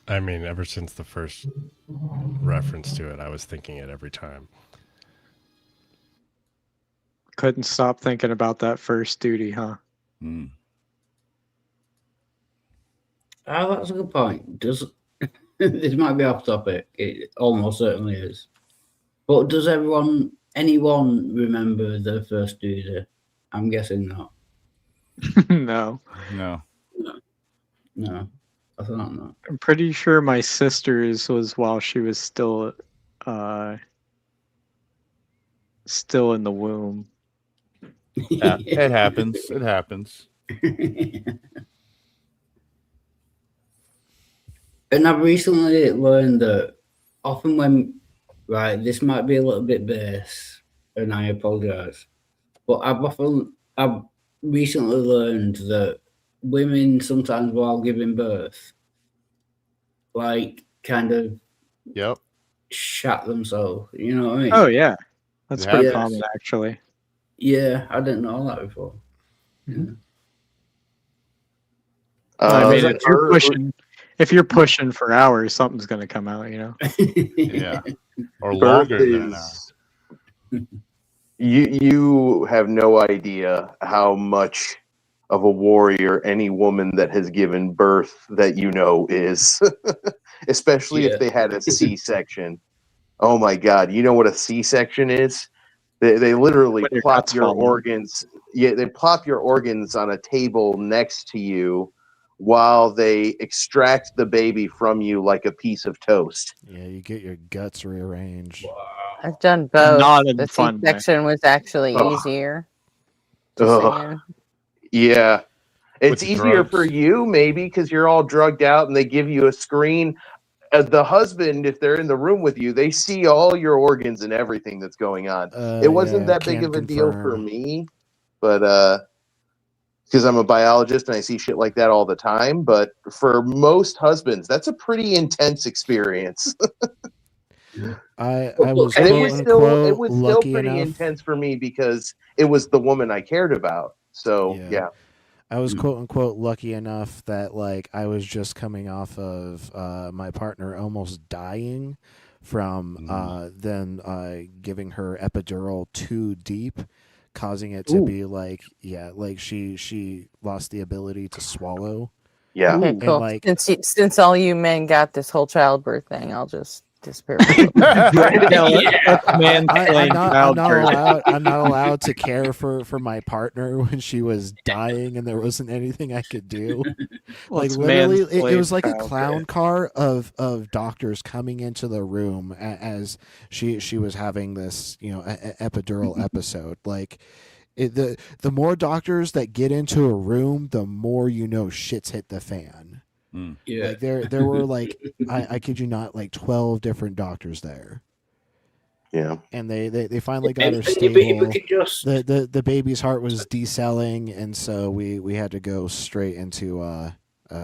I mean, ever since the first reference to it, I was thinking it every time. Couldn't stop thinking about that first duty, huh? Oh, that's a good point. Does this might be off topic? It almost certainly is. But does anyone remember the first duty? I'm guessing not. No. No. No. I thought not. I'm pretty sure my sister's was while she was still in the womb. Yeah, it happens. It happens. And I've recently learned that often when, right, this might be a little bit base, and I apologize, but I've recently learned that women sometimes while giving birth, like, kind of shat themselves. You know what I mean? Oh yeah, that's pretty Yeah. common actually. Yeah, I didn't know that before. I mean, if you're pushing for hours, something's gonna come out, you know. Yeah, or Birth longer than an hour. is you have no idea how much of a warrior any woman that has given birth that you know is, especially if they had a C-section. Oh my God, you know what a C-section is? They literally When your plop guts your fall out. organs. Yeah, they plop your organs on a table next to you while they extract the baby from you like a piece of toast. Yeah, you get your guts rearranged. I've done both. Not in The fun way. C-section was actually Ugh. easier. Just Ugh. saying. Yeah. It's the easier drugs. for you, maybe, because you're all drugged out and they give you a screen. The husband, if they're in the room with you, they see all your organs and everything that's going on. It wasn't that big of a deal for me, but because I'm a biologist and I see shit like that all the time. But for most husbands, that's a pretty intense experience. I was And quote unquote lucky pretty enough. intense for me because it was the woman I cared about. So yeah. I was quote unquote lucky enough that like I was just coming off of my partner almost dying from then giving her epidural too deep, causing it to be like she lost the ability to swallow. Yeah. Okay, And cool. like Since all you men got this whole childbirth thing, I'll just disappear. I'm not allowed to care for my partner when she was dying and there wasn't anything I could do. Like literally, it was like a clown car of doctors coming into the room as she was having this epidural episode. Like the more doctors that get into a room, the more shit's hit the fan. Yeah. Like there were like I kid you not, like 12 different doctors there. Yeah. And they finally got her And stable. The baby's heart was decelling, and so we had to go straight into a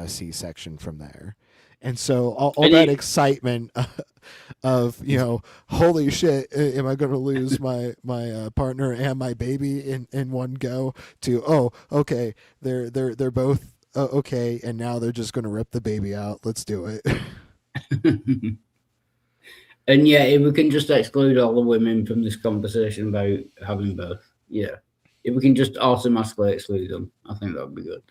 C-section from there. And so all that excitement of holy shit, am I going to lose my partner and my baby in one go? To okay, they're both okay, and now they're just going to rip the baby out. Let's do it. And yeah, if we can just exclude all the women from this conversation about having birth, yeah. If we can just automatically exclude them, I think that would be good.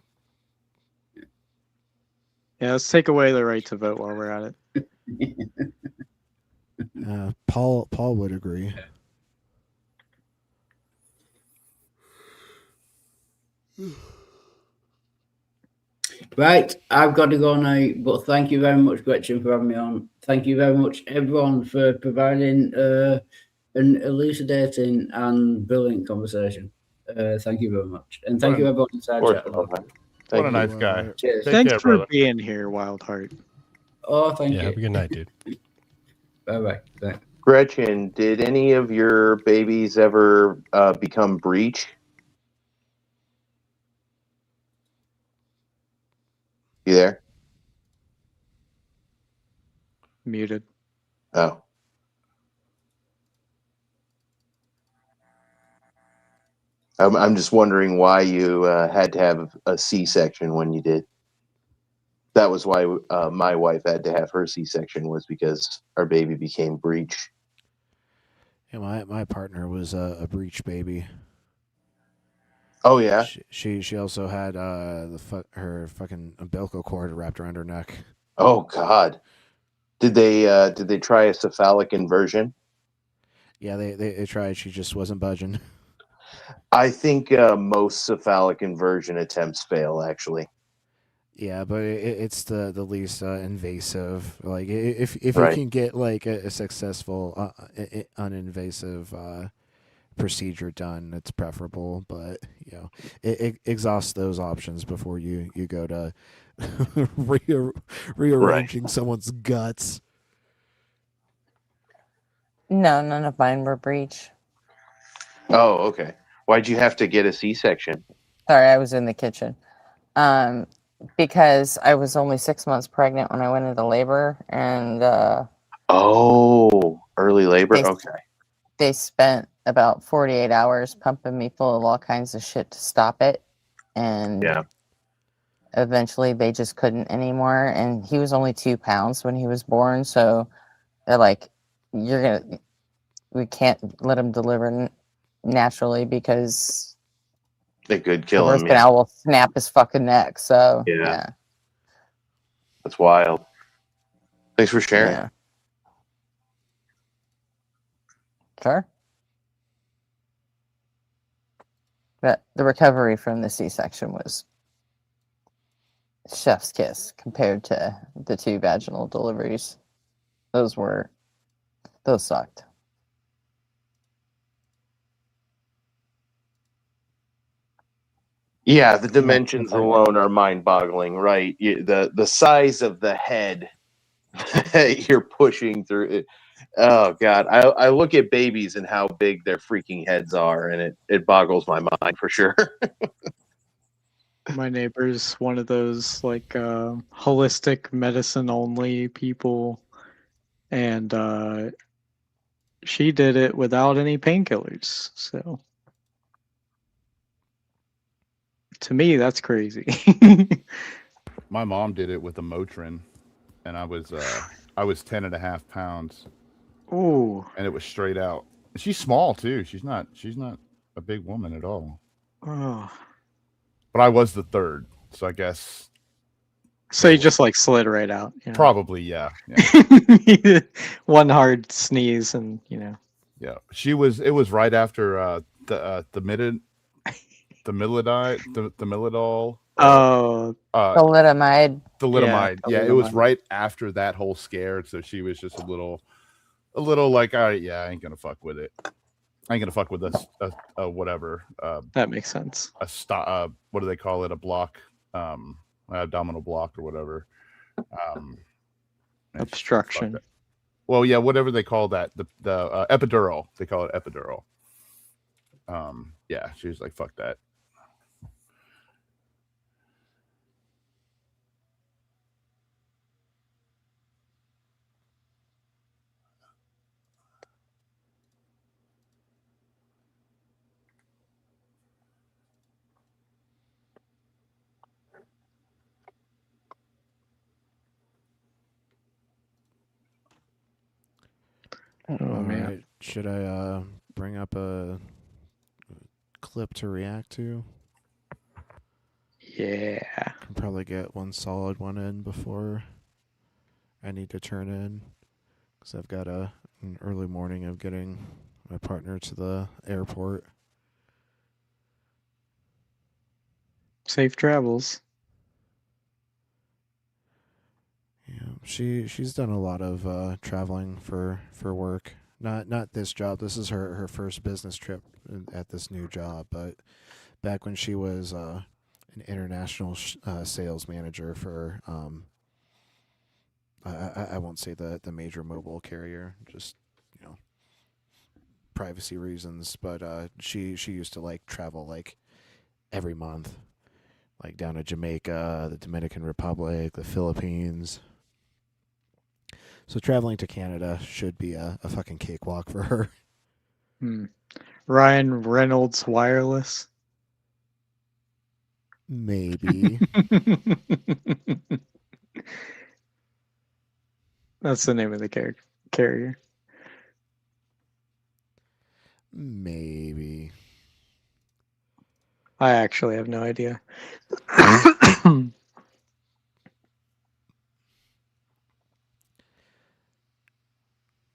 Yeah, let's take away the right to vote while we're at it. Paul would agree. Right, I've got to go now, but thank you very much, Gretchen, for having me on. Thank you very much, everyone, for providing an elucidating and brilliant conversation. Thank you very much. And thank you, everyone inside chat. What a nice guy. Cheers. Take Thanks care, for brother. being here, Wildheart. Oh, thank you. Yeah, have a good night, dude. Bye-bye. Thanks. Gretchen, did any of your babies ever become breech? You there? Muted. Oh. I'm just wondering why you had to have a C-section when you did. That was why my wife had to have her C-section, was because our baby became breech. Yeah, my partner was a breech baby. Oh yeah. She also had her fucking umbilical cord wrapped around her neck. Oh God. Did they try a cephalic inversion? Yeah, they tried. She just wasn't budging. I think most cephalic inversion attempts fail, actually. Yeah, but it's the least invasive. Like if you Right. can get like a successful uninvasive procedure done, it's preferable. But you know, exhaust those options before you go to rearranging someone's guts. No, none of mine were breech. Oh, okay. Why'd you have to get a C-section? Sorry, I was in the kitchen. Because I was only 6 months pregnant when I went into labor, and Oh, early labor. Okay. they spent about 48 hours pumping me full of all kinds of shit to stop it, and Yeah. eventually they just couldn't anymore. And he was only 2 pounds when he was born, so they're like, we can't let him deliver naturally because They could the kill birth him. canal will snap his fucking neck. So yeah. That's wild. Thanks for sharing. Yeah. Sure. But the recovery from the C-section was chef's kiss compared to the 2 vaginal deliveries. Those sucked. Yeah, the dimensions alone are mind-boggling, right? The size of the head you're pushing through it. Oh God, I look at babies and how big their freaking heads are, and it boggles my mind for sure. My neighbor's one of those like holistic medicine only people, and she did it without any painkillers. So to me, that's crazy. My mom did it with a Motrin, and I was 10.5 pounds. Ooh. And it was straight out. She's small too. She's not a big woman at all. Oh. But I was the third, so I guess. So you just like slid right out. You know? Probably, yeah. One hard sneeze, and you know. Yeah, it was right after the milidol. Thalidomide. Thalidomide. Yeah, it was right after that whole scare. So she was just a little like, all right, yeah, I ain't gonna fuck with it. I ain't gonna fuck with this. Whatever. That makes sense. What do they call it? A block, abdominal block or whatever. Obstruction. Well, yeah, whatever they call that. The epidural. They call it epidural. Yeah, she was like, fuck that. Oh, man. Right. Should I bring up a clip to react to? Yeah. Can probably get one solid one in before I need to turn in, because I've got an early morning of getting my partner to the airport. Safe travels. She's done a lot of traveling for work. Not this job. This is her first business trip at this new job. But back when she was an international sales manager for I won't say the major mobile carrier, just privacy reasons. But she used to like travel like every month, like down to Jamaica, the Dominican Republic, the Philippines. So traveling to Canada should be a fucking cakewalk for her. Ryan Reynolds Wireless. Maybe. That's the name of the carrier. Maybe. I actually have no idea.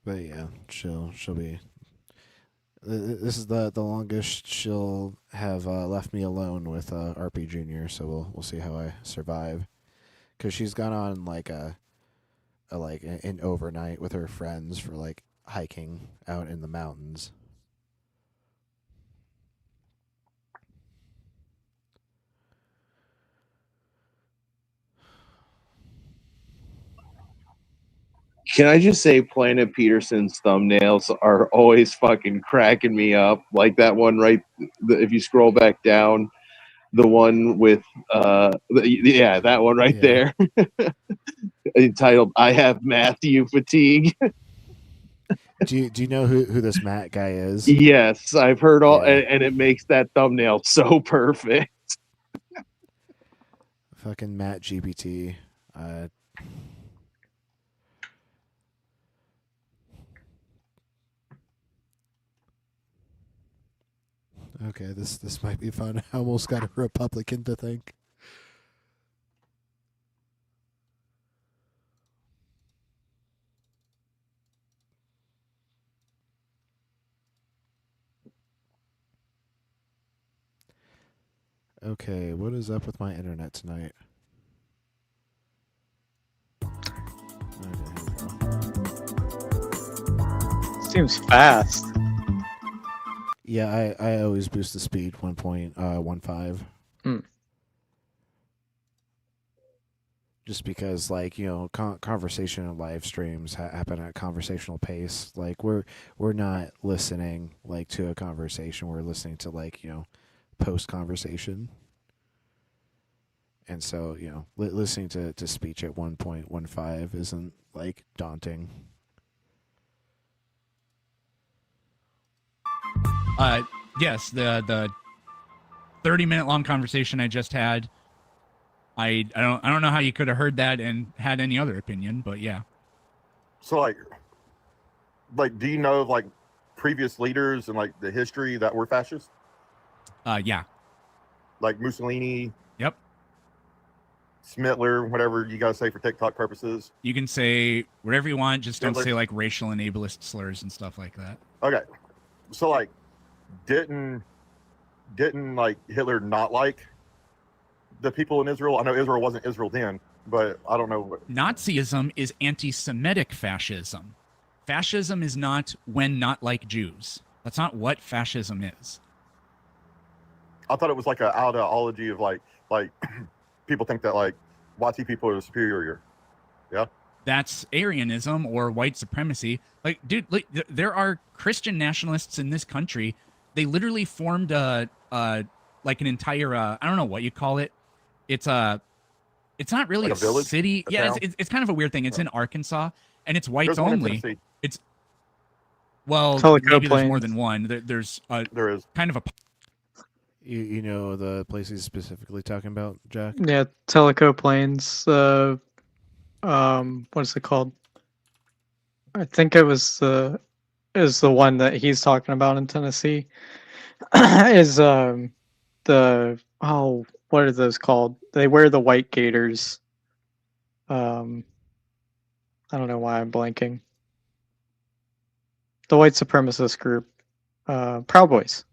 But yeah, she'll be. This is the longest she'll have left me alone with RP Junior. So we'll see how I survive. Because she's gone on like an overnight with her friends for like hiking out in the mountains. Can I just say Planet Peterson's thumbnails are always fucking cracking me up. Like that one if you scroll back down, the one with that one right there. Entitled I Have Matthew Fatigue. Do you know who this Matt guy is? Yes, I've heard all and it makes that thumbnail so perfect. Fucking Matt GPT. Okay, this might be fun. I almost got a Republican to think. Okay, what is up with my internet tonight? Seems fast. Yeah, I always boost the speed 1.15. Just because, like, conversation and live streams happen at a conversational pace. Like, we're not listening like to a conversation. We're listening to like post conversation. And so listening to speech at 1.15 isn't like daunting. Yes, the 30-minute long conversation I just had. I don't know how you could have heard that and had any other opinion, but yeah. So like do you know like previous leaders and like the history that were fascist? Yeah. Like Mussolini. Yep. Smittler, whatever you gotta say for TikTok purposes. You can say whatever you want, just don't Hitler. say like racial and ableist slurs and stuff like that. Okay. So like didn't like Hitler not like the people in Israel? I know Israel wasn't Israel then, but I don't know what Nazism is anti-Semitic fascism. Fascism is not when not like Jews. That's not what fascism is. I thought it was like an ideology of like people think that like white people are superior. Yeah. That's Aryanism or white supremacy. Like, dude, like, there are Christian nationalists in this country. They literally formed like an entire I don't know what you call it. It's not really like a village, city. a Yeah, town? it's kind of a weird thing. It's in Arkansas and it's whites There's one in only. Tennessee. It's well, Tellico maybe there's more Plains. than one. There is kind of a. You know the place he's specifically talking about, Jack? Yeah, Tellico Plains. What is it called? I think it was the one that he's talking about in Tennessee. Is what are those called? They wear the white gaiters. I don't know why I'm blanking. The white supremacist group, Proud Boys.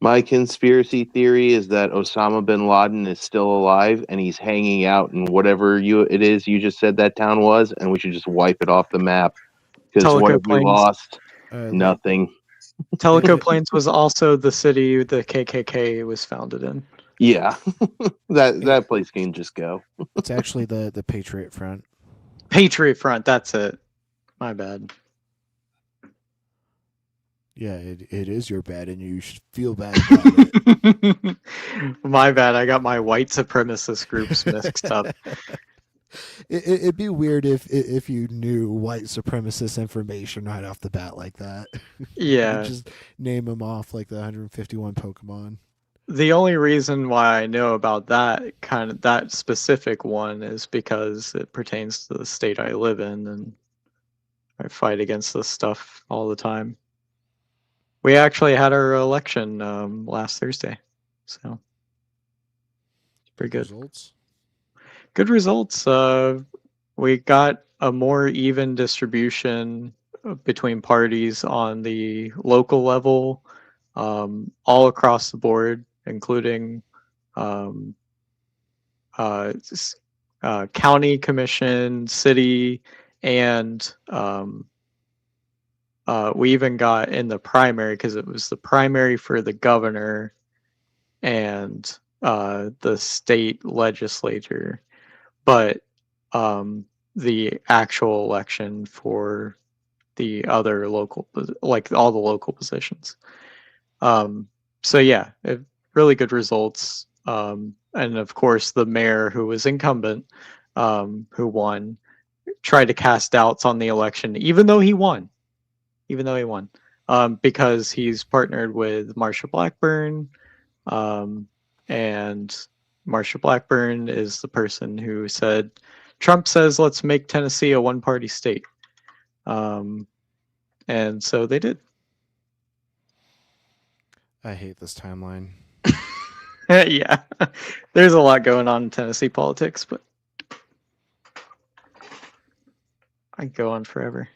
My conspiracy theory is that Osama bin Laden is still alive and he's hanging out in whatever it is you just said that town was, and we should just wipe it off the map. Because what Tellico have we Plains. lost? Nothing. Tellico Plains was also the city the KKK was founded in. Yeah, that place can just go. It's actually the Patriot Front. Patriot Front, that's it. My bad. Yeah, it is your bad, and you should feel bad about it. My bad. I got my white supremacist groups mixed up. It'd be weird if you knew white supremacist information right off the bat like that. Yeah. You just name them off like the 151 Pokemon. The only reason why I know about that specific one is because it pertains to the state I live in, and I fight against this stuff all the time. We actually had our election last Thursday, so it's pretty good. Results? Good results. We got a more even distribution between parties on the local level, all across the board, including county commission, city, and we even got in the primary, because it was the primary for the governor and the state legislature, but the actual election for the other local, like all the local positions. So yeah, really good results. And of course, the mayor, who was incumbent, who won, tried to cast doubts on the election, even though he won. Because he's partnered with Marsha Blackburn, and Marsha Blackburn is the person who said, Trump says, let's make Tennessee a one-party state. And so they did. I hate this timeline. Yeah, there's a lot going on in Tennessee politics, but I can go on forever.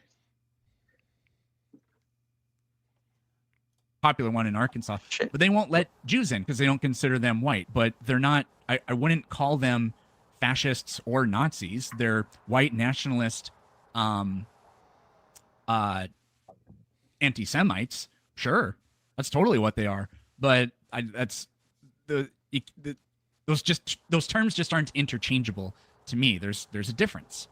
Popular one in Arkansas, but they won't let Jews in because they don't consider them white. But they're not. I wouldn't call them fascists or Nazis. They're white nationalist, anti-Semites. Sure, that's totally what they are. But those terms just aren't interchangeable to me. There's a difference.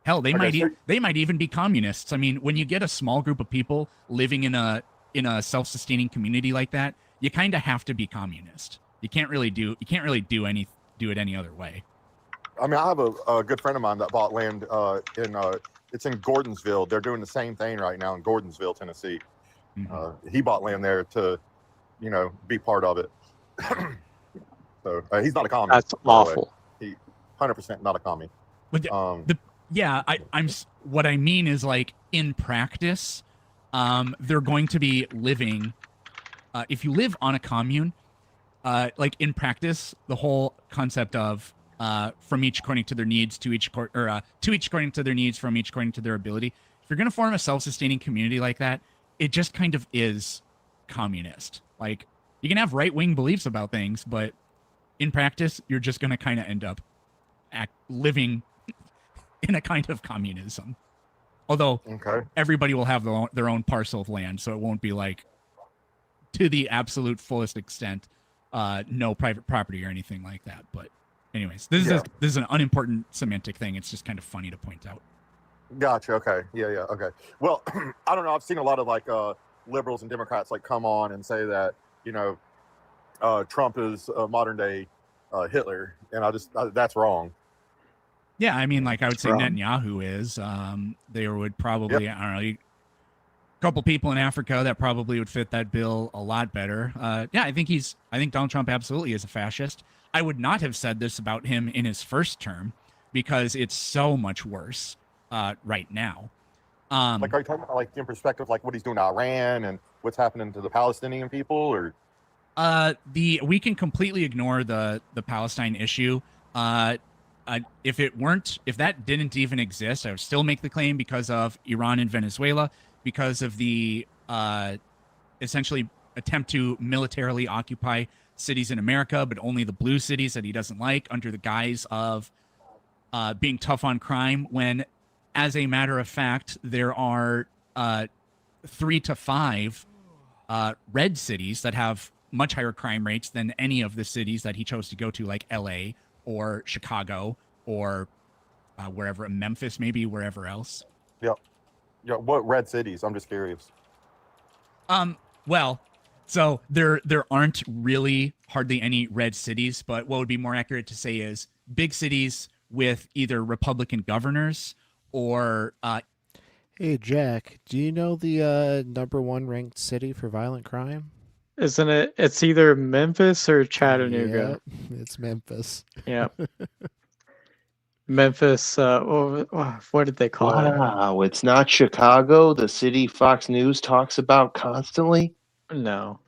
Hell, they might even be communists. I mean, when you get a small group of people living in a self-sustaining community like that, you kind of have to be communist. You can't really do it any other way. I mean, I have a good friend of mine that bought land it's in Gordonsville. They're doing the same thing right now in Gordonsville, Tennessee. Mm-hmm. He bought land there to, be part of it. So he's not a commie. That's awful. He 100% not a commie. But I'm what I mean is, like, in practice, they're going to be living. If you live on a commune, like in practice, the whole concept of from each according to their needs, to each according to their needs, from each according to their ability. If you're going to form a self-sustaining community like that, it just kind of is communist. Like, you can have right-wing beliefs about things, but in practice, you're just going to kind of end up living in a kind of communism. Although everybody will have their own parcel of land, so it won't be like, to the absolute fullest extent, no private property or anything like that. But anyways, this is an unimportant semantic thing. It's just kind of funny to point out. Gotcha. Okay. Yeah. Okay. Well, I don't know. I've seen a lot of like liberals and Democrats like come on and say that Trump is a modern day Hitler, and that's wrong. Yeah, I mean, like, I would say Netanyahu is. They would probably, I don't know, a couple people in Africa that probably would fit that bill a lot better. Yeah, I think Donald Trump absolutely is a fascist. I would not have said this about him in his first term because it's so much worse right now. Like, are you talking about, like, in perspective, like what he's doing to Iran and what's happening to the Palestinian people, or? We can completely ignore the Palestine issue. If that didn't even exist, I would still make the claim because of Iran and Venezuela, because of the essentially attempt to militarily occupy cities in America, but only the blue cities that he doesn't like, under the guise of being tough on crime, when, as a matter of fact, there are 3 to 5 red cities that have much higher crime rates than any of the cities that he chose to go to, like LA or Chicago or wherever, Memphis, maybe wherever else. Yep. Yeah. What red cities? I'm just curious. Well, so there aren't really hardly any red cities, but what would be more accurate to say is big cities with either Republican governors or Hey Jack, do you know the #1 ranked city for violent crime? Isn't it? It's either Memphis or Chattanooga. Yep, it's Memphis. Yep. Memphis. What did they call it? Wow, it's not Chicago, the city Fox News talks about constantly? No.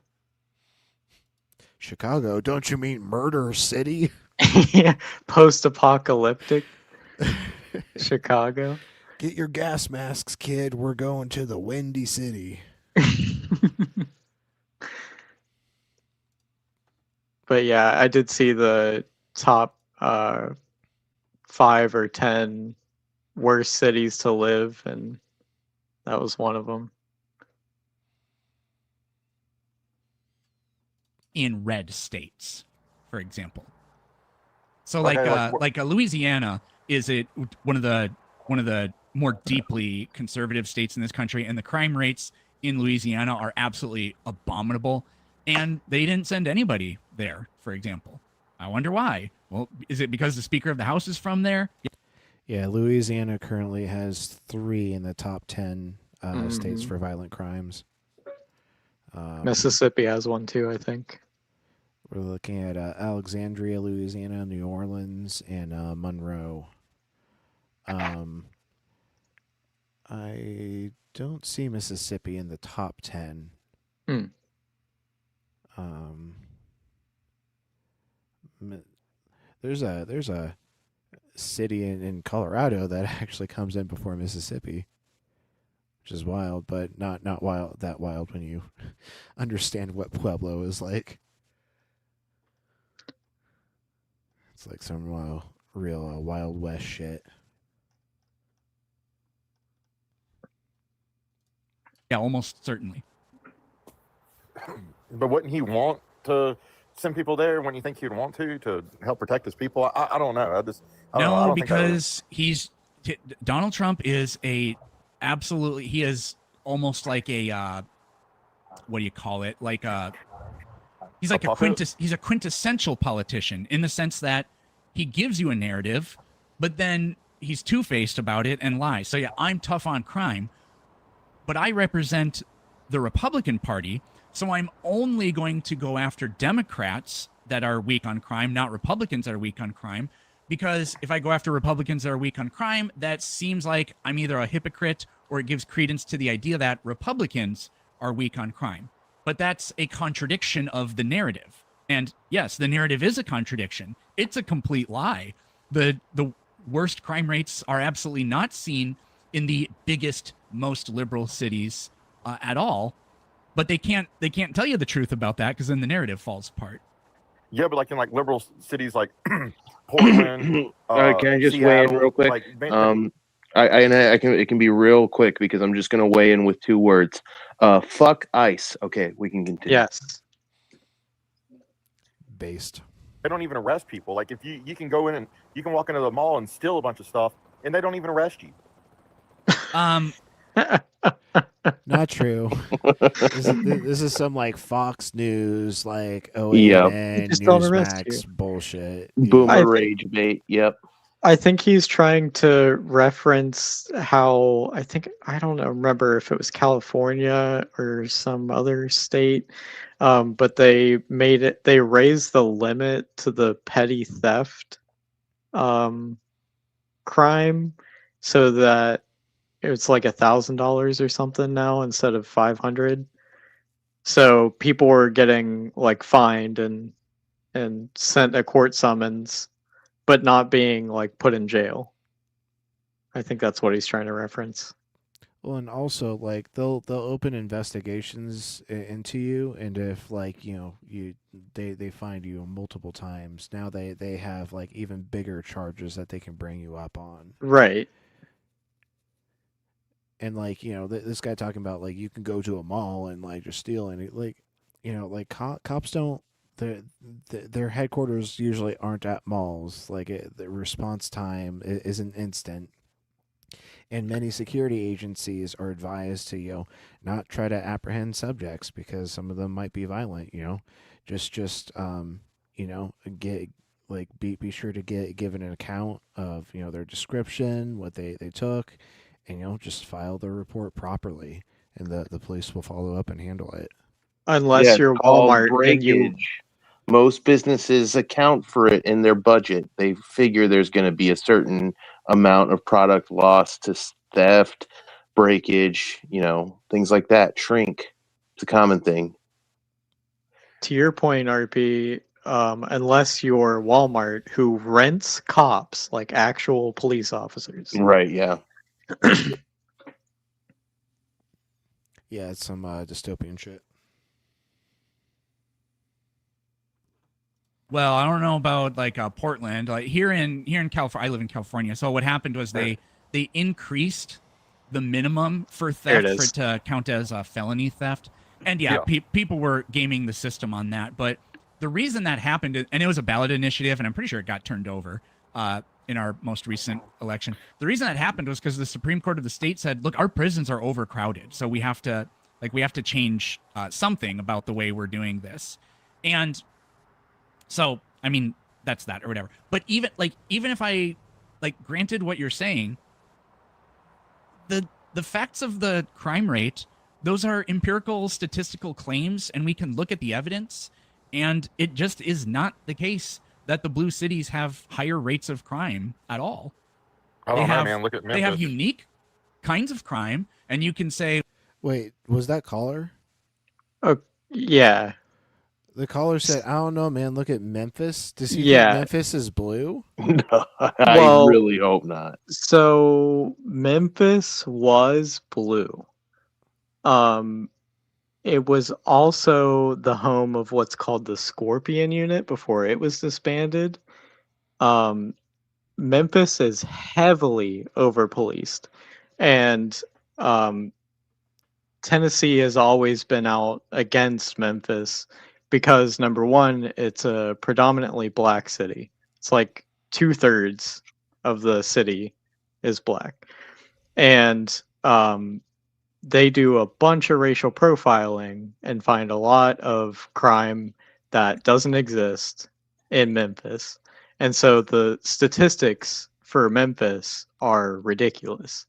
Chicago? Don't you mean Murder City? Yeah, post-apocalyptic Chicago. Get your gas masks, kid. We're going to the Windy City. But yeah, I did see the top 5 or 10 worst cities to live, and that was one of them. in red states, for example. So Okay, like Louisiana is one of the more deeply conservative states in this country, and the crime rates in Louisiana are absolutely abominable, and they didn't send anybody there, for example. I wonder why. Well, is it because the Speaker of the House is from there? Yeah, Louisiana currently has 3 in the top 10 states for violent crimes. Mississippi has one too, I think. We're looking at Alexandria, Louisiana, New Orleans, and Monroe. I don't see Mississippi in the top 10. There's a city in Colorado that actually comes in before Mississippi, which is wild, but not that wild when you understand what Pueblo is like. It's like some real Wild West shit. Yeah, almost certainly. But wouldn't he want to send people there? Wouldn't you think he'd want to help protect his people? I don't know. I don't know. I don't because Donald Trump is he is almost like a what do you call it? Like he's like he's a quintessential politician in the sense that he gives you a narrative, but then he's two-faced about it and lies. So yeah, I'm tough on crime, but I represent the Republican Party, so I'm only going to go after Democrats that are weak on crime, not Republicans that are weak on crime, because if I go after Republicans that are weak on crime, that seems like I'm either a hypocrite or it gives credence to the idea that Republicans are weak on crime. But that's a contradiction of the narrative. And yes, the narrative is a contradiction. It's a complete lie. The worst crime rates are absolutely not seen in the biggest, most liberal cities at all. But they can't tell you the truth about that because then the narrative falls apart. Yeah, but like in liberal cities like Portland. Can I just weigh in real quick? It can be real quick because I'm just gonna weigh in with 2 words. Fuck ICE. Okay, we can continue. Yes. Based. They don't even arrest people. Like if you can go in and you can walk into the mall and steal a bunch of stuff, and they don't even arrest you. Not true. This is some Fox News, OAN, Newsmax bullshit. Boomer rage bait. Yep. I think he's trying to reference how I don't know, remember if it was California or some other state, but they raised the limit to the petty theft crime so that it's like $1,000 or something now instead of $500. So people were getting fined and sent a court summons, but not being put in jail. I think that's what he's trying to reference. Well, and also like they'll open investigations into you, and if like they find you multiple times, now they have like even bigger charges that they can bring you up on. Right. And like this guy talking about like you can go to a mall and like just steal and like like cops don't their headquarters usually aren't at malls. Like the response time isn't instant. And many security agencies are advised to not try to apprehend subjects because some of them might be violent. Just get like be sure to give an account of their description, what they took, and just file the report properly, and the police will follow up and handle it. Unless Yeah, it's you're called Walmart and you breakage. Most businesses account for it in their budget. They figure there's going to be a certain amount of product loss to theft, breakage, things like that. Shrink. It's a common thing. to your point, RP, unless you're Walmart who rents cops, like actual police officers. Right, yeah. Yeah, it's some dystopian shit. Well, I don't know about like Portland. Like here in California, I live in California. So what happened was they increased the minimum for theft for it to count as a felony theft. And yeah, people were gaming the system on that. But the reason that happened, and it was a ballot initiative, and I'm pretty sure it got turned over in our most recent election. The reason that happened was because the Supreme Court of the state said, "Look, our prisons are overcrowded, so we have to change something about the way we're doing this." And so, I mean, that's that or whatever. But even if I granted what you're saying, the facts of the crime rate, those are empirical statistical claims, and we can look at the evidence, and it just is not the case that the blue cities have higher rates of crime at all. I don't know, man. Look at Memphis. They have unique kinds of crime, and you can say, "Wait, was that caller?" Oh, yeah. The caller said, "I don't know, man. Look at Memphis. Does he Yeah. think Memphis is blue?" No, I really hope not. So Memphis was blue. It was also the home of what's called the Scorpion Unit before it was disbanded. Memphis is heavily over-policed, and Tennessee has always been out against Memphis because, number one, it's a predominantly black city. It's like 2/3 of the city is black. And they do a bunch of racial profiling and find a lot of crime that doesn't exist in Memphis. And so the statistics for Memphis are ridiculous.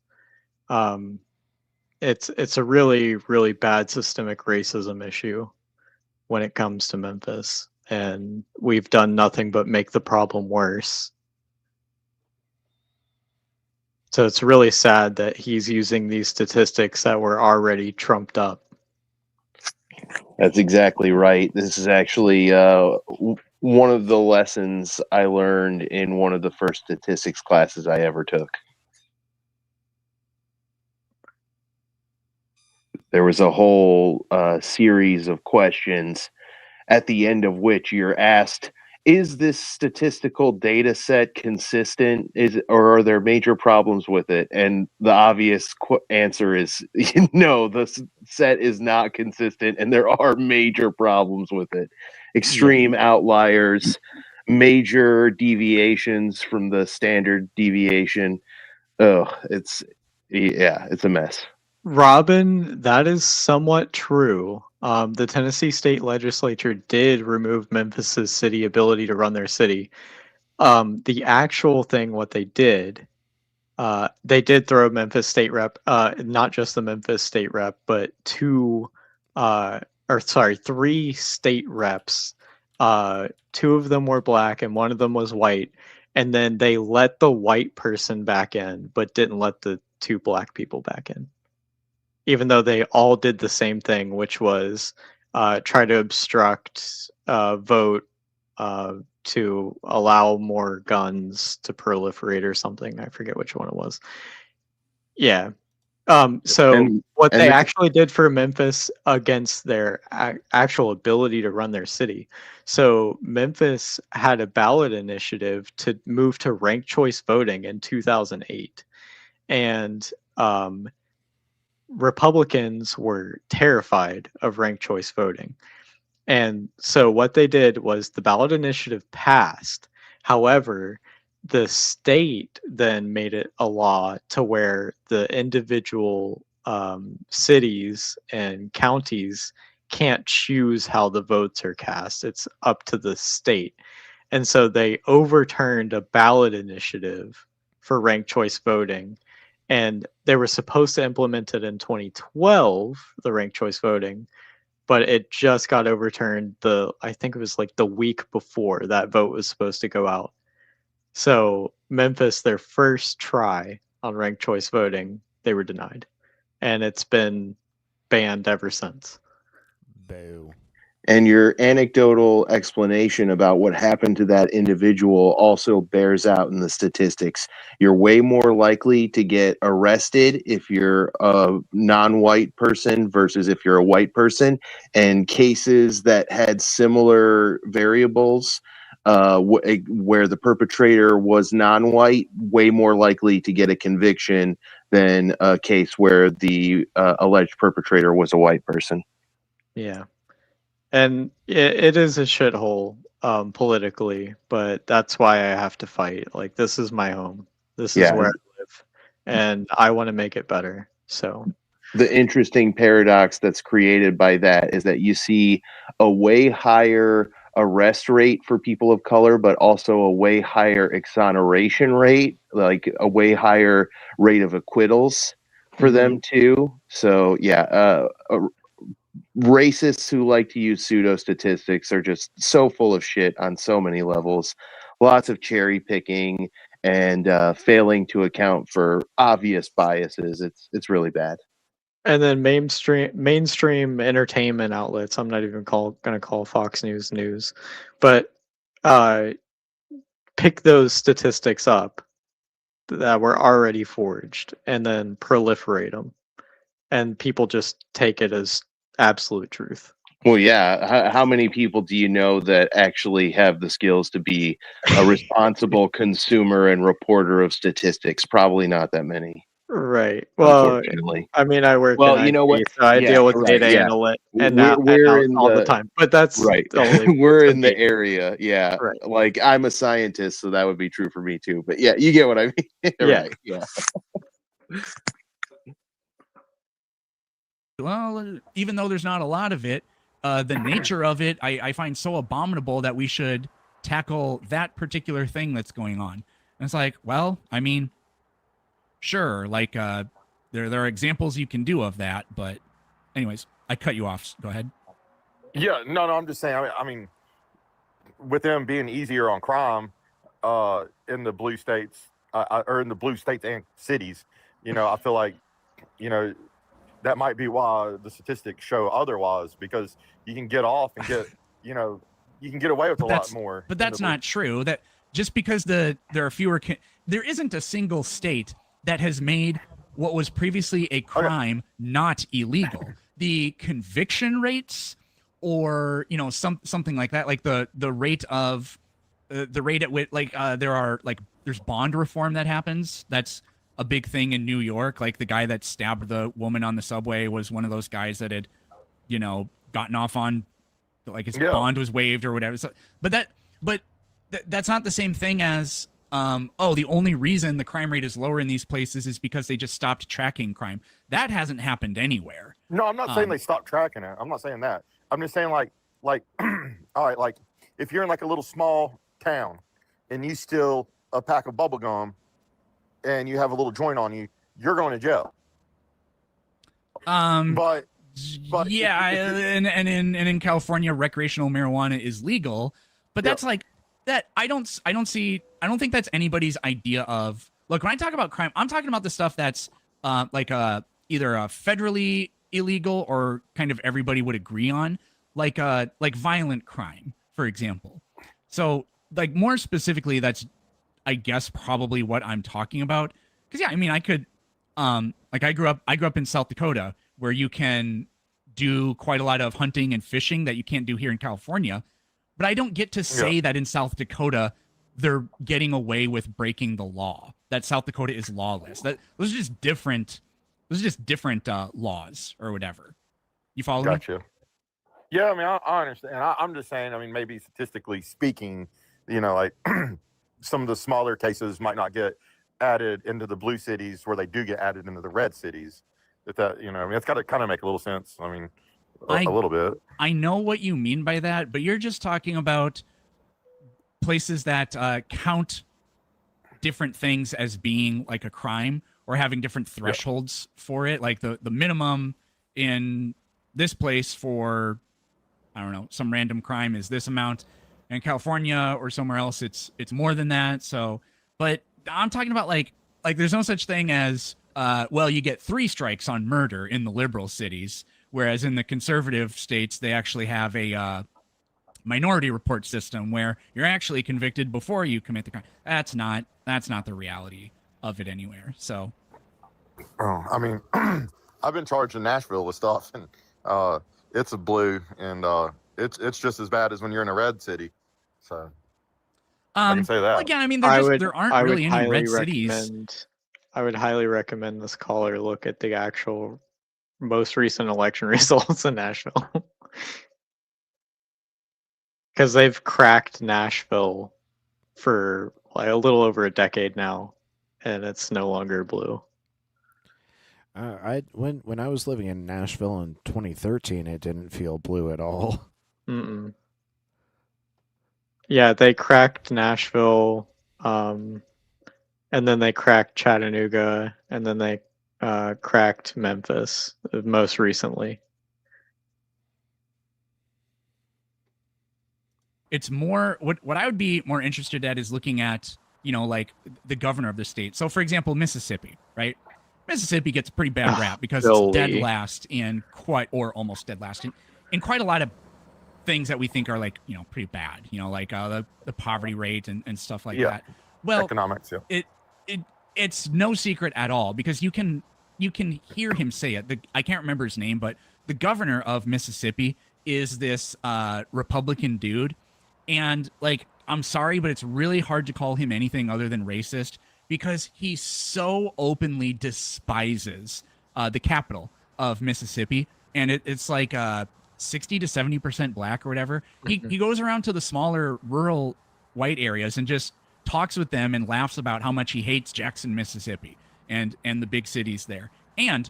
It's a really, really bad systemic racism issue when it comes to Memphis. And we've done nothing but make the problem worse. So it's really sad that he's using these statistics that were already trumped up. That's exactly right. This is actually one of the lessons I learned in one of the first statistics classes I ever took. There was a whole series of questions at the end of which you're asked, is this statistical data set consistent, or are there major problems with it? And the obvious answer is no, the set is not consistent and there are major problems with it. Extreme outliers, major deviations from the standard deviation. It's a mess. Robin, that is somewhat true. The Tennessee state legislature did remove Memphis's city ability to run their city. The actual thing, what they did throw Memphis state rep, not just the Memphis state rep, but three state reps. Two of them were black and one of them was white. And then they let the white person back in, but didn't let the two black people back in. Even though they all did the same thing, which was try to obstruct vote to allow more guns to proliferate or something. I forget which one it was. Yeah. So And- what and they the- actually did for Memphis against their actual ability to run their city. So Memphis had a ballot initiative to move to ranked choice voting in 2008. And Republicans were terrified of ranked choice voting. And so what they did was the ballot initiative passed. However, the state then made it a law to where the individual cities and counties can't choose how the votes are cast. It's up to the state. And so they overturned a ballot initiative for ranked choice voting. And they were supposed to implement it in 2012, the ranked choice voting, but it just got overturned I think it was like the week before that vote was supposed to go out. So Memphis, their first try on ranked choice voting, they were denied. And it's been banned ever since. Boo. And your anecdotal explanation about what happened to that individual also bears out in the statistics. You're way more likely to get arrested if you're a non-white person versus if you're a white person. And cases that had similar variables where the perpetrator was non-white, way more likely to get a conviction than a case where the alleged perpetrator was a white person. Yeah. And it is a shithole politically, but that's why I have to fight. Like, this is my home. This is where I live. And I want to make it better. So the interesting paradox that's created by that is that you see a way higher arrest rate for people of color, but also a way higher exoneration rate, like a way higher rate of acquittals for them too. So yeah, racists who like to use pseudo statistics are just so full of shit on so many levels. Lots of cherry picking and failing to account for obvious biases. It's really bad. and then mainstream entertainment outlets, I'm not even gonna call Fox News, but pick those statistics up that were already forged and then proliferate them, and people just take it as absolute truth. Well, yeah. How many people do you know that actually have the skills to be a responsible consumer and reporter of statistics? Probably not that many. Right. Well, Unfortunately. I mean, I work Well, in you know what? IT, so I Yeah, deal with right, data yeah. analytics and We're in all the time. But that's right. only We're to in the me. area. Yeah. Right. Like I'm a scientist, so that would be true for me too. But yeah, you get what I mean. Yeah. Right. Yeah. Well, even though there's not a lot of it, the nature of it, I find so abominable that we should tackle that particular thing that's going on. And it's like, well, I mean, sure, like there are examples you can do of that, but anyways, I cut you off. Go ahead. Yeah, no, I'm just saying. I mean, with them being easier on crime in the blue states, or in the blue states and cities, I feel like, that might be why the statistics show otherwise, because you can get off and get, you can get away with a lot more. But that's not true. That just because there are fewer, there isn't a single state that has made what was previously a crime not illegal. The conviction rates, or something like that, like the rate of the rate at which there's bond reform that happens. That's a big thing in New York. Like the guy that stabbed the woman on the subway was one of those guys that had, gotten off on, like his bond was waived or whatever. So, that's not the same thing as, the only reason the crime rate is lower in these places is because they just stopped tracking crime. That hasn't happened anywhere. No, I'm not saying they stopped tracking it. I'm not saying that. I'm just saying like, all right, like if you're in like a little small town and you steal a pack of bubble gum and you have a little joint on you, you're going to jail. But yeah, and in California, recreational marijuana is legal, but that's like that. I don't think that's anybody's idea of. Look, when I talk about crime, I'm talking about the stuff that's either federally illegal or kind of everybody would agree on, like violent crime, for example. So, like more specifically, that's I guess probably what I'm talking about. Because yeah, I mean, I could Like I grew up in South Dakota, where you can do quite a lot of hunting and fishing that you can't do here in California. But I don't get to say that in South Dakota they're getting away with breaking the law. That South Dakota is lawless. Those are just different. Those are just different laws or whatever. You follow me? Gotcha. Yeah, I mean, I understand. I'm just saying, I mean, maybe statistically speaking, like some of the smaller cases might not get added into the blue cities where they do get added into the red cities. I mean, it's got to kind of make a little sense. I mean, a little bit. I know what you mean by that, but you're just talking about places that count different things as being like a crime or having different thresholds for it. Like the minimum in this place for, I don't know, some random crime is this amount. In California or somewhere else, it's more than that. So, but I'm talking about like there's no such thing as well, you get 3 strikes on murder in the liberal cities, whereas in the conservative states they actually have a minority report system where you're actually convicted before you commit the crime. That's not the reality of it anywhere. So, I mean, I've been charged in Nashville with stuff, and it's a blue, and it's just as bad as when you're in a red city. So I can say that. Well, again, I mean, there aren't really any red cities. I would highly recommend this caller look at the actual most recent election results in Nashville. Because they've cracked Nashville for like a little over a decade now, and it's no longer blue. When I was living in Nashville in 2013, it didn't feel blue at all. Mm-mm. Yeah, they cracked Nashville, and then they cracked Chattanooga, and then they cracked Memphis most recently. It's more what I would be more interested at is looking at, like the governor of the state. So, for example, Mississippi, right? Mississippi gets a pretty bad rap because it's dead last in almost dead last in quite a lot of things that we think are like, pretty bad, like the poverty rate and stuff like that. Well, economics, it's no secret at all because you can hear him say it. I can't remember his name, but the governor of Mississippi is this Republican dude. And like, I'm sorry, but it's really hard to call him anything other than racist because he so openly despises the capital of Mississippi. And it's like 60 to 70% black or whatever. He goes around to the smaller rural white areas and just talks with them and laughs about how much he hates Jackson, Mississippi and the big cities there. And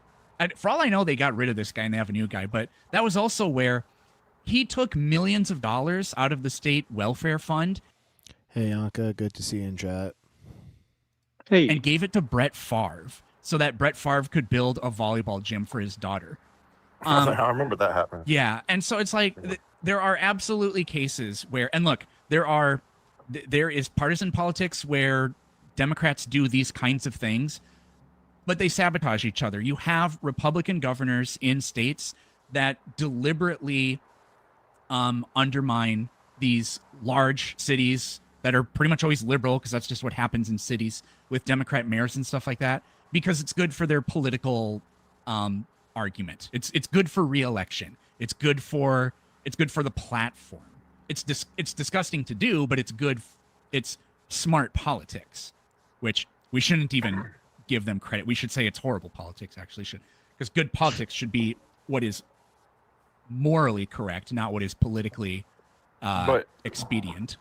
for all I know, they got rid of this guy and they have a new guy. But that was also where he took millions of dollars out of the state welfare fund. Hey, Anka, good to see you in chat. Hey. And gave it to Brett Favre so that Brett Favre could build a volleyball gym for his daughter. I remember that happening. Yeah, and so it's like there are absolutely cases where, and look, there is partisan politics where Democrats do these kinds of things, but they sabotage each other. You have Republican governors in states that deliberately undermine these large cities that are pretty much always liberal, because that's just what happens in cities with Democrat mayors and stuff like that, because it's good for their political argument. It's good for re-election. It's good for the platform. It's disgusting to do, but it's good. It's smart politics, which we shouldn't even give them credit. We should say it's horrible politics, actually, because good politics should be what is morally correct, not what is politically expedient.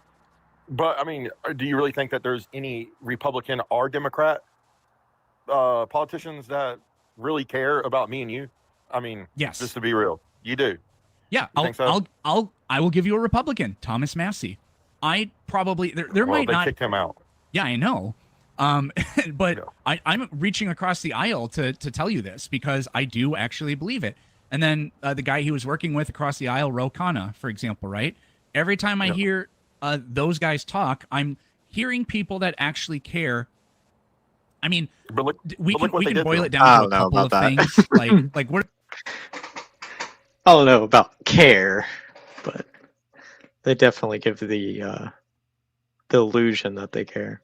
But I mean, do you really think that there's any Republican or Democrat politicians that really care about me and you? I mean, yes. Just to be real, you do. Yeah, I will give you a Republican, Thomas Massey. I probably there might not. They kicked him out. Yeah, I know. But yeah. I'm reaching across the aisle to tell you this because I do actually believe it. And then the guy he was working with across the aisle, Ro Khanna, for example, right? Every time I hear those guys talk, I'm hearing people that actually care. I mean, we can boil it down to a couple of things. like what? I don't know about care, but they definitely give the illusion that they care,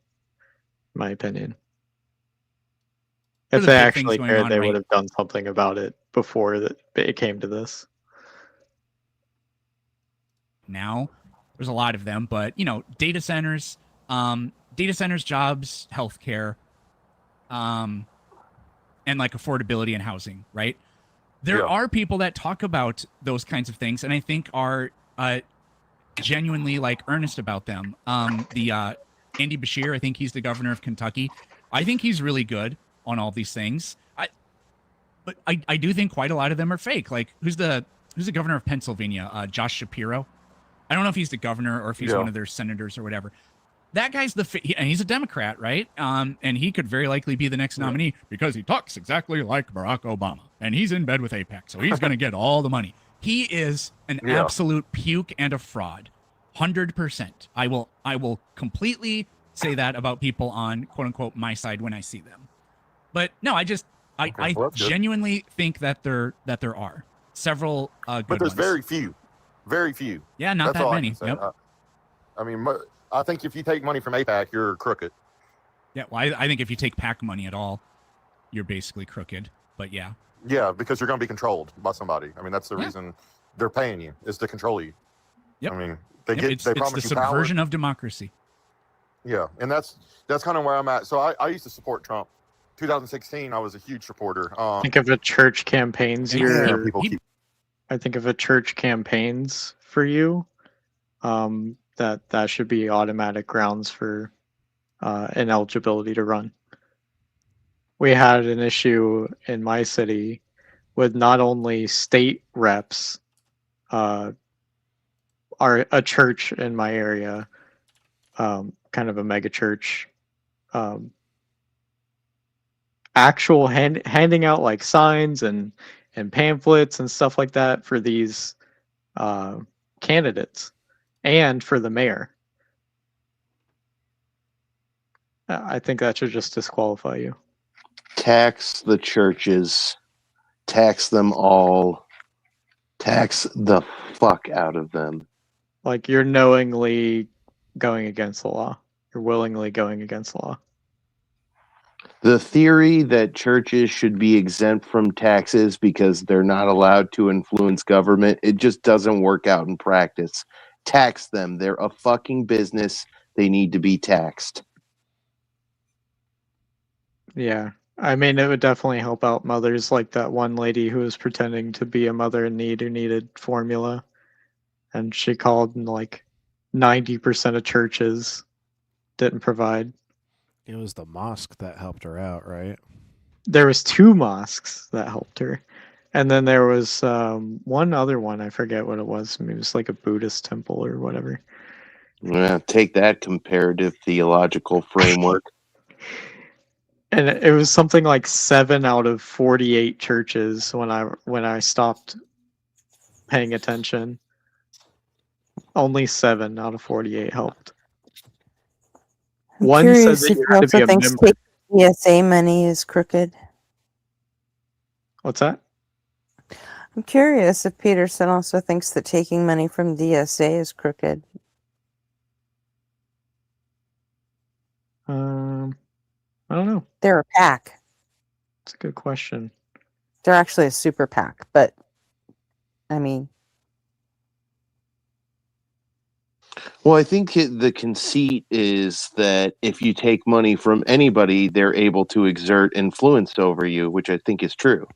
in my opinion. If the they big actually things going cared, on they right would have done something about it before it came to this. now. There's a lot of them, but data centers, jobs, healthcare, and like affordability and housing, right? There are people that talk about those kinds of things, and I think are genuinely like earnest about them. The Andy Bashir, I think he's the governor of Kentucky. I think he's really good on all these things. But I do think quite a lot of them are fake. Like who's the governor of Pennsylvania? Josh Shapiro. I don't know if he's the governor or if he's one of their senators or whatever. That guy's and he's a Democrat, right? And he could very likely be the next nominee because he talks exactly like Barack Obama, and he's in bed with AIPAC, so he's going to get all the money. He is an absolute puke and a fraud, 100%. I will completely say that about people on quote unquote my side when I see them. But no, I genuinely think that there are several good but there's ones. very few. Yeah, not That's that all many. I can say. Yep. I mean, I think if you take money from AIPAC, you're crooked. Yeah, well, I think if you take PAC money at all, you're basically crooked. But yeah. Yeah, because you're going to be controlled by somebody. I mean, that's the reason they're paying you, is to control you. Yep. I mean, It's they the promise you subversion power. of democracy. Yeah, and that's kind of where I'm at. So I used to support Trump. 2016, I was a huge supporter. Think of a church campaigns I think if a church campaigns for you, that should be automatic grounds for ineligibility to run. We had an issue in my city with not only state reps, a church in my area, kind of a mega church, actual handing out like signs and pamphlets and stuff like that for these candidates and for the mayor. I think that should just disqualify you. Tax the churches, tax them all, tax the fuck out of them. Like you're knowingly going against the law. You're willingly going against the law. The theory that churches should be exempt from taxes because they're not allowed to influence government, it just doesn't work out in practice. Tax them. They're a fucking business. They need to be taxed. Yeah. I mean, it would definitely help out mothers like that one lady who was pretending to be a mother in need who needed formula. And she called and like 90% of churches didn't provide. It was the mosque that helped her out, right? There was 2 mosques that helped her. And then there was one other one. I forget what it was. Maybe it was like a Buddhist temple or whatever. Yeah, take that comparative theological framework. And it was something like 7 out of 48 churches when I stopped paying attention. Only 7 out of 48 helped. I'm One curious said that if you he had to also be a thinks member. taking ESA money is crooked. What's that? I'm curious if Peterson also thinks that taking money from DSA is crooked. I don't know. They're a PAC. It's a good question. They're actually a super PAC, but I mean, Well, I think the conceit is that if you take money from anybody, they're able to exert influence over you, which I think is true.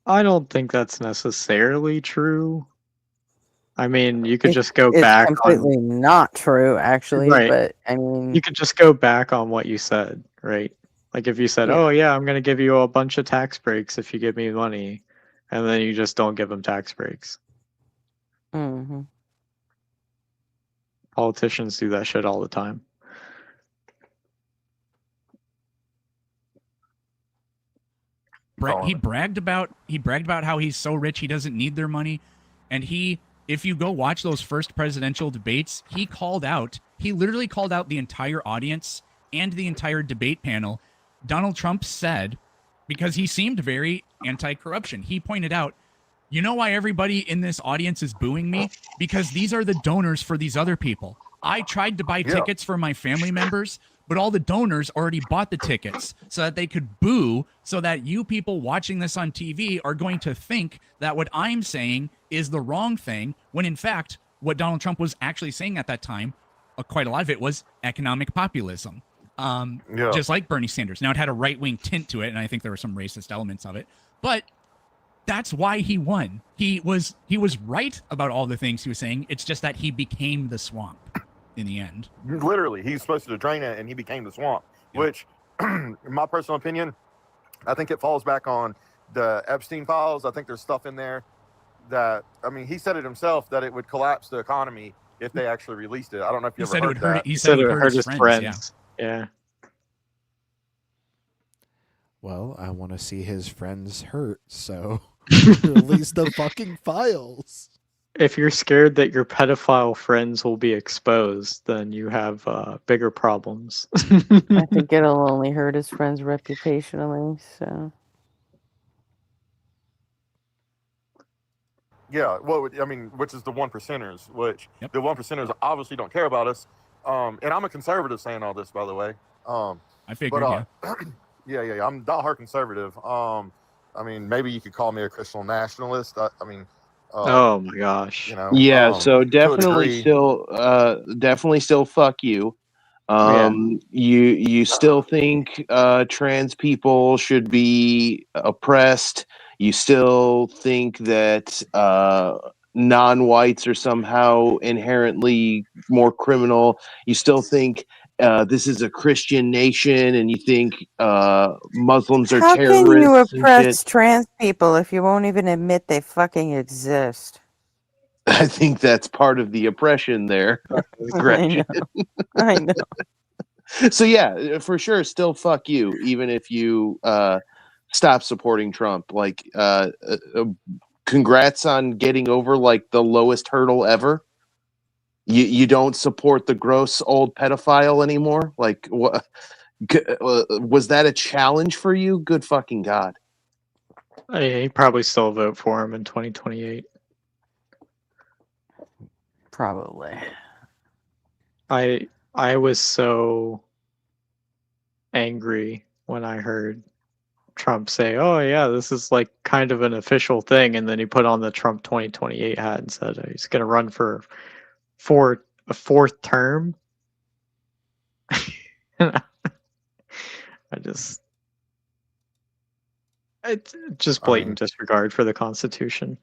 I don't think that's necessarily true. I mean, you could it's just go back completely not true, actually. Right. But I mean, you could just go back on what you said, right? Like if you said, Yeah. "Oh yeah, I'm going to give you a bunch of tax breaks if you give me money," and then you just don't give them tax breaks. hmm Politicians do that shit all the time. He bragged about how he's so rich he doesn't need their money, and if you go watch those first presidential debates, he literally called out the entire audience and the entire debate panel. Donald Trump said, because he seemed very anti-corruption, he pointed out, you know why everybody in this audience is booing me? Because these are the donors for these other people. I tried to buy tickets for my family members, but all the donors already bought the tickets so that they could boo, so that you people watching this on TV are going to think that what I'm saying is the wrong thing, when in fact, what Donald Trump was actually saying at that time, quite a lot of it was economic populism. Just like Bernie Sanders. Now, it had a right-wing tint to it, and I think there were some racist elements of it, but that's why he won. He was right about all the things he was saying. It's just that he became the swamp in the end. Literally, he's supposed to drain it, and he became the swamp. Which, in my personal opinion, I think it falls back on the Epstein files. I think there's stuff in there that, I mean, he said it himself that it would collapse the economy if they actually released it. I don't know if you ever heard that. He said it would hurt his friends. Yeah. Well, I want to see his friends hurt, so release the fucking files. If you're scared that your pedophile friends will be exposed, then you have bigger problems. I think it'll only hurt his friends reputationally. So. Yeah, well, I mean, which is the 1%ers, which the 1%ers obviously don't care about us. And I'm a conservative saying all this, by the way. I figured, yeah, I'm diehard conservative. I mean, maybe you could call me a Christian nationalist. I mean, oh my gosh. You know, Yeah, so to a definitely degree. still fuck you. You still think trans people should be oppressed. You still think that non-whites are somehow inherently more criminal. You still think this is a Christian nation, and you think Muslims are How terrorists. can you and oppress shit. trans people if you won't even admit they fucking exist? I think that's part of the oppression there. Aggression. I know. So yeah, for sure, still fuck you, even if you stop supporting Trump. Like, congrats on getting over like the lowest hurdle ever. You don't support the gross old pedophile anymore. Like, what was that a challenge for you? Good fucking God. He probably still vote for him in 2028. Probably. I was so angry when I heard Trump say, "Oh yeah, this is like kind of an official thing," and then he put on the Trump 2028 hat and said he's going to run for a fourth term. It's just blatant disregard for the Constitution.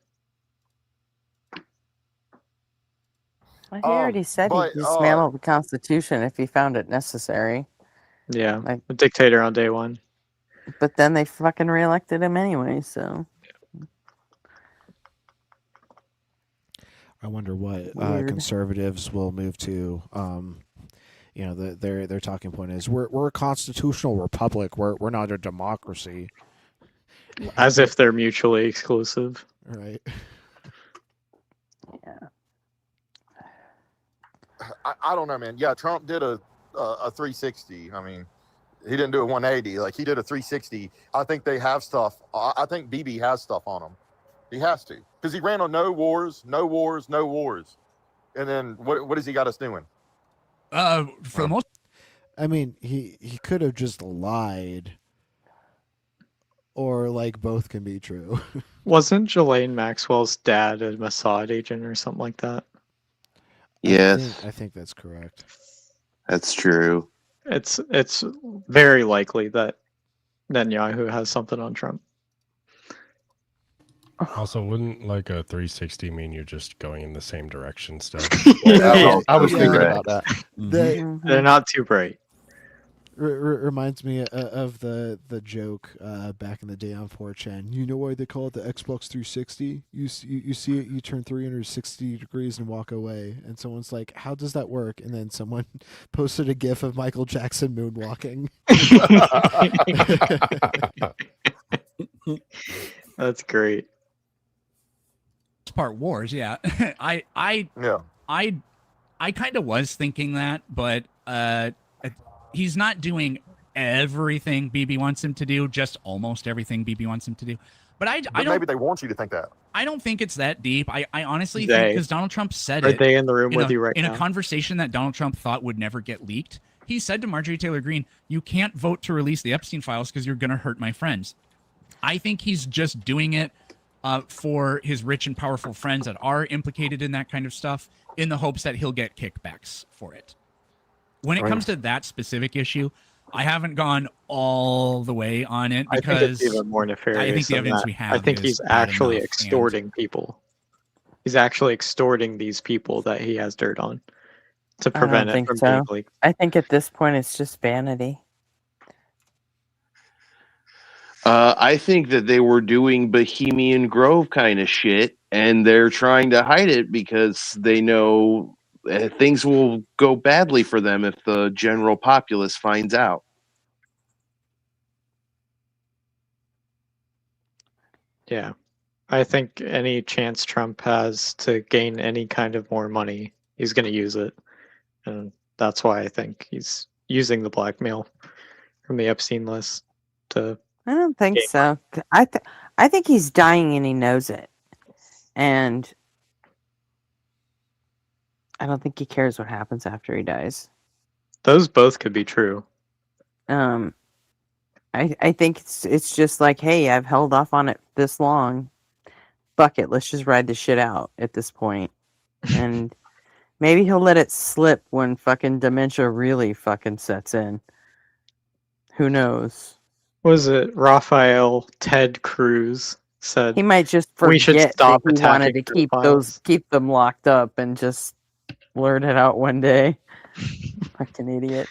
Well, he already said he'd dismantle the Constitution if he found it necessary. Yeah, like, a dictator on day one. But then they fucking reelected him anyway, so. I wonder what Weird. conservatives will move to. You know, their talking point is we're a constitutional republic. We're not a democracy. As if they're mutually exclusive. Right. Yeah. I don't know, man. Yeah, Trump did a 360. I mean, he didn't do a 180. Like, he did a 360. I think they have stuff. I think BB has stuff on him. He has to, because he ran on no wars. And then what has he got us doing? For the most, I mean, he could have just lied, or like both can be true. Wasn't Ghislaine Maxwell's dad a Mossad agent or something like that? Yes, I think that's correct. That's true. It's very likely that Netanyahu has something on Trump. Also, wouldn't like a 360 mean you're just going in the same direction still? I was thinking about that. They're not too bright. Reminds me of the joke back in the day on 4chan. You know why they call it the Xbox 360? You see it, you turn 360 degrees and walk away. And someone's like, how does that work? And then someone posted a gif of Michael Jackson moonwalking. That's great. part wars, yeah. I kind of was thinking that, but he's not doing everything BB wants him to do, just almost everything BB wants him to do. But I don't. Maybe they want you to think that. I don't think it's that deep. I honestly think, because Donald Trump said Are it. they in the room with you right in now? a conversation that Donald Trump thought would never get leaked. he said to Marjorie Taylor Greene, "You can't vote to release the Epstein files because you're going to hurt my friends." I think he's just doing it for his rich and powerful friends that are implicated in that kind of stuff, in the hopes that he'll get kickbacks for it. When it comes to that specific issue, I haven't gone all the way on it because I think it's even more nefarious. I think the than evidence that. we have. I think is he's bad actually enough, extorting people. He's actually extorting these people that he has dirt on to I prevent don't it think from so. being leaked. I think at this point it's just vanity. I think that they were doing Bohemian Grove kind of shit, and they're trying to hide it because they know things will go badly for them if the general populace finds out. Yeah. I think any chance Trump has to gain any kind of more money, he's going to use it. And that's why I think he's using the blackmail from the Epstein list to. I don't think so. I think he's dying and he knows it, and I don't think he cares what happens after he dies. Those both could be true. I think it's just like, hey, I've held off on it this long. Fuck it, let's just ride the shit out at this point. And maybe he'll let it slip when fucking dementia really fucking sets in. Who knows? Was it Raphael Ted Cruz said He might just we should forget that stop he wanted attacking to pedophiles? keep them locked up and just blurt it out one day. Fucking idiot.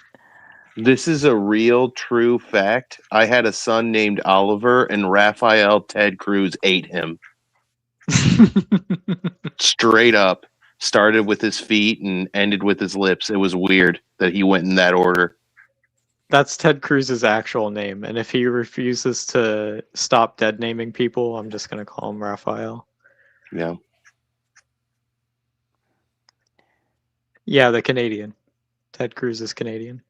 This is a real, true fact. I had a son named Oliver, and Raphael Ted Cruz ate him. Straight up. Started with his feet and ended with his lips. It was weird that he went in that order. That's Ted Cruz's actual name, and if he refuses to stop dead naming people, I'm just going to call him Raphael. Yeah. Yeah, the Canadian. Ted Cruz is Canadian.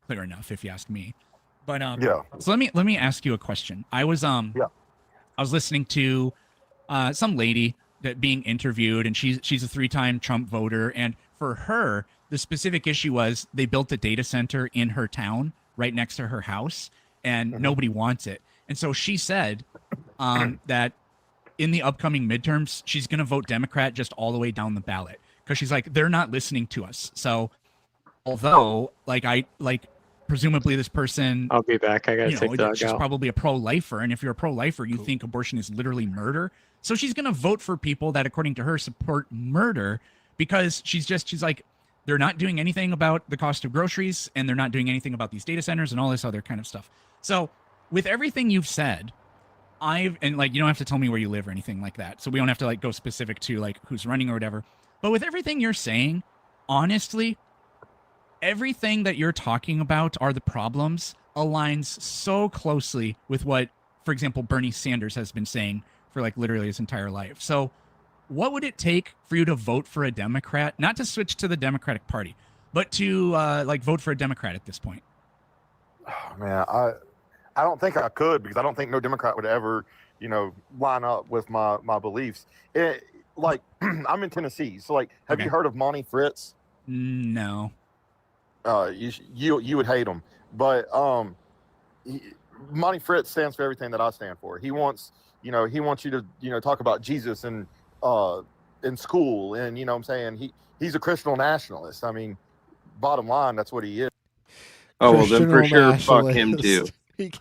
Clear enough, if you ask me. But Yeah. So let me ask you a question. I was listening to some lady that being interviewed, and she's a 3-time Trump voter, and for her, the specific issue was they built a data center in her town right next to her house, and nobody wants it. And so she said that in the upcoming midterms, she's going to vote Democrat just all the way down the ballot because she's like, they're not listening to us. So although presumably this person, I'll be back. I gotta take the dog she's out. probably a pro-lifer, and if you're a pro-lifer, you think abortion is literally murder. So she's gonna vote for people that, according to her, support murder because she's like, they're not doing anything about the cost of groceries, and they're not doing anything about these data centers and all this other kind of stuff. So with everything you've said, you don't have to tell me where you live or anything like that. So we don't have to go specific to who's running or whatever. But with everything you're saying, honestly, everything that you're talking about are the problems aligns so closely with what, for example, Bernie Sanders has been saying for literally his entire life. So what would it take for you to vote for a Democrat, not to switch to the Democratic Party, but to vote for a Democrat at this point? Oh, man, I don't think I could, because I don't think no Democrat would ever, line up with my beliefs. I'm in Tennessee, so have you heard of Monty Fritz? No. You would hate him, but Monty Fritz stands for everything that I stand for. He wants you to talk about Jesus in school, and what I'm saying, he's a Christian nationalist. I mean, bottom line, that's what he is. Oh, well, then for sure, fuck him too.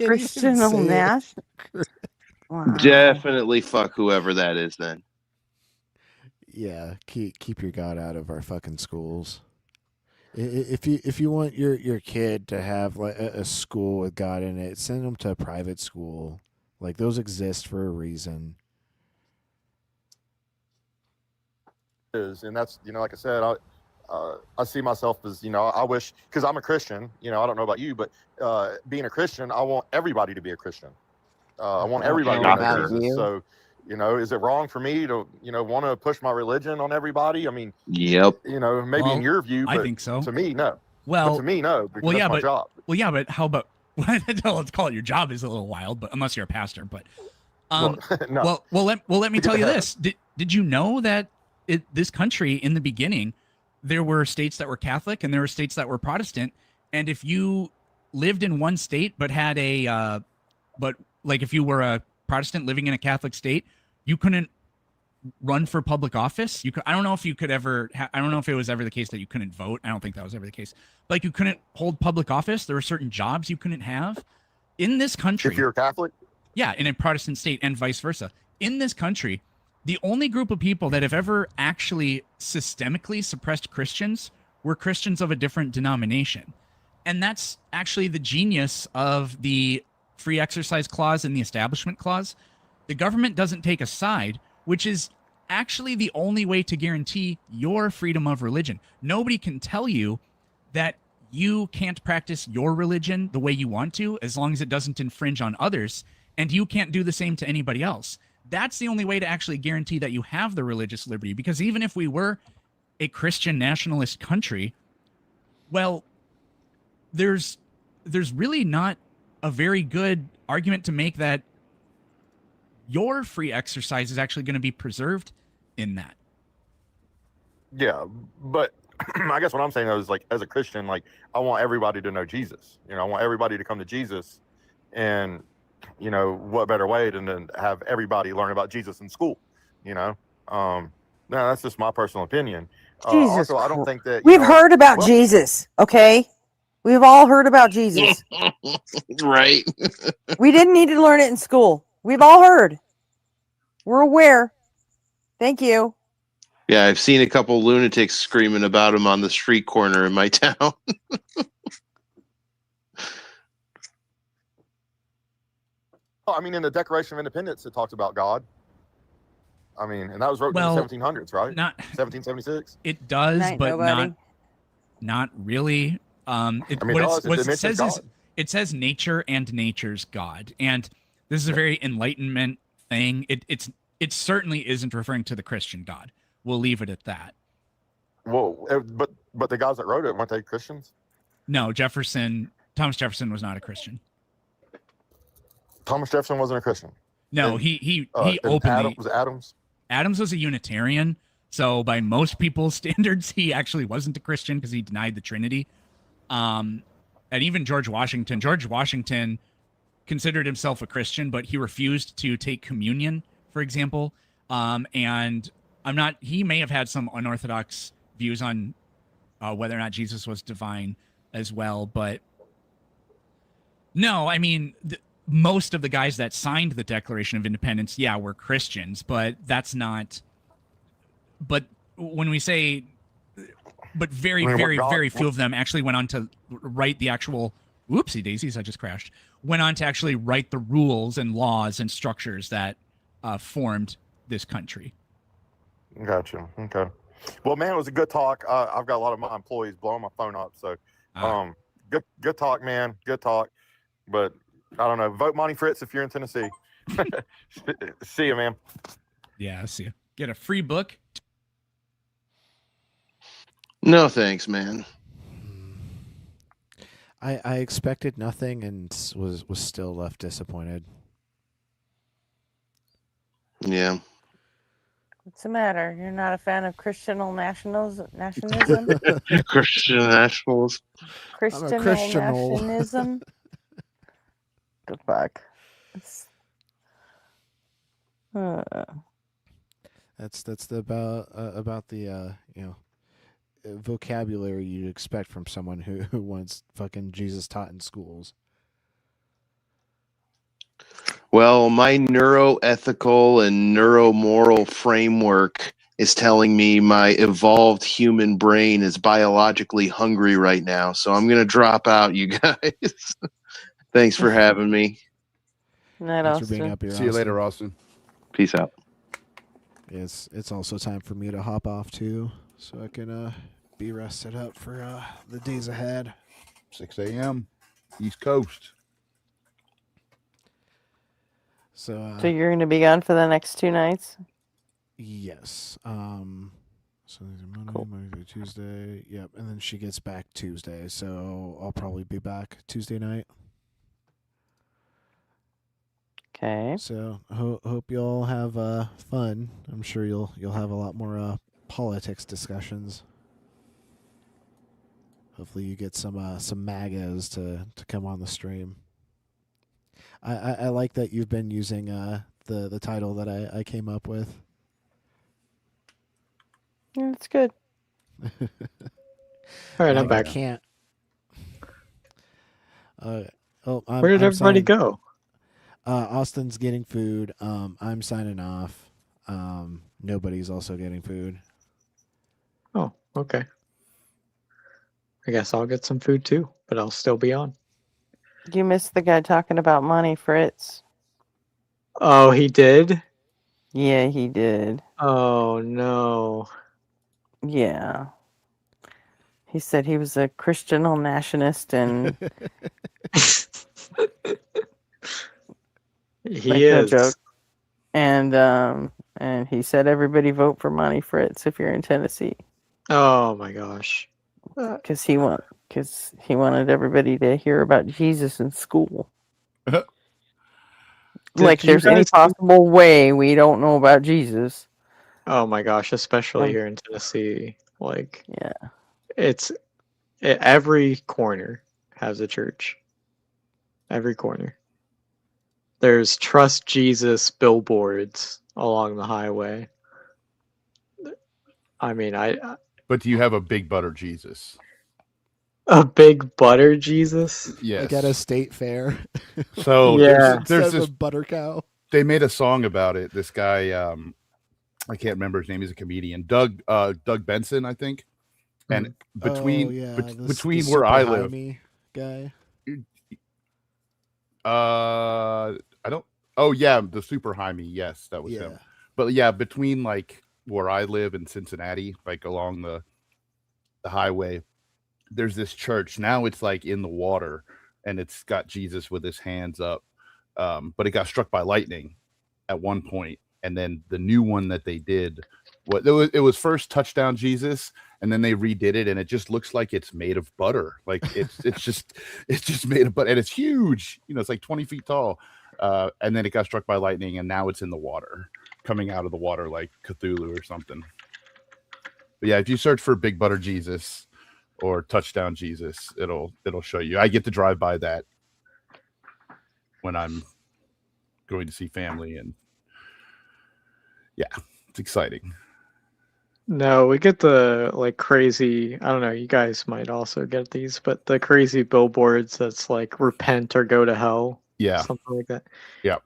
Christian Nash. Wow. Definitely fuck whoever that is then. Yeah, keep your God out of our fucking schools. If you want your kid to have a school with God in it, send them to a private school. Those exist for a reason. And that's like I said, I see myself as I wish, because I'm a Christian. I don't know about you, but being a Christian, I want everybody to be a Christian. I want everybody to know Jesus. So is it wrong for me to want to push my religion on everybody? I mean, yep. Maybe in your view, but I think so. To me, no. Well, but to me, no. Because that's my job. Well, yeah, but how about let's call it your job is a little wild, but unless you're a pastor, but no. well, let me tell you this. Did you know that this country in the beginning, there were states that were Catholic and there were states that were Protestant. And if you lived in one state but had but like if you were a Protestant living in a Catholic state, you couldn't run for public office. I don't know if you could ever. I don't know if it was ever the case that you couldn't vote. I don't think that was ever the case. Like you couldn't hold public office. There were certain jobs you couldn't have in this country. If you're a Catholic. Yeah, in a Protestant state and vice versa. In this country, the only group of people that have ever actually systemically suppressed Christians were Christians of a different denomination. And that's actually the genius of the free exercise clause and the establishment clause. The government doesn't take a side, which is actually the only way to guarantee your freedom of religion. Nobody can tell you that you can't practice your religion the way you want to, as long as it doesn't infringe on others, and you can't do the same to anybody else. That's the only way to actually guarantee that you have the religious liberty, because even if we were a Christian nationalist country, well, there's really not a very good argument to make that your free exercise is actually going to be preserved in that. Yeah, but I guess what I'm saying though is, like, as a Christian, like, I want everybody to know Jesus. You know, I want everybody to come to Jesus, and you know, what better way than to have everybody learn about Jesus in school? You know, no, that's just my personal opinion. Jesus Also, I don't think that we've heard about Jesus. Okay, we've all heard about Jesus. Right. We didn't need to learn it in school. We've all heard. We're aware. Thank you. Yeah, I've seen a couple lunatics screaming about him on the street corner in my town. I mean, in the Declaration of Independence, it talks about God. I mean, and that was wrote in the 1700s, right? Not 1776. It does, Night, but nobody. not really. It What does. It it mentions says is God. it says nature and nature's God, and this is a very Enlightenment thing. It certainly isn't referring to the Christian God. We'll leave it at that. Whoa, but the guys that wrote it, weren't they Christians? No, Thomas Jefferson was not a Christian. Thomas Jefferson wasn't a Christian. No, And, he and openly. Adams. Adams was a Unitarian, so by most people's standards, he actually wasn't a Christian because he denied the Trinity. And even George Washington considered himself a Christian, but he refused to take communion, for example. And he may have had some unorthodox views on whether or not Jesus was divine as well, but no, I mean, most of the guys that signed the Declaration of Independence, were Christians, but that's not. But when we say, but very, very, very few of them actually went on to write the actual. Whoopsie daisies! I just crashed. Went on to actually write the rules and laws and structures that formed this country. Gotcha. Okay. Well, man, it was a good talk. I've got a lot of my employees blowing my phone up, so good talk, man. Good talk. But I don't know. Vote Monty Fritz if you're in Tennessee. See you, man. Yeah, see you. Get a free book. No thanks, man. I expected nothing and was still left disappointed. Yeah. What's the matter? You're not a fan of Christian nationalism? Christian nationals. Christian Christianal. nationalism? The fuck? That's about the vocabulary you'd expect from someone who wants fucking Jesus taught in schools. Well, my neuroethical and neuromoral framework is telling me my evolved human brain is biologically hungry right now. So I'm going to drop out, you guys. Thanks for having me. Thanks for being up here. See you later, Austin. Peace out. It's also time for me to hop off too, so I can be rested up for the days ahead. 6 a.m. East Coast. So you're going to be gone for the next 2 nights? Yes. So Monday through Tuesday. Yep, and then she gets back Tuesday, so I'll probably be back Tuesday night. Okay. So hope you all have fun. I'm sure you'll have a lot more politics discussions. Hopefully, you get some MAGAs to come on the stream. I like that you've been using the title that I came up with. Yeah, it's good. All right, I'm back. I can't. Where did everybody go? Austin's getting food. I'm signing off. Nobody's also getting food. Oh, okay. I guess I'll get some food too, but I'll still be on. You missed the guy talking about money, Fritz. Oh, he did? Yeah, he did. Oh, no. Yeah. He said he was a Christian nationalist and He is. No joke. And he said everybody vote for Monty Fritz if you're in Tennessee. Oh my gosh. Because he wanted everybody to hear about Jesus in school. Like there's any possible way we don't know about Jesus. Oh my gosh, especially here in Tennessee. Like, yeah, every corner has a church. Every corner. There's Trust Jesus billboards along the highway. I mean, But do you have a Big Butter Jesus? A Big Butter Jesus? Yes. Like at a state fair. So Yeah. there's a this butter cow. They made a song about it. This guy, I can't remember his name. He's a comedian, Doug Benson, I think. And between between where I live, guy. I don't. Oh yeah, the Super Jaime. Yes, that was him. But yeah, between like where I live in Cincinnati, like along the highway, there's this church. Now it's like in the water, and it's got Jesus with his hands up. But it got struck by lightning at one point, and then the new one that they did, it was first Touchdown Jesus, and then they redid it, and it just looks like it's made of butter. Like it's just made of butter, and it's huge. You know, it's like 20 feet tall. And then it got struck by lightning, and now it's in the water, coming out of the water like Cthulhu or something. But yeah, if you search for Big Butter Jesus or Touchdown Jesus, it'll show you. I get to drive by that when I'm going to see family, and yeah, it's exciting. No, we get the like crazy, I don't know, you guys might also get these, but the crazy billboards that's like repent or go to hell. Yeah. Something like that. Yeah.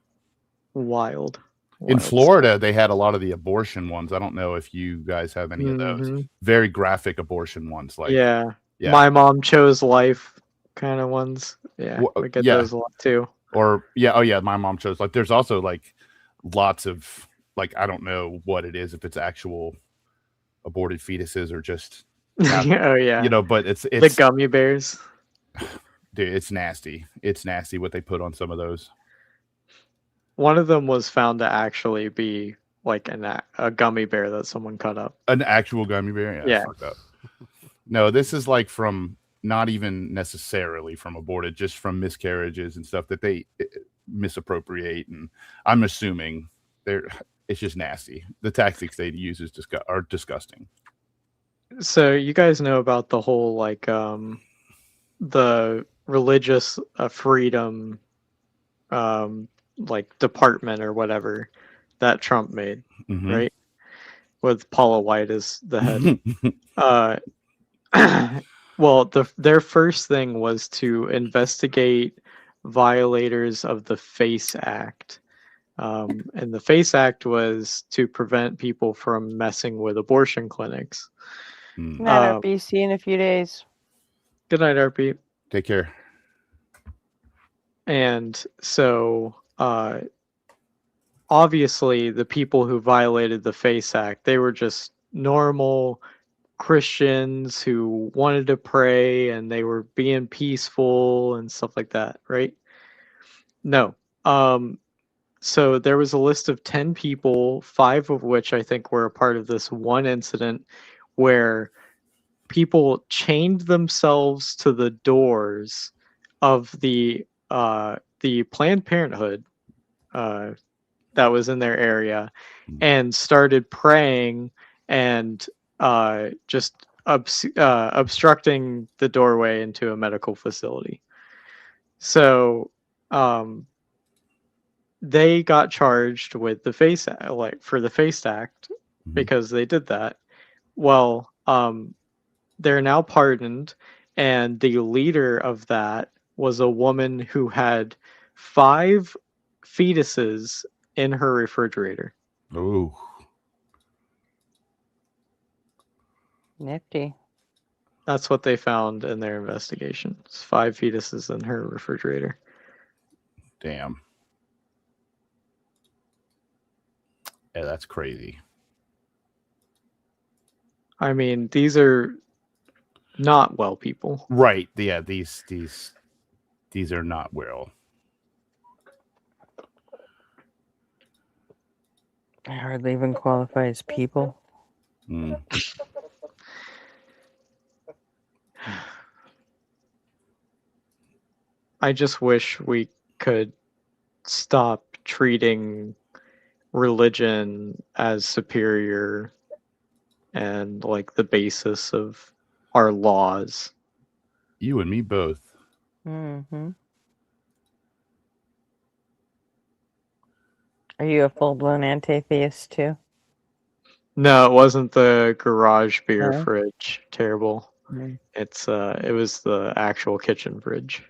Wild. In Florida, they had a lot of the abortion ones. I don't know if you guys have any of those. Mhm. Very graphic abortion ones. Like Yeah. Yeah. My mom chose life kind of ones. Yeah. We get those a lot too. Or my mom chose. Like there's also like lots of like, I don't know what it is, if it's actual aborted fetuses or just Oh yeah. you know, but it's the gummy bears. Dude, it's nasty. It's nasty what they put on some of those. One of them was found to actually be like a gummy bear that someone cut up. An actual gummy bear? Yeah. Fucked up. No, this is like from not even necessarily from aborted, just from miscarriages and stuff that they misappropriate. And I'm assuming it's just nasty. The tactics they use are disgusting. So you guys know about the whole like the religious freedom like department or whatever that Trump made, right? With Paula White as the head. Well, their first thing was to investigate violators of the FACE Act. And the FACE Act was to prevent people from messing with abortion clinics. Good night, RP. See you in a few days. Good night, RP. Take care. And so, obviously, the people who violated the FACE Act, they were just normal Christians who wanted to pray and they were being peaceful and stuff like that, right? No. So there was a list of 10 people, 5 of which I think were a part of this one incident where people chained themselves to the doors of the Planned Parenthood that was in their area and started praying and just obstructing the doorway into a medical facility. So they got charged with the FACE Act, like for the FACE Act, because they did that. Well, they're now pardoned, and the leader of that was a woman who had 5 fetuses in her refrigerator. Ooh. Nifty. That's what they found in their investigation. It's 5 fetuses in her refrigerator. Damn. Yeah, that's crazy. I mean, these are not well people. Right. Yeah, these are not well. I hardly even qualify as people. Mm. I just wish we could stop treating religion as superior and like the basis of our laws. You and me both. Mm-hmm. Are you a full-blown anti-theist too? No, it wasn't the garage beer No? fridge. Terrible. Mm. It was the actual kitchen fridge.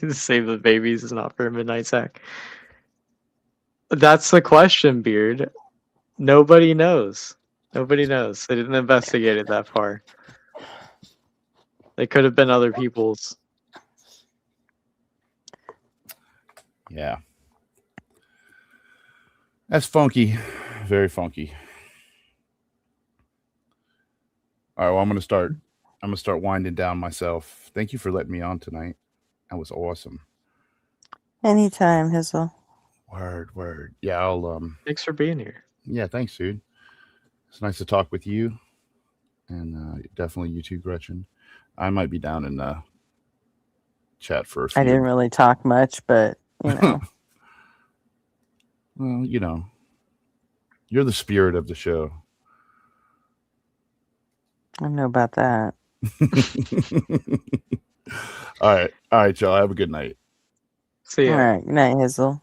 Save the babies is not for a midnight sack. That's the question, Beard. Nobody knows. Nobody knows. They didn't investigate it that far. They could have been other people's. Yeah. That's funky. Very funky. All right, well, I'm gonna start winding down myself. Thank you for letting me on tonight. That was awesome. Anytime, Hizzle. Word. Yeah, I'll Thanks for being here. Yeah, thanks, dude. It's nice to talk with you, and definitely you too, Gretchen. I might be down in chat for a few. I didn't really talk much, but you know. Well, you know, you're the spirit of the show. I don't know about that. All right, y'all. Have a good night. See ya. All right, good night, Hizzle.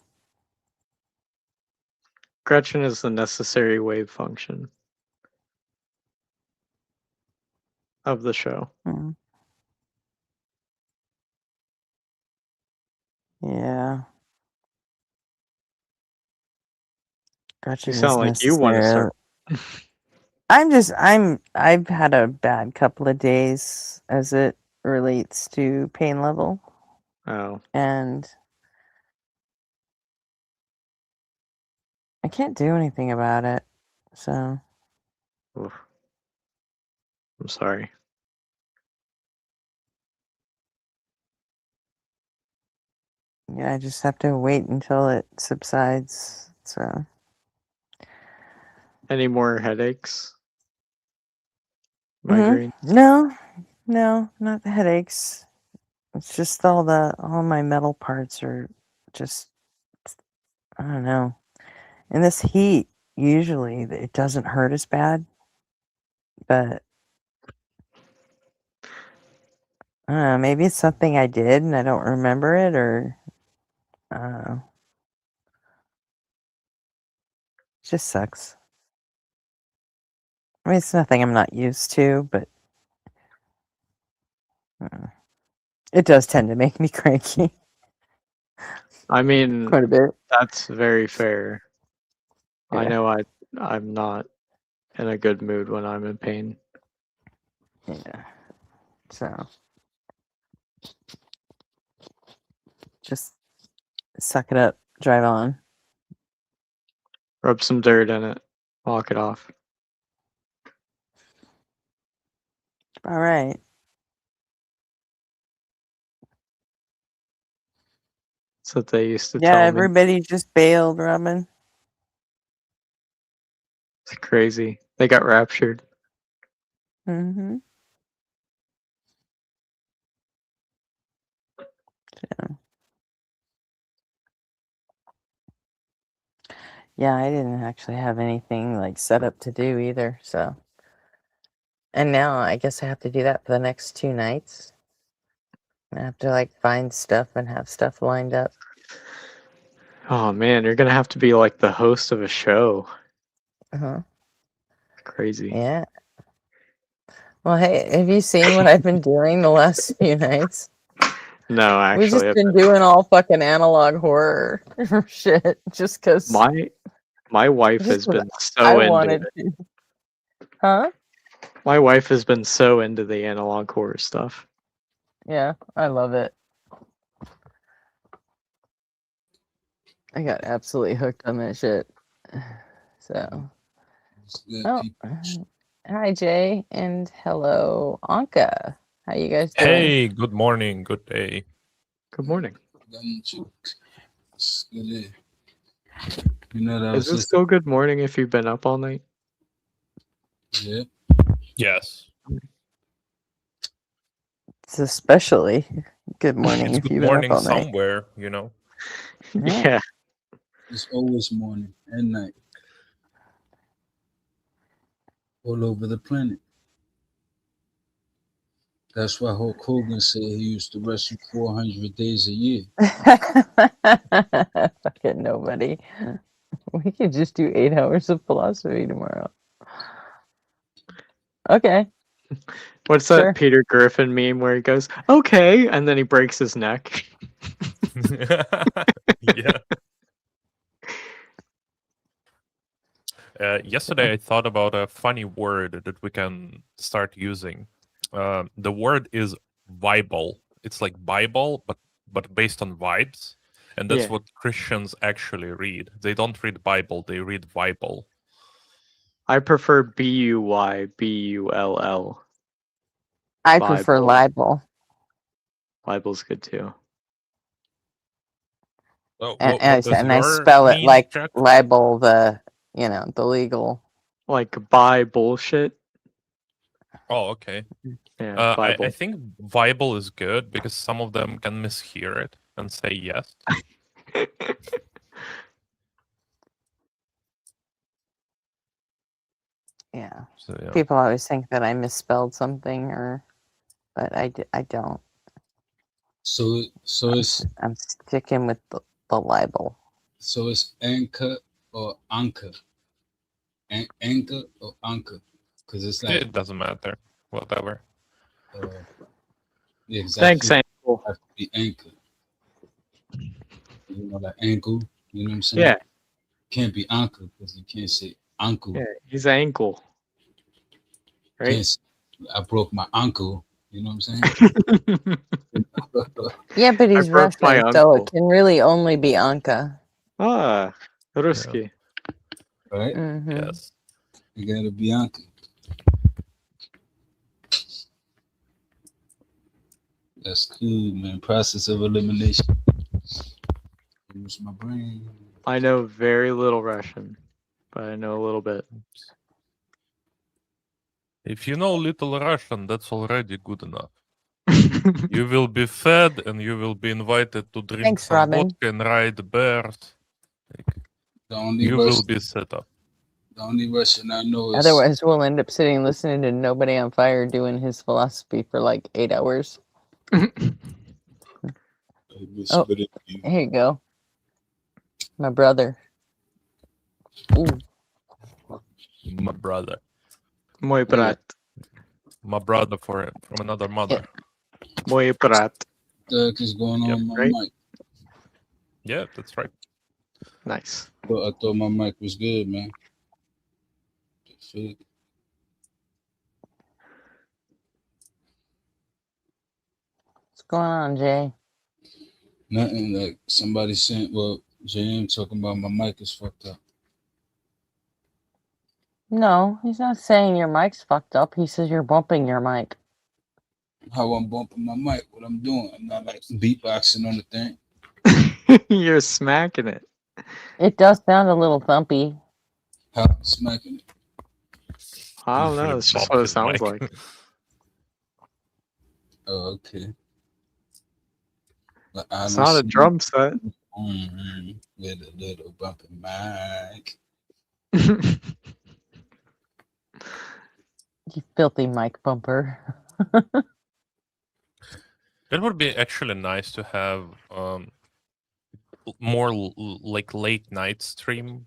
Gretchen is the necessary wave function of the show. Mm. Yeah. Gretchen You is sound like you want to necessary. start. I've had a bad couple of days as it relates to pain level. Oh. And I can't do anything about it. So. Oof. I'm sorry. Yeah, I just have to wait until it subsides. So. Any more headaches? Mhm. Migraines? No, not the headaches. It's just all my metal parts are just, I don't know. In this heat, usually it doesn't hurt as bad, but I don't know, maybe it's something I did and I don't remember it, or I don't know. It just sucks. I mean, it's nothing I'm not used to, but it does tend to make me cranky. I mean, Quite a bit. That's very fair. I Yeah. know I'm not in a good mood when I'm in pain. Yeah. So just suck it up, drive on. Rub some dirt in it. Walk it off. All right. That's what they used to Yeah, tell me. everybody just bailed, Robin. It's crazy. They got raptured. Mm-hmm. Yeah. Yeah, I didn't actually have anything like set up to do either, so. And now I guess I have to do that for the next 2 nights. I have to like find stuff and have stuff lined up. Oh man, you're gonna have to be like the host of a show. Uh-huh. Crazy. Yeah. Well, hey, have you seen what I've been doing the last few nights? No, We've actually, just been doing all fucking analog horror shit just because. my wife has been so I into wanted it. to. Huh? My wife has been so into the analog horror stuff. Yeah, I love it. I got absolutely hooked on that shit. So. Oh, hi Jay, and hello Anka. How you guys doing? Hey, good morning, good day. Good morning. You know that Is was it still good morning if you've been up all night? yeah. Yes. It's especially good morning It's if good you've been up morning all night. somewhere, you know. Yeah. It's always morning and night. All over the planet. That's why Hulk Hogan said he used to wrestle 400 days a year. Fucking nobody. We could just do 8 hours of philosophy tomorrow. Okay. What's that Peter Griffin meme where he goes, okay, and then he breaks his neck? Yeah. Yesterday I thought about a funny word that we can start using. The word is Bible. It's like Bible, but based on vibes. And that's Yeah. what Christians actually read. They don't read Bible, they read Bible. I prefer Buybull. I prefer libel. Libel's good too. What And does I your spell it mean, like Jack? libel, the legal. Like buy bullshit. Oh, okay. Yeah, I Bible. think Bible is good because some of them can mishear it and say yes. Yeah. So, yeah. People always think that I misspelled something, but I don't. So it's I'm sticking with the libel. so it's anchor or anchor. Anchor or anchor. Because it's like It doesn't matter. Whatever. yeah, it's Thanks, actually Ankle. have to be anchor. You know, like ankle, you know what I'm saying? Yeah. Can't be anchor because you can't say ankle. Yeah, he's ankle. Right? Can't say, I broke my ankle, you know what I'm saying? Yeah, but he's broke my Russian, so it uncle. can really only be Anka. Ah, Ruski. Right? Mm-hmm. Yes. You gotta be anchor. That's cool, man. Process of elimination. Use my brain. I know very little Russian, but I know a little bit. If you know little Russian, that's already good enough. You will be fed and you will be invited to drink Thanks, some Robin. vodka and ride bears. The only You Russian, will be set up. the only Russian I know is Otherwise, we'll end up sitting listening to Nobody on Fire doing his philosophy for like 8 hours. Oh, here you go. My brother. Ooh. My brother. Muy brat. My brother from another mother. Muy brat. the heck is going on my right? mic. Yeah, that's right. Nice. But I thought my mic was good, man. Shit. What's going on, Jay? Nothing like somebody sent. Well, JM talking about my mic is fucked up. No, he's not saying your mic's fucked up. He says you're bumping your mic. How I'm bumping my mic? What I'm doing? I'm not like beatboxing on the thing. You're smacking it. It does sound a little thumpy. How I'm smacking it? I don't know. It's just what it sounds like. Oh, okay. Like, I It's don't not a see- drum set. With a little bumpy mic. You filthy mic bumper. That would be actually nice to have more like late night stream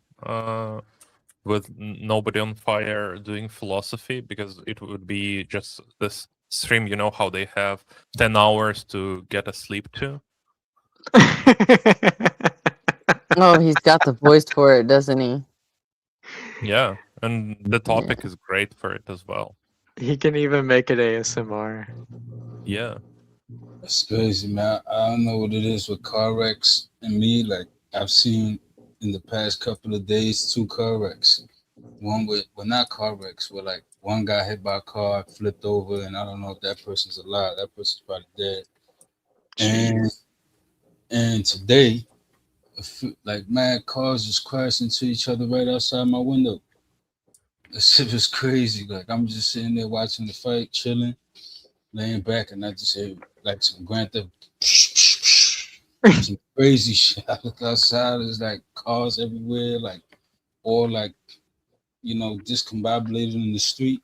with nobody on fire doing philosophy, because it would be just this stream, you know how they have 10 hours to get asleep to. Oh, he's got the voice for it, doesn't he? Yeah, and the topic is great for it as well. He can even make it ASMR. Yeah. It's crazy, man. I don't know what it is with car wrecks and me. Like, I've seen in the past couple of days 2 car wrecks. One with, well, not car wrecks, where like one got hit by a car, flipped over, and I don't know if that person's alive. That person's probably dead. And today, like mad cars just crashed into each other right outside my window. That shit was crazy. Like, I'm just sitting there watching the fight, chilling, laying back, and I just hear like some Grand Theft, some crazy shit. I look outside, there's like cars everywhere, like all like, you know, discombobulated in the street.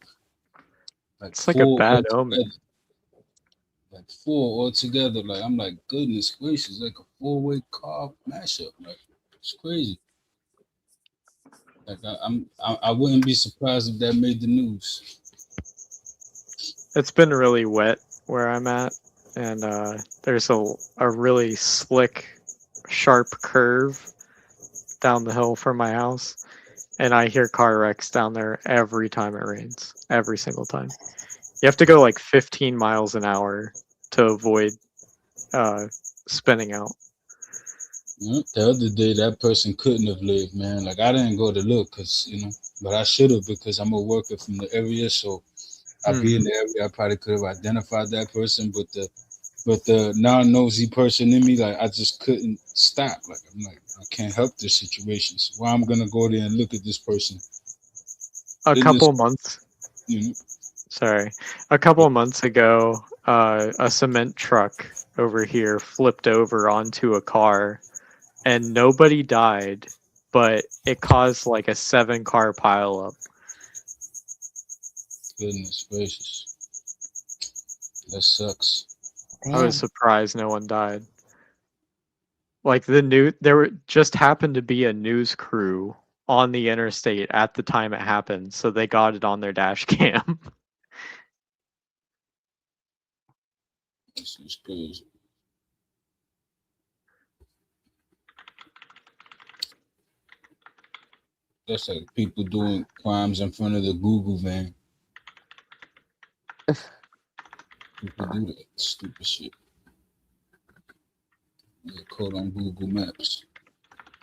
Like It's like a bad omen. Like 4 altogether. Like, I'm like, goodness gracious, like a 4-way car mashup. Like, it's crazy. Like, I wouldn't be surprised if that made the news. It's been really wet where I'm at, and there's a really slick, sharp curve down the hill from my house, and I hear car wrecks down there every time it rains. Every single time. You have to go like 15 miles an hour to avoid spinning out. The other day, that person couldn't have lived, man. Like, I didn't go to look, because, you know, but I should have, because I'm a worker from the area, so I be in the area. I probably could have identified that person, but the non-nosy person in me, like, I just couldn't stop. Like, I'm like, I can't help this situation. So why I'm gonna go there and look at this person? A couple months ago, a cement truck over here flipped over onto a car, and nobody died, but it caused like a 7-car pileup. Goodness gracious, that sucks. I was surprised no one died. Like just happened to be a news crew on the interstate at the time it happened, so they got it on their dash cam. This is crazy. That's like people doing crimes in front of the Google van. People do that stupid shit. Get caught on Google Maps.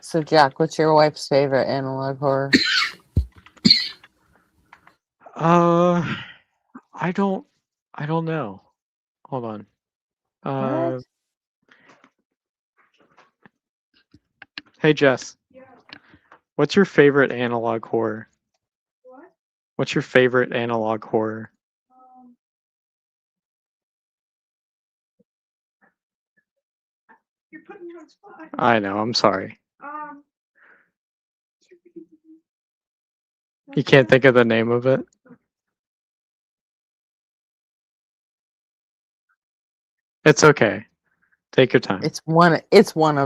So, Jack, what's your wife's favorite analog horror? I don't know. Hold on. What? Hey Jess. What's your favorite analog horror? What? What's your favorite analog horror? You're putting me on the spot. I know, I'm sorry. You can't think of the name of it? It's okay. Take your time. It's one of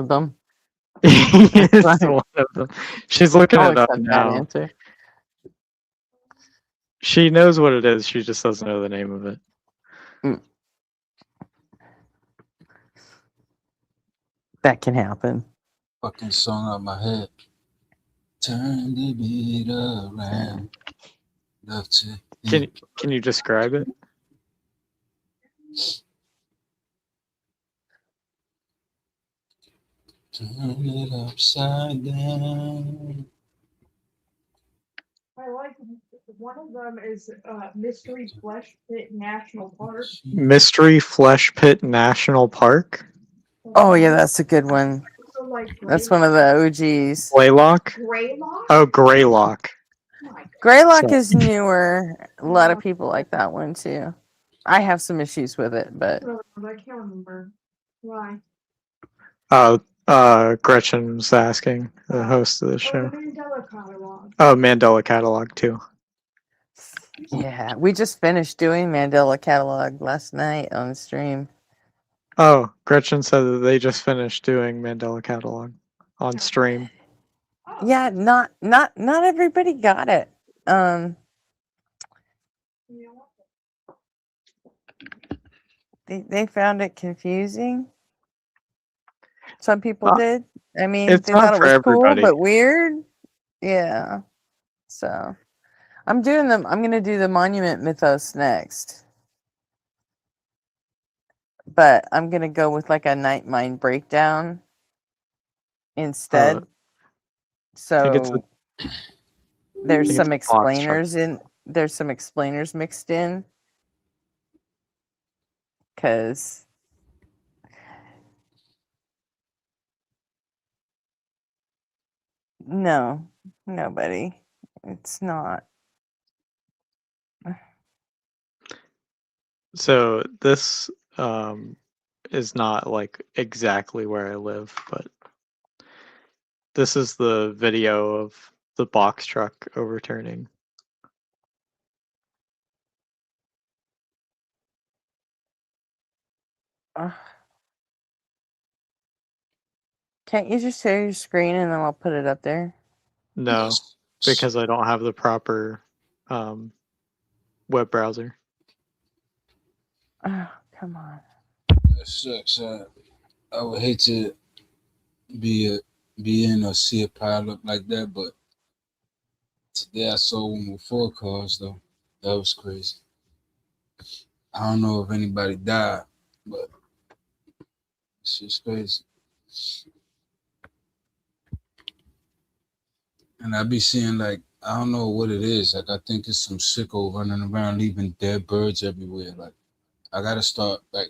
them. It's one of them. She's looking I'll it up accept that now. answer. She knows what it is. She just doesn't know the name of it. That can happen. Fucking song out my head. Turn the beat around. Love to. Can you describe it? Turn it upside down. I like one of them is Mystery Flesh Pit National Park. Mystery Flesh Pit National Park? Oh yeah, that's a good one. So, like, That's one of the OGs. Greylock? Greylock? Oh, Greylock. Greylock is newer. A lot of people like that one too. I have some issues with it, but I can't remember why. Gretchen was asking, the host of the Oh, show. the Mandela catalog. Oh, Mandela Catalog too. Yeah, we just finished doing Mandela Catalog last night on the stream. Oh, Gretchen said that they just finished doing Mandela Catalog on stream. Yeah, not everybody got it. They found it confusing. Some people did. I mean, It's they not thought it for was cool everybody. but weird. Yeah. So I'm gonna do the Monument Mythos next. But I'm gonna go with like a Night Mind breakdown instead. I think it's So there's think it's some a box truck. there's some explainers mixed in. Cause no, nobody. It's not. So this is not like exactly where I live, but this is the video of the box truck overturning. Can't you just share your screen and then I'll put it up there? No, because I don't have the proper web browser. Oh, come on. That sucks. I would hate to be in or see a pile up like that, but today I saw one with 4 cars though. That was crazy. I don't know if anybody died, but it's just crazy. And I be seeing like, I don't know what it is. Like I think it's some sicko running around leaving dead birds everywhere. Like I gotta start like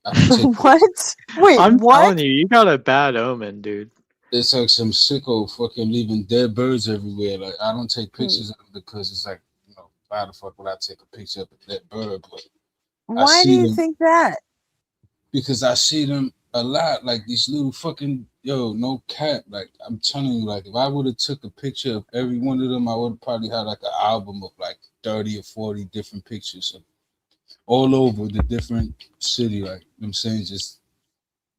I can take What? Wait, I'm what? telling you, you got a bad omen, dude. It's like some sicko fucking leaving dead birds everywhere. Like I don't take pictures of them because it's like, you know, why the fuck would I take a picture of a dead bird? But I Why do see you them think that? because I see them a lot. Like these little fucking no cap. Like I'm telling you, like if I would have took a picture of every one of them, I would probably had like an album of like 30 or 40 different pictures of all over the different city. Like you know what I'm saying, just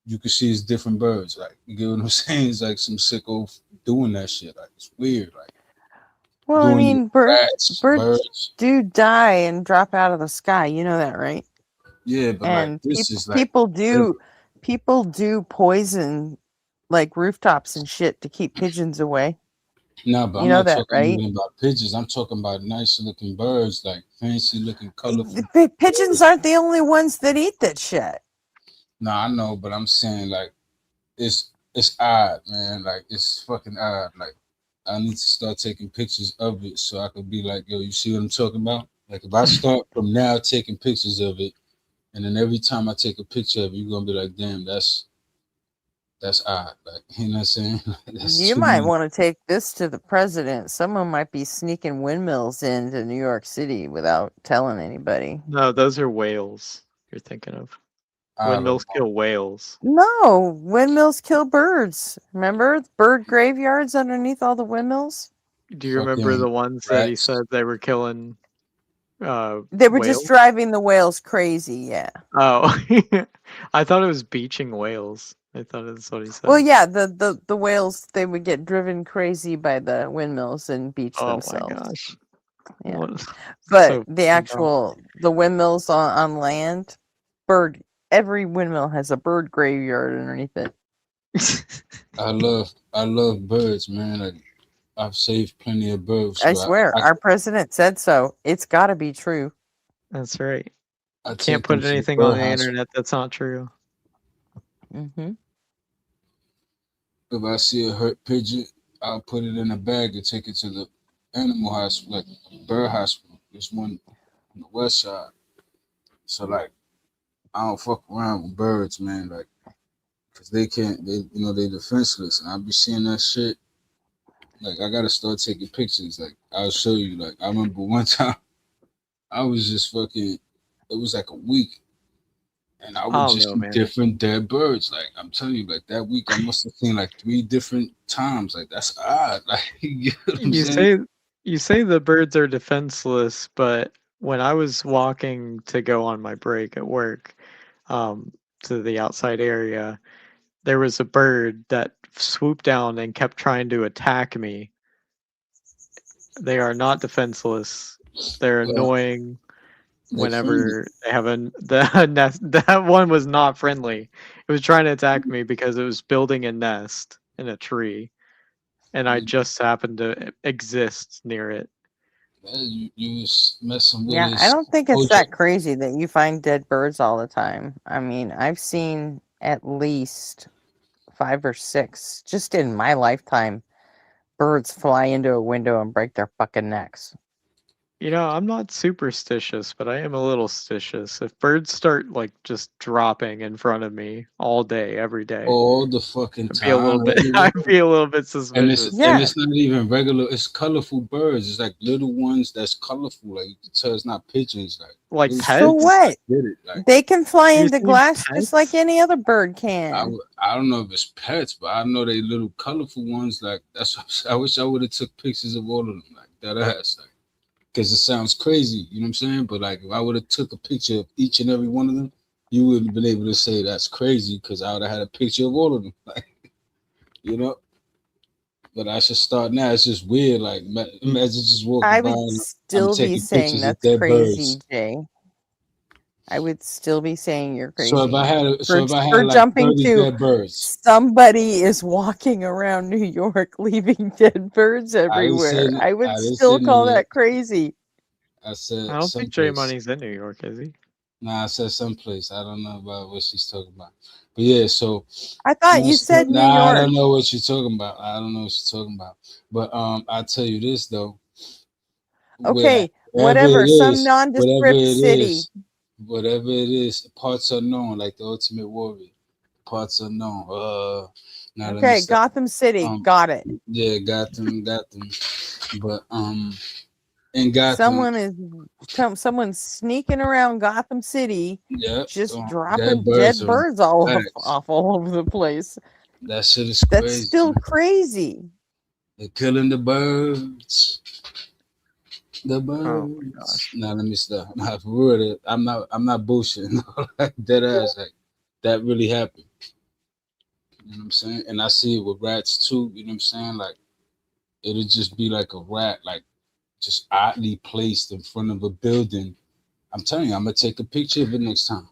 you can see it's different birds. Like you get what I'm saying? It's like some sicko doing that shit. Like it's weird. Like Well, I doing it mean, with birds birds. do die and drop out of the sky. You know that, right? Yeah, but like And this is like people do poison like rooftops and shit to keep pigeons away. no, but You I'm know not that, talking right? even about pigeons. I'm talking about nice looking birds, like fancy looking, colorful. Pigeons aren't the only ones that eat that shit. No, I know, but I'm saying like it's odd, man. Like it's fucking odd. Like I need to start taking pictures of it so I could be like, yo, you see what I'm talking about? Like if I start from now taking pictures of it, and then every time I take a picture of it, you're gonna be like, damn, that's odd. Like you know what I'm saying? That's You too might many. want to take this to the president. Someone might be sneaking windmills into New York City without telling anybody. No, those are whales you're thinking of. Windmills kill whales. No, windmills kill birds. Remember bird graveyards underneath all the windmills? Do you remember the ones that he said they were killing They were whales? just driving the whales crazy, yeah. Oh, I thought it was beaching whales. I thought that's what he said. Well, yeah, the whales, they would get driven crazy by the windmills and beach Oh my themselves. gosh. Yeah. What- But so the the windmills on land, every windmill has a bird graveyard underneath it. I love birds, man. Like I've saved plenty of birds. I So swear, our president said so. It's got to be true. That's right. I Can't take put them to anything on bird the hospital. internet that's not true. Mm-hmm. If I see a hurt pigeon, I'll put it in a bag and take it to the animal hospital, like bird hospital. There's one on the west side. So like, I don't fuck around with birds, man. Like, cause they they defenseless, and I be seeing that shit. Like, I gotta start taking pictures. Like, I'll show you. Like, I remember one time, I was just fucking. It was like a week. And I I would don't just know, see man. different dead birds. Like I'm telling you, like that week I must have seen like 3 different times. Like that's odd. Like you know what I'm You saying? say the birds are defenseless, but when I was walking to go on my break at work, to the outside area, there was a bird that swooped down and kept trying to attack me. They are not defenseless. They're Well, annoying they're friendly. whenever they have the nest. That one was not friendly. It was trying to attack me because it was building a nest in a tree, and I just happened to exist near it. You was messing with Yeah, I his don't think it's OJ. that crazy that you find dead birds all the time. I mean, I've seen at least 5 or 6 just in my lifetime birds fly into a window and break their fucking necks. You know, I'm not superstitious, but I am a little stitious. If birds start like just dropping in front of me all day, every day, All the fucking I'd be a little time. bit. everywhere. I'd be a little bit And suspicious. it's not even regular. It's colorful birds. It's like little ones that's colorful. Like you can tell it's not pigeons. Like little So pigeons. what? Get it? Like They can fly You into see glass just like pets? any other bird can. I don't know if it's pets, but I know they little colorful ones. Like that's. I wish I would have took pictures of all of them. Like that ass. Like because it sounds crazy. You know what I'm saying? But like if I would have took a picture of each and every one of them, you wouldn't have been able to say that's crazy because I would have had a picture of all of them. Like you know. But I should start now. It's just weird. Like imagine just walking I by would and I'm still be taking saying pictures of that's dead crazy, birds. Jay. I would still be saying you're So if I crazy. had, so if I For had like jumping 30 to dead birds, somebody is walking around New York leaving dead birds I didn't say, everywhere. I would I didn't say still New call York. that crazy. I said I don't think J someplace. Money's in New York, is he? Nah, I said someplace. I don't know about what she's talking about. But yeah, so I thought you said New nah, I York. don't know what you're talking about. I don't know what you're talking about. But I'll tell you this though. Okay, Wherever whatever, it some is, nondescript city. whatever it is, parts unknown, like the Ultimate Warrior. Parts unknown. Now let me Okay, stop. Gotham City, got it. Yeah, Gotham. But in Gotham, Someone's sneaking around Gotham City, yeah, just dead dropping birds dead are birds all facts. all over the place. That shit is That's crazy. still crazy. They're killing the birds. The Oh birds. my gosh. Now let me stop. Nah, for real, I'm not bullshitting. Like dead ass. Like that really happened. You know what I'm saying? And I see it with rats too. You know what I'm saying? Like it'll just be like a rat, like just oddly placed in front of a building. I'm telling you, I'm gonna take a picture of it next time.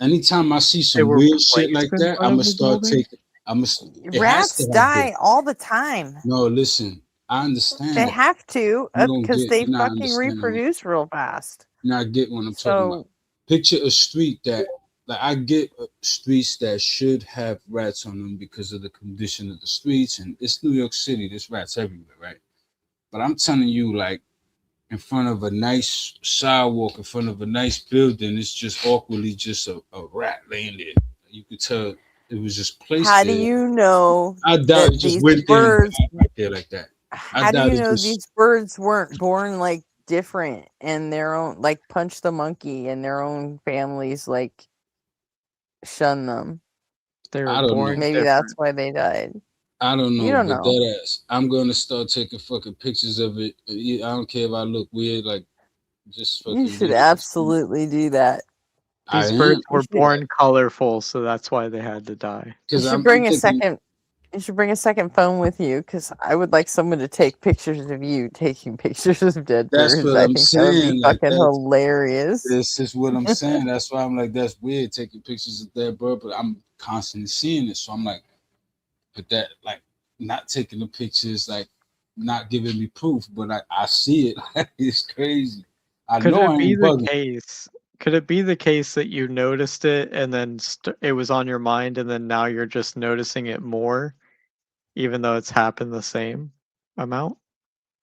Anytime I see They some were weird shit placed like in that, front I'm of gonna the start building? taking. It has Rats to have die been. all the time. No, listen. I understand They that. have to You don't because get. they You're not fucking understanding me. reproduce real fast. You're not getting what I'm talking about. So Picture a street that, like, I get streets that should have rats on them because of the condition of the streets, and it's New York City. There's rats everywhere, right? But I'm telling you, like, in front of a nice sidewalk, in front of a nice building, it's just awkwardly just a rat laying there. You could tell it was just placed how do there. you know I doubt that it just these went there and birds died right there like that. I how do doubt you it know just. these birds weren't born like different and their own, like Punch the Monkey and their own families like shun them? They were I don't know. born Maybe that's different. why they died. I don't You know, don't but know. that ass. I'm gonna start taking fucking pictures of it. I don't care if I look weird, like just You fucking should video. absolutely do that. I These birds am You were should born colorful, so that's why they had to die. you because should I'm bring a thinking second you should bring a second phone with you because I would like someone to take pictures of you taking pictures of dead that's birds. what I I'm think that would be saying. Like fucking that's hilarious. this is what I'm saying. That's why I'm like that's weird taking pictures of that bird, but I'm constantly seeing it. So I'm like, but that like not taking the pictures, like not giving me proof, but I see it. It's crazy. I Could know I it be ain't the bugging. case? Could it be the case that you noticed it and then it was on your mind, and then now you're just noticing it more, even though it's happened the same amount?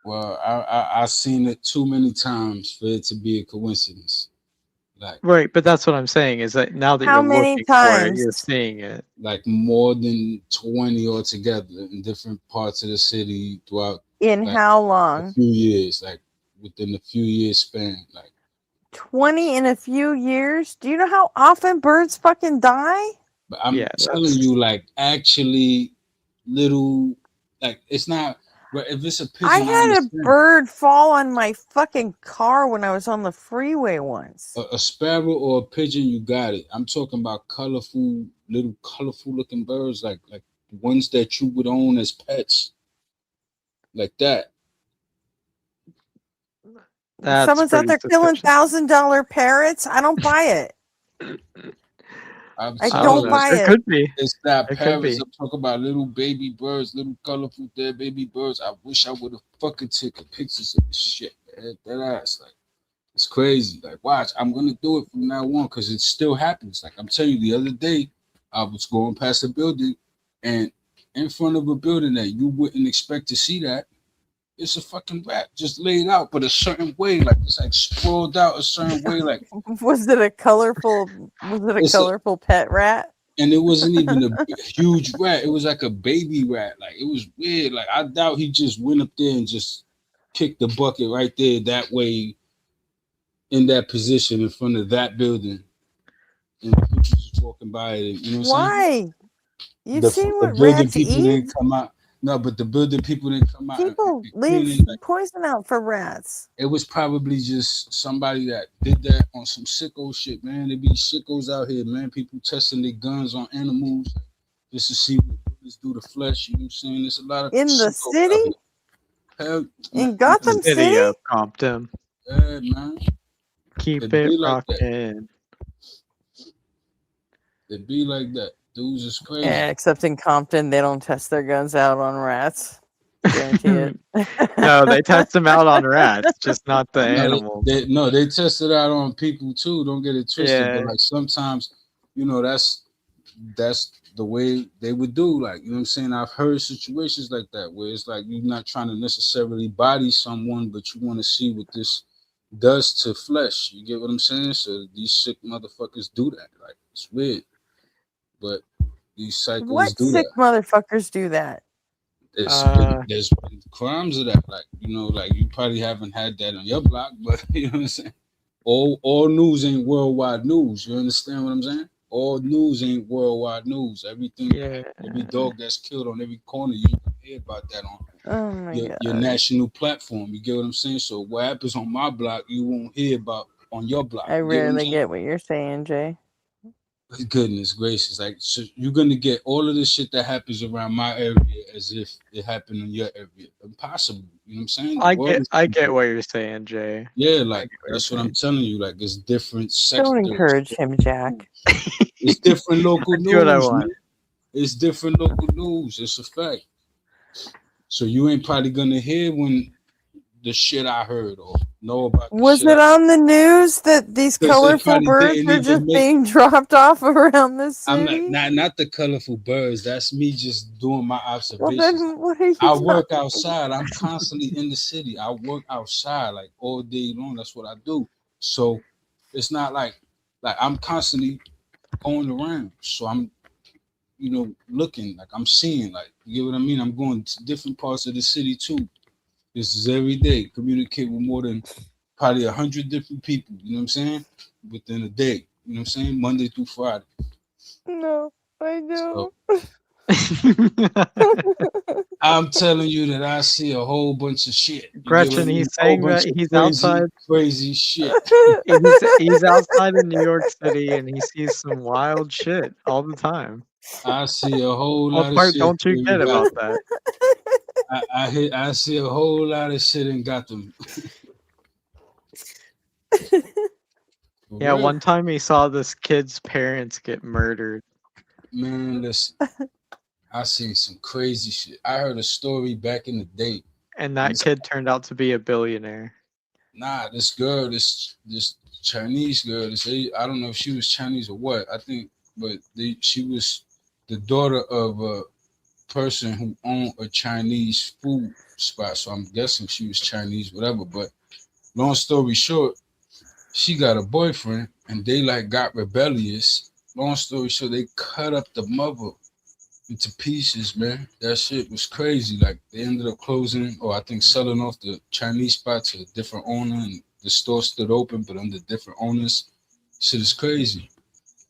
Well, I seen it too many times for it to be a coincidence. Like Right, but that's what I'm saying is that now that How you're many looking for it, times? you're seeing it. like more than 20 altogether in different parts of the city throughout In like how a long? few years, like within a few years span. Like 20 in a few years. Do you know how often birds fucking die? But I'm telling you, like, actually, little, like, it's not. But if it's a pigeon, I I had a understand. bird fall on my fucking car when I was on the freeway once. A sparrow or a pigeon, you got it. I'm talking about colorful, little colorful looking birds, like ones that you would own as pets, like that. That's Someone's out pretty there killing suspicious. $1,000 parrots. I don't buy it. I'm I telling don't you, buy It it. could be. it's not It could parrots. be. I'm talking about little baby birds, little colorful dead baby birds. I wish I would have fucking taken pictures of this shit, man. That ass, like, it's crazy. Like, watch, I'm gonna do it from now on because it still happens. Like, I'm telling you, the other day, I was going past a building, and in front of a building that you wouldn't expect to see that, it's a fucking rat just laid out, but a certain way, like it's like sprawled out a certain way, like Was it a colorful? Was it a it's a, colorful pet rat? and it wasn't even a huge rat. It was like a baby rat. Like, it was weird. Like, I doubt he just went up there and just kicked the bucket right there that way in that position in front of that building. And people just walking by it. You know what I'm saying? Why? You've seen The what building rats people eat? didn't come out. No, but the building people didn't come out and People clean leave it. Like, poison out for rats. it was probably just somebody that did that on some sicko shit, man. There be sickos out here, man. People testing their guns on animals just to see what bullets do to flesh. You know what I'm saying? There's a lot of In the sickos out city? here. Hell, In Gotham City City? of Compton. yeah, man. Keep It it be like that. rocking. It be like that. Dudes is crazy. Yeah, except in Compton, they don't test their guns out on rats. Guarantee it. No, they test them out on rats, just not the No, animals. they test it out on people too. Don't get it twisted. Yeah. But like sometimes, you know, that's the way they would do. Like, you know what I'm saying? I've heard situations like that where it's like you're not trying to necessarily body someone, but you want to see what this does to flesh. You get what I'm saying? So these sick motherfuckers do that. Like, it's weird. But these psychos What do sick that. motherfuckers do that? There's been crimes of that, like, you know, like you probably haven't had that on your block, but you know what I'm saying. All news ain't worldwide news. You understand what I'm saying? All news ain't worldwide news. Everything, every dog that's killed on every corner, you don't hear about that on Oh my god. your national platform. You get what I'm saying? So what happens on my block, you won't hear about on your block. I You get what I'm rarely saying? get what you're saying, Jay. Goodness gracious, like, so you're gonna get all of this shit that happens around my area as if it happened in your area. Impossible. You know what I'm saying? The world is I get what you're saying, Jay. Yeah, like that's what I'm telling you. Like, it's different sectors. Don't encourage him, Jack. It's different local I do what I news, want. man. It's different local news. It's a fact. So you ain't probably gonna hear when the shit I heard or know about. Was it on the news that these 'Cause they colorful probably birds didn't are even just make- being dropped off around the I'm city? not the colorful birds. That's me just doing my Well, observations. then what are you I work talking outside. I'm constantly in the city. I work outside like all day long. That's what I do. So it's not like I'm constantly going around. So I'm, you know, looking, like I'm seeing, like, you get what I mean? I'm going to different parts of the city too. This is every day. Communicate with more than probably 100 different people. You know what I'm saying? Within a day. You know what I'm saying? Monday through Friday. No, I don't. I'm telling you that I see a whole bunch of shit. You get what I Gretchen, mean? he's A whole saying bunch that of he's crazy, outside. crazy shit. He's outside in New York City and he sees some wild shit all the time. I see a whole What lot of part shit don't you in get Gotham. about that? I see a whole lot of shit in Gotham. Yeah, one time he saw this kid's parents get murdered. Man, listen, I seen some crazy shit. I heard a story back in the day. And that kid turned out to be a billionaire. Nah, this girl, this Chinese girl, I don't know if she was Chinese or what. I think, but she was the daughter of a person who owned a Chinese food spot. So I'm guessing she was Chinese, whatever. But long story short, she got a boyfriend and they like got rebellious. Long story short, they cut up the mother into pieces, man. That shit was crazy. Like, they ended up closing, or I think selling off the Chinese spot to a different owner, and the store stood open, but under different owners. Shit is crazy.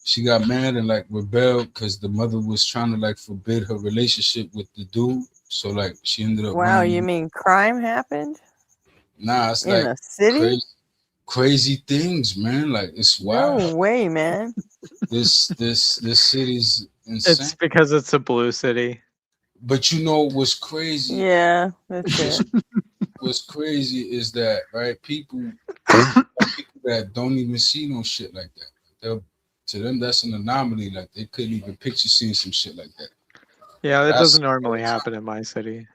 She got mad and like rebelled because the mother was trying to like forbid her relationship with the dude. So like she ended up Wow, running. you mean crime happened Nah, it's in like the city? crazy things, man. Like it's No wild. way, man. This city's It's insane. because it's a blue city. But you know what's crazy? Yeah, that's it. What's crazy is that right people that don't even see no shit like that. They'll, to them, that's an anomaly. Like they couldn't even picture seeing some shit like that. Yeah, that That's doesn't normally happen in my city.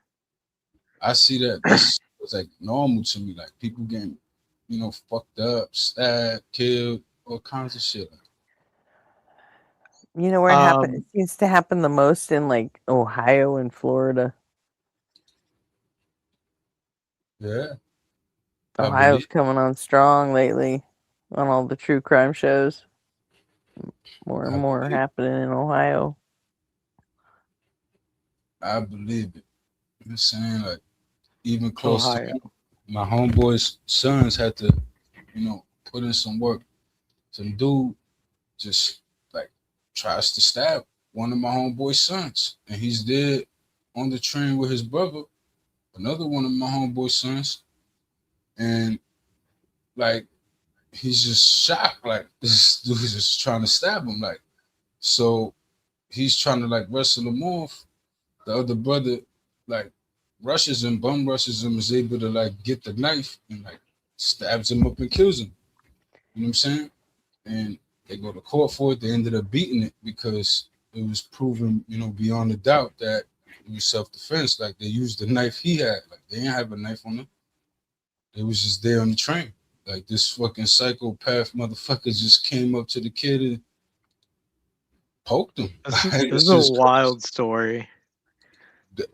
I see that. That's it's like normal to me. Like people getting, fucked up, stabbed, killed, all kinds of shit. You know where it happens? It seems to happen the most in like Ohio and Florida. Yeah. I Ohio's believe. coming on strong lately on all the true crime shows. More and I more believe. happening in Ohio. I believe it. I'm saying like even close to Ohio. home, my homeboy's sons had to, put in some work. Some dude just like tries to stab one of my homeboy's sons, and he's dead on the train with his brother, another one of my homeboy's sons, and like he's just shocked, like this dude is just trying to stab him, like so he's trying to like wrestle him off. The other brother like bum rushes him, is able to like get the knife and like stabs him up and kills him. You know what I'm saying? And they go to court for it. They ended up beating it because it was proven, beyond a doubt that it was self-defense. Like they used the knife he had. Like they didn't have a knife on them. It was just there on the train. Like this fucking psychopath motherfucker just came up to the kid and poked him. This is a wild story.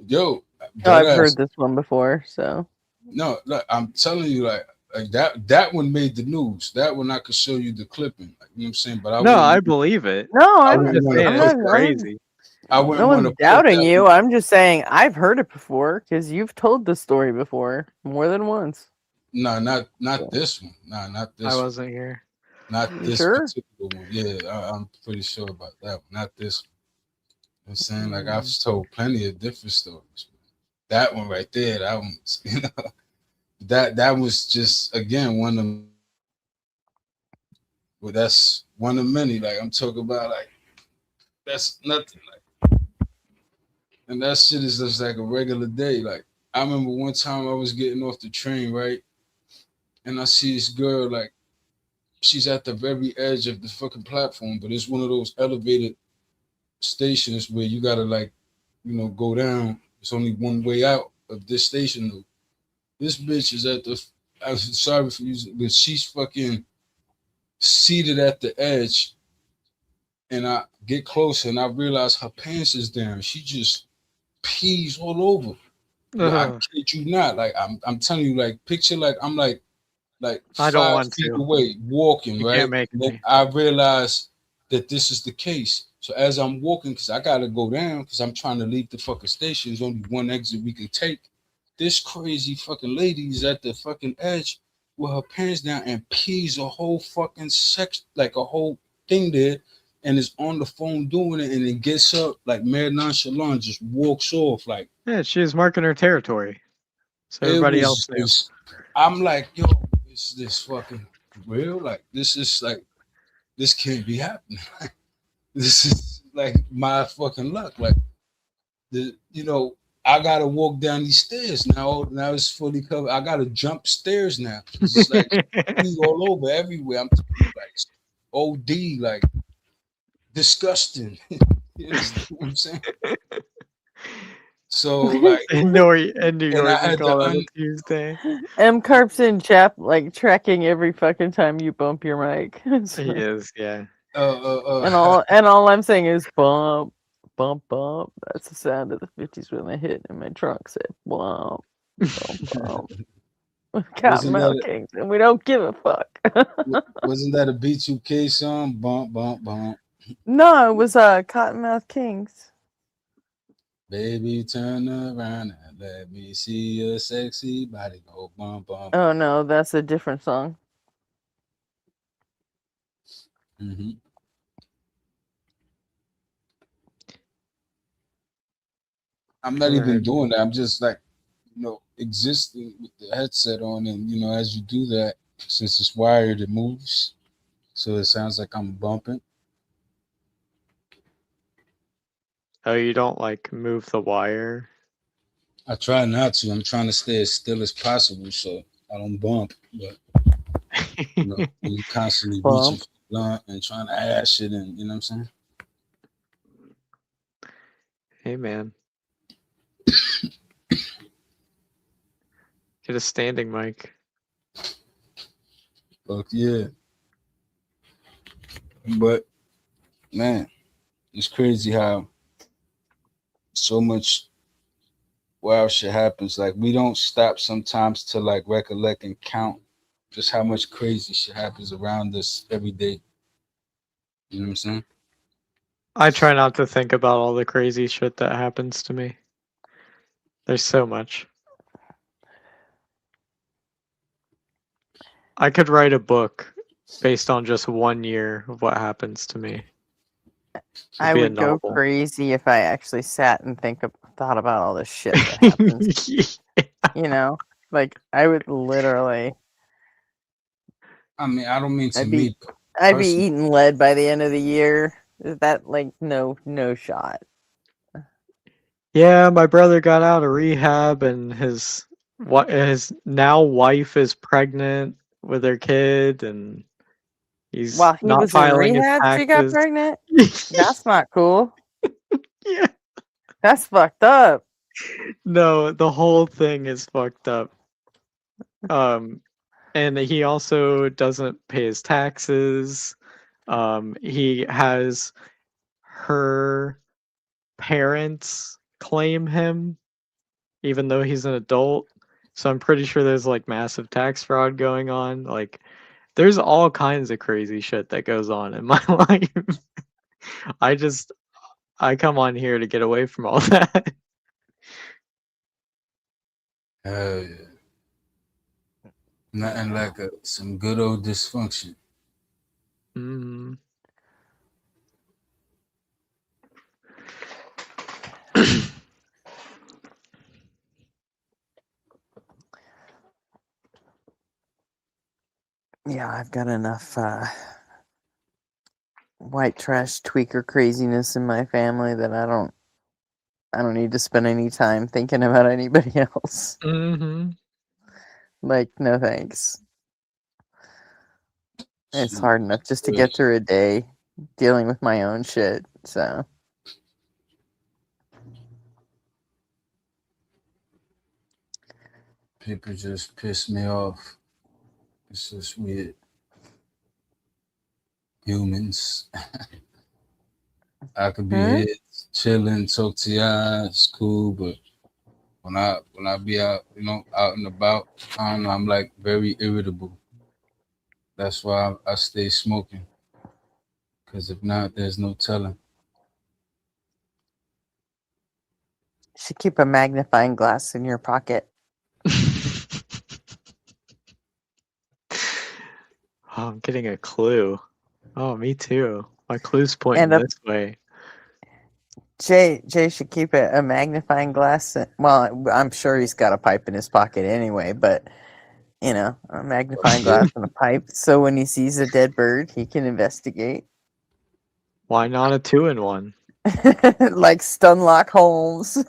Yo, I've heard this one before, so. No, look, I'm telling you, like that one made the news. That one I could show you the clipping. Like, you know what I'm saying? But I believe it. No, I'm just saying it's crazy. I wouldn't no want to one's put doubting that. you. I'm just saying I've heard it before because you've told the story before more than once. No, not this one. No, not this I one. wasn't here. Not You this sure? particular one. Yeah, I'm pretty sure about that one. Not this one. You know what I'm saying? Like I've told plenty of different stories. That one right there, that one, that was just again one of them. Well, that's one of many. Like I'm talking about, like that's nothing. Like, and that shit is just like a regular day. Like I remember one time I was getting off the train, right, and I see this girl, like she's at the very edge of the fucking platform, but it's one of those elevated stations where you gotta like, go down. It's only one way out of this station though. This bitch is at the. I'm sorry for using, but she's fucking seated at the edge, and I get closer and I realize her pants is down. She just pees all over. I kid you not. Like I'm telling you, like picture like I'm like I don't 5 want feet to. away walking, You right? can't make And then me. I realize that this is the case. So as I'm walking, because I gotta go down, because I'm trying to leave the fucking station. There's only one exit we can take. This crazy fucking lady is at the fucking edge with her pants down and pees a whole fucking like a whole thing there, and is on the phone doing it, and then gets up like mad nonchalant, just walks off like. Yeah, she was marking her territory, so It everybody was else knew. just, I'm like, yo, is this fucking real? Like, this is like, this can't be happening. This is like my fucking luck. Like, I gotta walk down these stairs now. Now it's fully covered. I gotta jump stairs now. It's like pee all over everywhere. I'm telling you, like OD, like disgusting. You know what I'm saying? So like In New York, and I we had call to that a Tuesday. M Carp's in chat, like tracking every fucking time you bump your mic. He is, yeah. And all I'm saying is bump, bump, bump. That's the sound of the 50s when they hit in my trunk. Say bump, bump, bump. Cottonmouth Kings, and we don't give a fuck. Wasn't that a B2K song? Bump, bump, bump. No, it was Cottonmouth Kings. Baby, turn around and Let me see your sexy body go bum bum. Oh no, that's a different song. Mm-hmm. I'm not even doing that. I'm just like, existing with the headset on, and as you do that, since it's wired, it moves, so it sounds like I'm bumping. Oh, you don't like move the wire? I try not to. I'm trying to stay as still as possible so I don't bump. But when you constantly reaching Bump. for the blunt and trying to ash it, and you know what I'm saying? Hey, man. Get a standing mic. Fuck yeah. But man, it's crazy how so much wild shit happens. Like we don't stop sometimes to like recollect and count just how much crazy shit happens around us every day. You know what I'm saying? I try not to think about all the crazy shit that happens to me. There's so much. I could write a book based on just 1 year of what happens to me. I Be a would go novel. crazy if I actually sat and thought about all the shit that happens. You know, like I would literally. I mean, I don't mean to I'd be me eating lead by the end of the year. Is that like no shot? Yeah, my brother got out of rehab and his now wife is pregnant with their kid and he's While he not was in filing his rehab, she got taxes. pregnant. That's not cool. Yeah. That's fucked up. No, the whole thing is fucked up. And he also doesn't pay his taxes. He has her parents claim him even though he's an adult. So I'm pretty sure there's like massive tax fraud going on. Like there's all kinds of crazy shit that goes on in my life. I come on here to get away from all that. Yeah. Nothing like some good old dysfunction. Mm. Yeah, I've got enough white trash tweaker craziness in my family that I don't need to spend any time thinking about anybody else. Mm-hmm. Like, no thanks. It's hard enough just to get through a day dealing with my own shit. So People just piss me off. It's just weird. Humans. I could be here chilling, talk to y'all, it's cool, but when I be out, out and about, I don't know, I'm like very irritable. That's why I stay smoking. Because if not, there's no telling. you should keep a magnifying glass in your pocket. Oh, I'm getting a clue. Oh, me too. My clue's pointing And this way. Jay should keep a magnifying glass. Well, I'm sure he's got a pipe in his pocket anyway, but a magnifying glass and a pipe. So when he sees a dead bird, he can investigate. Why not a 2-in-1? Like Stunlock Holmes.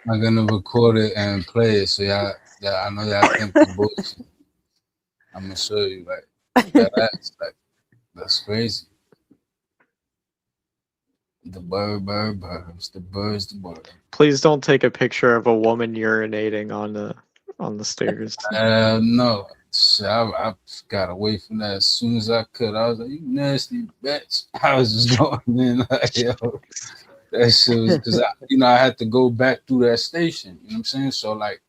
I'm gonna record it and play it, so y'all I know y'all think I'm bullshit. I'm gonna show you, that's crazy. The birds, the birds. Please don't take a picture of a woman urinating on the stairs. No. I got away from that as soon as I could. I was like, you nasty bitch. I was just going in like, yo, that shit was because I had to go back through that station. You know what I'm saying? So like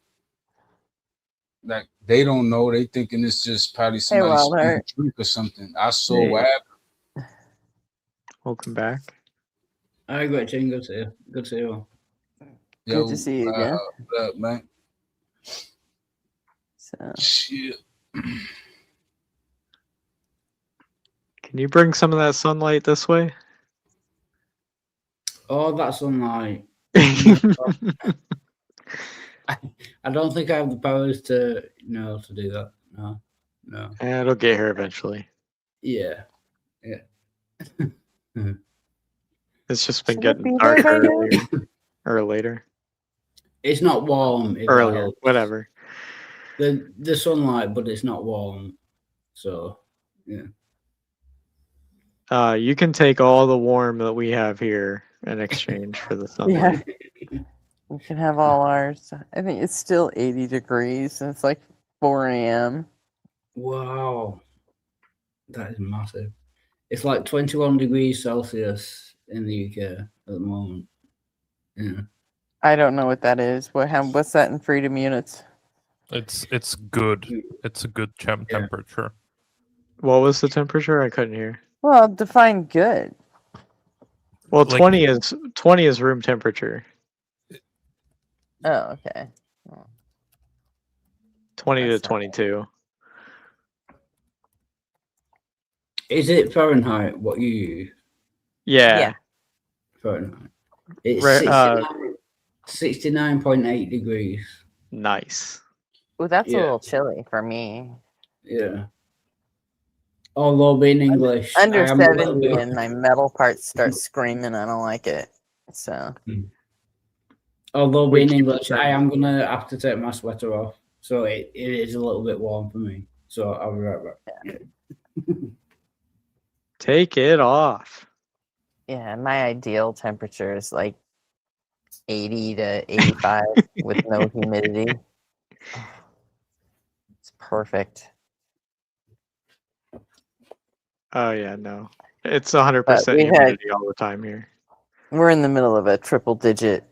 they don't know. They thinking it's just probably somebody spilling a drink or something. I saw what happened. Welcome back. Hi, Gretchen. Good to see you. Good to see you all. Good to see you again. What up, man? So. Shit. Can you bring some of that sunlight this way? Oh, that sunlight. I don't think I have the powers to to do that. No. It'll get here eventually. Yeah. It's just been Should it getting be dark there by now? earlier or later. It's not warm. if that Earlier, helps. whatever. The sunlight, but it's not warm. So yeah. You can take all the warm that we have here in exchange for the sunlight. Yeah. We can have all ours. I think it's still 80 degrees and it's like 4 a.m. Wow. That is massive. It's like 21 degrees Celsius in the UK at the moment. Yeah. I don't know what that is. What's that in freedom units? It's good. It's a good temperature. What was the temperature? I couldn't hear. Well, define good. Well, Like- 20 is room temperature. Oh, okay. 20 to 22. Is it Fahrenheit what you use? Yeah. Fahrenheit. It's Right, 69.8 degrees. Nice. Well, that's a Yeah. little chilly for me. Yeah. Although being English, Under I am a little 70 bit- and my metal parts start screaming, I don't like it. So Although We being keep English, it I am gonna have to take my sweater off. So it is a little bit warm for me. So I'll be right back. Take it off. yeah, my ideal temperature is like 80 to 85 with no humidity. It's perfect. Oh yeah, no. It's 100% But we had- humidity all the time here. We're in the middle of a triple digit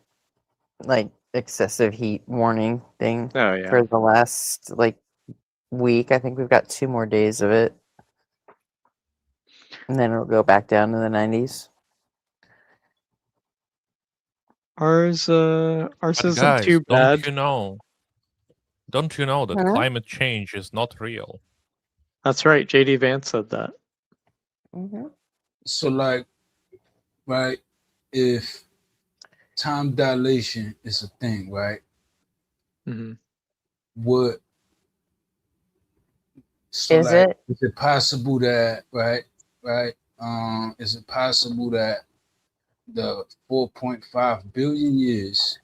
like excessive heat warning thing Oh, yeah. for the last like week. I think we've got 2 more days of it. And then it'll go back down to the 90s. Ours But isn't guys, too bad. Don't you know that Huh? climate change is not real? That's right. JD Vance said that. Mm-hmm. So, like, right, if time dilation is a thing, right? Mm-hmm. What so Is like, it? is it possible that right? Is it possible that the 4.5 billion years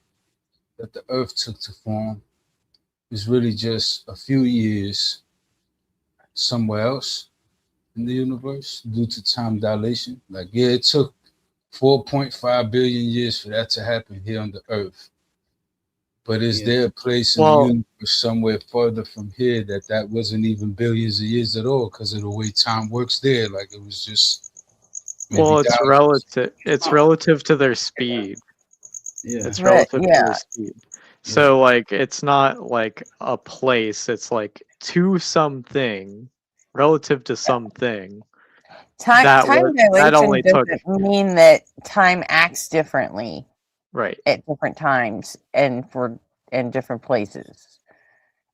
that the Earth took to form is really just a few years somewhere else in the universe due to time dilation? Like, yeah, it took 4.5 billion years for that to happen here on the Earth. But is there a place in the universe somewhere further from here that wasn't even billions of years at all because of the way time works there? Like, it was just maybe Well, it's thousands. relative. It's relative to their speed. Yeah. It's Right, relative to yeah. their speed. So, like, it's not like a place. It's like to something, relative to something. Time That dilation only took doesn't mean that time acts differently right. at different times and in different places.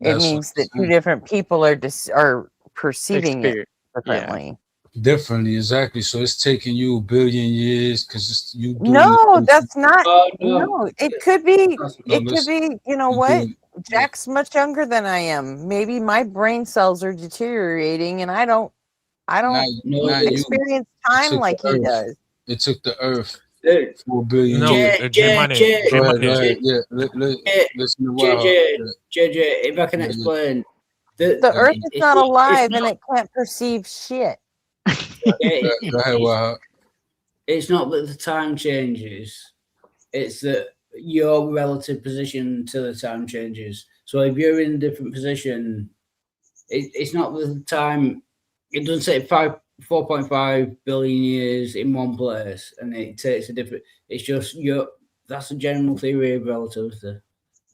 It That's what means I'm that two saying. different people are perceiving it differently. Differently, exactly. So it's taking you a billion years because you doing No, it. that's not. no. No, it could be. No, It could listen, be. You know you what? doing- Jack's much younger than I am. Maybe my brain cells are deteriorating, and I don't not you. experience It time took like the he Earth. does. It took the Earth Dude. 4 billion No, years. Jiminy, Go ahead. Jiminy. Yeah, listen to Wild. JJ, if I can explain, The Earth is not alive, and it can't perceive shit. Go ahead, Wild. It's not that the time changes; it's that your relative position to the time changes. So if you're in a different position, it's not that the time. It doesn't say 4.5 billion years in one place, and it takes a different. It's just that's a general theory of relativity.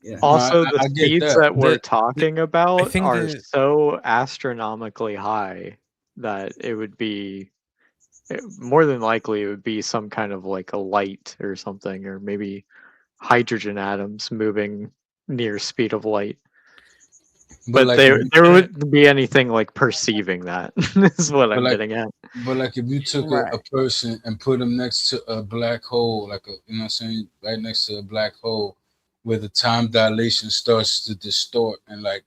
Yeah. Also, the I get speeds that. that we're talking about think are the- so astronomically high that it would be more than likely it would be some kind of like a light or something, or maybe hydrogen atoms moving near speed of light. But But like, there if you there said- wouldn't be anything like perceiving that. Is what I'm like, getting at. But like, if you took a person and put them next to a black hole, like you know what I'm saying, right next to a black hole, where the time dilation starts to distort and like,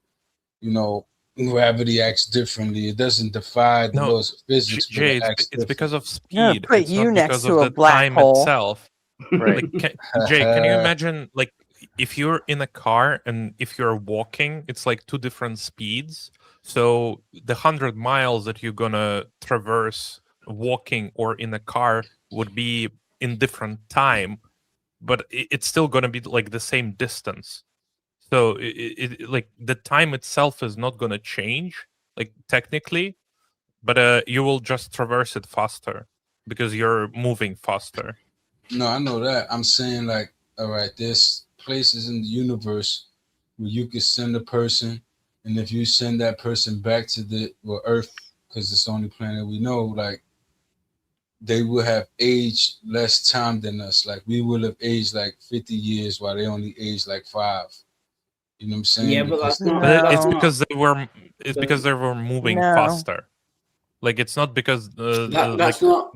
you know, gravity acts differently. It doesn't defy the No, laws of physics, but Jay, it acts it's because of Yeah, speed. put It's you not next because to of a the black time hole. itself. Right. Like, Jay, can you imagine, like, if you're in a car and if you're walking, it's like two different speeds. So the 100 miles that you're gonna traverse walking or in a car would be in different time, but it's still gonna be like the same distance. So like the time itself is not gonna change, like technically, but you will just traverse it faster because you're moving faster. No, I know that. I'm saying like, all right, there's places in the universe where you could send a person, and if you send that person back to the Earth, because it's the only planet we know, like they will have aged less time than us. Like we will have aged like 50 years while they only aged like 5. You know what I'm saying? Yeah, but that's not. But it's That's because not. they were moving No. faster. Like it's not because That's not.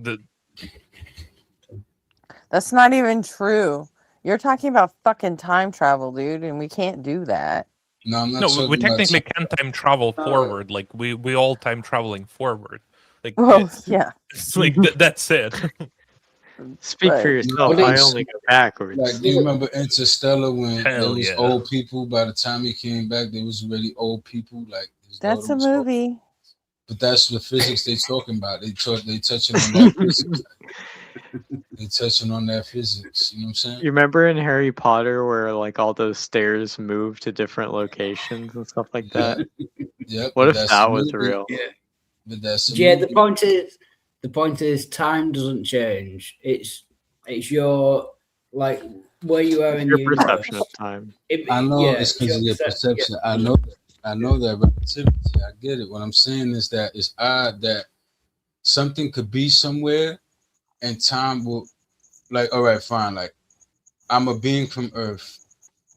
That's not even true. You're talking about fucking time travel, dude, and we can't do that. No, I'm not No, talking we about technically can time travel forward. Like we all time traveling forward. Like Well, yeah. it's like that's it. Speak for But- yourself. I only go backwards. Like, do you remember Interstellar when there Hell was yeah. old people? By the time he came back, there was already old people. Like his That's daughter a was old. movie. But that's the physics they talking about. They touching on that physics. They touching on that physics. You know what I'm saying? You remember in Harry Potter where like all those stairs move to different locations and stuff like that? Yep. What but if that's that a was movie. real? Yeah. But that's a Yeah, movie. the point is time doesn't change. It's your like where you are in Your the universe. perception of time. I know yeah, it's because of your perception. perception. I know that relativity. I get it. What I'm saying is that it's odd that something could be somewhere and time will, like, all right, fine. Like, I'm a being from Earth.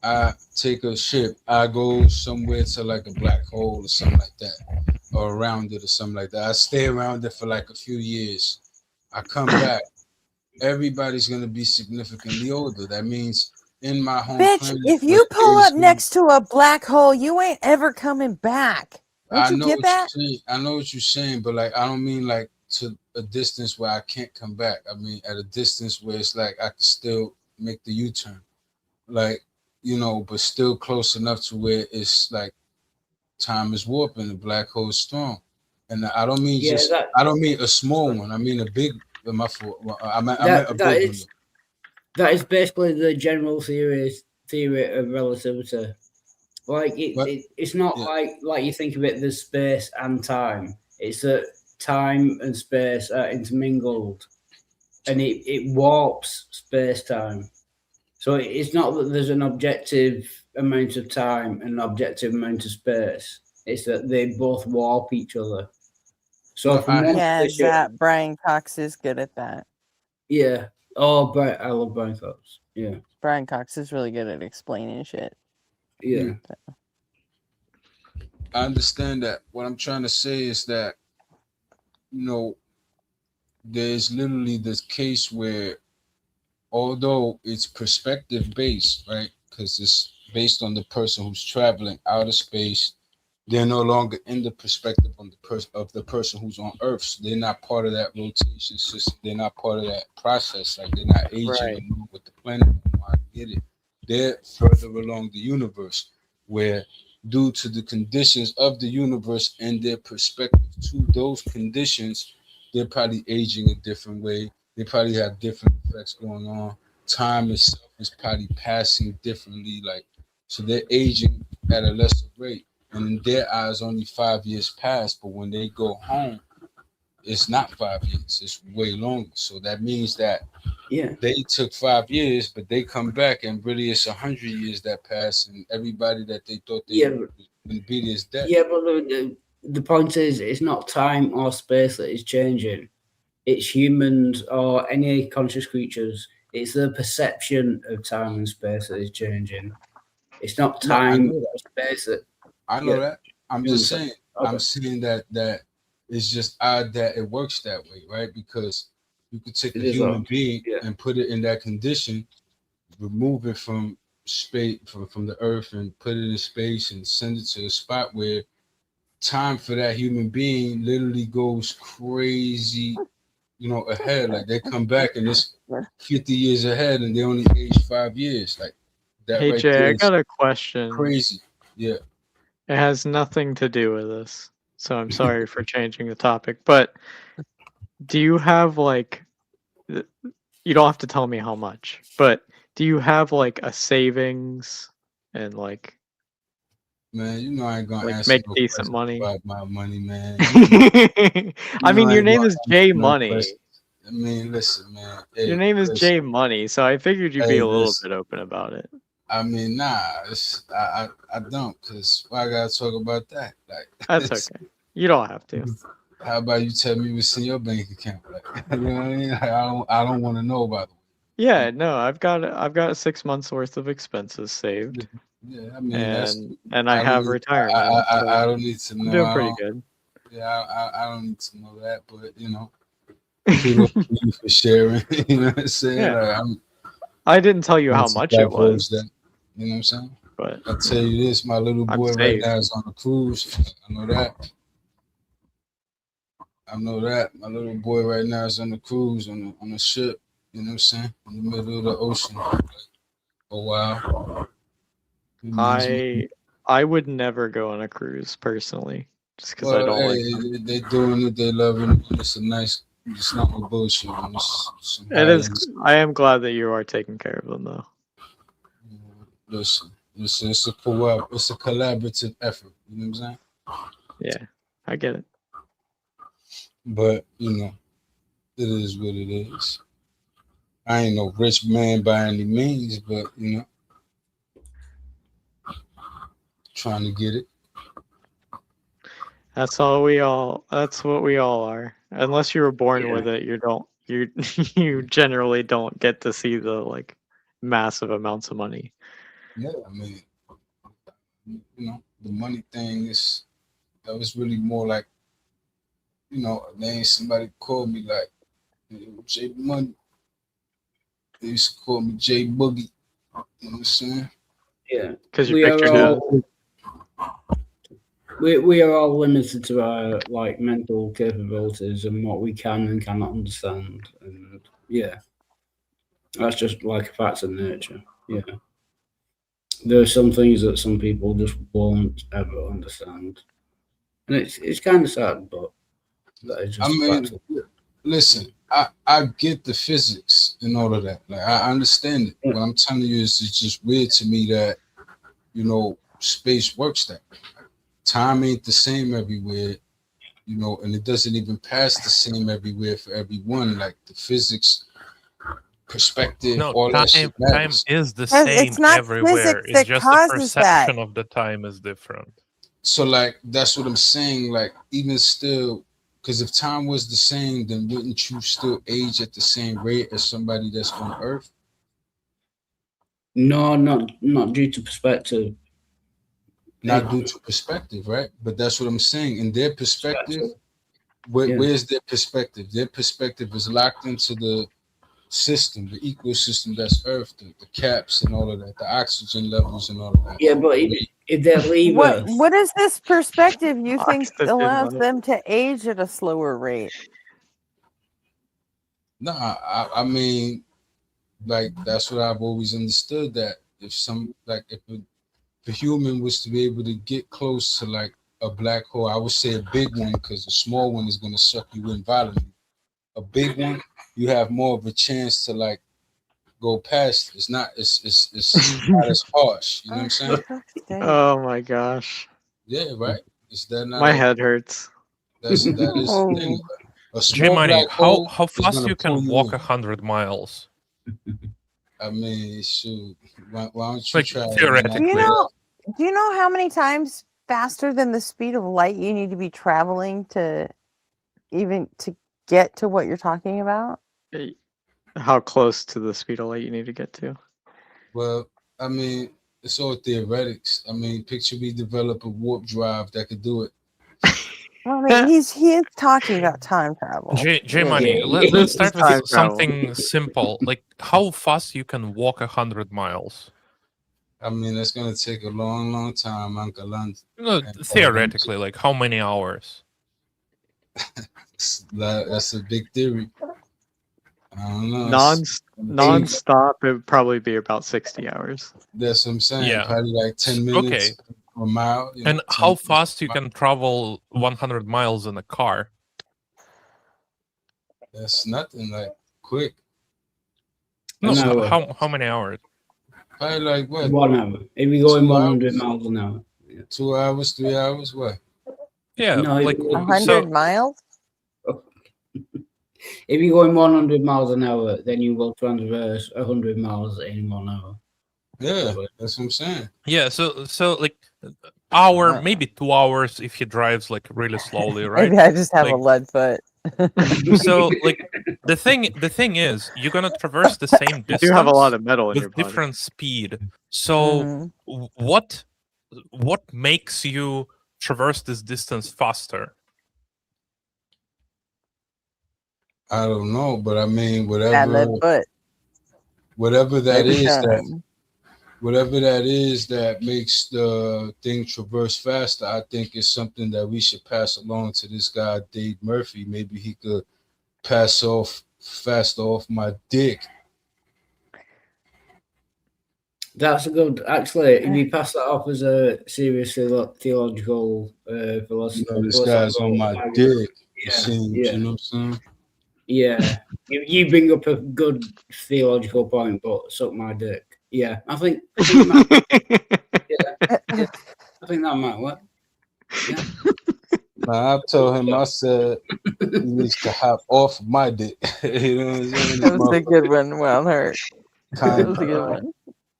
I take a ship. I go somewhere to like a black hole or something like that, or around it or something like that. I stay around it for like a few years. I come back. Everybody's gonna be significantly older. That means in my home Bitch, planet, if you pull up next to a black hole, you ain't ever coming back. Don't I you know get what that? you're saying. I know what you're saying, but like I don't mean like to a distance where I can't come back. I mean at a distance where it's like I can still make the U-turn. Like, you know, but still close enough to where it's like time is warping, the black hole is strong. And I don't mean Yeah, I don't mean a small one. I mean a big my fault. I meant a big one. That is basically the general theory of relativity. Like it's not like you think of it. There's space and time. It's that time and space are intermingled, and it warps space time. So it's not that there's an objective amount of time and an objective amount of space. It's that they both warp each other. So from one Yeah, position, that Brian Cox is good at that. yeah. Oh, but I love Brian Cox. Yeah. Brian Cox is really good at explaining shit. Yeah. I understand that. What I'm trying to say is that, you know, there's literally this case where, although it's perspective based, right? Because it's based on the person who's traveling out of space, they're no longer in the perspective on the person who's on Earth. So they're not part of that rotation system. They're not part of that process. Like they're not aging along with the planet. I get it. They're further along the universe, where due to the conditions of the universe and their perspective to those conditions, they're probably aging a different way. They probably have different effects going on. Time itself is probably passing differently. Like, so they're aging at a lesser rate. And in their eyes, only 5 years passed. But when they go home, it's not 5 years. It's way longer. So that means that they took 5 years, but they come back and really it's 100 years that pass, and everybody that they thought they were going to be is dead. Yeah, but the point is, it's not time or space that is changing. It's humans or any conscious creatures. It's the perception of time and space that is changing. It's not No, I time know or that. space that. I know Yeah. that. I'm You just understand? saying. Okay. I'm saying that it's just odd that it works that way, right? Because you could take It a is human odd. being Yeah. and put it in that condition, remove it from space from the earth and put it in space and send it to a spot where time for that human being literally goes crazy, ahead. Like they come back and it's 50 years ahead and they only age 5 years. Like that Hey right Jay, there I is got a question. crazy. Yeah. It has nothing to do with this, so I'm sorry for changing the topic. But do you have like, you don't have to tell me how much, but do you have like a savings and like Man, you know I ain't gonna answer make no decent questions money? about my money, man. I mean, your I ain't name gonna is answer Jay no Money. questions. I mean, listen, man. Your Hey, name is listen. Jay Money, so I figured you'd be Hey, a little listen. bit open about it. I mean, nah, I don't, cause why I gotta talk about that? Like, That's okay. You don't have to. How about you tell me what's in your bank account? Like, you know what I mean? Like, I don't want to know about it. Yeah, no, I've got 6 months worth of expenses saved. Yeah, I mean that's. And I I don't have need. retirement. So I don't need to know. I'm doing I pretty don't, good. Yeah, I don't need to know that, but kudos to you for sharing. You know what I'm saying? Yeah. Like, I didn't tell you I'm how to much it divulge was. that. You know what I'm saying? But I'll tell you this, my little I'm boy right safe. now is on a cruise. I know that. I know that. My little boy right now is on a cruise on a ship, you know what I'm saying? In the middle of the ocean. Like, a while. I would never go on a cruise personally, just because I Well, don't like hey, them. they doing it, they loving it. It's a nice, it's not no bullshit. It's some It is. high-end. I am glad that you are taking care of them, though. Listen, it's a co-op, it's a collaborative effort. You know what I'm saying? Yeah, I get it. But it is what it is. I ain't no rich man by any means, but trying to get it. That's what we all are. Unless you were born with it, you generally don't get to see the like massive amounts of money. Yeah, I mean, the money thing that was really more like, name somebody called me like J Money. They used to call me J Boogie. You know what I'm saying? Yeah, because you we picked are your all we are all limited to our like mental capabilities and what we can and cannot understand, and yeah, that's just like a fact of nature. Yeah, there are some things that some people just won't ever understand, and it's kind of sad, but that is I just a fact. mean, listen, I get the physics and all of that. Like I understand it. What I'm telling you is it's just weird to me that space works that way. Time ain't the same everywhere, and it doesn't even pass the same everywhere for everyone. Like the physics, perspective, No, all that shit time matters. is the Because same it's not everywhere. physics It's that just the causes that. perception of the time is different. So like that's what I'm saying. Like even still, because if time was the same, then wouldn't you still age at the same rate as somebody that's on Earth? No, not due to perspective. Not due to perspective, right? But that's what I'm saying. In their perspective, where's their perspective? Their perspective is locked into the system, the ecosystem that's Earth, the caps and all of that, the oxygen levels and all of that. Yeah, but if they leave Earth, What is this perspective you think Oxygen allows level. them to age at a slower rate? No, I mean, like that's what I've always understood, that if a human was to be able to get close to like a black hole, I would say a big one, because a small one is gonna suck you in violently. A big one, you have more of a chance to like go past. It's not not as harsh. You know what I'm saying? Oh my gosh. Yeah, right. Is that not My head hurts. that is the thing. A J small Money, black hole how is fast gonna you pull can you walk in. 100 miles? I mean, shoot. Why don't you Like try it, man? theoretically. Do you know how many times faster than the speed of light you need to be traveling to even to get to what you're talking about? how close to the speed of light you need to get to. Well, I mean, it's all theoretics. I mean, picture we develop a warp drive that could do it. Well, I mean, he's talking about time travel. J Money, let's start with something simple. Like how fast you can walk 100 miles. I mean, that's gonna take a long, long time, Uncle Land. No, theoretically, like how many hours? That's a big theory. I don't know. Non-stop, it would probably be about 60 hours. That's what I'm saying. Yeah. Probably like 10 minutes Okay. a mile. You And know, how 10 fast you can travel 100 miles in a car? That's nothing like quick. No, No. how many hours? Probably like what? 1 hour. If we go in 2 100 hours? miles an hour. 2 hours, 3 hours, what? Yeah, No, like 100 miles? If you go in 100 miles an hour, then you will transverse 100 miles in 1 hour. Yeah, that's what I'm saying. Yeah, so like hour, maybe 2 hours if he drives like really slowly, right? Maybe I just have a Like, lead foot. so like the thing is you're gonna traverse the same distance. You have a lot of metal in with your body. different speed. So what makes you traverse this distance faster? I don't know, but I mean, That lead foot. whatever that Maybe is, some. whatever that is that makes the thing traverse faster, I think is something that we should pass along to this guy, Dave Murphy. Maybe he could pass off faster off my dick. That's a good. Actually, if you pass that off as a serious theological philosophy, You know, this guy's on my dick. It seems, yeah. you know what I'm saying? Yeah, you bring up a good theological point, but suck my dick. Yeah, I think I think that might work. Yeah. Nah, I told him, I said, he needs to hop off my dick. You know what I'm saying? That was a good one. Well hurt. That was a good one.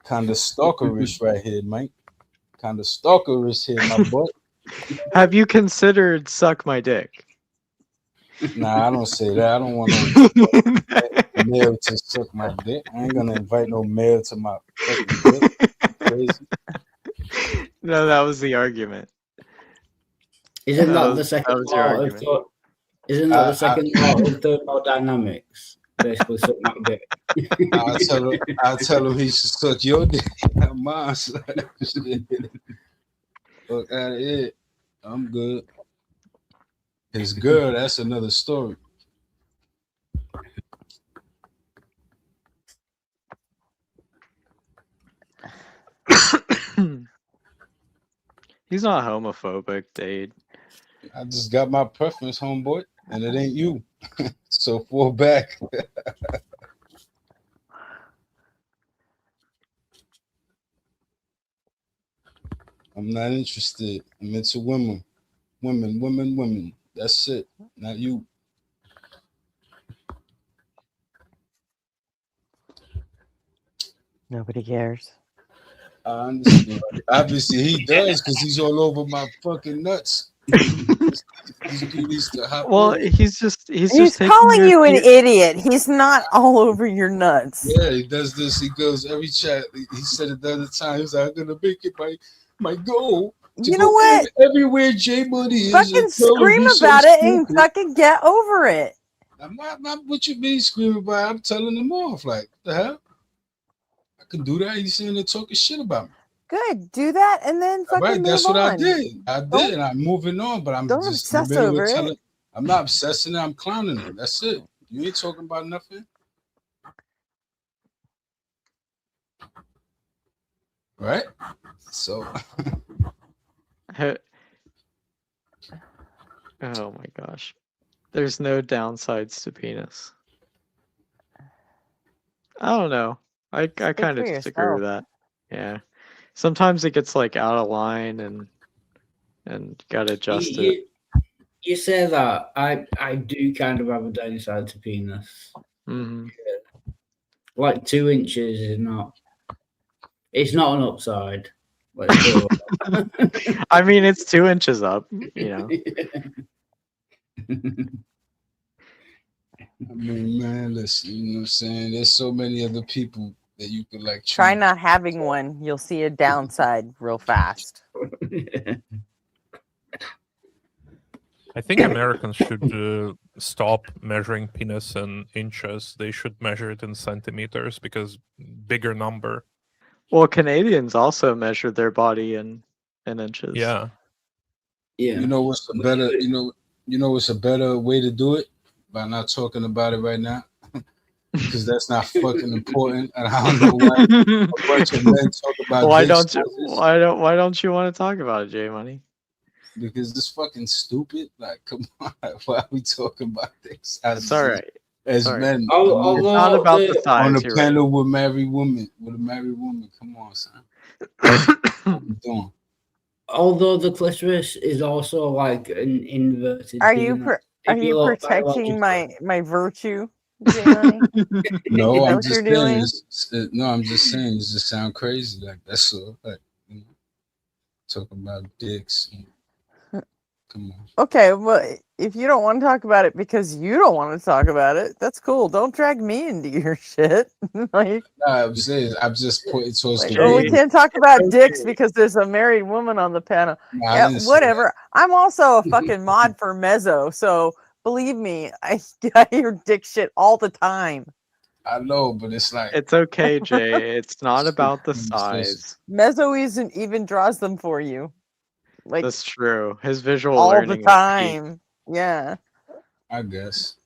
Kind of stalkerish right here, Mike. Kind of stalkerish here, my boy. Have you considered suck my dick? Nah, I don't say that. I don't want no male to suck my dick. I ain't gonna invite no male to my fucking dick. Crazy. No, that was the argument. Isn't that was- the second that was your law of argument. thought? Isn't that the second law of thermodynamics? Basically, suck my dick. I'll tell him he should suck your dick. Not mine. Fuck out of here. I'm good. His girl, that's another story. He's not homophobic, Dade. I just got my preference, homeboy, and it ain't you. So fall back. I'm not interested. I'm into women. Women. That's it. Not you. Nobody cares. I understand. Obviously, he does because he's all over my fucking nuts. He needs to hop Well, in. he's just He's taking calling your you an theory- idiot. He's not all over your nuts. Yeah, he does this. He goes every chat. He said it the other time. He's like, I'm gonna make it my goal. to You know go what? Everywhere J Money is. Fucking and tell him scream he's so about it and stupid. fucking get over it. I'm not what you mean screaming about. I'm telling him off. Like, what the hell? I can do that. He's saying they're talking shit about me. Good. Do that and then All fucking right, that's move what I on. did. And I'm moving on, but I'm don't just obsess in the middle over of it. telling. I'm not obsessing it. I'm clowning it. That's it. You ain't talking about nothing. Right? So Oh my gosh. There's no downsides to penis. I don't know. I kind of for disagree with yourself. that. Yeah. Sometimes it gets like out of line and gotta adjust it. You say that. I do kind of have a downside to penis. Hmm. Like 2 inches is not. It's not an upside. Let's do it. I mean, it's 2 inches up, you know. I mean, man, listen, you know what I'm saying? There's so many other people that you could like Try choose. not having one. You'll see a downside real fast. I think Americans should stop measuring penis in inches. They should measure it in centimeters because bigger number. Well, Canadians also measure their body in inches. Yeah. Yeah. You know what's a better, you know what's a better way to do it? By not talking about it right now. Because that's not fucking important. And I don't know why a bunch of men talk about Why dick don't you? sizes. Why don't you want to talk about it, J Money? Because it's fucking stupid. Like, come on, why are we talking about this? As, It's all right. As It's all right. men, It's not about the size. on a you're panel with married women, come on, son. What we doing? Although the clitoris is also like an inverted Are you penis. are If you look protecting biologically. my virtue, J-Money? No, Is that I'm what just you're saying. doing? No, I'm just saying. It just sound crazy. Like that's all. Like, talking about dicks. Come on. Okay, well, if you don't want to talk about it because you don't want to talk about it, that's cool. Don't drag me into your shit. like, Nah, I'm saying. I'm just pointing towards the. oh, we women. can't talk about dicks because there's a married woman on the panel. Nah, I Yeah, didn't say whatever. I'm also a fucking mod for Mezzo, so believe me, I hear dick shit all the time. I know, but it's like It's okay, Jay. It's not about the size. Mezzo isn't even draws them for you. Like That's true. His visual all the learning is key. time. Yeah. I guess.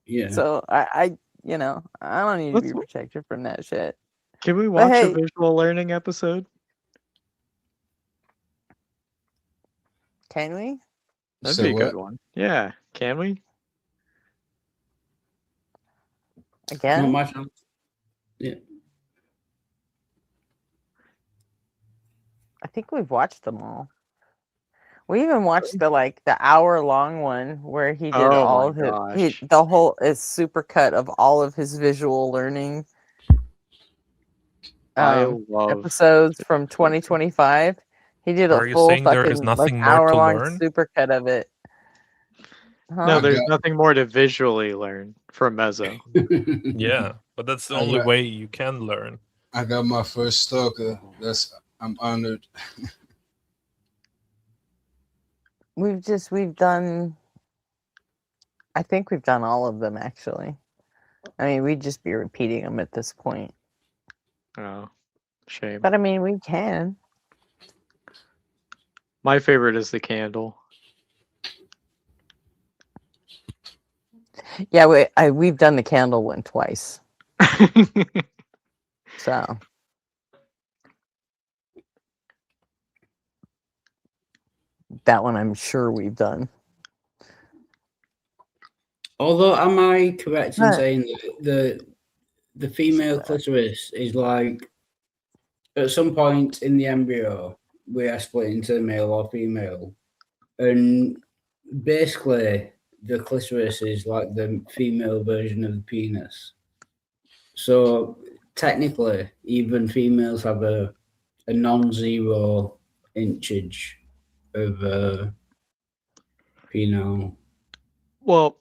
Yeah. So I you know, I don't need to be protected from that shit. Can we But watch a hey, visual learning episode? can we? That'd So be a what? good one. Yeah. Can we? Again? Not much. Yeah. I think we've watched them all. We even watched the hour-long one where he did Oh all my of his gosh. the whole super cut of all of his visual learning I love. episodes from 2025. He did a Are you full saying there is fucking nothing more to hour-long learn? super cut of it. Huh? No, there's nothing more to visually learn from Mezzo. Yeah, but that's the I only got- way you can learn. I got my first stalker. I'm honored. We've done. I think we've done all of them actually. I mean, we'd just be repeating them at this point. Oh, shame. But I mean, we can. My favorite is the candle. Yeah, we've done the candle one twice. So that one I'm sure we've done. Although, am I correct in Huh. saying that the female clitoris is like at some point in the embryo we are split into male or female, and basically the clitoris is like the female version of the penis. So technically, even females have a non-zero inchage of penile. Well,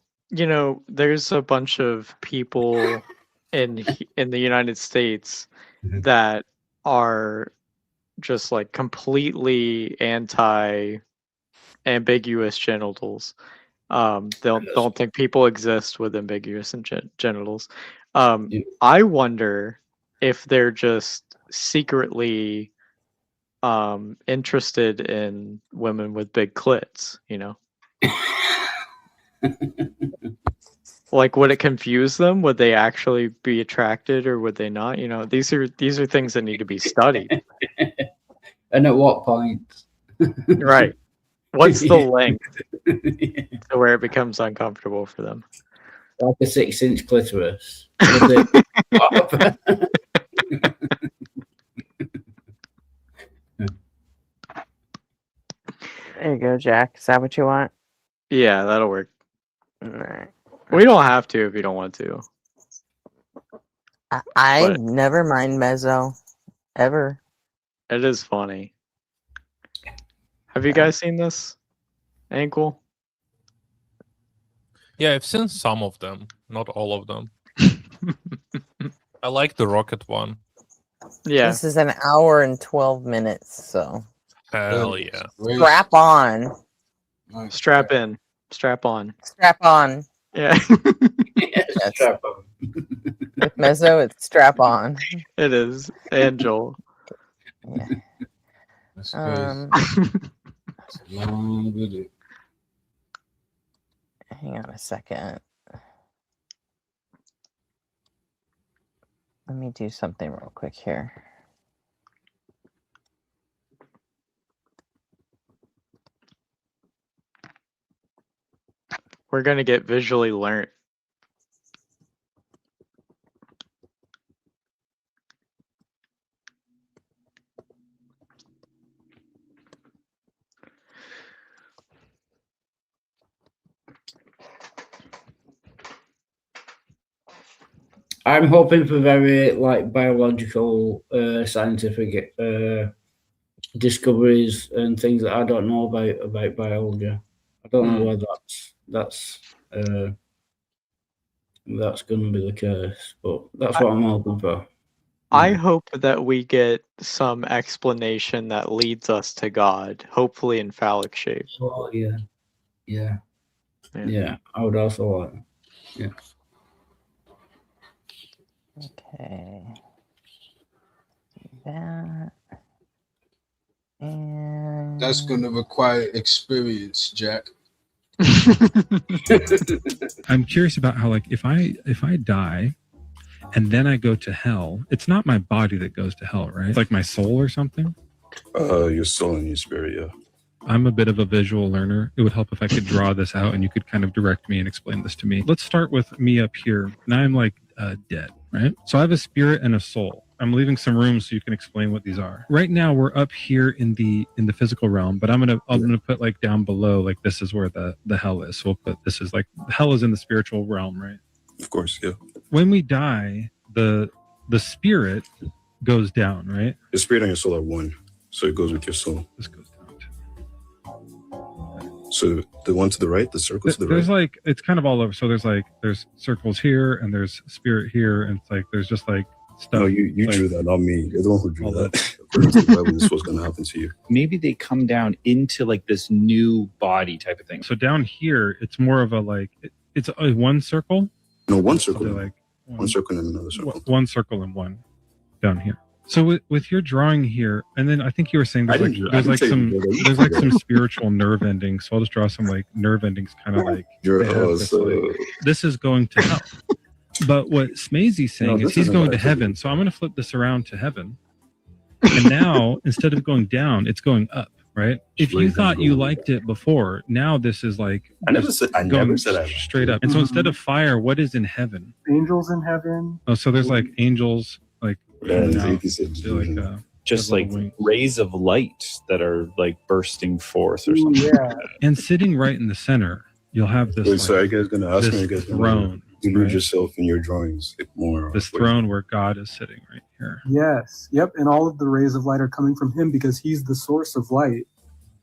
there's a bunch of people in the United States that are just like completely anti-ambiguous genitals. Don't think people exist with ambiguous genitals. I wonder if they're just secretly interested in women with big clits, Like, would it confuse them? Would they actually be attracted or would they not? These are things that need to be studied. And at what point? Right. What's the length to where it becomes uncomfortable for them? Like a 6-inch clitoris. There you go, Jack. Is that what you want? Yeah, that'll work. All right. We don't have to if you don't want to. I But- never mind Mezzo, ever. It is funny. Have you guys seen this? Ankle? Yeah, I've seen some of them, not all of them. I like the rocket one. Yeah. This is an hour and 12 minutes, so Hell yeah. strap on. Strap in. Strap on. Strap on. Yeah. Yes. Strap on. With Mezzo, it's strap on. It is. And Joel. Yeah. That's crazy. It's a long video. Hang on a second. Let me do something real quick here. We're gonna get visually learnt. I'm hoping for very like biological, scientific discoveries and things that I don't know about biology. I don't know whether that's going to be the case, but that's what I'm hoping for. I hope that we get some explanation that leads us to God, hopefully in phallic shape. Oh yeah. I would also like. Yeah. Okay. That. And That's going to require experience, Jack. I'm curious about how, like, if I die and then I go to hell, it's not my body that goes to hell, right? It's like my soul or something. Your soul and your spirit, yeah. I'm a bit of a visual learner. It would help if I could draw this out and you could kind of direct me and explain this to me. Let's start with me up here. And I'm like dead, right? So I have a spirit and a soul. I'm leaving some room so you can explain what these are. Right now we're up here in the physical realm, but I'm gonna put like down below, like this is where the hell is. So we'll put this is like hell is in the spiritual realm, right? Of course, yeah. When we die, the spirit goes down, right? Your spirit and your soul are one, so it goes with your soul. This goes down. So the one to the right, the circle to the There's right. like it's kind of all over. So there's circles here and there's spirit here, and it's like there's just like stuff. No, you like, drew that, not me. You're the one who drew that. According to the Bible, this was going to happen to you. Maybe they come down into like this new body type of thing. So down here, it's more of a like it's a one circle. No, one circle. So like one circle and another circle. One circle and one down here. So with your drawing here, and then I think you were saying there's like some spiritual nerve endings. So I'll just draw some like nerve endings, kind of like this is going to hell. But what Smazy's saying is he's going to heaven. So I'm going to flip this around to heaven, and now instead of going down, it's going up. Right? If you thought you liked it before, now this is like I never said straight up. And so instead of fire, what is in heaven? Angels in heaven. Oh, so there's like angels, like just like rays of light that are like bursting forth or something. Yeah. And sitting right in the center, you'll have this. Wait, so are you guys going to ask me? You guys throne. Remove yourself in your drawings more. This throne where God is sitting right here. Yes. Yep. And all of the rays of light are coming from him because he's the source of light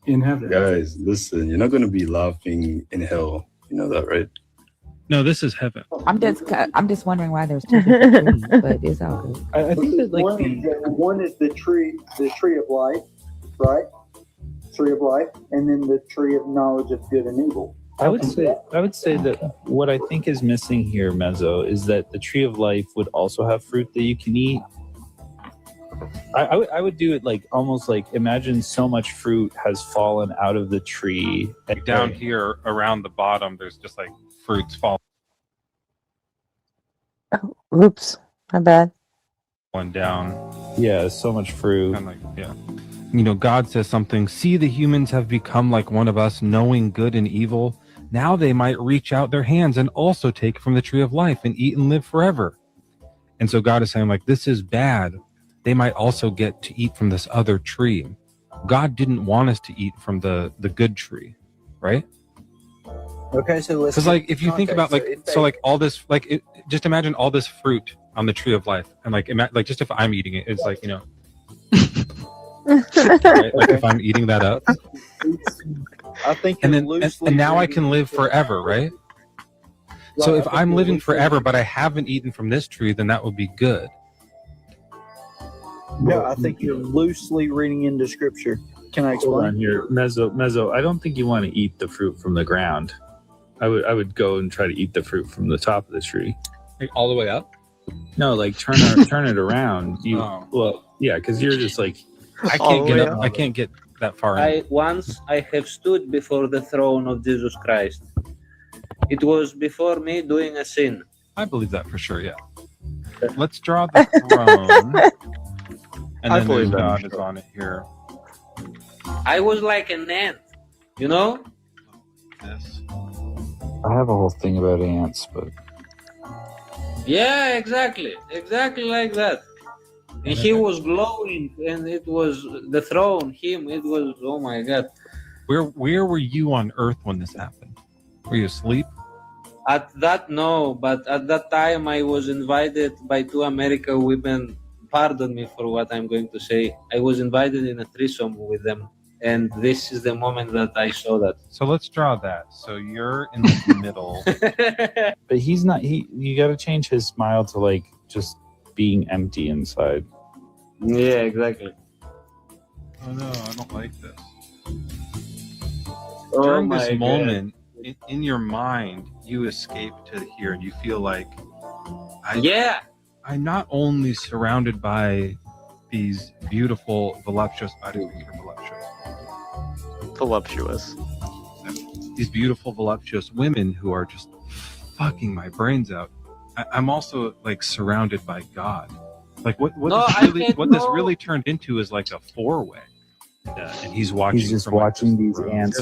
in heaven. Guys, listen, you're not going to be laughing in hell. You know that, right? No, this is heaven. I'm just wondering why there's two different trees, but it's all good. I think that like one is the tree of life, right? Tree of life, and then the tree of knowledge of good and evil. I would say that what I think is missing here, Mezzo, is that the tree of life would also have fruit that you can eat. I would do it like almost like imagine so much fruit has fallen out of the tree. Like down here around the bottom, there's just like fruits falling. Oh, oops, my bad. Down. Yeah, so much fruit. And like, yeah. You know, God says something. See, the humans have become like one of us, knowing good and evil. Now they might reach out their hands and also take from the tree of life and eat and live forever. And so God is saying, like, this is bad. They might also get to eat from this other tree. God didn't want us to eat from the good tree, right? Okay, so because like if you think about like so like all this like just imagine all this fruit on the tree of life and like like just if I'm eating it, it's like, you know, right? Like if I'm eating that up, I think and then and now I can live forever, right? So if I'm living forever, but I haven't eaten from this tree, then that would be good. No, I think you're loosely reading into scripture. Can I Hold on explain? here, Mezzo. I don't think you want to eat the fruit from the ground. I would go and try to eat the fruit from the top of the tree. Like all the way up? No, like turn it around. Well, yeah, because you're just like I can't get up. I can't get that far in. Once I have stood before the throne of Jesus Christ. It was before me doing a sin. I believe that for sure. Yeah. Let's draw the throne, and then there's God is on it here. I was like an ant, you know? Yes. I have a whole thing about ants, but Yeah, exactly like that. And he was glowing, and it was the throne. It was, oh my God. Where were you on Earth when this happened? Were you asleep? No, but at that time I was invited by 2 American women. Pardon me for what I'm going to say. I was invited in a threesome with them, and this is the moment that I saw that. So let's draw that. So you're in the middle. but he's not. You got to change his smile to like just being empty inside. Yeah, exactly. Oh no, I don't like this. Oh During my this God. moment, in your mind, you escape to here, and you feel like, I'm not only surrounded by these beautiful, voluptuous, I didn't speak for Voluptuous. These beautiful, voluptuous women who are just fucking my brains out. I'm also like surrounded by God. Like what this really turned into is like a 4-way. And he's watching. He's just watching these ants.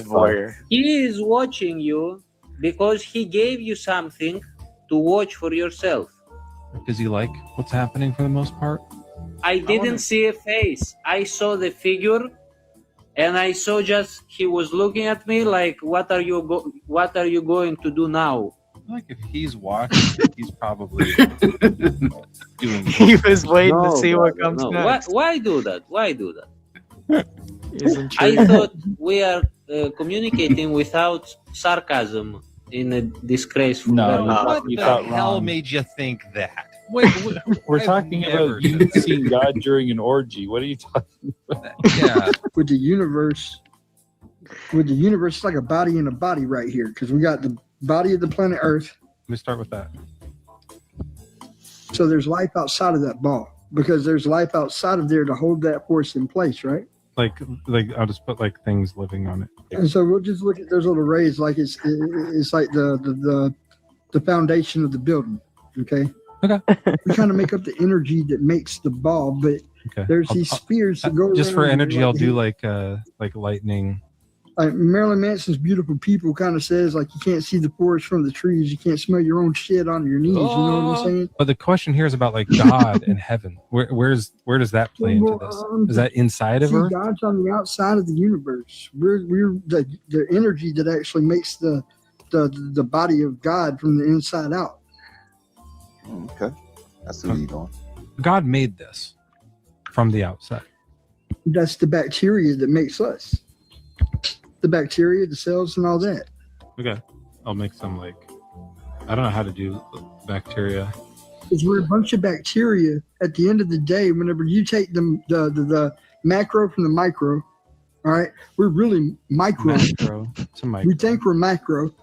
He is watching you because he gave you something to watch for yourself. Does he like what's happening for the most part? I didn't see a face. I saw the figure, and I saw just he was looking at me like, "What are you going to do now?" Like if he's watching, he's probably doing. He was waiting to see what comes no. next. Why do that? Why do that? He's I intrigued. thought we are communicating without sarcasm in a disgraceful No, manner. What you the thought hell wrong. made you think that? We're talking about you seeing God during an orgy. What are you talking about? Yeah. With the universe, it's like a body in a body right here, because we got the body of the planet Earth. Let me start with that. So there's life outside of that ball, because there's life outside of there to hold that force in place, right? Like I'll just put like things living on it. And so we'll just look at those little rays like it's like the foundation of the building. Okay. We kind of make up the energy that makes the ball, but there's these spheres that go just for around energy. like I'll do like lightning. Like Marilyn Manson's Beautiful People kind of says, like, you can't see the forest from the trees, you can't smell your own shit on your knees. You know what I'm saying? But the question here is about like God and heaven. Where does that play into this? Is that inside of See, Earth? God's on the outside of the universe. We're the energy that actually makes the body of God from the inside out. Okay, that's the lead on. God made this from the outside. That's the bacteria that makes us. The bacteria, the cells, and all that. Okay, I'll make some like I don't know how to do bacteria. Because we're a bunch of bacteria. At the end of the day, whenever you take the macro from the micro, all right, we're really micro. Macro to micro. We think we're macro.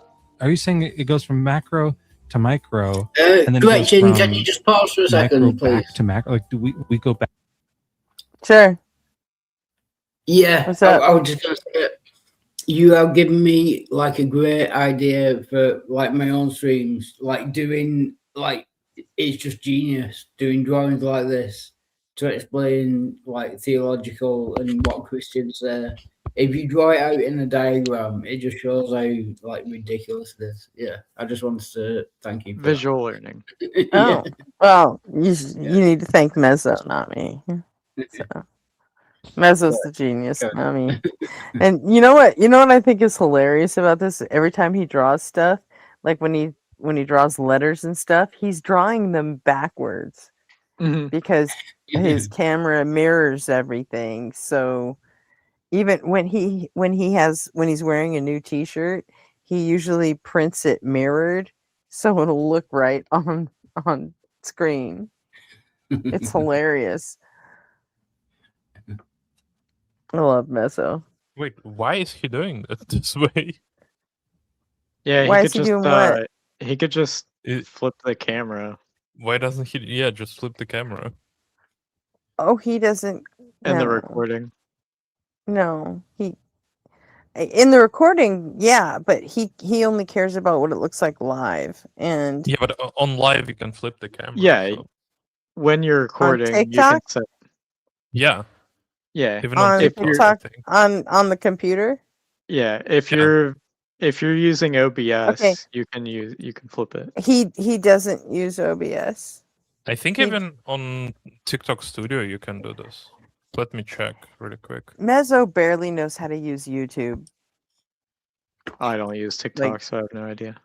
Are you saying it goes from macro to micro? And then it goes Gretchen, can from you just pause for a micro second, back please? to macro? Like, do we go back? Sure. Yeah, What's up? I was just gonna say, you have given me like a great idea for like my own streams, like doing like it's just genius doing drawings like this to explain like theological and what Christians say. If you draw it out in a diagram, it just shows how like ridiculous it is. Yeah, I just wanted to thank you. For Visual learning. Oh, well, you need to thank Mezzo, not me. So, Mezzo's the genius, not me. And you know what? You know what I think is hilarious about this? Every time he draws stuff, like when he draws letters and stuff, he's drawing them backwards because his camera mirrors everything. So even when he's wearing a new T-shirt, he usually prints it mirrored so it'll look right on screen. It's hilarious. I love Mezzo. Wait, why is he doing it this way? Yeah, Why he is could he just doing what? he could just flip the camera Why doesn't he? Yeah, just flip the camera. Oh, he doesn't. in the No, recording. no, he in the recording, yeah, but he only cares about what it looks like live. And Yeah, but on live you can flip the camera. Yeah, so- when you're recording, you can TikTok? set. Yeah. Yeah, Even on on TikTok, I TikTok, think. on the computer. yeah. If you're using OBS, Okay. you can flip it. He doesn't use OBS. I think He- even on TikTok Studio you can do this. Let me check really quick. Mezzo barely knows how to use YouTube. I don't use TikTok, Like- so I have no idea.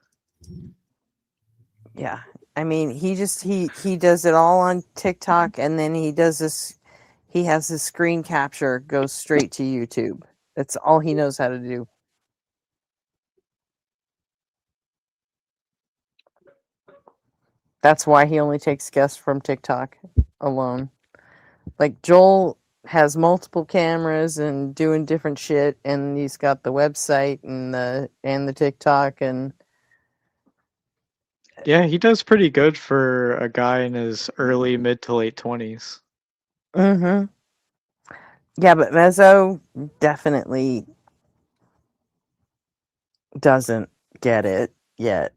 Yeah, I mean, he does it all on TikTok, and then he does this. He has his screen capture goes straight to YouTube. That's all he knows how to do. That's why he only takes guests from TikTok alone. Like Joel has multiple cameras and doing different shit, and he's got the website and the TikTok and Yeah, he does pretty good for a guy in his early mid to late 20s. mm-hmm. Yeah, but Mezzo definitely doesn't get it yet.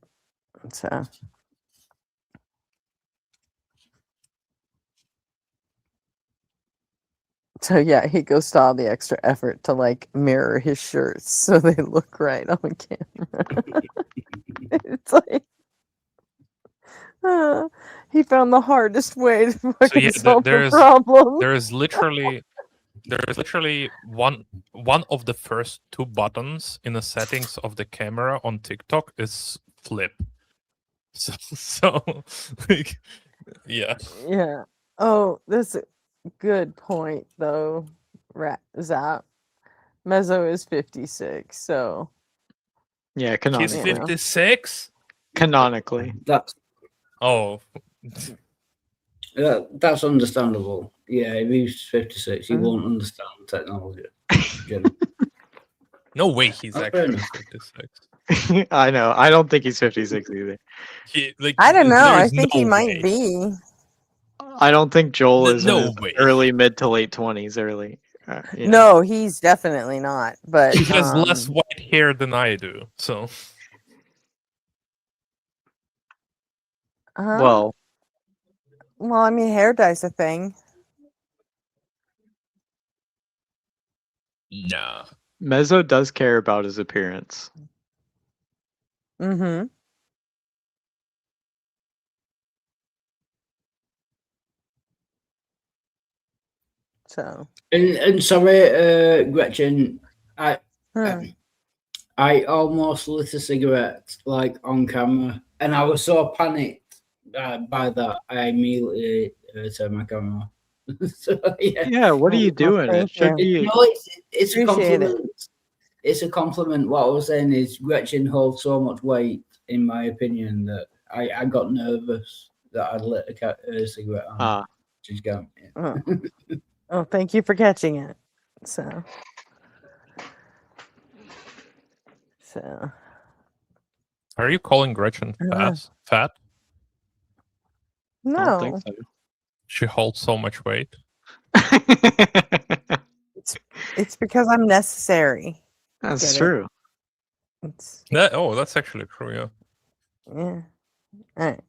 So yeah, he goes to all the extra effort to like mirror his shirts so they look right on camera. It's like he found the hardest way to fucking So yeah, solve the problem. there is literally one of the first two buttons in the settings of the camera on TikTok is flip. So like, yeah. Yeah. Oh, that's a good point though. Zap. Mezzo is 56, so Yeah, He's canonically. 56? Canonically. That's Oh. that's understandable. Yeah, if he's 56, he won't understand technology. No way he's Oh, fair actually enough. 56. I know. I don't think he's 56 either. I don't know. I there's think no he might way. be. I don't think Joel is No in his way. early mid to late 20s. Early. Yeah. No, he's definitely not. But He has less white hair than I do, so Well, I mean, hair dye's a thing. nah. Mezzo does care about his appearance. Mm-hmm. So And sorry, Gretchen, I almost lit a cigarette like on camera, and I was so panicked by that I immediately turned my camera off. So, yeah. Yeah, what are you doing? It should be. No, it's a Appreciate it. compliment. It's a compliment. What I was saying is Gretchen holds so much weight, in my opinion, that I got nervous that I'd lit a cigarette on. Ah. She's gone. Oh, thank you for catching it. So Are you calling Gretchen fat? no. I don't think so. She holds so much weight. It's because I'm necessary. That's Get it? true. That's actually true, yeah. Yeah. All right.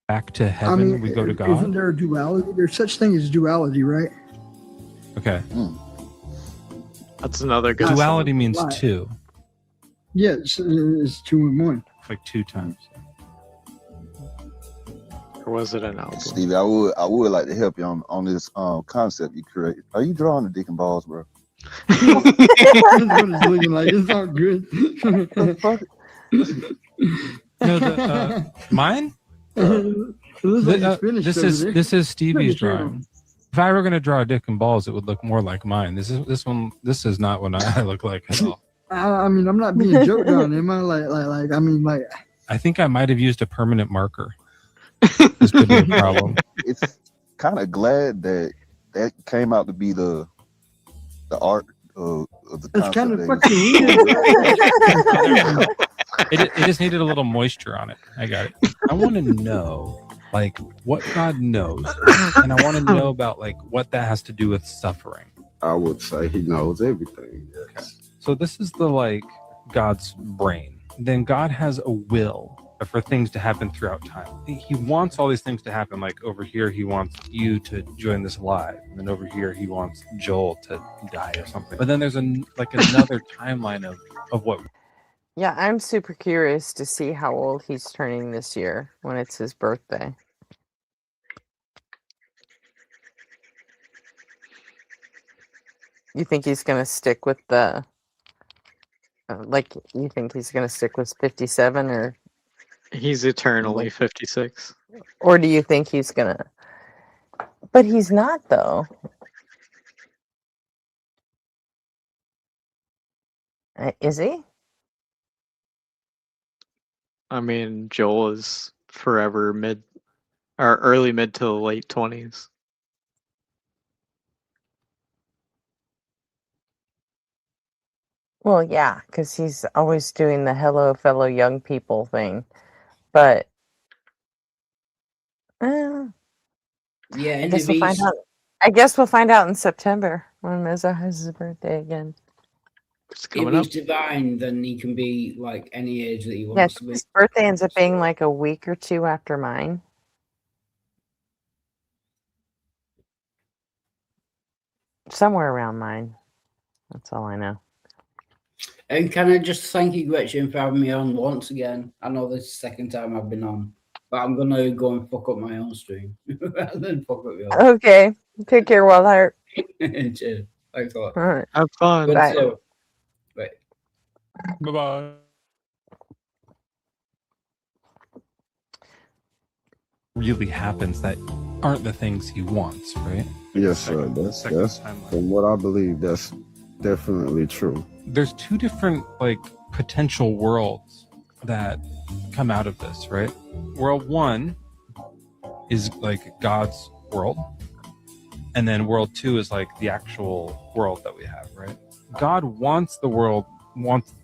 Back to I heaven, mean, we go to isn't God. there a duality? There's such thing as duality, right? Okay. That's another good. Duality means Right. two, Yeah, it's 2 and 1. like 2 times. Or was it an album? Stevie, I would like to help you on this concept you created. Are you drawing the dick and balls, bro? That's what it's looking like. It's not good. No, the mine. It looks like it's finished This over is there. this is Stevie's Look at drawing. If I were going to draw a dick and balls, it would look more like mine. This is not what I look like at all. I mean, I'm not being joked on. Am I like? I mean, like. I think I might have used a permanent marker. This could be a problem. It's kind of glad that came out to be the art of the It's concept. kind of that fucking weird. It just needed a little moisture on it. I got it. I want to know, like, what God knows, and I want to know about, like, what that has to do with suffering. I would say He knows everything. Yes. So this is the, like, God's brain. Then God has a will for things to happen throughout time. He wants all these things to happen. Like over here, he wants you to join this live, and then over here, he wants Joel to die or something. But then there's another timeline of what. Yeah, I'm super curious to see how old he's turning this year when it's his birthday. You think he's gonna stick with the? You think he's gonna stick with 57 or? He's eternally 56. Or do you think he's gonna? But he's not, though. Is he? I mean, Joel is forever early mid to late 20s. Well, yeah, because he's always doing the hello, fellow young people thing. But yeah, I guess we'll find out. I guess we'll find out in September when Mezzo has his birthday again. If he's divine, then he can be like any age that he wants to be. His birthday ends up being like a week or two after mine. Somewhere around mine. That's all I know. And can I just thank you, Gretchen, for having me on once again? I know this is the second time I've been on, but I'm going to go and fuck up my own stream rather than fuck up yours. Okay. Take care, Wildheart. Cheers. Thanks a lot. All right. Have fun. Good Bye. show. Bye. Bye-bye. Really happens that aren't the things he wants, right? Yes, sir. That's from what I believe. That's definitely true. There's two different potential worlds that come out of this, right? World one is like God's world, and then world two is like the actual world that we have, right? God wants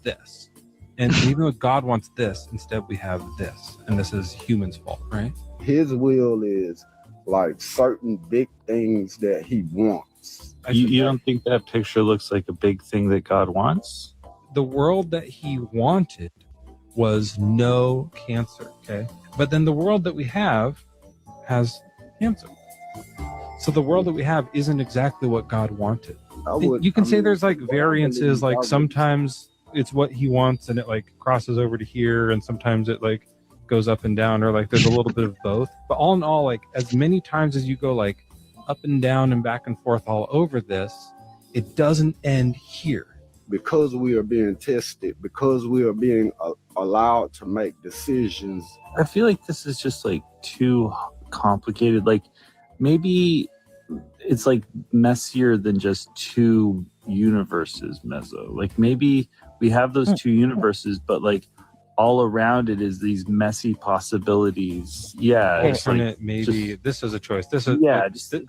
this, and even though God wants this, instead we have this, and this is humans' fault, right? His will is like certain big things that he wants. You don't think that picture looks like a big thing that God wants? The world that he wanted was no cancer, okay? But then the world that we have has cancer. So the world that we have isn't exactly what God wanted. You can say there's variances, like sometimes it's what he wants and it crosses over to here, and sometimes it goes up and down, or there's a little bit of both. But all in all, as many times as you go up and down and back and forth all over this, it doesn't end here. Because we are being tested, because we are being allowed to make decisions. I feel like this is just too complicated. Maybe it's messier than just two universes, Mezzo. Maybe we have those two universes, but all around it is these messy possibilities. Yeah, Alternate, maybe this is a choice. This is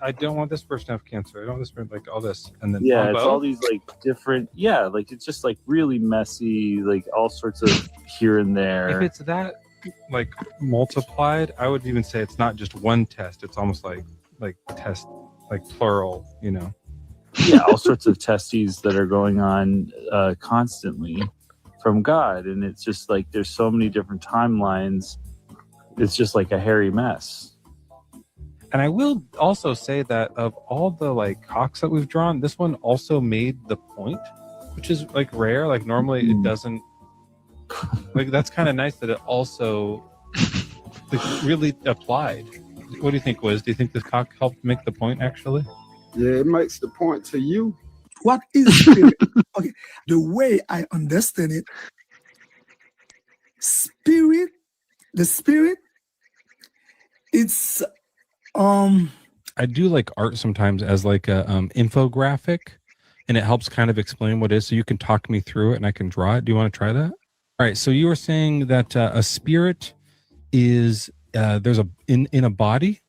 I don't want this person to have cancer. I don't want this person all this, and then it's all these different. Yeah, it's just really messy, all sorts of here and there. If it's that multiplied, I would even say it's not just one test. It's almost like test plural. Yeah, all sorts of testes that are going on constantly from God, and it's just there's so many different timelines. It's just a hairy mess. And I will also say that of all the cocks that we've drawn, this one also made the point, which is rare. Normally it doesn't. That's kind of nice that it also really applied. What do you think, Wiz? Do you think this cock helped make the point actually? Yeah, it makes the point to you. What is spirit? Okay, the way I understand it, the spirit, it's I do like art sometimes as a infographic, and it helps kind of explain what it is. So you can talk me through it and I can draw it. Do you want to try that? All right. So you were saying that a spirit is there's in a body.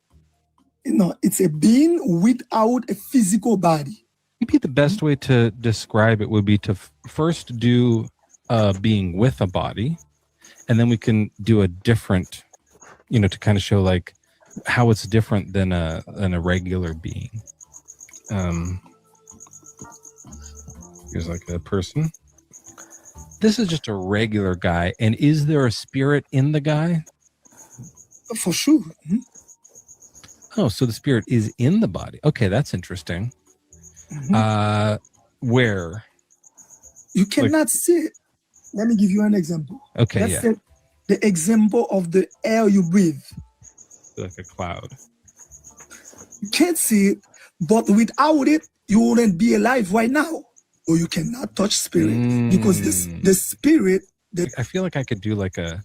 No, it's a being without a physical body. Maybe the best way to describe it would be to first do being with a body, and then we can do a different, to kind of show like how it's different than a regular being. Here's like a person. This is just a regular guy, and is there a spirit in the guy? For sure. Mm-hmm. Oh, so the spirit is in the body. Okay, that's interesting. Mm-hmm. Where? You cannot see it. Let me give you an example. Okay, That's the example of the air you breathe. Like a cloud. You can't see it, but without it, you wouldn't be alive right now. Or you cannot touch spirit because the spirit. I feel like I could do like a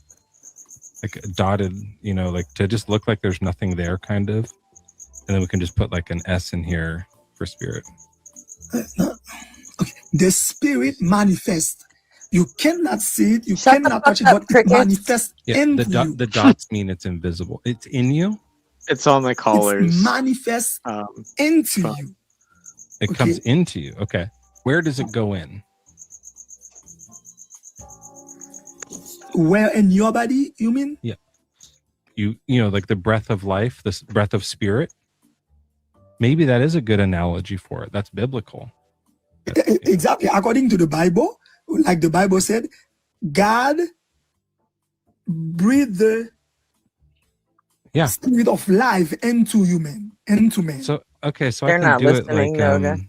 dotted, like to just look like there's nothing there, kind of, and then we can just put like an S in here for spirit. Okay. The spirit manifests. You cannot see it, you cannot touch it, but it manifests into you. The dots mean it's invisible. It's in you. It's on the collars. It manifests into you. It comes into you. Okay. Where does it go in? Where in your body, you mean? Yeah. You like the breath of life, this breath of spirit. Maybe that is a good analogy for it. That's biblical. Exactly. According to the Bible, like the Bible said, God breathed the spirit of life into human, into man. So okay, so They're I can not do listening, it like Noga.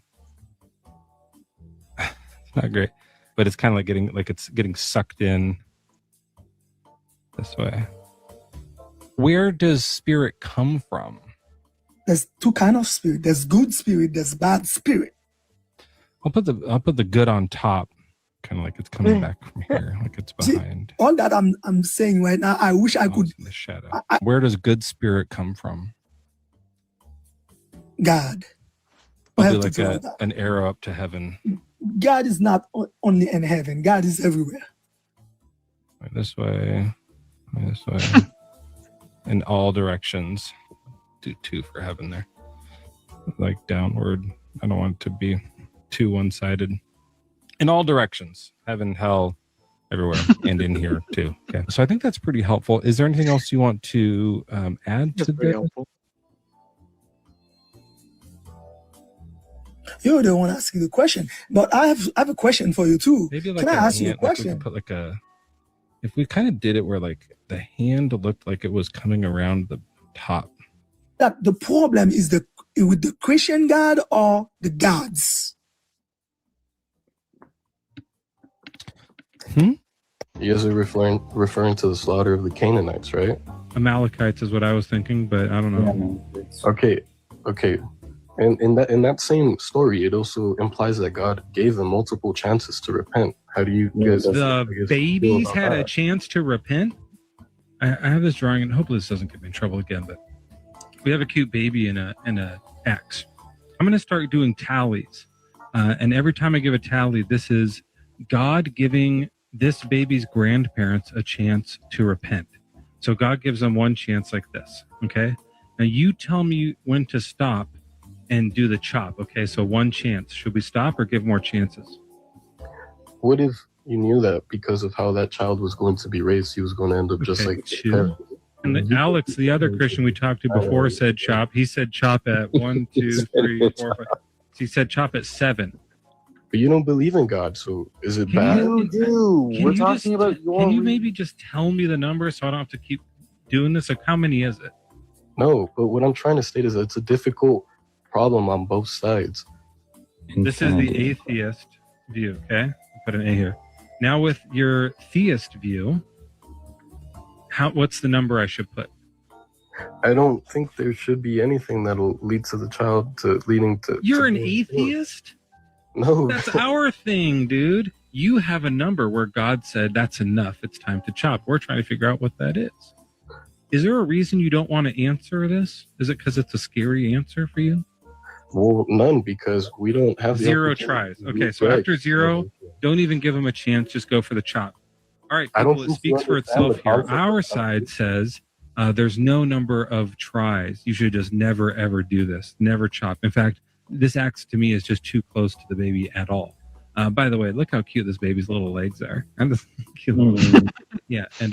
it's not great, but it's kind of like it's getting sucked in this way. Where does spirit come from? There's two kinds of spirit. There's good spirit. There's bad spirit. I'll put the good on top, kind of like it's coming back from here, like it's behind. See, all that I'm saying right now, I wish I could. In the shadow. Where does good spirit come from? God. I'll do like an arrow up to heaven. God is not only in heaven. God is everywhere. This way, in all directions. Do 2 for heaven there, like downward. I don't want it to be too one-sided. In all directions, heaven, hell, everywhere, and in here too. Okay, so I think that's pretty helpful. Is there anything else you want to add to this? You're the one asking the question, but I have a question for you too. Maybe like Can I ask you a question? Like we could put if we kind of did it where like the hand looked like it was coming around the top. That the problem is with the Christian God or the gods. You guys are referring to the slaughter of the Canaanites, right? Amalekites is what I was thinking, but I don't know. Okay. And in that same story, it also implies that God gave them multiple chances to repent. How do you guys? The babies had a chance to repent. I have this drawing, and hopefully this doesn't get me in trouble again. But we have a cute baby in a X. I'm going to start doing tallies, and every time I give a tally, this is God giving this baby's grandparents a chance to repent. So God gives them one chance like this. Okay. Now you tell me when to stop and do the chop. Okay, so one chance. Should we stop or give more chances? What if you knew that because of how that child was going to be raised, he was going to end up just like 2. And Alex, the other Christian we talked to before, said chop. He said chop at 1, 2, 3, 4, 5. He said chop at 7. But you don't believe in God, so is it bad? You do. We're talking about your. Can you maybe just tell me the number so I don't have to keep doing this? Like, how many is it? No, but what I'm trying to state is that it's a difficult problem on both sides. This is the atheist view, okay? I'll put an A here. Now with your theist view, what's the number I should put? I don't think there should be anything that'll lead to the child leading to. You're an atheist? No. That's our thing, dude. You have a number where God said that's enough. It's time to chop. We're trying to figure out what that is. Is there a reason you don't want to answer this? Is it because it's a scary answer for you? Well, none, because we don't have the 0 opportunity. tries. Okay, so after 0, don't even give them a chance. Just go for the chop. All right, I don't people, it think speaks you for understand itself the here. concept of Our chop. side says there's no number of tries. You should just never, ever do this. Never chop. In fact, this axe to me is just too close to the baby at all. By the way, look how cute this baby's little legs are. And this cute little yeah, and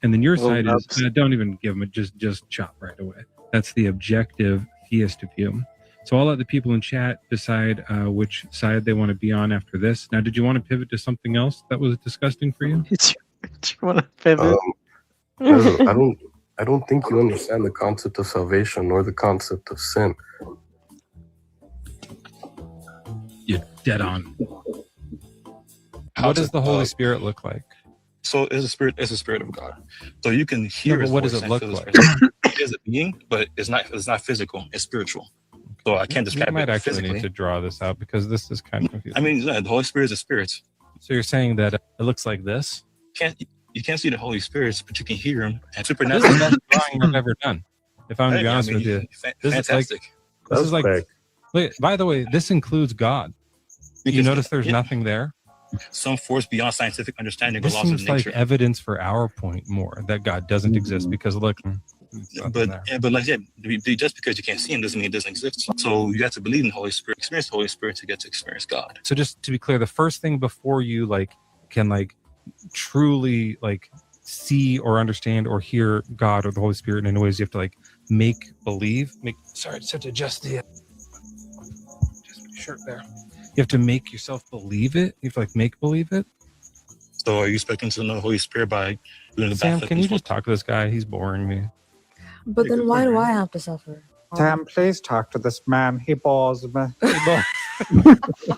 then your side is don't even give them a just chop right away. That's the objective theist view. So I'll let the people in chat decide which side they want to be on after this. Now, did you want to pivot to something else that was disgusting for you? Do you want to pivot? I don't think you understand the concept of salvation nor the concept of sin. You're dead on. How What does the Holy Spirit look like? So it's a spirit. It's a spirit of God. So you can hear. but his what voice does it and look feel his like? presence. It is a being, but it's not. It's not physical. It's spiritual. So I can't You describe might it actually physically. need to draw this out because this is kind of confusing. I mean, yeah, the Holy Spirit is a spirit. So you're saying that it looks like this? You can't see the Holy Spirit, but you can hear him. And This is supernatural. the best drawing I've ever done. If I'm going to be Hey, I honest mean, with you, this fantastic. is like. Wait, by the way, this includes God. You Because- notice there's yeah. nothing there. Some force beyond scientific understanding of This laws of seems like nature. evidence for our point more that God doesn't exist because look, it's nothing But there. but like yeah, just because you can't see him doesn't mean it doesn't exist. So you have to believe in the Holy Spirit, experience the Holy Spirit to get to experience God. So just to be clear, the first thing before you can truly see or understand or hear God or the Holy Spirit in ways, you have to make believe. Sorry, I just have to adjust the shirt there. You have to make yourself believe it. You have to make believe it. So are you expecting to know the Holy Spirit by doing the Sam, backflip can and you just talk to this guy? He's boring me. But then why do I have to suffer? Sam, please talk to this man. He bores me.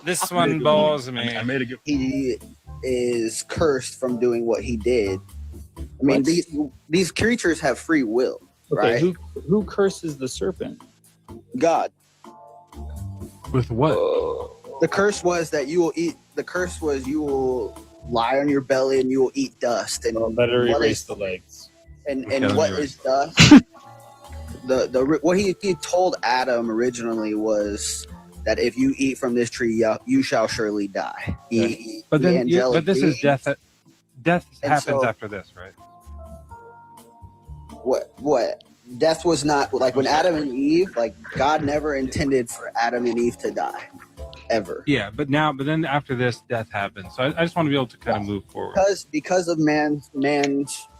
This one bores me. I made a good. He is cursed from doing what he did. I mean, these creatures have free will, right? Okay, who curses the serpent? God. With what? The curse was that you will eat. The curse was you will lie on your belly and you will eat dust. And Better what erase is- the legs. And Okay, what let me is dust? What he told Adam originally was that if you eat from this tree, you shall surely die. But The then, angelic but this is beings- death. Death And happens so- after this, right? What death was not like when Adam and Eve, God never intended for Adam and Eve to die, ever. Yeah, but then after this, death happens. So I just want to be able to kind of move forward. Because of man's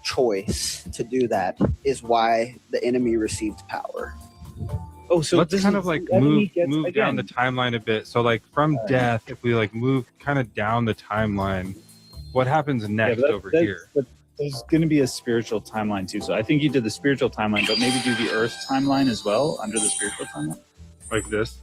choice to do that is why the enemy received power. Oh, so let's this kind is- of the enemy move gets- down the again. timeline a bit. So from death, if we move kind of down the timeline, what happens next over here? But there's going to be a spiritual timeline too. So I think you did the spiritual timeline, but maybe do the Earth timeline as well under the spiritual timeline. Like this?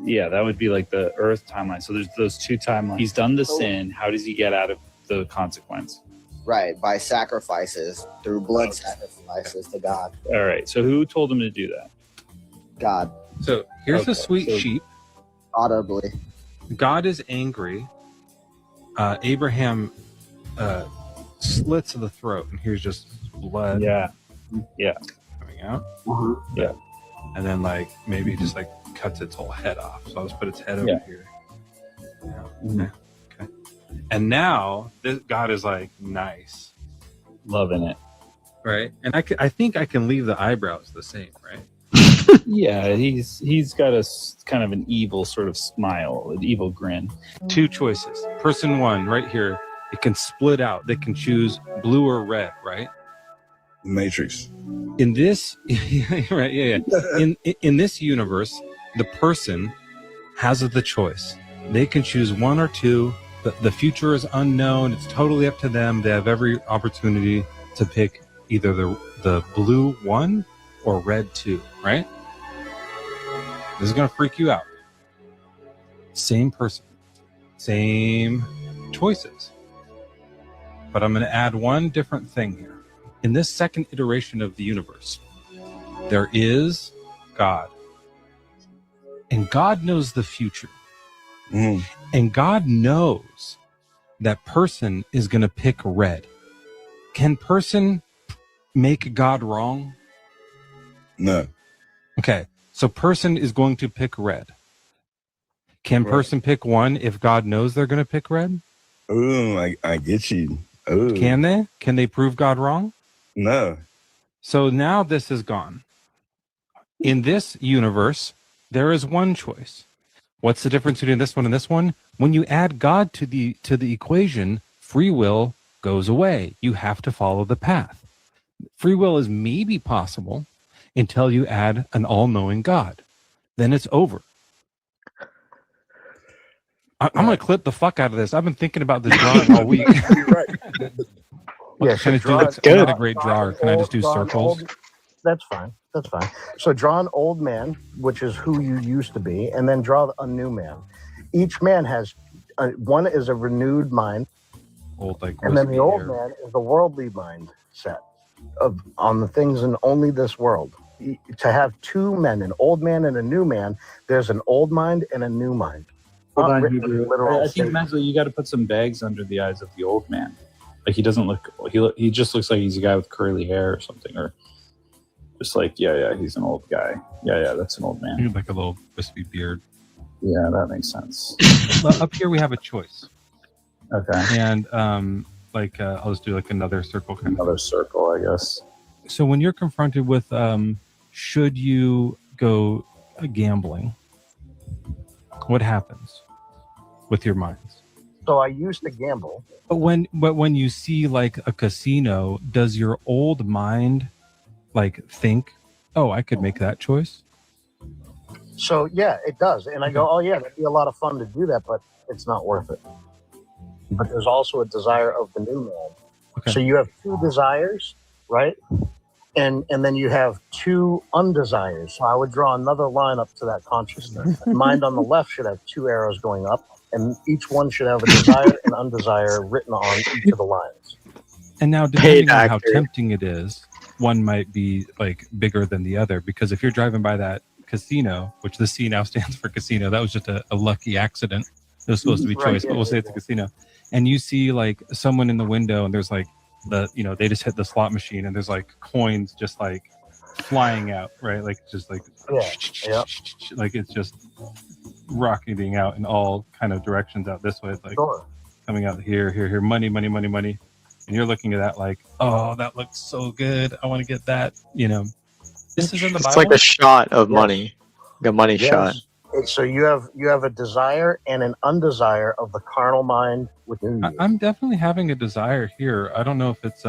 Yeah, that would be like the Earth timeline. So there's those two timelines. He's done the sin. How does he get out of the consequence? Right, by sacrifices, through blood sacrifices to God. All right. So who told him to do that? God. So here's Okay, a sweet so- sheep. Audibly. God is angry. Abraham slits the throat, and here's just blood. Yeah. Coming out. Yeah. And then maybe just cuts its whole head off. So I'll just put its head over Yeah. here. Yeah. Okay. And now this God is nice, loving it, right? And I think I can leave the eyebrows the same, right? Yeah, he's got a kind of an evil sort of smile, an evil grin. Two choices. Person one, right here, it can split out. They can choose blue or red, right? Matrix. In this, right? Yeah. In this universe, the person has the choice. They can choose one or two. The future is unknown. It's totally up to them. They have every opportunity to pick either the blue one or red two, right? This is going to freak you out. Same person, same choices. But I'm going to add one different thing here. In this second iteration of the universe, there is God. And God knows the future. And God knows that person is going to pick red. Can person make God wrong? No. Okay. So person is going to pick red. Can person pick one if God knows they're going to pick red? Ooh, I get you. Ooh. Can they? Can they prove God wrong? No. So now this is gone. In this universe, there is one choice. What's the difference between this one and this one? When you add God to the equation, free will goes away. You have to follow the path. Free will is maybe possible until you add an all-knowing God. Then it's over. I'm going to clip the fuck out of this. I've been thinking about this drawing all week. You're right. Yeah, Can I so just do, I'm not a great drawer. Can I just do circles? That's fine. That's fine. So draw an old man, which is who you used to be, and then draw a new man. Each man has one is a renewed mind, and then the old man is the worldly mind set on the things in only this world. To have two men, an old man and a new man, there's an old mind and a new mind. Hold on, Written in Hebrew. literal I think statement. Mazo, you got to put some bags under the eyes of the old man. Like he doesn't look. He just looks like he's a guy with curly hair or something, or just like he's an old guy. Yeah, that's an old man. You have like a little wispy beard. Yeah, that makes sense. Well, up here we have a choice. Okay. And I'll just do like another circle. Another circle, I guess. So when you're confronted with should you go gambling, what happens with your minds? So I used to gamble. But when you see like a casino, does your old mind like think, oh, I could make that choice? So yeah, it does. And I go, oh yeah, that'd be a lot of fun to do that, but it's not worth it. But there's also a desire of the new man. Okay. So you have two desires, right? And then you have two undesires. So I would draw another line up to that consciousness. Mind on the left should have two arrows going up, and each one should have a desire and undesire written on each of the lines. And now, depending on how tempting it is, one might be like bigger than the other. Because if you're driving by that casino, which the C now stands for casino, that was just a lucky accident. It was supposed to be choice, but we'll say it's a casino. And you see like someone in the window, and there's like they just hit the slot machine, and there's like coins just like flying out, right? Like just like like it's just rocketing out in all kind of directions out this way. It's like coming out here, money. And you're looking at that like, oh, that looks so good. I want to get that. This is in the Bible. It's like a shot of money, like a money shot. So you have a desire and an undesire of the carnal mind within you. I'm definitely having a desire here. I don't know if it's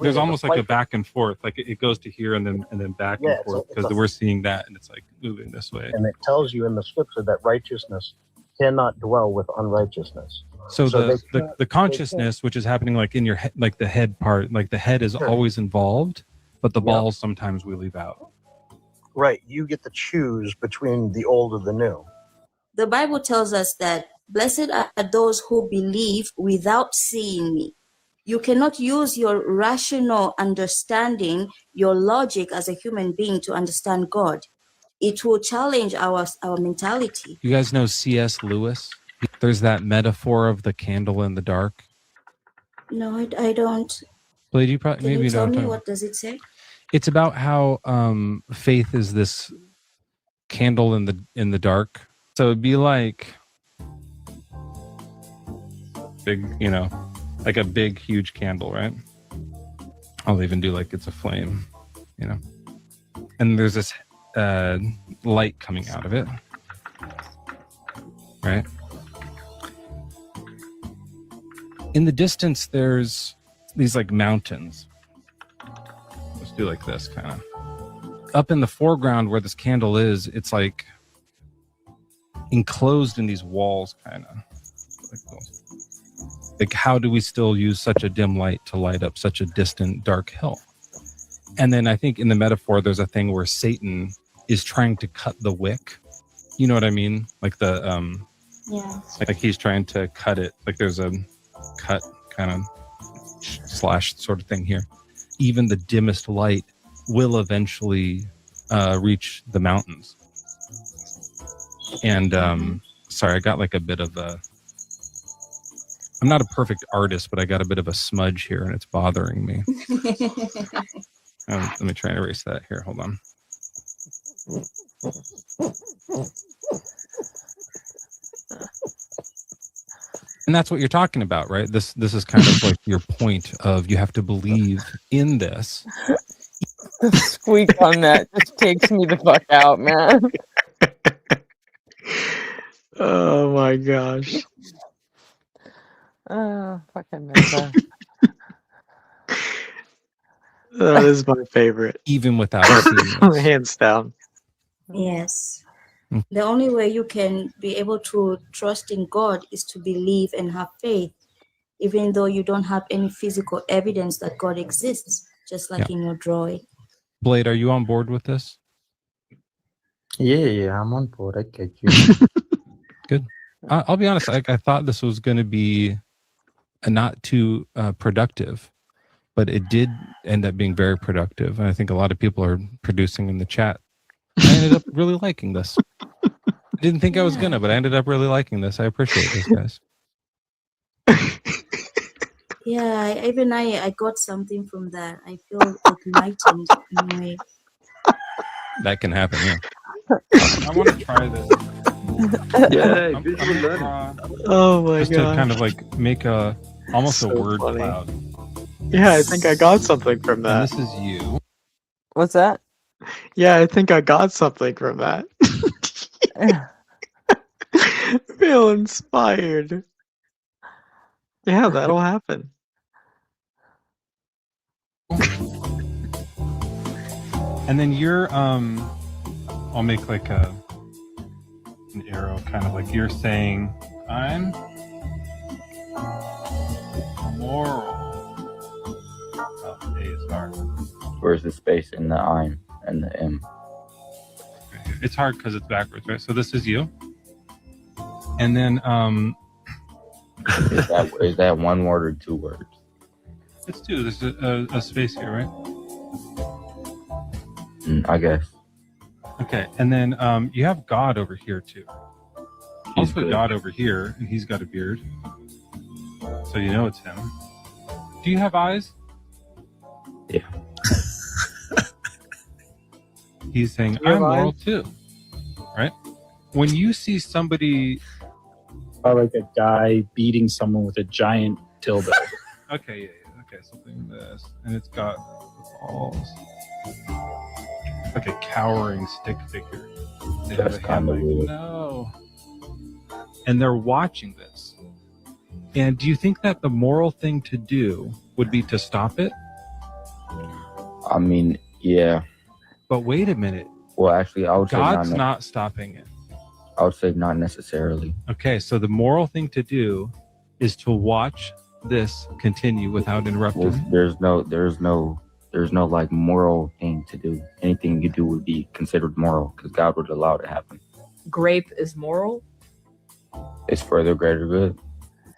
there's almost like a back and forth, like it goes to here and then back and forth, because we're seeing that and it's like moving this way. And it tells you in the scripture that righteousness cannot dwell with unrighteousness. So the consciousness, which is happening like in your head, like the head part, like the head is always involved, but the balls sometimes we leave out. Right, you get to choose between the old or the new. The Bible tells us that blessed are those who believe without seeing me. You cannot use your rational understanding, your logic as a human being to understand God. It will challenge our mentality. You guys know C.S. Lewis? There's that metaphor of the candle in the dark. No, I don't. But you probably Can you tell me what does it say? It's about how faith is this candle in the dark. So it'd be like big, like a big, huge candle, right? I'll even do like it's a flame, And there's this light coming out of it, right? In the distance, there's these like mountains. Let's do like this kind of. Up in the foreground where this candle is, it's like enclosed in these walls, kind of. Like, how do we still use such a dim light to light up such a distant, dark hill? And then I think in the metaphor, there's a thing where Satan is trying to cut the wick. You know what I mean? Like the like he's trying to cut it. Like there's a cut kind of slash sort of thing here. Even the dimmest light will eventually reach the mountains. And sorry, I got like a bit of a. I'm not a perfect artist, but I got a bit of a smudge here, and it's bothering me. Let me try and erase that here. Hold on. And that's what you're talking about, right? This is kind of like your point of you have to believe in this. The squeak on that just takes me the fuck out, man. Oh my gosh. Fucking mesa. That is my favorite. Even without seeing this. Hands down. Yes. The only way you can be able to trust in God is to believe and have faith, even though you don't have any physical evidence that God exists, just like in your drawing. Blade, are you on board with this? Yeah, I'm on board. I get you. Good. I'll be honest. I thought this was going to be not too productive, but it did end up being very productive. And I think a lot of people are producing in the chat. I ended up really liking this. I didn't think I was gonna, but I ended up really liking this. I appreciate this, guys. Yeah, even I got something from that. I feel enlightened in a way. That can happen, yeah. I want to try this. Yeah, Oh my just god. to kind of like make almost a word funny. cloud. Yeah, I think I got something from And that. this is you. What's that? Yeah, I think I got something from that. Feel inspired. Yeah, that'll happen. And then you're I'll make like an arrow, kind of like you're saying I'm moral. Oh, A is hard. Where's the space in the I'm and the M? It's hard because it's backwards, right? So this is you. And then is that one word or two words? it's two. There's a space here, right? I guess. Okay, and then you have God over here too. I'll put good. God over here, and he's got a beard, so you know it's him. Do you have eyes? Yeah. He's saying, You have I'm moral eyes? too, right? When you see somebody... Or like a guy beating someone with a giant dildo. Okay, yeah. Okay, something like this. And it's got balls. Like a cowering stick figure. They have That's a hand kinda like, weird. no. And they're watching this. And do you think that the moral thing to do would be to stop it? I mean, yeah. But wait a minute. Well, actually, I would say God's not. not stopping it. I would say not necessarily. Okay, so the moral thing to do is to watch this continue without interrupting. Well, there's no like moral thing to do. Anything you do would be considered moral because God would allow it to happen. Grape is moral? It's for the greater good.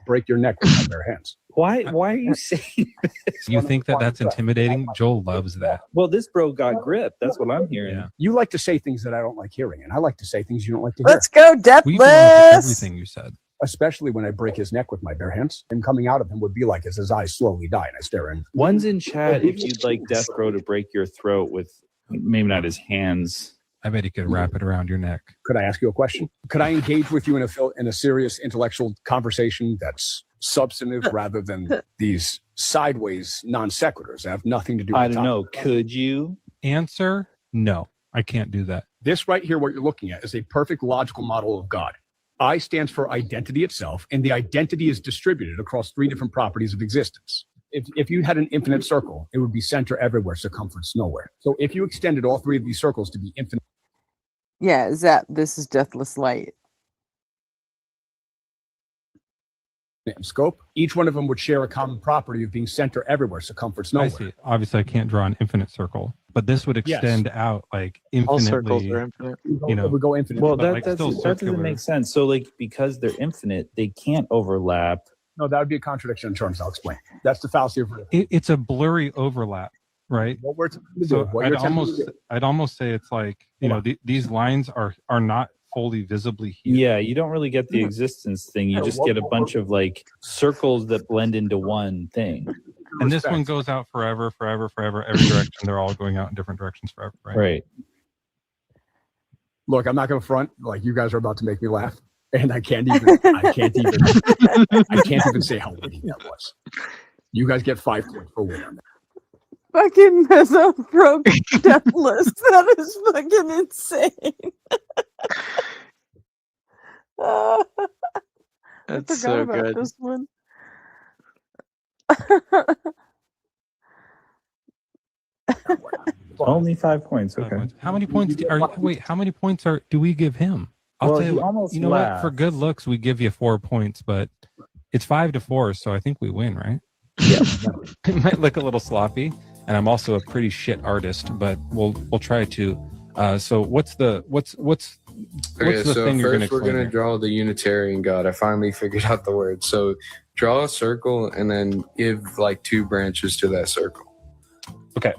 Break your neck with my bare hands. Why are you saying this? You think that that's intimidating? Joel loves that. Well, this bro got grip. That's what I'm hearing. Yeah. You like to say things that I don't like hearing, and I like to say things you don't like to Let's hear. go, Deathless! We belong to everything you said. Especially when I break his neck with my bare hands. And coming out of him would be like as his eyes slowly die and I stare in. One's in chat if you'd like Death Bro to break your throat with maybe not his hands. I bet he could wrap it around your neck. Could I ask you a question? Could I engage with you in a serious intellectual conversation that's substantive rather than these sideways non sequiturs that have nothing to do with I the don't know. topic? Could you? Answer, no. I can't do that. This right here, what you're looking at, is a perfect logical model of God. I stands for identity itself, and the identity is distributed across three different properties of existence. If you had an infinite circle, it would be center everywhere, circumference nowhere. So if you extended all three of these circles to be infinite Yeah, this is Deathless Light. in scope, each one of them would share a common property of being center everywhere, circumference I nowhere. see. Obviously, I can't draw an infinite circle, but this would extend out like infinitely. All circles are infinite. You know, It would go infinite. Well, But, that like, still doesn't circular. make sense. So, like, because they're infinite, they can't overlap. No, that would be a contradiction in terms. I'll explain. That's the fallacy of it's a blurry overlap, right? what we're attempting to do. So What you're attempting to do. I'd almost say it's like, you know, these lines are not fully visibly here. Yeah, you don't really get the existence thing. You just get a bunch of like circles that blend into one thing. And this one goes out forever, every direction. They're all going out in different directions forever, right? Right. Look, I'm not going to front. Like, you guys are about to make me laugh, and I can't even say how witty that was. You guys get 5 points for winning on that. Fucking Mezzo broke Deathless. That is fucking insane. I That's forgot so about good. this one. Only 5 points. Okay. How many points how many points do we give him? I'll Well, tell he you, almost you know what? laughed. For good looks, we give you 4 points, but it's 5-4, so I think we win, right? Yeah. It might look a little sloppy, and I'm also a pretty shit artist, but we'll try to. So what's the Okay, so thing you're first we're explain gonna here? draw the Unitarian God. I finally figured out the word. So draw a circle and then give like 2 branches to that circle. Okay.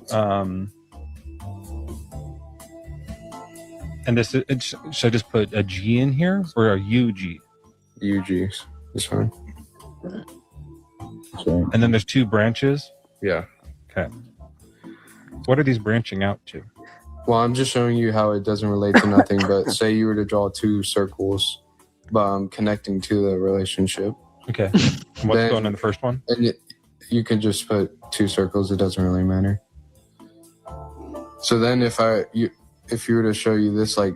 And this is, should I just put a G in here or a UG? UG. This fine. And then there's 2 branches. Yeah. Okay. What are these branching out to? Well, I'm just showing you how it doesn't relate to nothing. But say you were to draw 2 circles, connecting to the relationship. Okay. And what's going in the first one? And you can just put 2 circles. It doesn't really matter. So then, if you were to show you this, like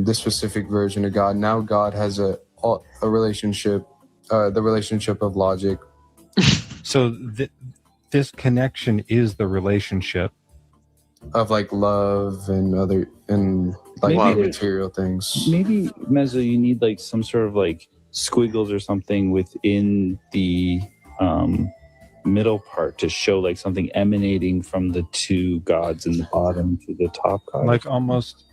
this specific version of God, now God has a relationship, the relationship of logic. So this connection is the relationship of like love and like material things. Maybe Mezzo, you need like some sort of like squiggles or something within the middle part to show like something emanating from the 2 gods in the bottom to the top god. like almost.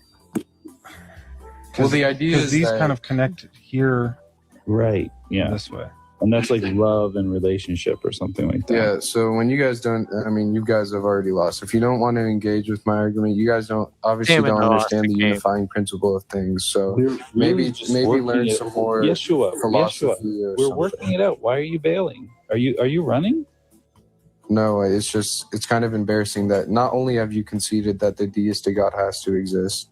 Well, the idea is these that kind of connect here, right? Yeah, this way. And that's like love and relationship or something like that. Yeah, so when you guys don't, I mean, you guys have already lost. If you don't want to engage with my argument, you guys don't understand the unifying principle of things. So maybe learn some more philosophy. We're working it out. Why are you bailing? Are you running? No, it's kind of embarrassing that not only have you conceded that the deistic God has to exist,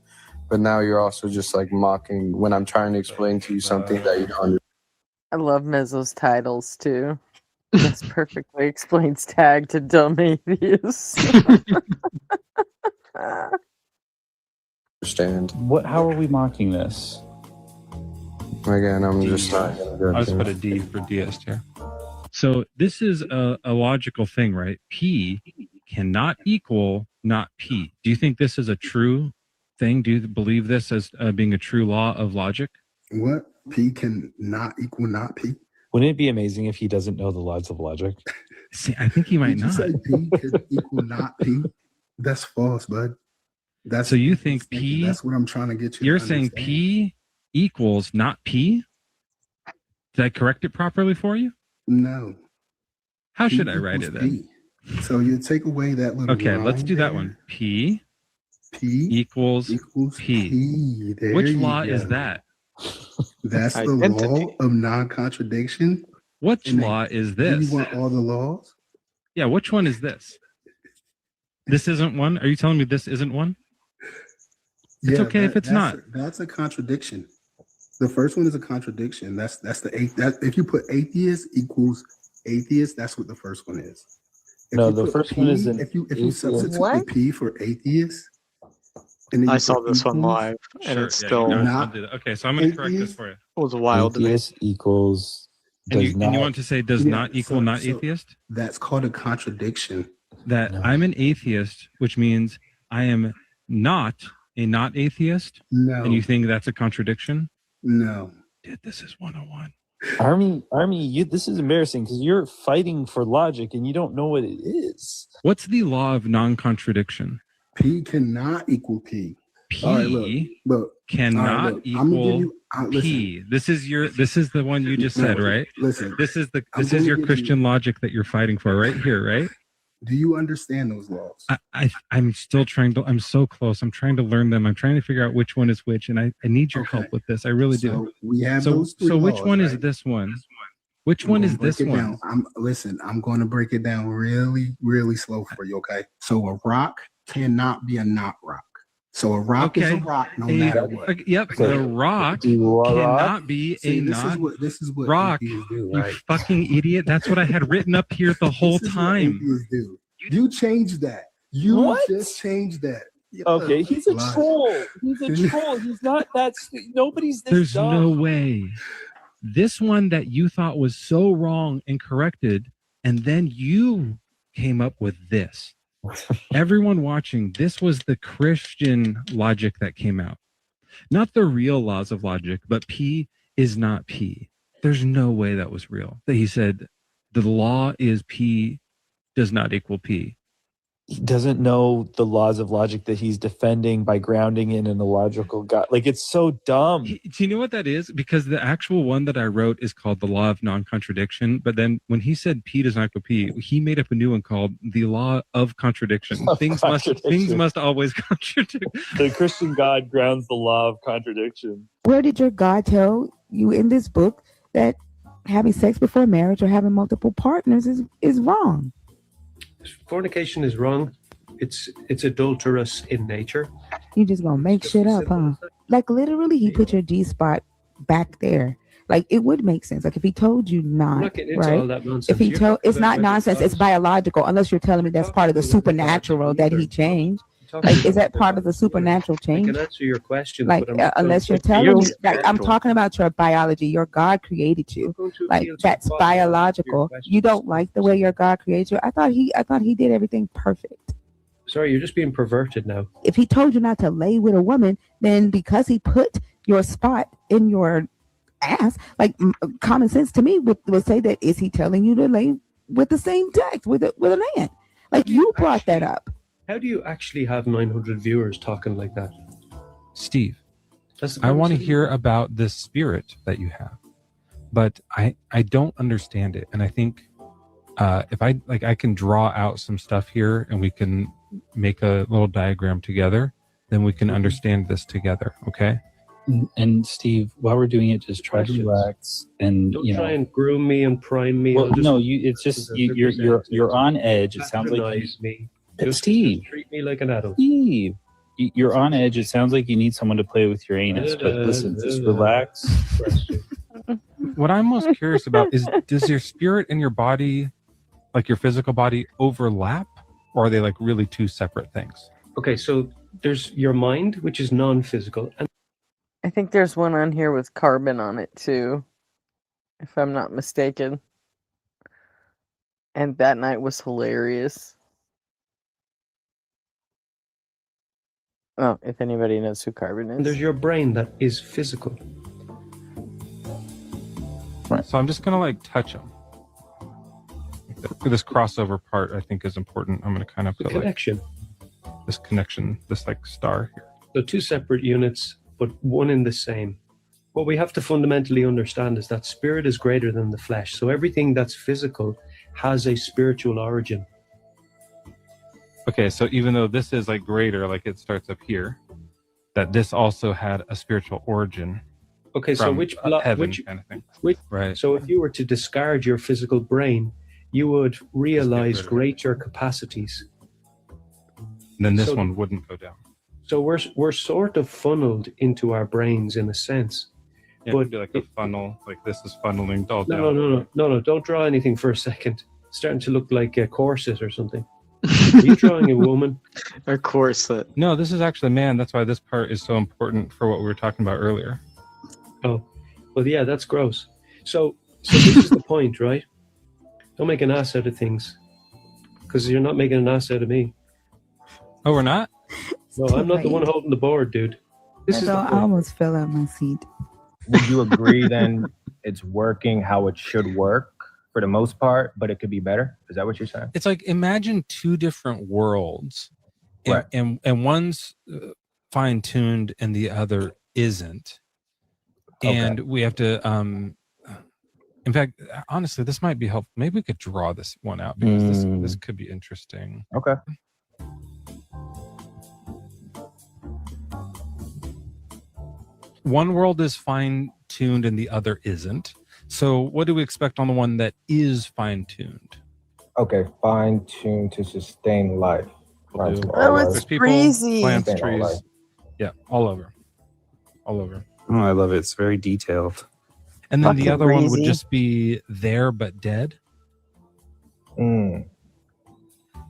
but now you're also just like mocking when I'm trying to explain to you something that you don't understand. I love Mezzo's titles too. This perfectly explains tag to dumb atheists. Understand. How are we mocking this? Again, I'm just not gonna go I'll just through put a it. D for deist here. So this is a logical thing, right? P cannot equal not P. Do you think this is a true thing? Do you believe this as being a true law of logic? What? P can not equal not P? Wouldn't it be amazing if he doesn't know the laws of logic? See, I think he might Did not. you say P can equal not P? That's false, bud. So you think P? That's what I'm trying to get you. You're to saying understand. P equals not P? Did I correct it properly for you? No. How P should I write it equals then? P. So you take away that little. Okay, let's line do that there. one. P equals P. There Which you law go. is that? That's the law of non-contradiction. Which And law is Do this? you want all the laws? Yeah, which one is this? This isn't one? Are you telling me this isn't one? It's okay if it's not. That's a contradiction. The first one is a contradiction. That's the eighth. That if you put atheist equals atheist, that's what the first one is. If No, you the put first one is an if you atheist. substitute the What? P for atheist, and then I you saw put this one equals, live, and Sure, it's yeah, still I'll do that. Okay, so I'm going to correct this for you. it was wild to me. Atheist equals And does you, not. and you want to say does Yeah, not equal so- not so atheist? That's called a contradiction. That I'm an atheist, which means I am not a not atheist? No. And you think that's a contradiction? No. Dude, this is 101. Army, this is embarrassing because you're fighting for logic and you don't know what it is. What's the law of non-contradiction? P cannot equal P. P All right, look, cannot all right, look, I'm gonna give equal you- listen. P. This is the one you just said, No, right? listen. This is I'm gonna your give Christian logic that you're fighting for right here, right? Do you understand those laws? I'm still trying to. I'm so close. I'm trying to learn them. I'm trying to figure out which one is which, and I need your help with this. I really do. So we have So those three which laws, one is right? this one? Which I'm one gonna is break this it one? down. I'm going to break it down really, really slow for you. Okay. So a rock cannot be a not rock. So a rock is a rock, no matter what. Yep, the rock cannot be a not. This is what rock. atheists do, You right? fucking idiot! That's what I had written up here the whole This is what time. atheists do. You changed that. You just changed that. Okay, he's a Lies. troll. He's a troll. He's not that. Nobody's this There's dumb. no way. This one that you thought was so wrong and corrected, and then you came up with this. Everyone watching, this was the Christian logic that came out. Not the real laws of logic, but P is not P. There's no way that was real. That he said the law is P does not equal P. He doesn't know the laws of logic that he's defending by grounding in an illogical God. Like, it's so dumb. Do you know what that is? Because the actual one that I wrote is called the law of non-contradiction. But then when he said P does not equal P, he made up a new one called the law of contradiction. Things must always contradict. The Christian God grounds the law of contradiction. Where did your God tell you in this book that having sex before marriage or having multiple partners is wrong? Fornication is wrong. It's adulterous in nature. You just gonna make shit up, huh? Like literally, he put your G spot back there. Like it would make sense. Like if he told you not, I'm not getting into right? all that nonsense. If he You're told, talking it's about not nonsense. It's biological. Unless you're telling me that's part of the supernatural that he changed. Like, is that part of the supernatural I change? can answer your question. Like, unless you're telling me, like, I'm talking about your biology. Your God created you. Like, that's biological. You don't like the way your God created you. I thought he did everything perfect. Sorry, you're just being perverted now. If he told you not to lay with a woman, then because he put your spot in your ass, like common sense to me would say that is he telling you to lay with the same sex with a man? Like you brought that up. How do you actually have 900 viewers talking like that? Steve, I want to hear about this spirit that you have, but I don't understand it. And I think if I can draw out some stuff here and we can make a little diagram together, then we can understand this together. Okay. And Steve, while we're doing it, just try to relax and Don't try and groom me and prime me. Well, no, it's just you're on edge. It sounds like me. Steve, Just treat me like an adult. Steve, you're on edge. It sounds like you need someone to play with your anus. But listen, just relax. What I'm most curious about is, does your spirit and your body, like your physical body, overlap, or are they like really two separate things? Okay, so there's your mind, which is non-physical, and I think there's one on here with carbon on it too, if I'm not mistaken. And that night was hilarious. Oh, if anybody knows who carbon is. there's your brain that is physical. Right. So I'm just gonna like touch them. This crossover part I think is important. I'm gonna kind of The put connection. like this connection, this like star here. So two separate units, but one in the same. What we have to fundamentally understand is that spirit is greater than the flesh. So everything that's physical has a spiritual origin. Okay, so even though this is like greater, like it starts up here, that this also had a spiritual origin. Okay, so from which heaven kind of thing. Right. So if you were to discard your physical brain, you would realize greater capacities. Then this So- one wouldn't go down. So we're sort of funneled into our brains in a sense. Yeah, it'd be like a funnel, like this is funneling all down. No, don't draw anything for a second. It's starting to look like a corset or something. Are you drawing a woman? A corset. No, this is actually a man. That's why this part is so important for what we were talking about earlier. Oh, well, yeah, that's gross. So this is the point, right? Don't make an ass out of things, because you're not making an ass out of me. Oh, we're not? No, I'm not the one holding the board, dude. This is the I point. almost fell out my seat. Would you agree then it's working how it should work for the most part, but it could be better? Is that what you're saying? It's like imagine two different worlds, and Right. and one's fine-tuned and the other isn't. And we have to in fact, honestly, this might be helpful. Maybe we could draw this one out because this could be interesting. Okay. One world is fine-tuned and the other isn't. So what do we expect on the one that is fine-tuned? Okay, fine-tuned to sustain life. Right. Oh, it's There's people, crazy. plants, Sustain all trees. life. Yeah, all over. All over. Oh, I love it. It's very detailed. And then the Fucking other one would crazy. just be there but dead.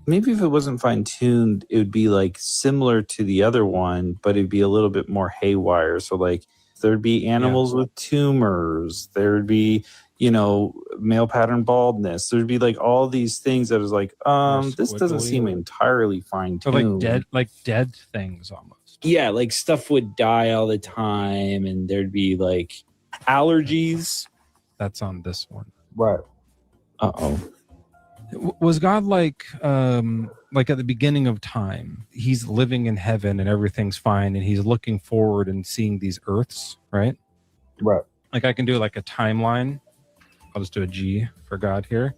Maybe if it wasn't fine tuned, it would be like similar to the other one, but it'd be a little bit more haywire. So like there'd be animals with tumors. There'd be, male pattern baldness. There'd be like all these things that is like, this doesn't seem entirely fine Or tuned. like dead things almost. Yeah, like stuff would die all the time, and there'd be like allergies. That's on this one. Right. Uh-oh. Was God like at the beginning of time, he's living in heaven and everything's fine, and he's looking forward and seeing these earths, right? Right. Like I can do like a timeline. I'll just do a G for God here.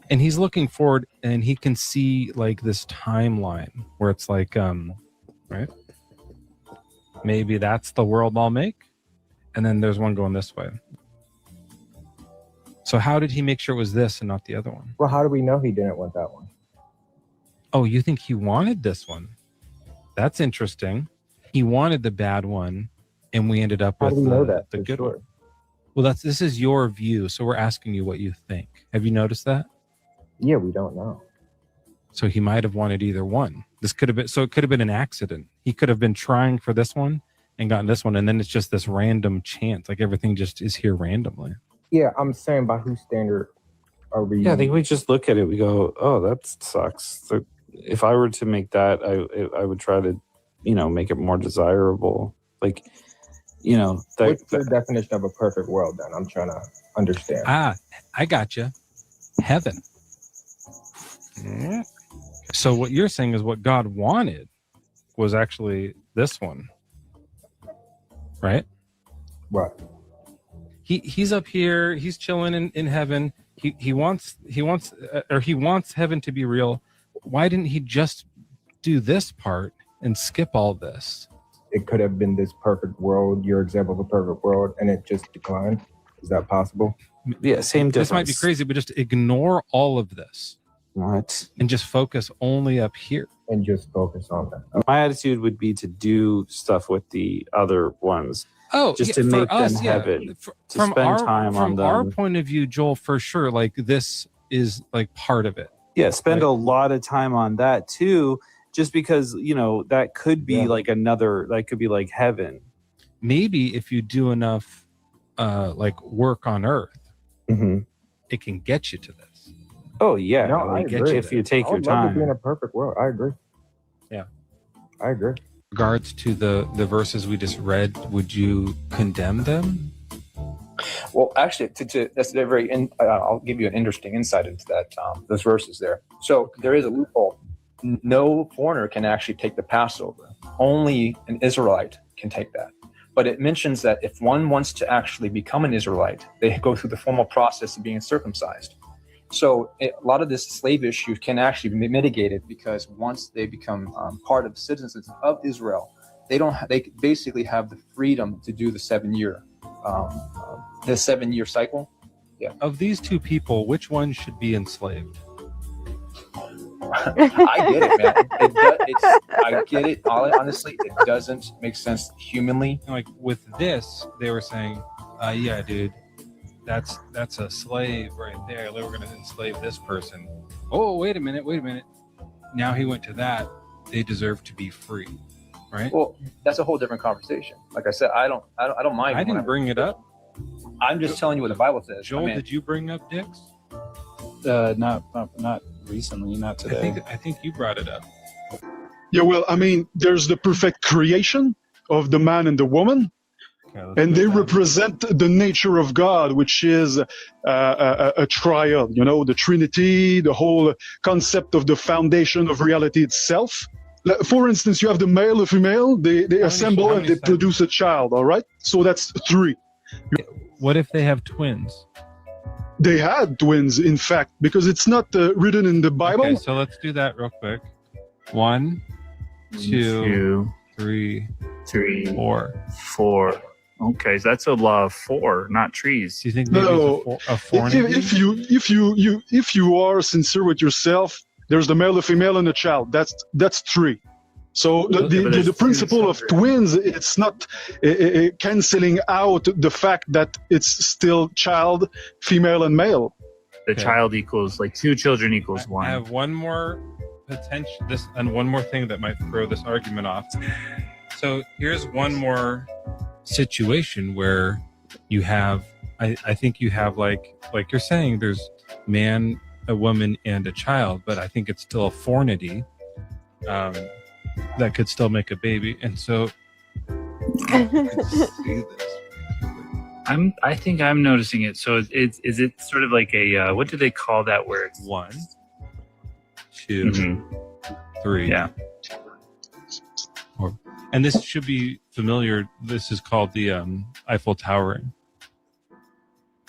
And he's looking forward and he can see like this timeline where it's like, right? Maybe that's the world I'll make. And then there's one going this way. So how did he make sure it was this and not the other one? Well, how do we know he didn't want that one? Oh, you think he wanted this one? That's interesting. He wanted the bad one, and we ended up with the good one. Well, this is your view, so we're asking you what you think. Have you noticed that? Yeah, we don't know. So he might have wanted either one. This could have been, so it could have been an accident. He could have been trying for this one and gotten this one, and then it's just this random chance. Like everything just is here randomly. Yeah, I'm saying by whose standard are we? Yeah, I think we just look at it. We go, "Oh, that sucks." So if I were to make that, I would try to, make it more desirable. Like, What's the definition of a perfect world? Then I'm trying to understand. I got you. Heaven. So what you're saying is what God wanted was actually this one, right? Right. He's up here. He's chilling in heaven. He wants heaven to be real. Why didn't he just do this part and skip all this? It could have been this perfect world, your example of a perfect world, and it just declined. Is that possible? Yeah, same difference. This might be crazy, but just ignore all of this. What? And just focus only up here. And just focus on that. My attitude would be to do stuff with the other ones. Oh, just to make them heaven. To spend time on them. From our point of view, Joel, for sure, like this is like part of it. Yeah, spend a lot of time on that too, just because, that could be like that could be like heaven. Maybe if you do enough like work on earth, it can get you to this. Oh yeah, no, I get agree. you if you take your I would time. love to be in a perfect world. I agree. Yeah, I agree. Regards to the verses we just read, would you condemn them? Well, actually, that's a very. I'll give you an interesting insight into that. Those verses there. So there is a loophole. No foreigner can actually take the Passover. Only an Israelite can take that. But it mentions that if one wants to actually become an Israelite, they go through the formal process of being circumcised. So a lot of this slave issue can actually be mitigated because once they become part of citizens of Israel, they basically have the freedom to do the 7-year cycle. Yeah. Of these two people, which one should be enslaved? I get it, man. I get it. Honestly, it doesn't make sense humanly. Like with this, they were saying, yeah, dude, that's a slave right there. We're going to enslave this person. Oh, wait a minute. Now he went to that. They deserve to be free, right? Well, that's a whole different conversation. Like I said, I don't mind. I didn't bring it up. I'm just telling you what the Bible says. Joel, did you bring up dicks? Not recently, not today. I think you brought it up. Yeah, well, I mean, there's the perfect creation of the man and the woman, and they represent the nature of God, which is a triad, the Trinity, the whole concept of the foundation of reality itself. For instance, you have the male and female, they assemble and they produce a child, all right? So that's 3. What if they have twins? They had twins, in fact, because it's not written in the Bible. Okay, so let's do that real quick. 1, 2, 3, 4. Okay, so that's a law of 4, not trees. Do you think maybe it's a 4? If you are sincere with yourself, there's the male, the female, and the child. That's 3. So the principle of twins, it's not canceling out the fact that it's still child, female and male. The child equals like 2 children equals 1. I have one more one more thing that might throw this argument off. So here's one more situation where you have, I think you have like you're saying, there's man, a woman, and a child, but I think it's still a fornity that could still make a baby, and so I think I'm noticing it. So is it sort of like a what do they call that word? 1, 2, 3. Yeah. And this should be familiar. This is called the Eiffel Towering.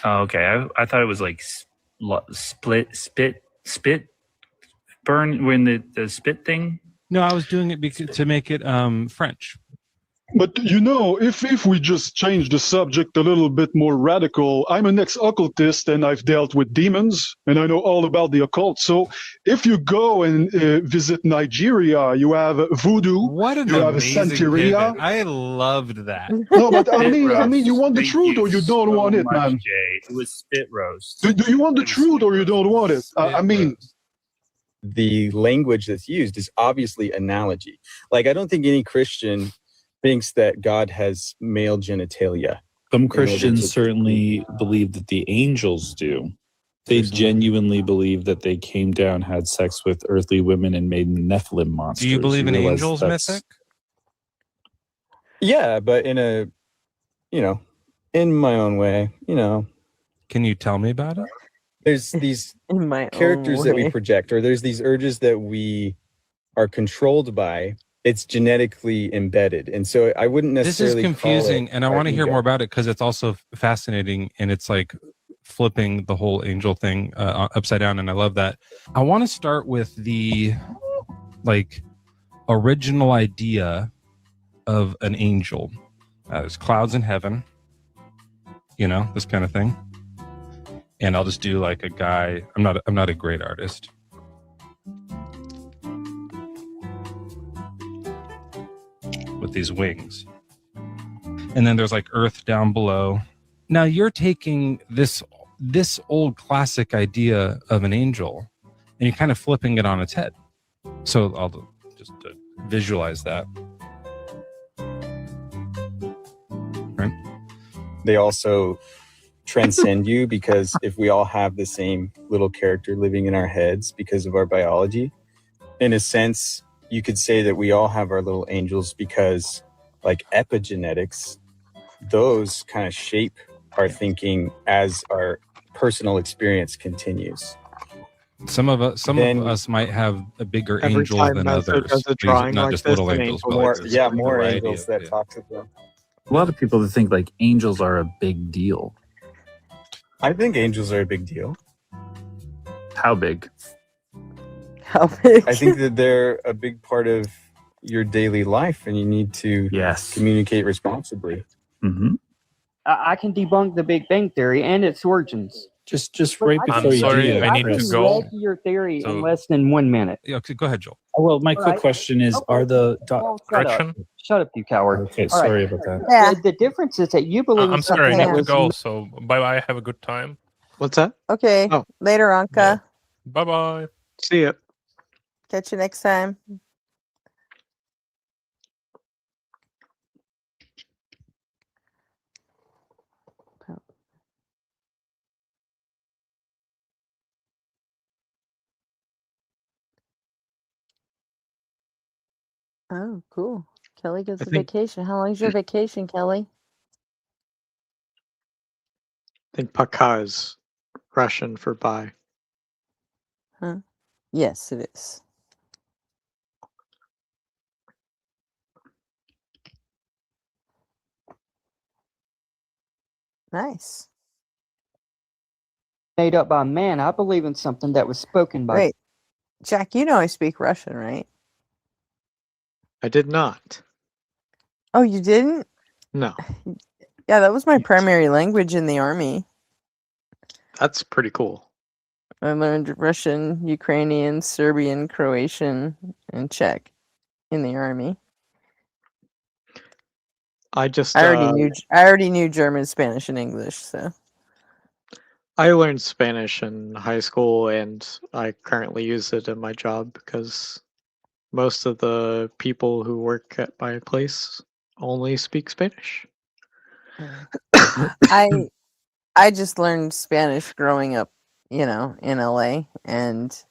Oh, okay. I thought it was like spit, burn, when the spit thing. No, I was doing it to make it French. But you know, if we just change the subject a little bit more radical, I'm an ex-occultist and I've dealt with demons and I know all about the occult. So if you go and visit Nigeria, you have voodoo, you have Santeria. I loved that. No, but I mean, you want the truth or you don't want it, man? It was spit roast. Do you want the truth or you don't want it? I mean, the language that's used is obviously analogy. Like, I don't think any Christian thinks that God has male genitalia. Some Christians certainly believe that the angels do. They genuinely believe that they came down, had sex with earthly women, and made Nephilim monsters. Do you believe in angels, Mythic? Yeah, but in my own way, Can you tell me about it? There's these characters that we project, or there's these urges that we are controlled by. It's genetically embedded, and so I wouldn't necessarily. This is confusing, and I want to hear ego. more about it because it's also fascinating, and it's like flipping the whole angel thing upside down, and I love that. I want to start with the original idea of an angel. There's clouds in heaven, this kind of thing, and I'll just do like a guy. I'm not a great artist. With these wings, and then there's like earth down below. Now you're taking this old classic idea of an angel and you're kind of flipping it on its head. So I'll just visualize that. Right? They also transcend you, because if we all have the same little character living in our heads because of our biology, in a sense, you could say that we all have our little angels, because like epigenetics, those kind of shape our thinking as our personal experience continues. Some of us might have a bigger angel than others. Not just little angels, but more angels that talk to them. A lot of people that think like angels are a big deal. I think angels are a big deal. How big? How big? I think that they're a big part of your daily life, and you need to communicate responsibly. Mm-hmm. I can debunk the Big Bang Theory and its origins. Just right before you do that. I need to go. Your theory in less than 1 minute. Yeah, okay, go ahead, Joel. Well, my quick question is: are the Shut up, you coward. Okay, sorry about that. Yeah. The difference is that you believe. I'm sorry, I need to go. So bye bye. Have a good time. What's that? Okay. Oh. Later, Anka. Bye bye. See ya. Catch you next time. Oh, cool. Kelly goes I to think- vacation. How long's your vacation, Kelly? I think Paka is Russian for bye. Huh? Yes, it is. Nice. Made up by man. I believe in something that was spoken by. Wait, Jack, you know I speak Russian, right? I did not. Oh, you didn't? No. Yeah, that was my primary language in the army. That's pretty cool. I learned Russian, Ukrainian, Serbian, Croatian, and Czech. in the army. I just I already knew German, Spanish, and English. So I learned Spanish in high school, and I currently use it in my job because most of the people who work at my place only speak Spanish. I just learned Spanish growing up, in LA, and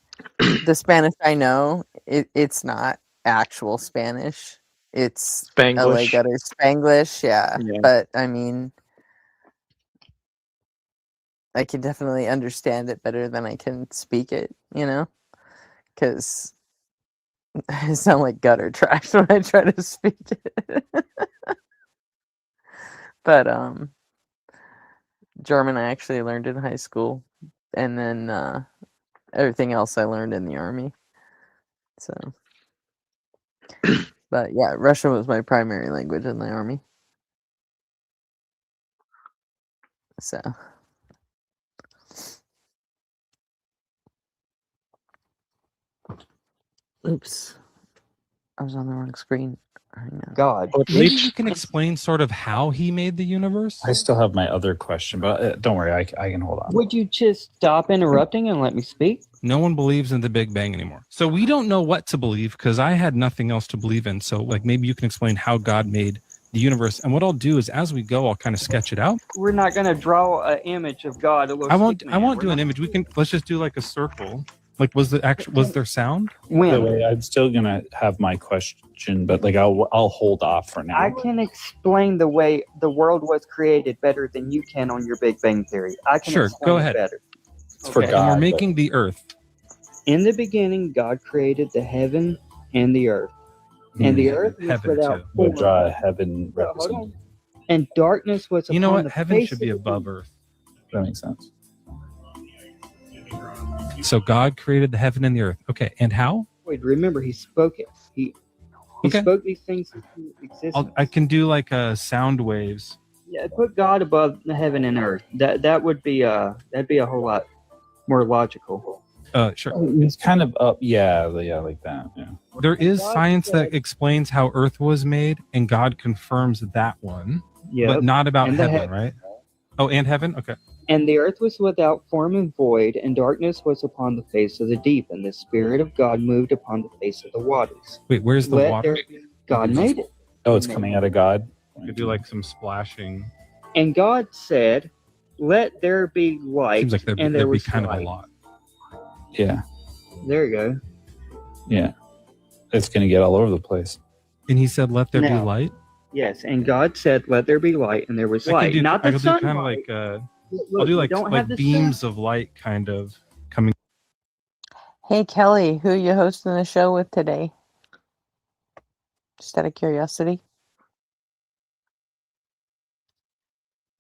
the Spanish I know, it's not actual Spanish. It's LA Spanglish. gutter Spanglish, yeah. But I mean, I can definitely understand it better than I can speak it, because I sound like gutter trash when I try to speak it. But German I actually learned in high school, and then everything else I learned in the army. So, but yeah, Russian was my primary language in the army. So, oops, I was on the wrong screen. God. Maybe you can explain sort of how he made the universe. I still have my other question, but don't worry, I can hold on. Would you just stop interrupting and let me speak? No one believes in the Big Bang anymore. So we don't know what to believe because I had nothing else to believe in. So maybe you can explain how God made the universe. And what I'll do is as we go, I'll kind of sketch it out. We're not going to draw an image of God. I won't do an image. Let's just do like a circle. Like was there sound? By the way, I'm still gonna have my question, but I'll hold off for now. I can explain the way the world was created better than you can on your Big Bang Theory. I can Sure, explain go it ahead. better. It's for God. And we're making the earth. In the beginning, God created the heaven and the earth. And the earth was Heaven, without too. We'll form. draw a heaven Hold represented. on. And darkness was upon You know what? the Heaven face should be of the above deep. earth. That makes sense. So God created the heaven and the earth. Okay, and how? Wait, remember, he spoke it. He spoke these things into existence. I can do like sound waves. Yeah, put God above the heaven and earth. That would be that'd be a whole lot more logical. Sure. It's kind of up, yeah, like that. Yeah. There is science that explains how Earth was made, and God confirms that one, but not about And the heaven, right? Oh, and heaven? Okay. And the earth was without form and void, and darkness was upon the face of the deep, and the Spirit of God moved upon the face of the waters. Wait, where's the water? God made it. Oh, it's coming out of God? Could do like some splashing. And God said, "Let there be light." Seems like and there'd there be was kind of light. a lot. Yeah. There you go. Yeah. It's going to get all over the place. And he said, let there be Now, light? Yes, and God said, "Let there be light," and there was light. Not the I sun. could do kind of like Look, I'll do you like don't have the beams of light kind of coming. hey Kelly, who you hosting the show with today? Just out of curiosity.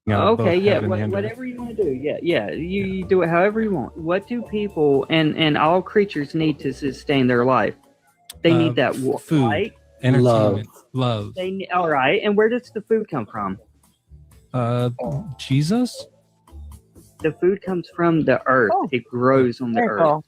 Okay, yeah, whatever you want to do. Yeah, you do it however you want. What do people and all creatures need to sustain their life? They need that food, light, entertainment, love. They need, all right, and where does the food come from? Jesus. The food comes from the earth. It grows on the earth.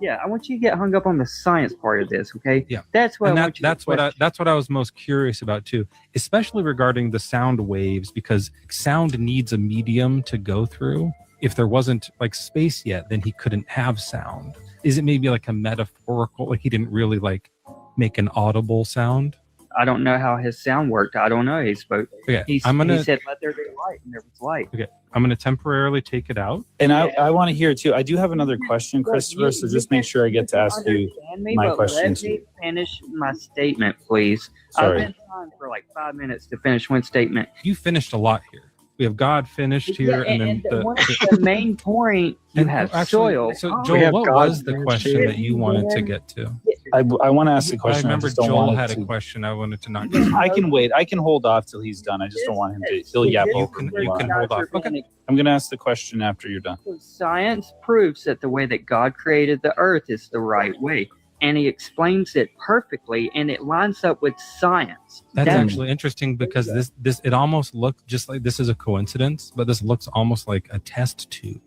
Yeah, I want you to get hung up on the science part of this, okay? Yeah, that's what and I want you that's to what that's what I was most curious about too, especially regarding the sound waves, because sound needs a medium to go through. If there wasn't like space yet, then he couldn't have sound. Is it maybe like a metaphorical, like he didn't really like make an audible sound? I don't know how his sound worked. I don't know. He spoke. Okay, He said, "Let there be light," and there was light. Okay, I'm gonna temporarily take it out. And I want to hear too. I do have another question, Christopher. So just make sure I get to ask you my question Let me finish my statement, please. Sorry. I've been trying for like 5 minutes to finish one statement. You finished a lot here. We have God finished here, Yeah, and then the main point, you have soil. So Joel, what was the question that you wanted to get to? I want to ask the question. I remember just don't Joel want had it a to- question. I wanted to not. I can wait. I can hold off till he's done. I just don't want him to. He'll yap over me. You can hold off. Okay. I'm going to ask the question after you're done. Science proves that the way that God created the earth is the right way. And he explains it perfectly, and it lines up with science. That's actually interesting because this it almost looked just like this is a coincidence, but this looks almost like a test tube,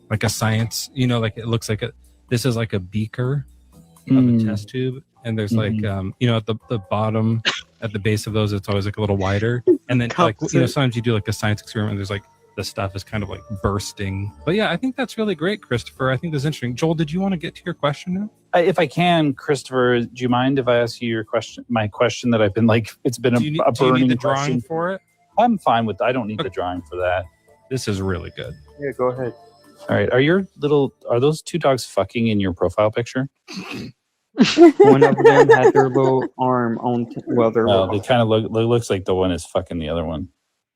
like a science. Like it looks like this is like a beaker of a test tube, and there's like at the bottom at the base of those, it's always like a little wider, and then like sometimes you do like a science experiment and there's like the stuff is kind of like bursting. But yeah, I think that's really great, Christopher. I think that's interesting. Joel, did you want to get to your question now? If I can, Christopher, do you mind if I ask you your question? My question that I've been like, it's been a burning question. Do you need the drawing for it? I'm fine with. I don't need the drawing for that. This is really good. Yeah, go ahead. All right. Are those two dogs fucking in your profile picture? One of them had their little arm on. They kind of looks like the one is fucking the other one.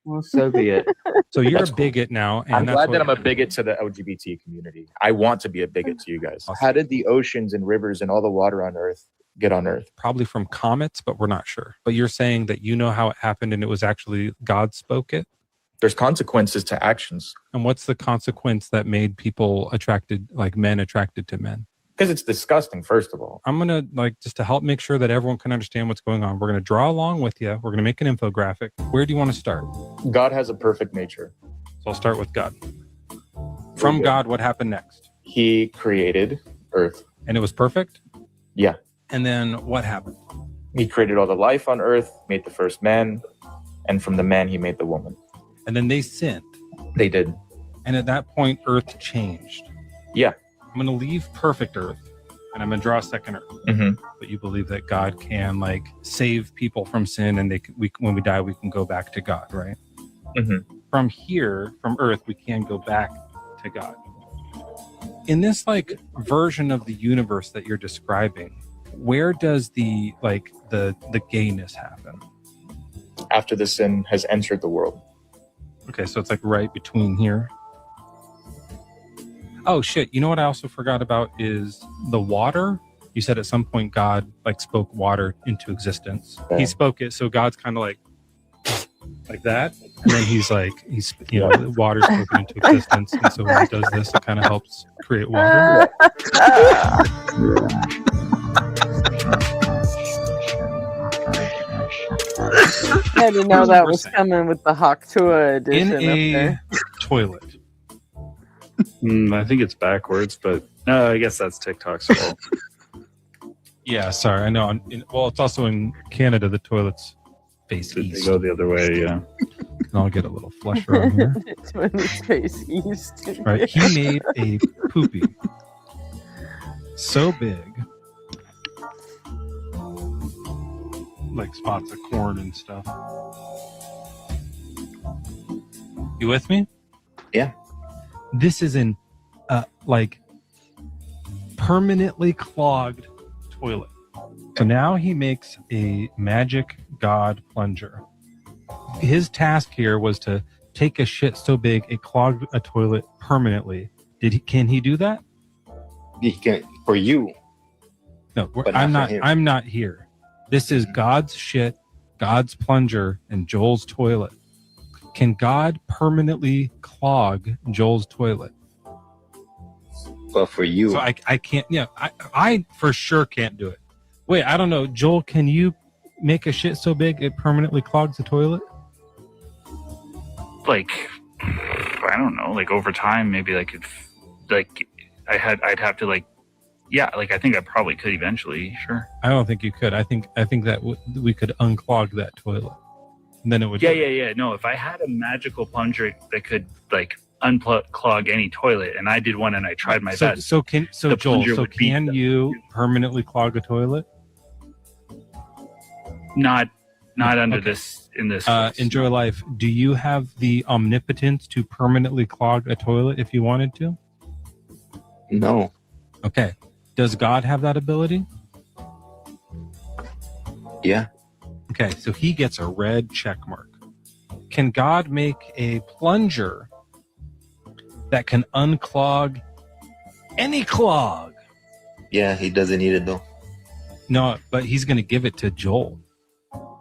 Well, so be it. So you're a bigot now. And I'm glad that I'm a bigot to the LGBT community. I want to be a bigot to you guys. How did the oceans and rivers and all the water on Earth get on Earth? Probably from comets, but we're not sure. But you're saying that you know how it happened and it was actually God spoke it? There's consequences to actions. And what's the consequence that made people attracted, like men attracted to men? Because it's disgusting, first of all. I'm going to, just to help make sure that everyone can understand what's going on, we're going to draw along with you. We're going to make an infographic. Where do you want to start? God has a perfect nature. So I'll start with God. From God, what happened next? He created Earth. And it was perfect? Yeah. And then what happened? He created all the life on Earth, made the first man, and from the man, he made the woman. And then they sinned. They did. And at that point, Earth changed. Yeah. I'm going to leave perfect Earth and I'm going to draw a second Earth. Mm-hmm. But you believe that God can save people from sin, and when we die, we can go back to God, right? Mm-hmm. From here, from Earth, we can go back to God. In this version of the universe that you're describing, where does the gayness happen? After the sin has entered the world. Okay, so it's right between here. Oh shit, you know what I also forgot about is the water. You said at some point God spoke water into existence. Yeah. He spoke it, so God's kind of like that. And then he's water spoken into existence. And so when he does this, it kind of helps create water. I didn't know that was coming with the Haktua edition in a toilet. I think it's backwards, but no, I guess that's TikTok's fault. Yeah, sorry. I know. It's also in Canada, the toilets face east. They go the other way, yeah. And I'll get a little flush around here. It's face east. Right. He made a poopy so big, like spots of corn and stuff. You with me? Yeah. This is an permanently clogged toilet. So now he makes a magic God plunger. His task here was to take a shit so big it clogged a toilet permanently. Can he do that? He can for you. No, I'm not here. This is God's shit, God's plunger, and Joel's toilet. Can God permanently clog Joel's toilet? Well, for you. So I can't, I for sure can't do it. Wait, I don't know. Joel, can you make a shit so big it permanently clogs the toilet? I don't know, over time, maybe if I'd have to I think I probably could eventually, sure. I don't think you could. I think that we could unclog that toilet. And then it would. Yeah. No, if I had a magical plunger that could unclog any toilet, and I did one and I tried my best. Joel, can you permanently clog a toilet? Not under this in this. Enjoy life. Do you have the omnipotence to permanently clog a toilet if you wanted to? No. Okay. Does God have that ability? Yeah. Okay, so he gets a red check mark. Can God make a plunger that can unclog any clog? Yeah, he doesn't need it though. No, but he's going to give it to Joel.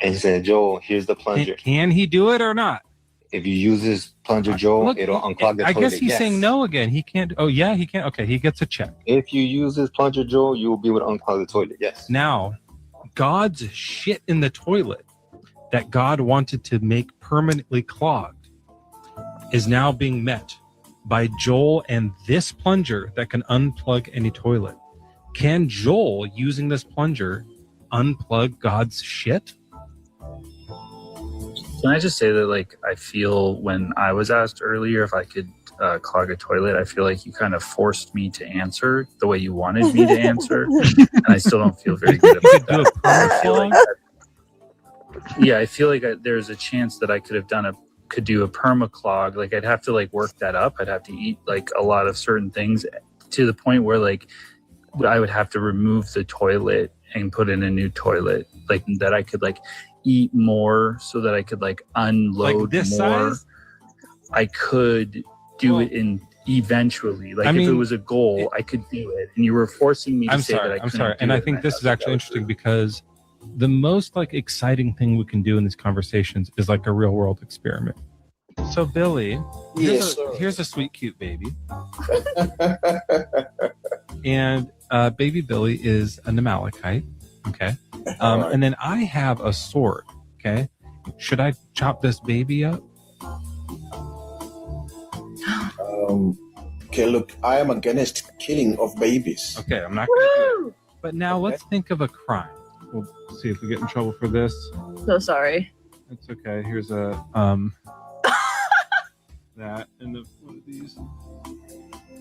And he said, Joel, here's the plunger. Can he do it or not? If you use this plunger, Joel, it'll unclog the toilet. I guess he's saying no again. He can't. Oh, yeah, he can. Okay, he gets a check. If you use this plunger, Joel, you will be able to unclog the toilet. Yes. Now, God's shit in the toilet that God wanted to make permanently clogged is now being met by Joel and this plunger that can unplug any toilet. Can Joel, using this plunger, unplug God's shit? Can I just say that, like, I feel when I was asked earlier if I could clog a toilet, I feel like you kind of forced me to answer the way you wanted me to answer, and I still don't feel very good about that. I feel like I feel like there's a chance that I could have do a perma clog. Like, I'd have to like work that up. I'd have to eat like a lot of certain things to the point where like I would have to remove the toilet and put in a new toilet, like that I could like eat more so that I could like unload Like this more. size? I could do it in eventually. Like, if it was a goal, I could do it. And you were forcing me to say that I couldn't. I'm sorry. do And I it, think this is actually interesting because the most like exciting thing we can do in these conversations is like a real world experiment. So Billy, here's a sweet cute baby. And baby Billy is an Amalekite. Okay. And then I have a sword. Okay. Should I chop this baby up? Okay, look, I am against killing of babies. Okay, I'm not going to do it. But now let's think of a crime. We'll see if we get in trouble for this. So sorry. It's okay. Here's a that and one of these.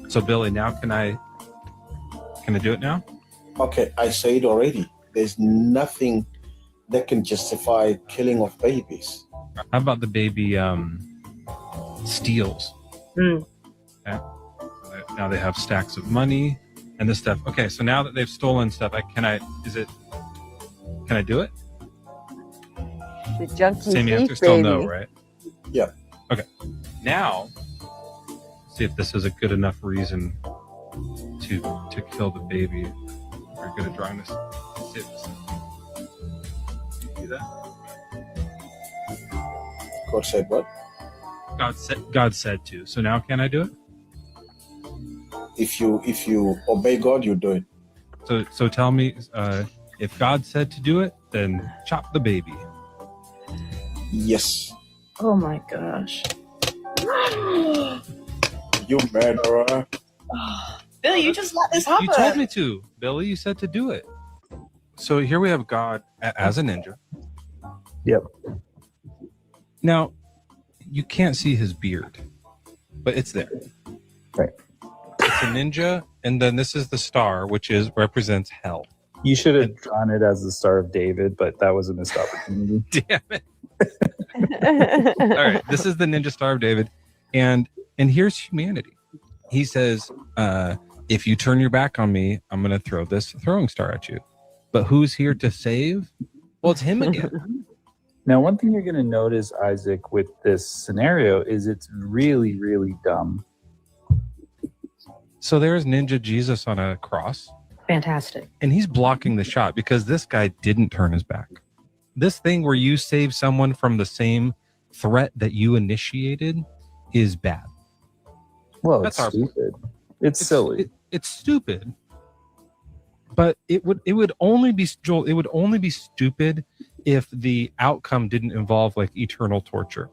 So Billy, now can I do it now? Okay, I said already. There's nothing that can justify killing of babies. How about the baby steals? Okay. Now they have stacks of money and this stuff. Okay, so now that they've stolen stuff, can I do it? The junkie Same thief, answer, still baby. no, right? Yeah. Okay. Now, see if this is a good enough reason to kill the baby. We're good at drawing this. See that? God said what? God said to. So now can I do it? If you obey God, you do it. So tell me, if God said to do it, then chop the baby. Yes. Oh my gosh. You murderer. Billy, you just let this You happen. told me to, Billy. You said to do it. So here we have God as a ninja. Yep. Now, you can't see his beard, but it's there. Right. It's a ninja, and then this is the star, which represents hell. You should have drawn it as the Star of David, but that was a missed opportunity. Damn it. All right, this is the Ninja Star of David, and here's humanity. He says, if you turn your back on me, I'm going to throw this throwing star at you. But who's here to save? Well, it's him again. Now, one thing you're going to notice, Isaac, with this scenario is it's really, really dumb. So there's Ninja Jesus on a cross. Fantastic. And he's blocking the shot because this guy didn't turn his back. This thing where you save someone from the same threat that you initiated is bad. Well, That's it's stupid. It's silly. It's stupid. But it would only be, Joel, it would only be stupid if the outcome didn't involve like eternal torture.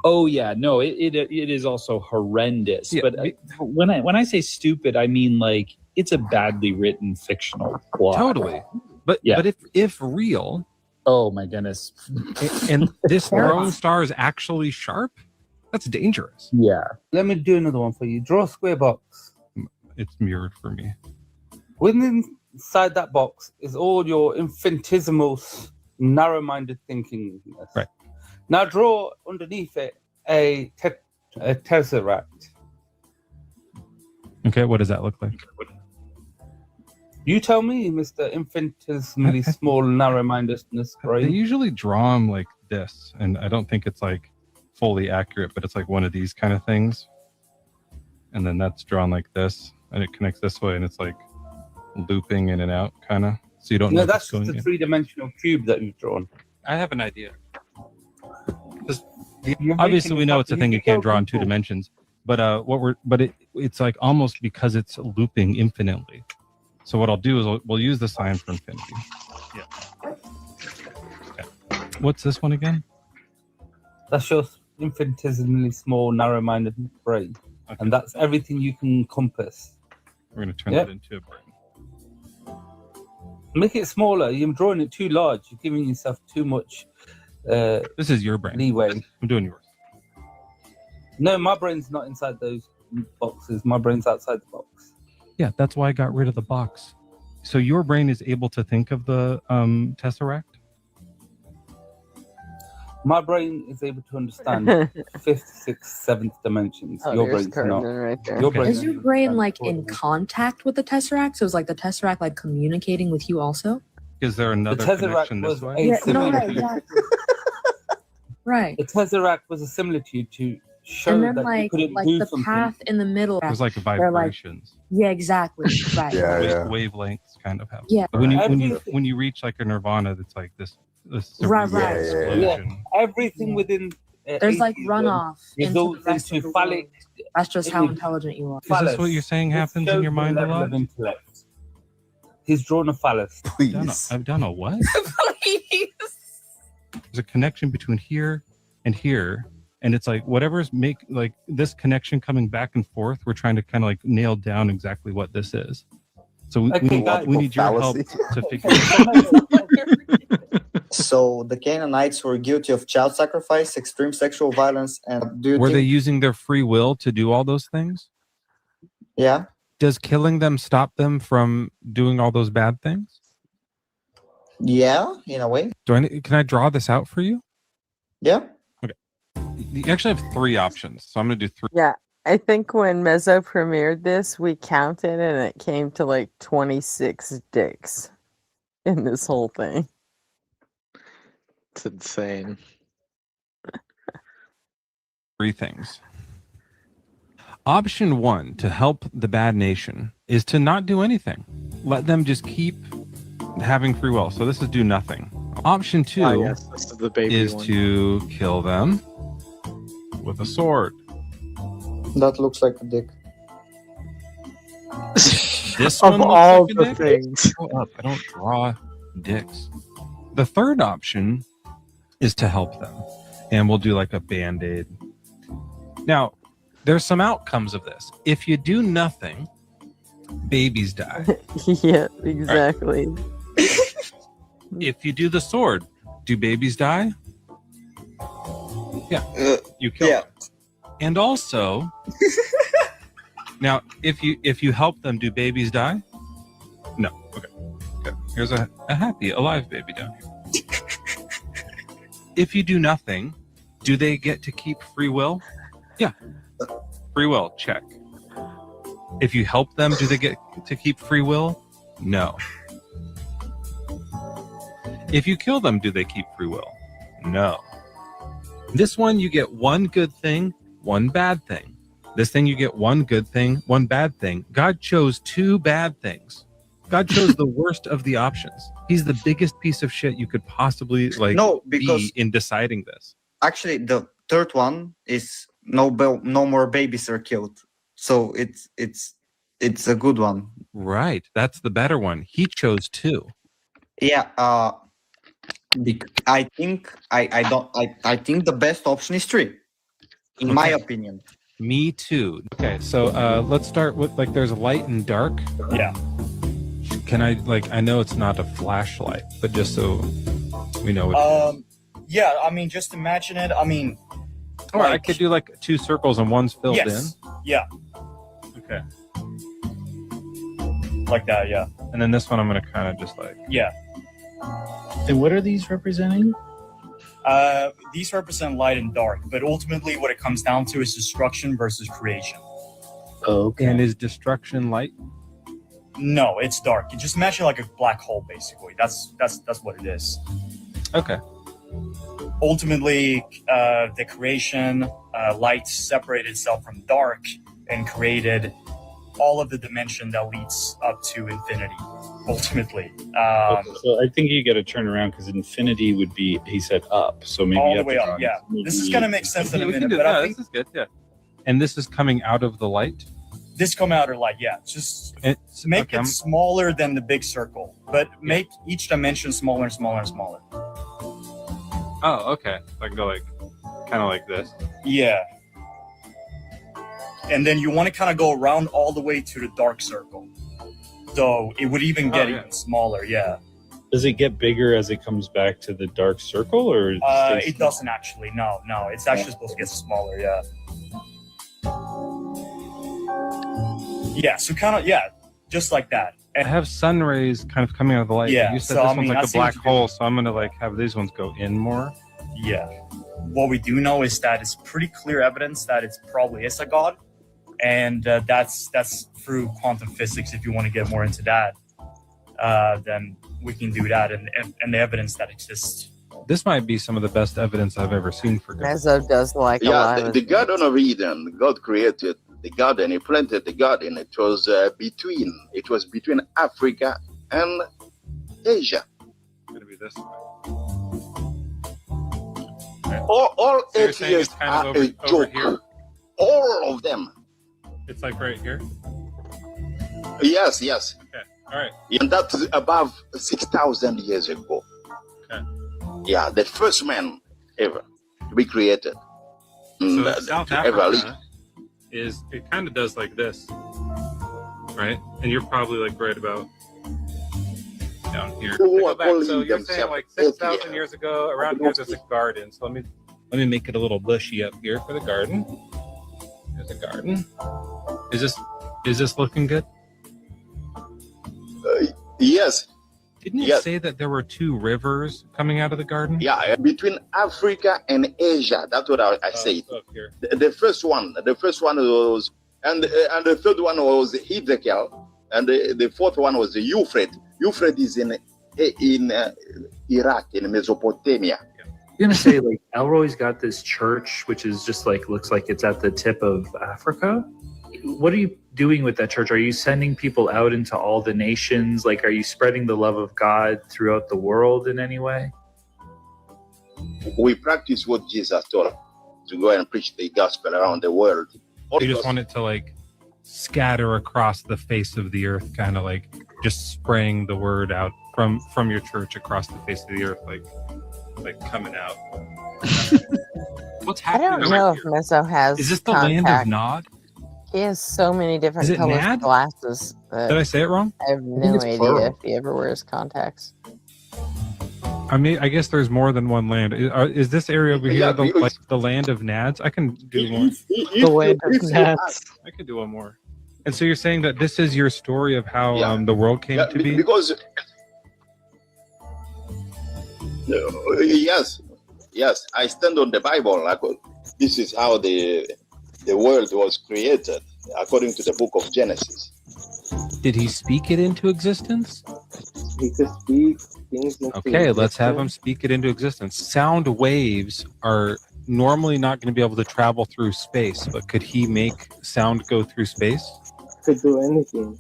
Oh yeah, no, it is also horrendous. Yeah, but when I say stupid, I mean like it's a badly written fictional plot. Totally. But if real, oh my goodness, and this throwing star is actually sharp, that's dangerous. Yeah. Let me do another one for you. Draw a square box. It's mirrored for me. Within inside that box is all your infinitesimal, narrow-minded thinking. Right. Now draw underneath it a tesseract. Okay, what does that look like? You tell me, Mr. Infinitesimally small, narrow-mindedness brain. They usually draw them like this, and I don't think it's like fully accurate, but it's like one of these kind of things. And then that's drawn like this, and it connects this way, and it's like looping in and out, kind of. So you don't know. No, that's just a three-dimensional cube that you've drawn. I have an idea. Obviously, we know it's a thing you can't draw in 2 dimensions, but it's like almost because it's looping infinitely. So what I'll do is we'll use the sign for infinity. Yeah. Okay. What's this one again? That's your infinitesimally small, narrow-minded brain, and that's everything you can encompass. We're going to turn that into a brain. Make it smaller. You're drawing it too large. You're giving yourself too much. This is your brain. Leeway. I'm doing yours. No, my brain's not inside those boxes. My brain's outside the box. Yeah, that's why I got rid of the box. So your brain is able to think of the tesseract? My brain is able to understand fifth, sixth, seventh dimensions. Oh, Your there's brain's not. Cartman right there. Your brain Is your brain like in contact with the Tesseract? So is like the Tesseract like communicating with you also? Is there another connection this way? Yeah, no, right, exactly. Right. The Tesseract was a similitude to show And then that you couldn't like do the something. path in the middle. It was like where, vibrations. yeah, exactly. Right. Wavelengths kind of have. Yeah. When you reach like a nirvana, it's like this Right. explosion. Everything within. There's like runoff into the results rest of into the phallic. world. That's just how intelligent you are. Is this what you're saying happens in your mind a lot? He's drawn a phallus. I've done a what? Please. There's a connection between here and here, and it's like whatever's like this connection coming back and forth. We're trying to kind of like nail down exactly what this is. So we need your help to figure it out. So the Canaanites were guilty of child sacrifice, extreme sexual violence, and were they using their free will to do all those things? Yeah. Does killing them stop them from doing all those bad things? Yeah, in a way. Can I draw this out for you? Yeah. Okay. You actually have 3 options, so I'm going to do 3. Yeah, I think when Mezzo premiered this, we counted and it came to like 26 dicks in this whole thing. It's insane. 3 things. Option 1 to help the bad nation is to not do anything. Let them just keep having free will. So this is do nothing. Option 2 yes, this is the baby is one. to kill them with a sword. That looks like a dick. This Of one looks all like a the dick? things. Grow up. I don't draw dicks. The third option is to help them. And we'll do like a band-aid. Now, there's some outcomes of this. If you do nothing, babies die. Yeah, exactly. If you do the sword, do babies die? Yeah. You kill them. And also, now if you help them, do babies die? No. Okay. Here's a happy, alive baby down here. If you do nothing, do they get to keep free will? Yeah. Free will, check. If you help them, do they get to keep free will? No. If you kill them, do they keep free will? No. This one, you get 1 good thing, 1 bad thing. This thing, you get 1 good thing, 1 bad thing. God chose 2 bad things. God chose the worst of the options. He's the biggest piece of shit you could possibly be in deciding this. Actually, the third one is no more babies are killed. So it's a good one. Right. That's the better one. He chose 2. Yeah. I think I think the best option is 3, in my opinion. Me too. Okay, so let's start with like there's light and dark. Yeah. Can I I know it's not a flashlight, but just so we know what it is. Yeah, I mean, just imagine it. I mean, Or I could do like 2 circles and one's filled yes. in. Yeah. Okay. Like that, yeah. And then this one I'm gonna kind of just like Yeah. And what are these representing? These represent light and dark, but ultimately what it comes down to is destruction versus creation. Okay. And is destruction light? No, it's dark. You just imagine like a black hole, basically. That's what it is. Okay. Ultimately, the creation, light separated itself from dark and created all of the dimension that leads up to infinity. Ultimately, so I think you got to turn around because infinity would be, he said, up. So maybe all you the have way to up. draw Yeah, this is gonna make sense in a We can minute. do But that. I think This is good. Yeah. And this is coming out of the light. this come out or light. Yeah, just It's make okay, it I'm- smaller than the big circle, but make each dimension smaller and smaller and smaller. Oh, okay. So I can go like kind of like this. Yeah. And then you want to kind of go around all the way to the dark circle. So it would even get even smaller. Yeah. Does it get bigger as it comes back to the dark circle, or it doesn't actually. No, it's actually supposed to get smaller. Yeah. Yeah. So kind of just like that. I have sun rays kind of coming out of the light. Yeah, You said so, this I one's mean, like I a see what black you're hole, so I'm gonna like have these ones go in more. Yeah. What we do know is that it's pretty clear evidence that it probably is a god, and that's through quantum physics. If you want to get more into that, then we can do that, and the evidence that exists. This might be some of the best evidence I've ever seen for God. Mezzo does like a lot of the Garden of Eden, God created the garden. He planted the garden. It was between Africa and Asia. It's gonna be this way. All So you're 8 saying years it's kind of are a over joke. here? All of them. It's like right here. Yes. Okay. All right. And that's above 6,000 years ago. Okay. Yeah, the first man ever to be created. So South ever lived. Africa it kind of does like this, right? And you're probably like right about down here. Go back. So you're saying like 6,000 years ago, around here there's a garden. So let me make it a little bushy up here for the garden. There's a garden. Is this looking good? Yes. Didn't you say that there were 2 rivers coming out of the garden? Yeah, between Africa and Asia. That's what I said. Up here. The first one was, and the third one was Ezekiel, and the fourth one was the Euphrates. Euphrates is in Iraq, in Mesopotamia. You're gonna say like Elroy's got this church, which is just like looks like it's at the tip of Africa. What are you doing with that church? Are you sending people out into all the nations? Like, are you spreading the love of God throughout the world in any way? We practice what Jesus taught, to go and preach the gospel around the world. You just want it to like scatter across the face of the earth, kind of like just spraying the word out from your church across the face of the earth, like coming out. What's happening? I don't know if Mezzo has. Is this the contact. land of Nod? He has so many different Is it colored Nad? glasses. Did I say it wrong? I have no idea if he ever wears contacts. I mean, I guess there's more than one land. Is this area over here like the land of Nads? I can do more. The land of Nads. I could do one more. And so you're saying that this is your story of how the world came to be? Because yes, I stand on the Bible. This is how the world was created, according to the book of Genesis. Did he speak it into existence? He could speak things into Okay, let's have him speak it into existence. Sound waves are normally not going to be able to travel through space, but could he make sound go through space? Could do anything.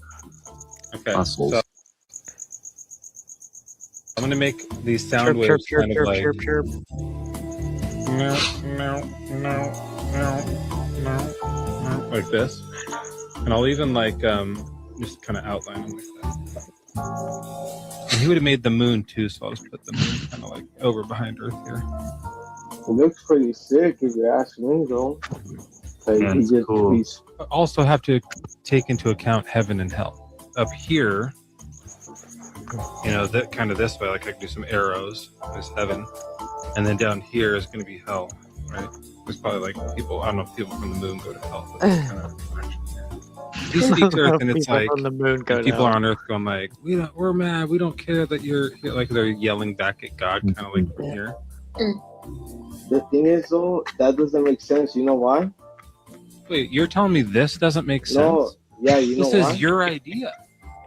Okay, so I'm going to make these sound waves kind of like chirp. Like this, and I'll even like just kind of outline them like that. And he would have made the moon too, so I'll just put the moon kind of like over behind Earth here. It looks pretty sick if you ask me, though. Like, Cool. Also have to take into account heaven and hell. Up here, that kind of this way, like I can do some arrows. There's heaven, and then down here is going to be hell, right? There's probably like people. I don't know if people from the moon go to hell. But kind of you speak to Earth, and it's like on the moon go people down. are on Earth going like, we're mad. We don't care that you're here. Like they're yelling back at God, kind of like from here. The thing is, though, that doesn't make sense. You know why? Wait, you're telling me this doesn't make sense? No, yeah, you know this why? is your idea.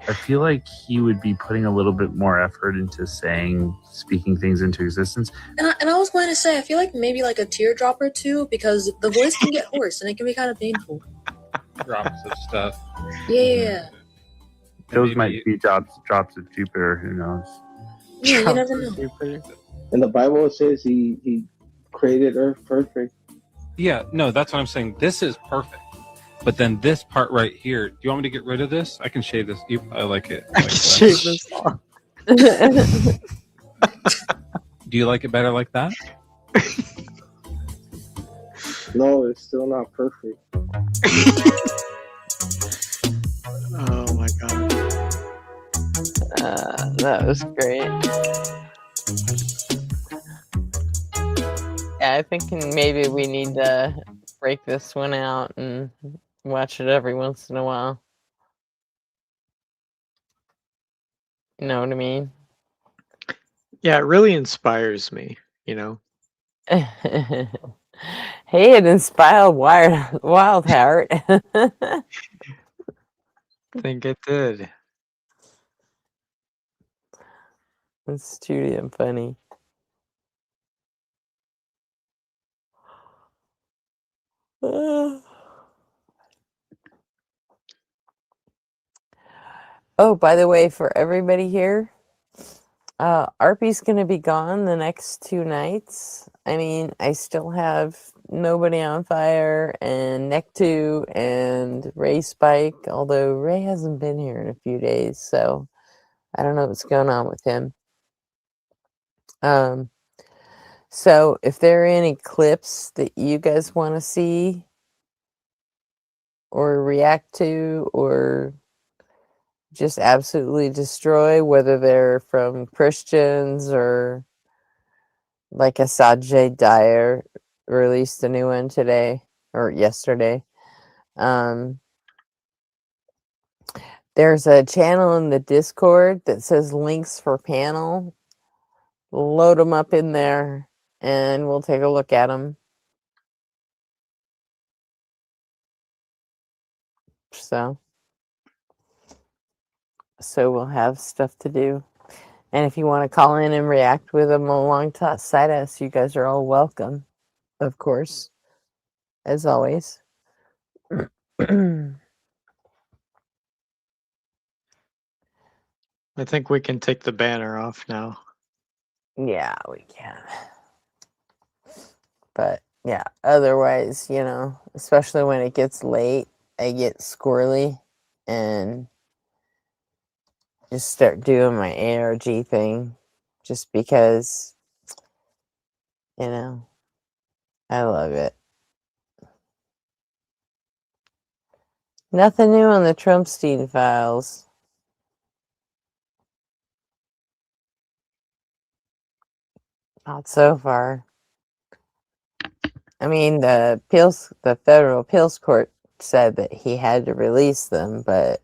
I feel like he would be putting a little bit more effort into speaking things into existence. And I was going to say, I feel like maybe like a teardrop or two, because the voice can get hoarse and it can be kind of painful. Drops of stuff. Yeah. Those might be drops of Jupiter. Who knows? Yeah, you never know. And the Bible says he created Earth perfect. Yeah, no, that's what I'm saying. This is perfect. But then this part right here, do you want me to get rid of this? I can shave this. I like it. I can shave this off. Do you like it better like that? No, it's still not perfect. Oh my god. That was great. Yeah, I think maybe we need to break this one out and watch it every once in a while. You know what I mean? Yeah, it really inspires me, you know. Hey, it inspired Wild Heart. I think it did. It's too damn funny. Oh, by the way, for everybody here, Arpy's gonna be gone the next 2 nights. I mean, I still have Nobody on Fire and Neck2 and Ray Spike, although Ray hasn't been here in a few days, so I don't know what's going on with him. So if there are any clips that you guys want to see or react to or just absolutely destroy, whether they're from Christians or like Asad J. Dyer released a new one today or yesterday. There's a channel in the Discord that says links for panel. Load them up in there and we'll take a look at them. So we'll have stuff to do. And if you want to call in and react with them alongside us, you guys are all welcome, of course, as always. I think we can take the banner off now. Yeah, we can. But yeah, otherwise, you know, especially when it gets late, I get squirrely and just start doing my ARG thing just because, you know, I love it. Nothing new on the Trumpstein files. Not so far. I mean, the federal appeals court said that he had to release them, but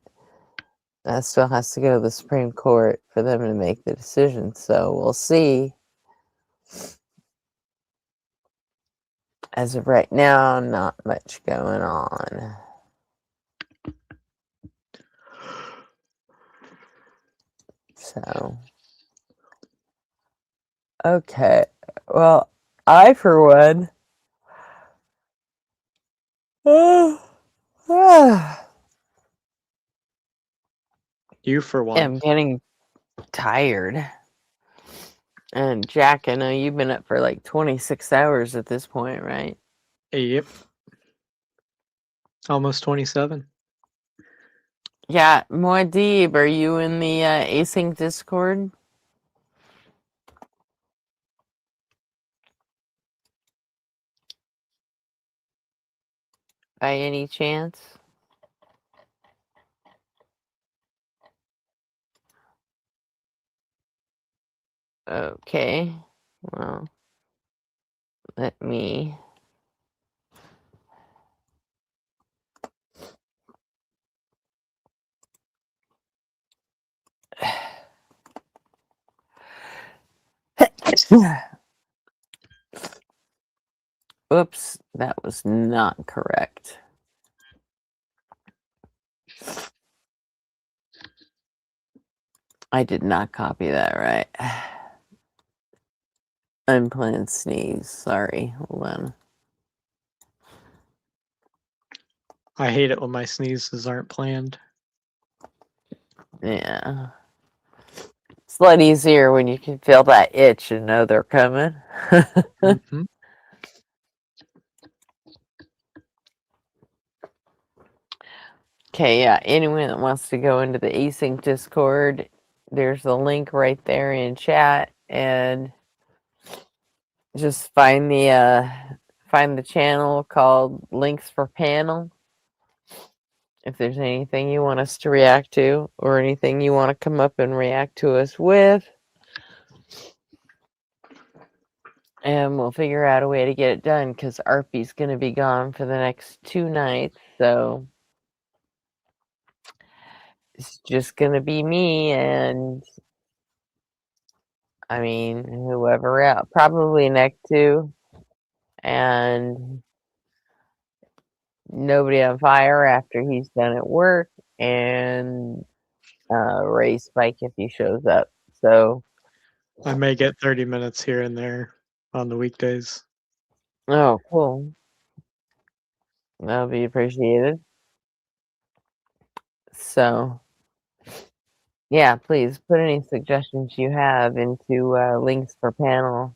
that still has to go to the Supreme Court for them to make the decision. So we'll see. As of right now, not much going on. So, okay. Well, I, for one, You for one. am getting tired. And Jack, I know you've been up for like 26 hours at this point, right? Yep. Almost 27. Yeah, Muad'Dib, are you in the async Discord? By any chance? Okay. Well, let me... Oops, that was not correct. I did not copy that right. Unplanned sneeze. Sorry. Hold on. I hate it when my sneezes aren't planned. Yeah. It's a lot easier when you can feel that itch and know they're coming. Mm-hmm. Okay, yeah. Anyone that wants to go into the async Discord, there's a link right there in chat, and just find the channel called Links for Panel. if there's anything you want us to react to or anything you want to come up and react to us with, and we'll figure out a way to get it done because Arpy's going to be gone for the next 2 nights. So it's just going to be me and, I mean, whoever else, probably Neck2 and Nobody on Fire after he's done at work, and Ray Spike if he shows up. So I may get 30 minutes here and there on the weekdays. oh, cool. That'll be appreciated. So yeah, please put any suggestions you have into links for panel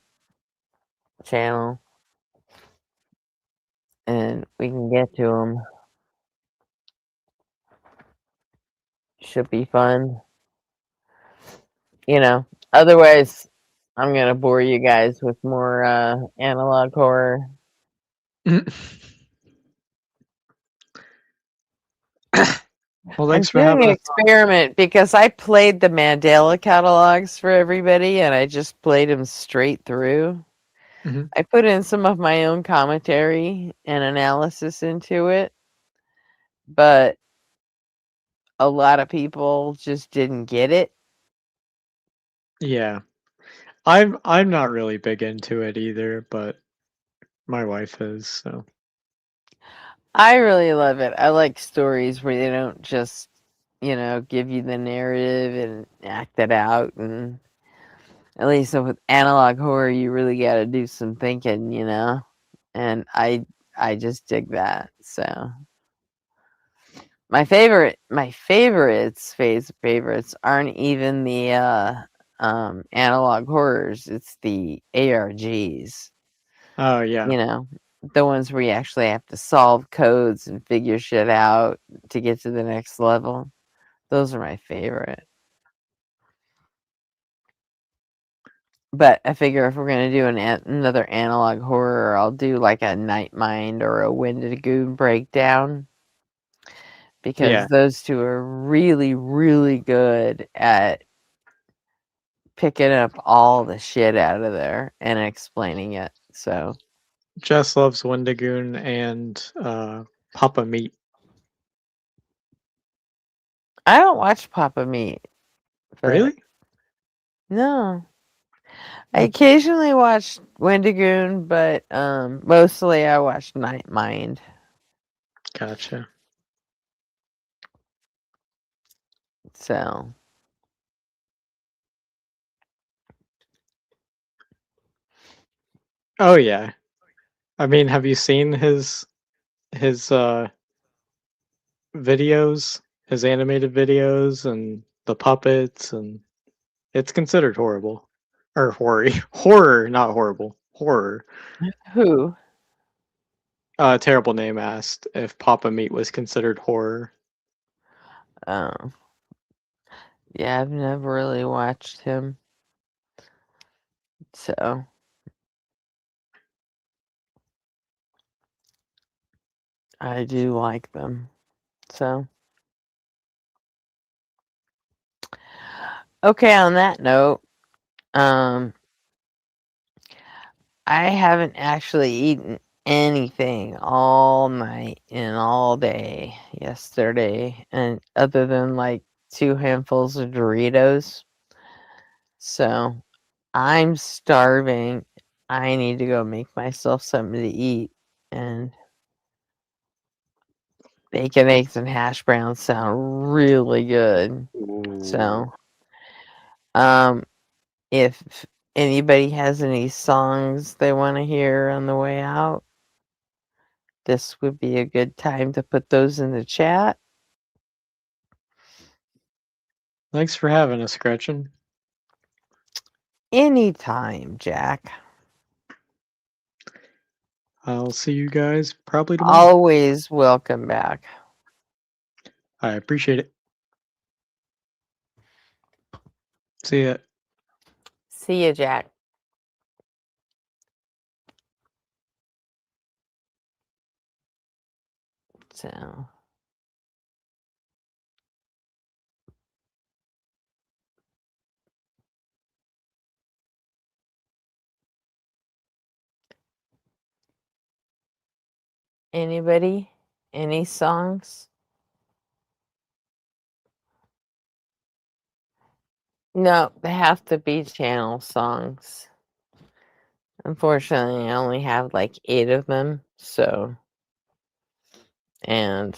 channel, and we can get to them. Should be fun. You know, otherwise, I'm going to bore you guys with more analog horror. Well, I'm thanks for doing having an us on. experiment because I played the Mandela catalogs for everybody and I just played them straight through. Mhm. I put in some of my own commentary and analysis into it, but a lot of people just didn't get it. Yeah. I'm not really big into it either, but my wife is, so I really love it. I like stories where they don't just, give you the narrative and act it out. And at least with analog horror, you really got to do some thinking, And I just dig that. So my favorites aren't even the analog horrors. It's the ARGs. oh yeah. The ones where you actually have to solve codes and figure shit out to get to the next level. Those are my favorite. But I figure if we're going to do another analog horror, I'll do like a Night Mind or a Wendigoon breakdown. Because Yeah. those two are really, really good at picking up all the shit out of there and explaining it. So Jess loves Wendigoon and Papa Meat. I don't watch Papa Meat. But Really? no. I occasionally watch Wendigoon, but mostly I watch Night Mind. Gotcha. So Oh yeah. I mean, have you seen his videos, his animated videos and the puppets, and it's considered horrible. Or hoary. Horror, not horrible. Horror. Who? Terrible Name asked if Papa Meat was considered horror. Oh. Yeah, I've never really watched him. So I do like them. So okay, on that note, I haven't actually eaten anything all night and all day yesterday, and other than like 2 handfuls of Doritos. So I'm starving. I need to go make myself something to eat. And bacon, eggs, and hash browns sound really good. So, if anybody has any songs they want to hear on the way out, this would be a good time to put those in the chat. Thanks for having us, Gretchen. Anytime, Jack. I'll see you guys probably tomorrow. Always welcome back. I appreciate it. See ya. See ya, Jack. So. Anybody? Any songs? No, they have to be channel songs. Unfortunately, I only have like 8 of them, so. And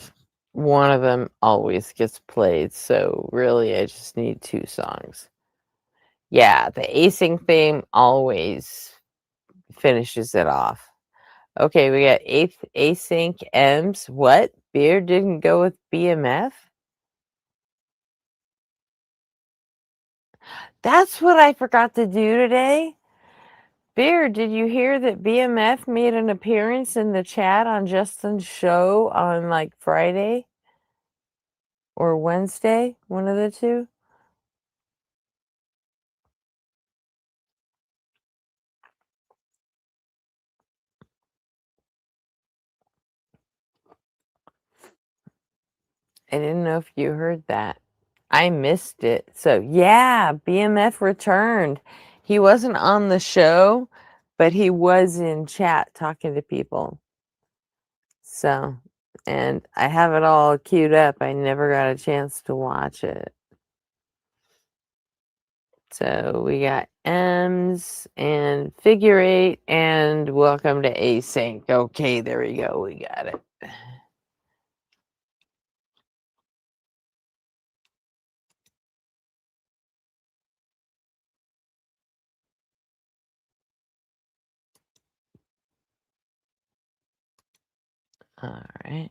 one of them always gets played, so really I just need 2 songs. Yeah, the async theme always finishes it off. Okay, we got async M's. What? Beer didn't go with BMF? That's what I forgot to do today. Beer, did you hear that BMF made an appearance in the chat on Justin's show on like Friday or Wednesday? One of the two? I didn't know if you heard that. I missed it. So, yeah, BMF returned. He wasn't on the show, but he was in chat talking to people. So, and I have it all queued up. I never got a chance to watch it. So, we got M's and figure 8 and welcome to async. Okay, there we go. We got it. All right.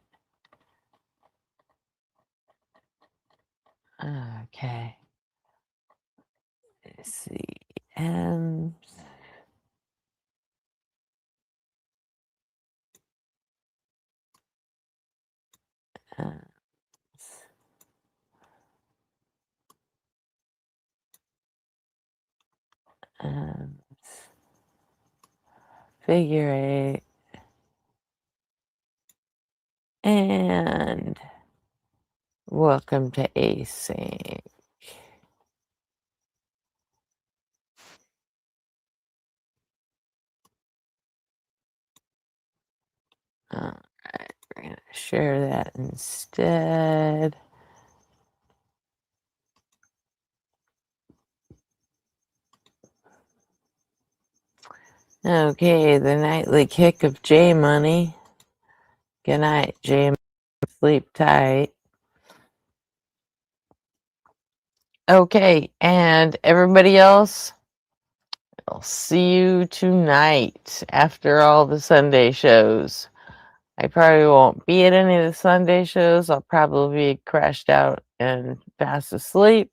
Okay. Let's see. M's. Figure 8. And welcome to async. All right, we're going to share that instead. Okay, the nightly kick of J Money. Good night, J Money. Sleep tight. Okay, and everybody else, I'll see you tonight after all the Sunday shows. I probably won't be at any of the Sunday shows. I'll probably be crashed out and fast asleep.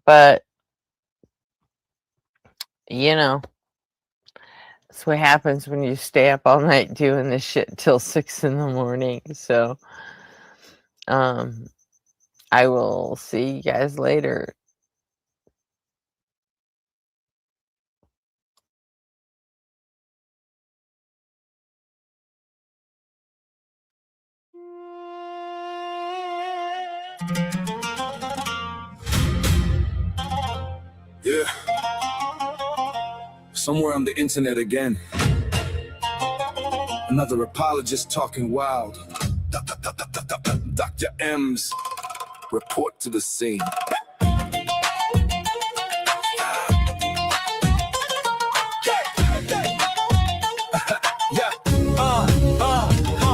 But, you know, that's what happens when you stay up all night doing this shit till 6 in the morning. So, I will see you guys later. Yeah. Somewhere on the internet again. Another apologist talking wild. Dr. M's report to the scene.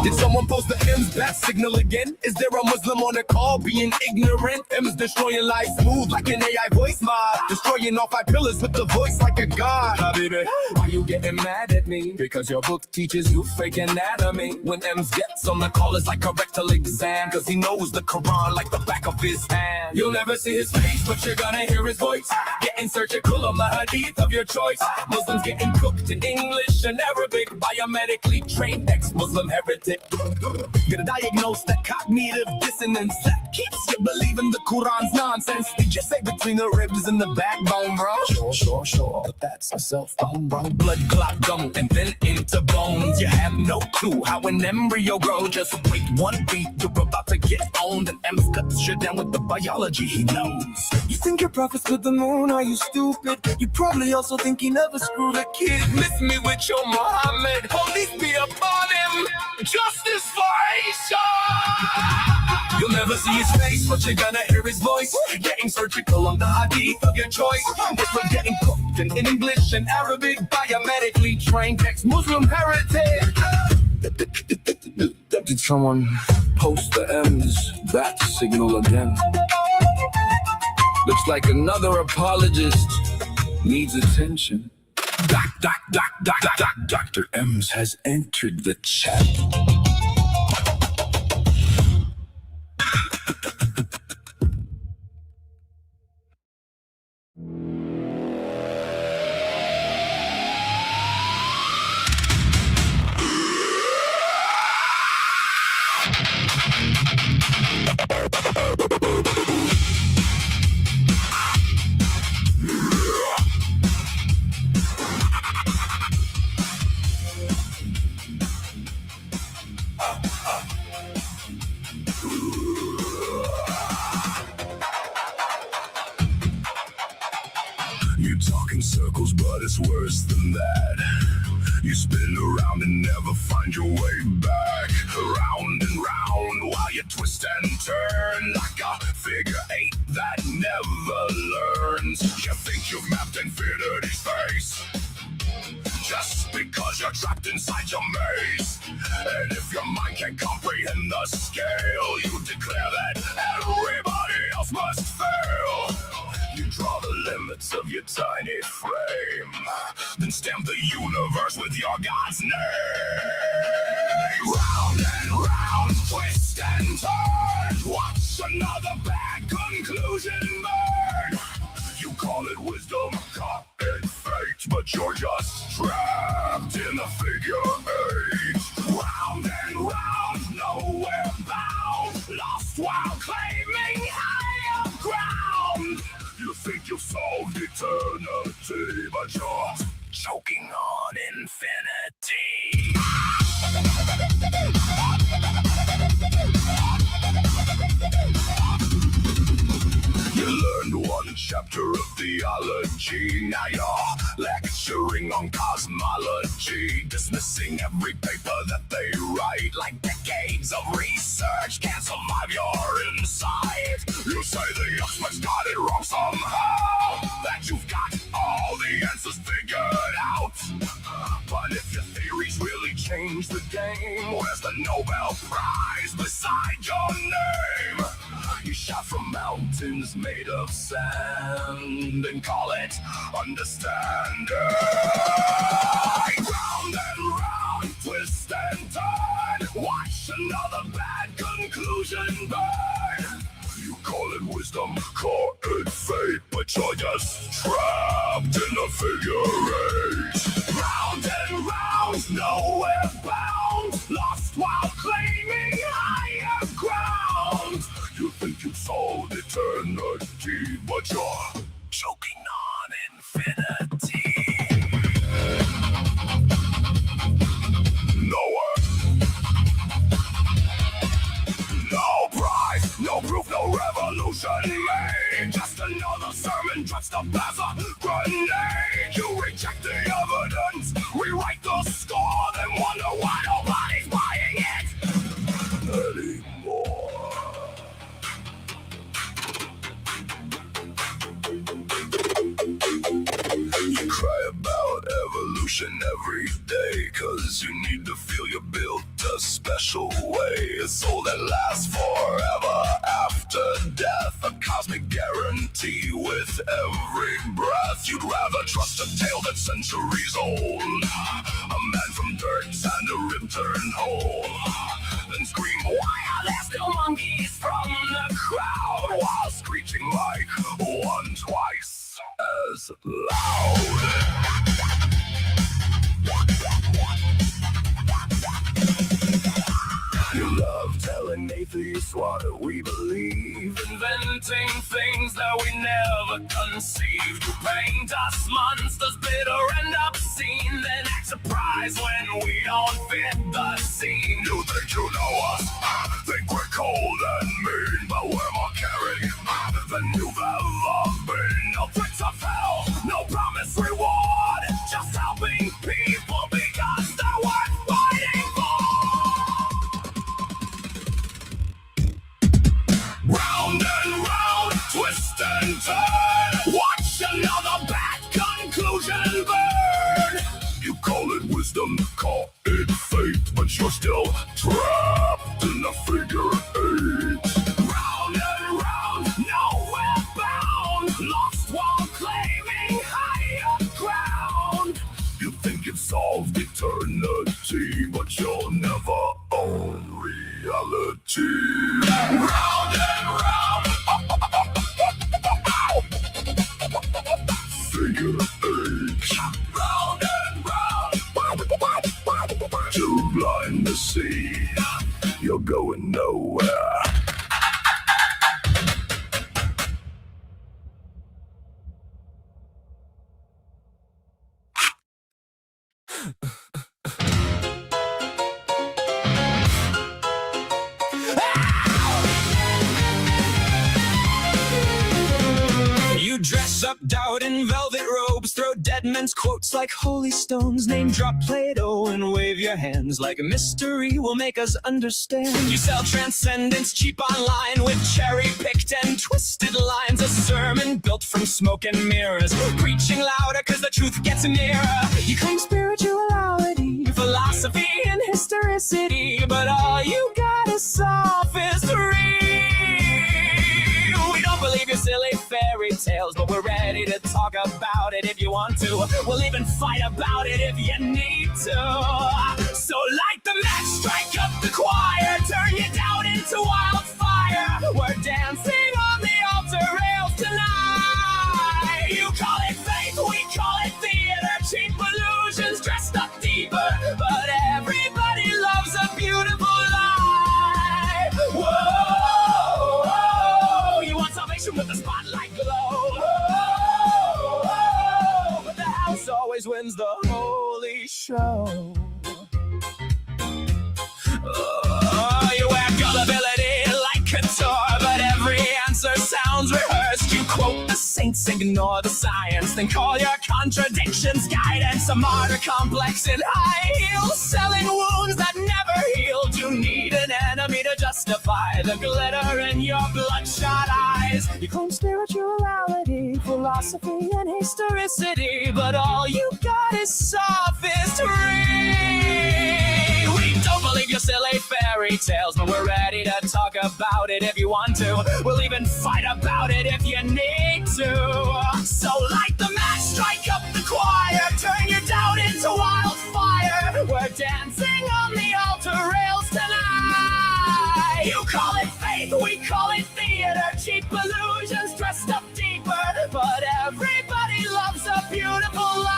Did someone post the M's bat signal again? Is there a Muslim on the call being ignorant? M's destroying life smooth like an AI voice mod. Destroying all 5 pillars with the voice like a god. Baby, why you getting mad at me? Because your book teaches you fake anatomy. When M's gets on the call, it's like a rectal exam. Cause he knows the Quran like the back of his hand. You'll never see his face, but you're gonna hear his voice. Getting surgical on the hadith of your choice. Muslims getting cooked in English and Arabic. Biomedically trained ex-Muslim heretic. Gonna diagnose that cognitive dissonance that keeps you believing the Quran's nonsense. Did you say between the ribs and the backbone, bro? Sure, but that's a self-bone, bro. Blood clot gum and then into bones. You have no clue how an embryo grows. Just wait 1 beat, you're about to get owned. And M's cuts you down with the biology he knows. You think your prophet's with the moon, are you stupid? You probably also think he never screwed a kid. Miss me with your Muhammad, police be upon him. Justice You'll never see his face, but you're gonna hear his voice. Getting surgical on the hadith of your choice. Different getting cooked in English and Arabic. Biometrically trained ex-Muslim heretic. Did someone post the M's bat signal again? Looks like another apologist needs attention. Dr. M's has entered the chat. You talk in circles, but it's worse than that. You spin around and never find your way back. Round and round while you twist and turn like a figure eight that never learns. You think you've mapped infinity's face just because you're trapped inside your maze. And if your mind can't comprehend the scale, you declare that everybody else must fail. You draw the limits of your tiny frame, then stamp the universe with your God's name. Round and round, twist and turn. Watch another bad conclusion burn. You call it wisdom, caught in fate, but you're just trapped in a figure eight. Round and round, nowhere bound, lost while claiming higher ground. You think you've solved eternity, but you're choking on infinity. You learned one chapter of theology, now you're lecturing on cosmology, dismissing every paper that they write like decades of research can't survive your insight. You say the experts got it wrong somehow, that you've got all the answers figured out. But if your theories really change the game, where's the Nobel Prize beside your name? You shout from mountains made of sand and call it understanding. Round and round, twist and turn. Watch another bad conclusion burn. You call it wisdom, call it fate, but you're just trapped in a figure eight. Round and round, nowhere bound, lost while claiming higher ground. You think you've solved eternity, but you're choking on infinity. Nowhere. No prize, no proof, no revolution made. Just another sermon dressed up as a grenade. You reject the evidence, rewrite the score, then wonder why nobody's buying it anymore. You cry about evolution every day, cause you need to feel you're built a special way. A soul that lasts forever after death, a cosmic guarantee with every breath. You'd rather trust a tale that's centuries old, a man from dirt and a rib turned whole, than scream, why are there still monkeys from the crowd, while screeching like one twice as loud. You love telling atheists what we believe, inventing things that we never conceived. You paint us monsters bitter and obscene, then act surprised when we don't fit the scene. You think you know us, think we're cold and mean, but we're more caring than you've ever been. No tricks of hell, no promised reward, just helping people because they're worth fighting for. and turn. Watch another bad conclusion burn. You call it wisdom, call it fate, but you're still trapped in a figure eight. Round and round, nowhere bound, lost while claiming higher ground. You think you've solved eternity, but you'll never own reality. Round and round, figure eight. Round and round, too blind to see. You're going nowhere. You dress up doubt in velvet robes, throw dead men's quotes like holy stones, name drop Plato and wave your hands like a mystery will make us understand. You sell transcendence cheap online with cherry-picked and twisted lines, a sermon built from smoke and mirrors, preaching louder cause the truth gets nearer. You claim spirituality, philosophy and historicity, but all you got is sophistry. We don't believe your silly fairy tales, but we're ready to talk about it if you want to. We'll even fight about it if you need to. So light the match, strike up the choir, turn your doubt into wildfire. We're dancing on the altar rails tonight. You call it faith, we call it theater, cheap illusions dressed up deeper, but everybody loves a beautiful life. Whoa, whoa, you want salvation with the spotlight glow. Whoa, but the house always wins the holy show. You wear gullibility like couture, but every answer sounds rehearsed. You quote the saints, ignore the science, then call your contradictions guidance. A martyr complex in high heels, selling wounds that never healed. You need an enemy to justify the glitter in your bloodshot eyes. You claim spirituality, philosophy, and historicity, but all you got is sophistry. We don't believe your silly fairy tales, but we're ready to talk about it if you want to. We'll even fight about it if you need to. So light the match, strike up the choir, turn your doubt into wildfire. We're dancing on the altar rails tonight. You call it faith, we call it theater, cheap illusions dressed up deeper, but everybody loves a beautiful life.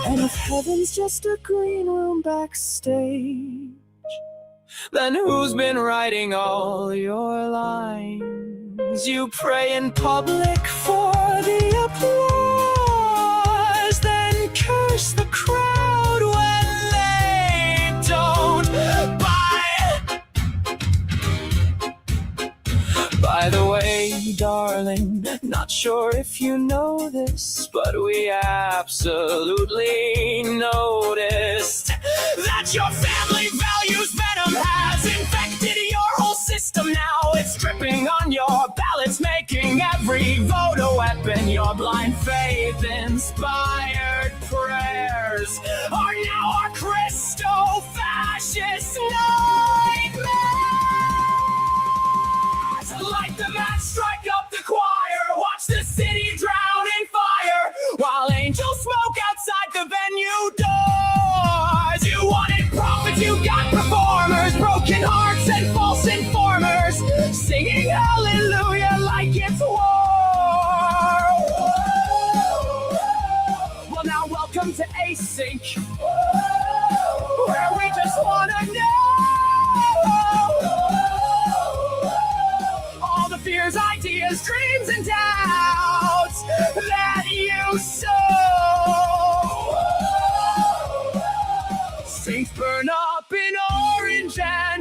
And if heaven's just a green room backstage, then who's been writing all your lines? You pray in public for the applause, then curse the crowd when they don't buy it. By the way, darling, not sure if you know this, but we absolutely noticed that your family values venom has infected your whole system now. It's dripping on your ballots, making every vote a weapon. Your blind faith inspired prayers are now our Christo-fascist nightmares. Light the match, strike up the choir, watch the city drown in fire, while angels smoke outside the venue doors. You wanted prophets, you got performers, broken hearts and false informers, singing hallelujah like it's war. Well, now welcome to Async, where we just wanna know all the fears, ideas, dreams, and doubts that you sow. Saints burn up in orange and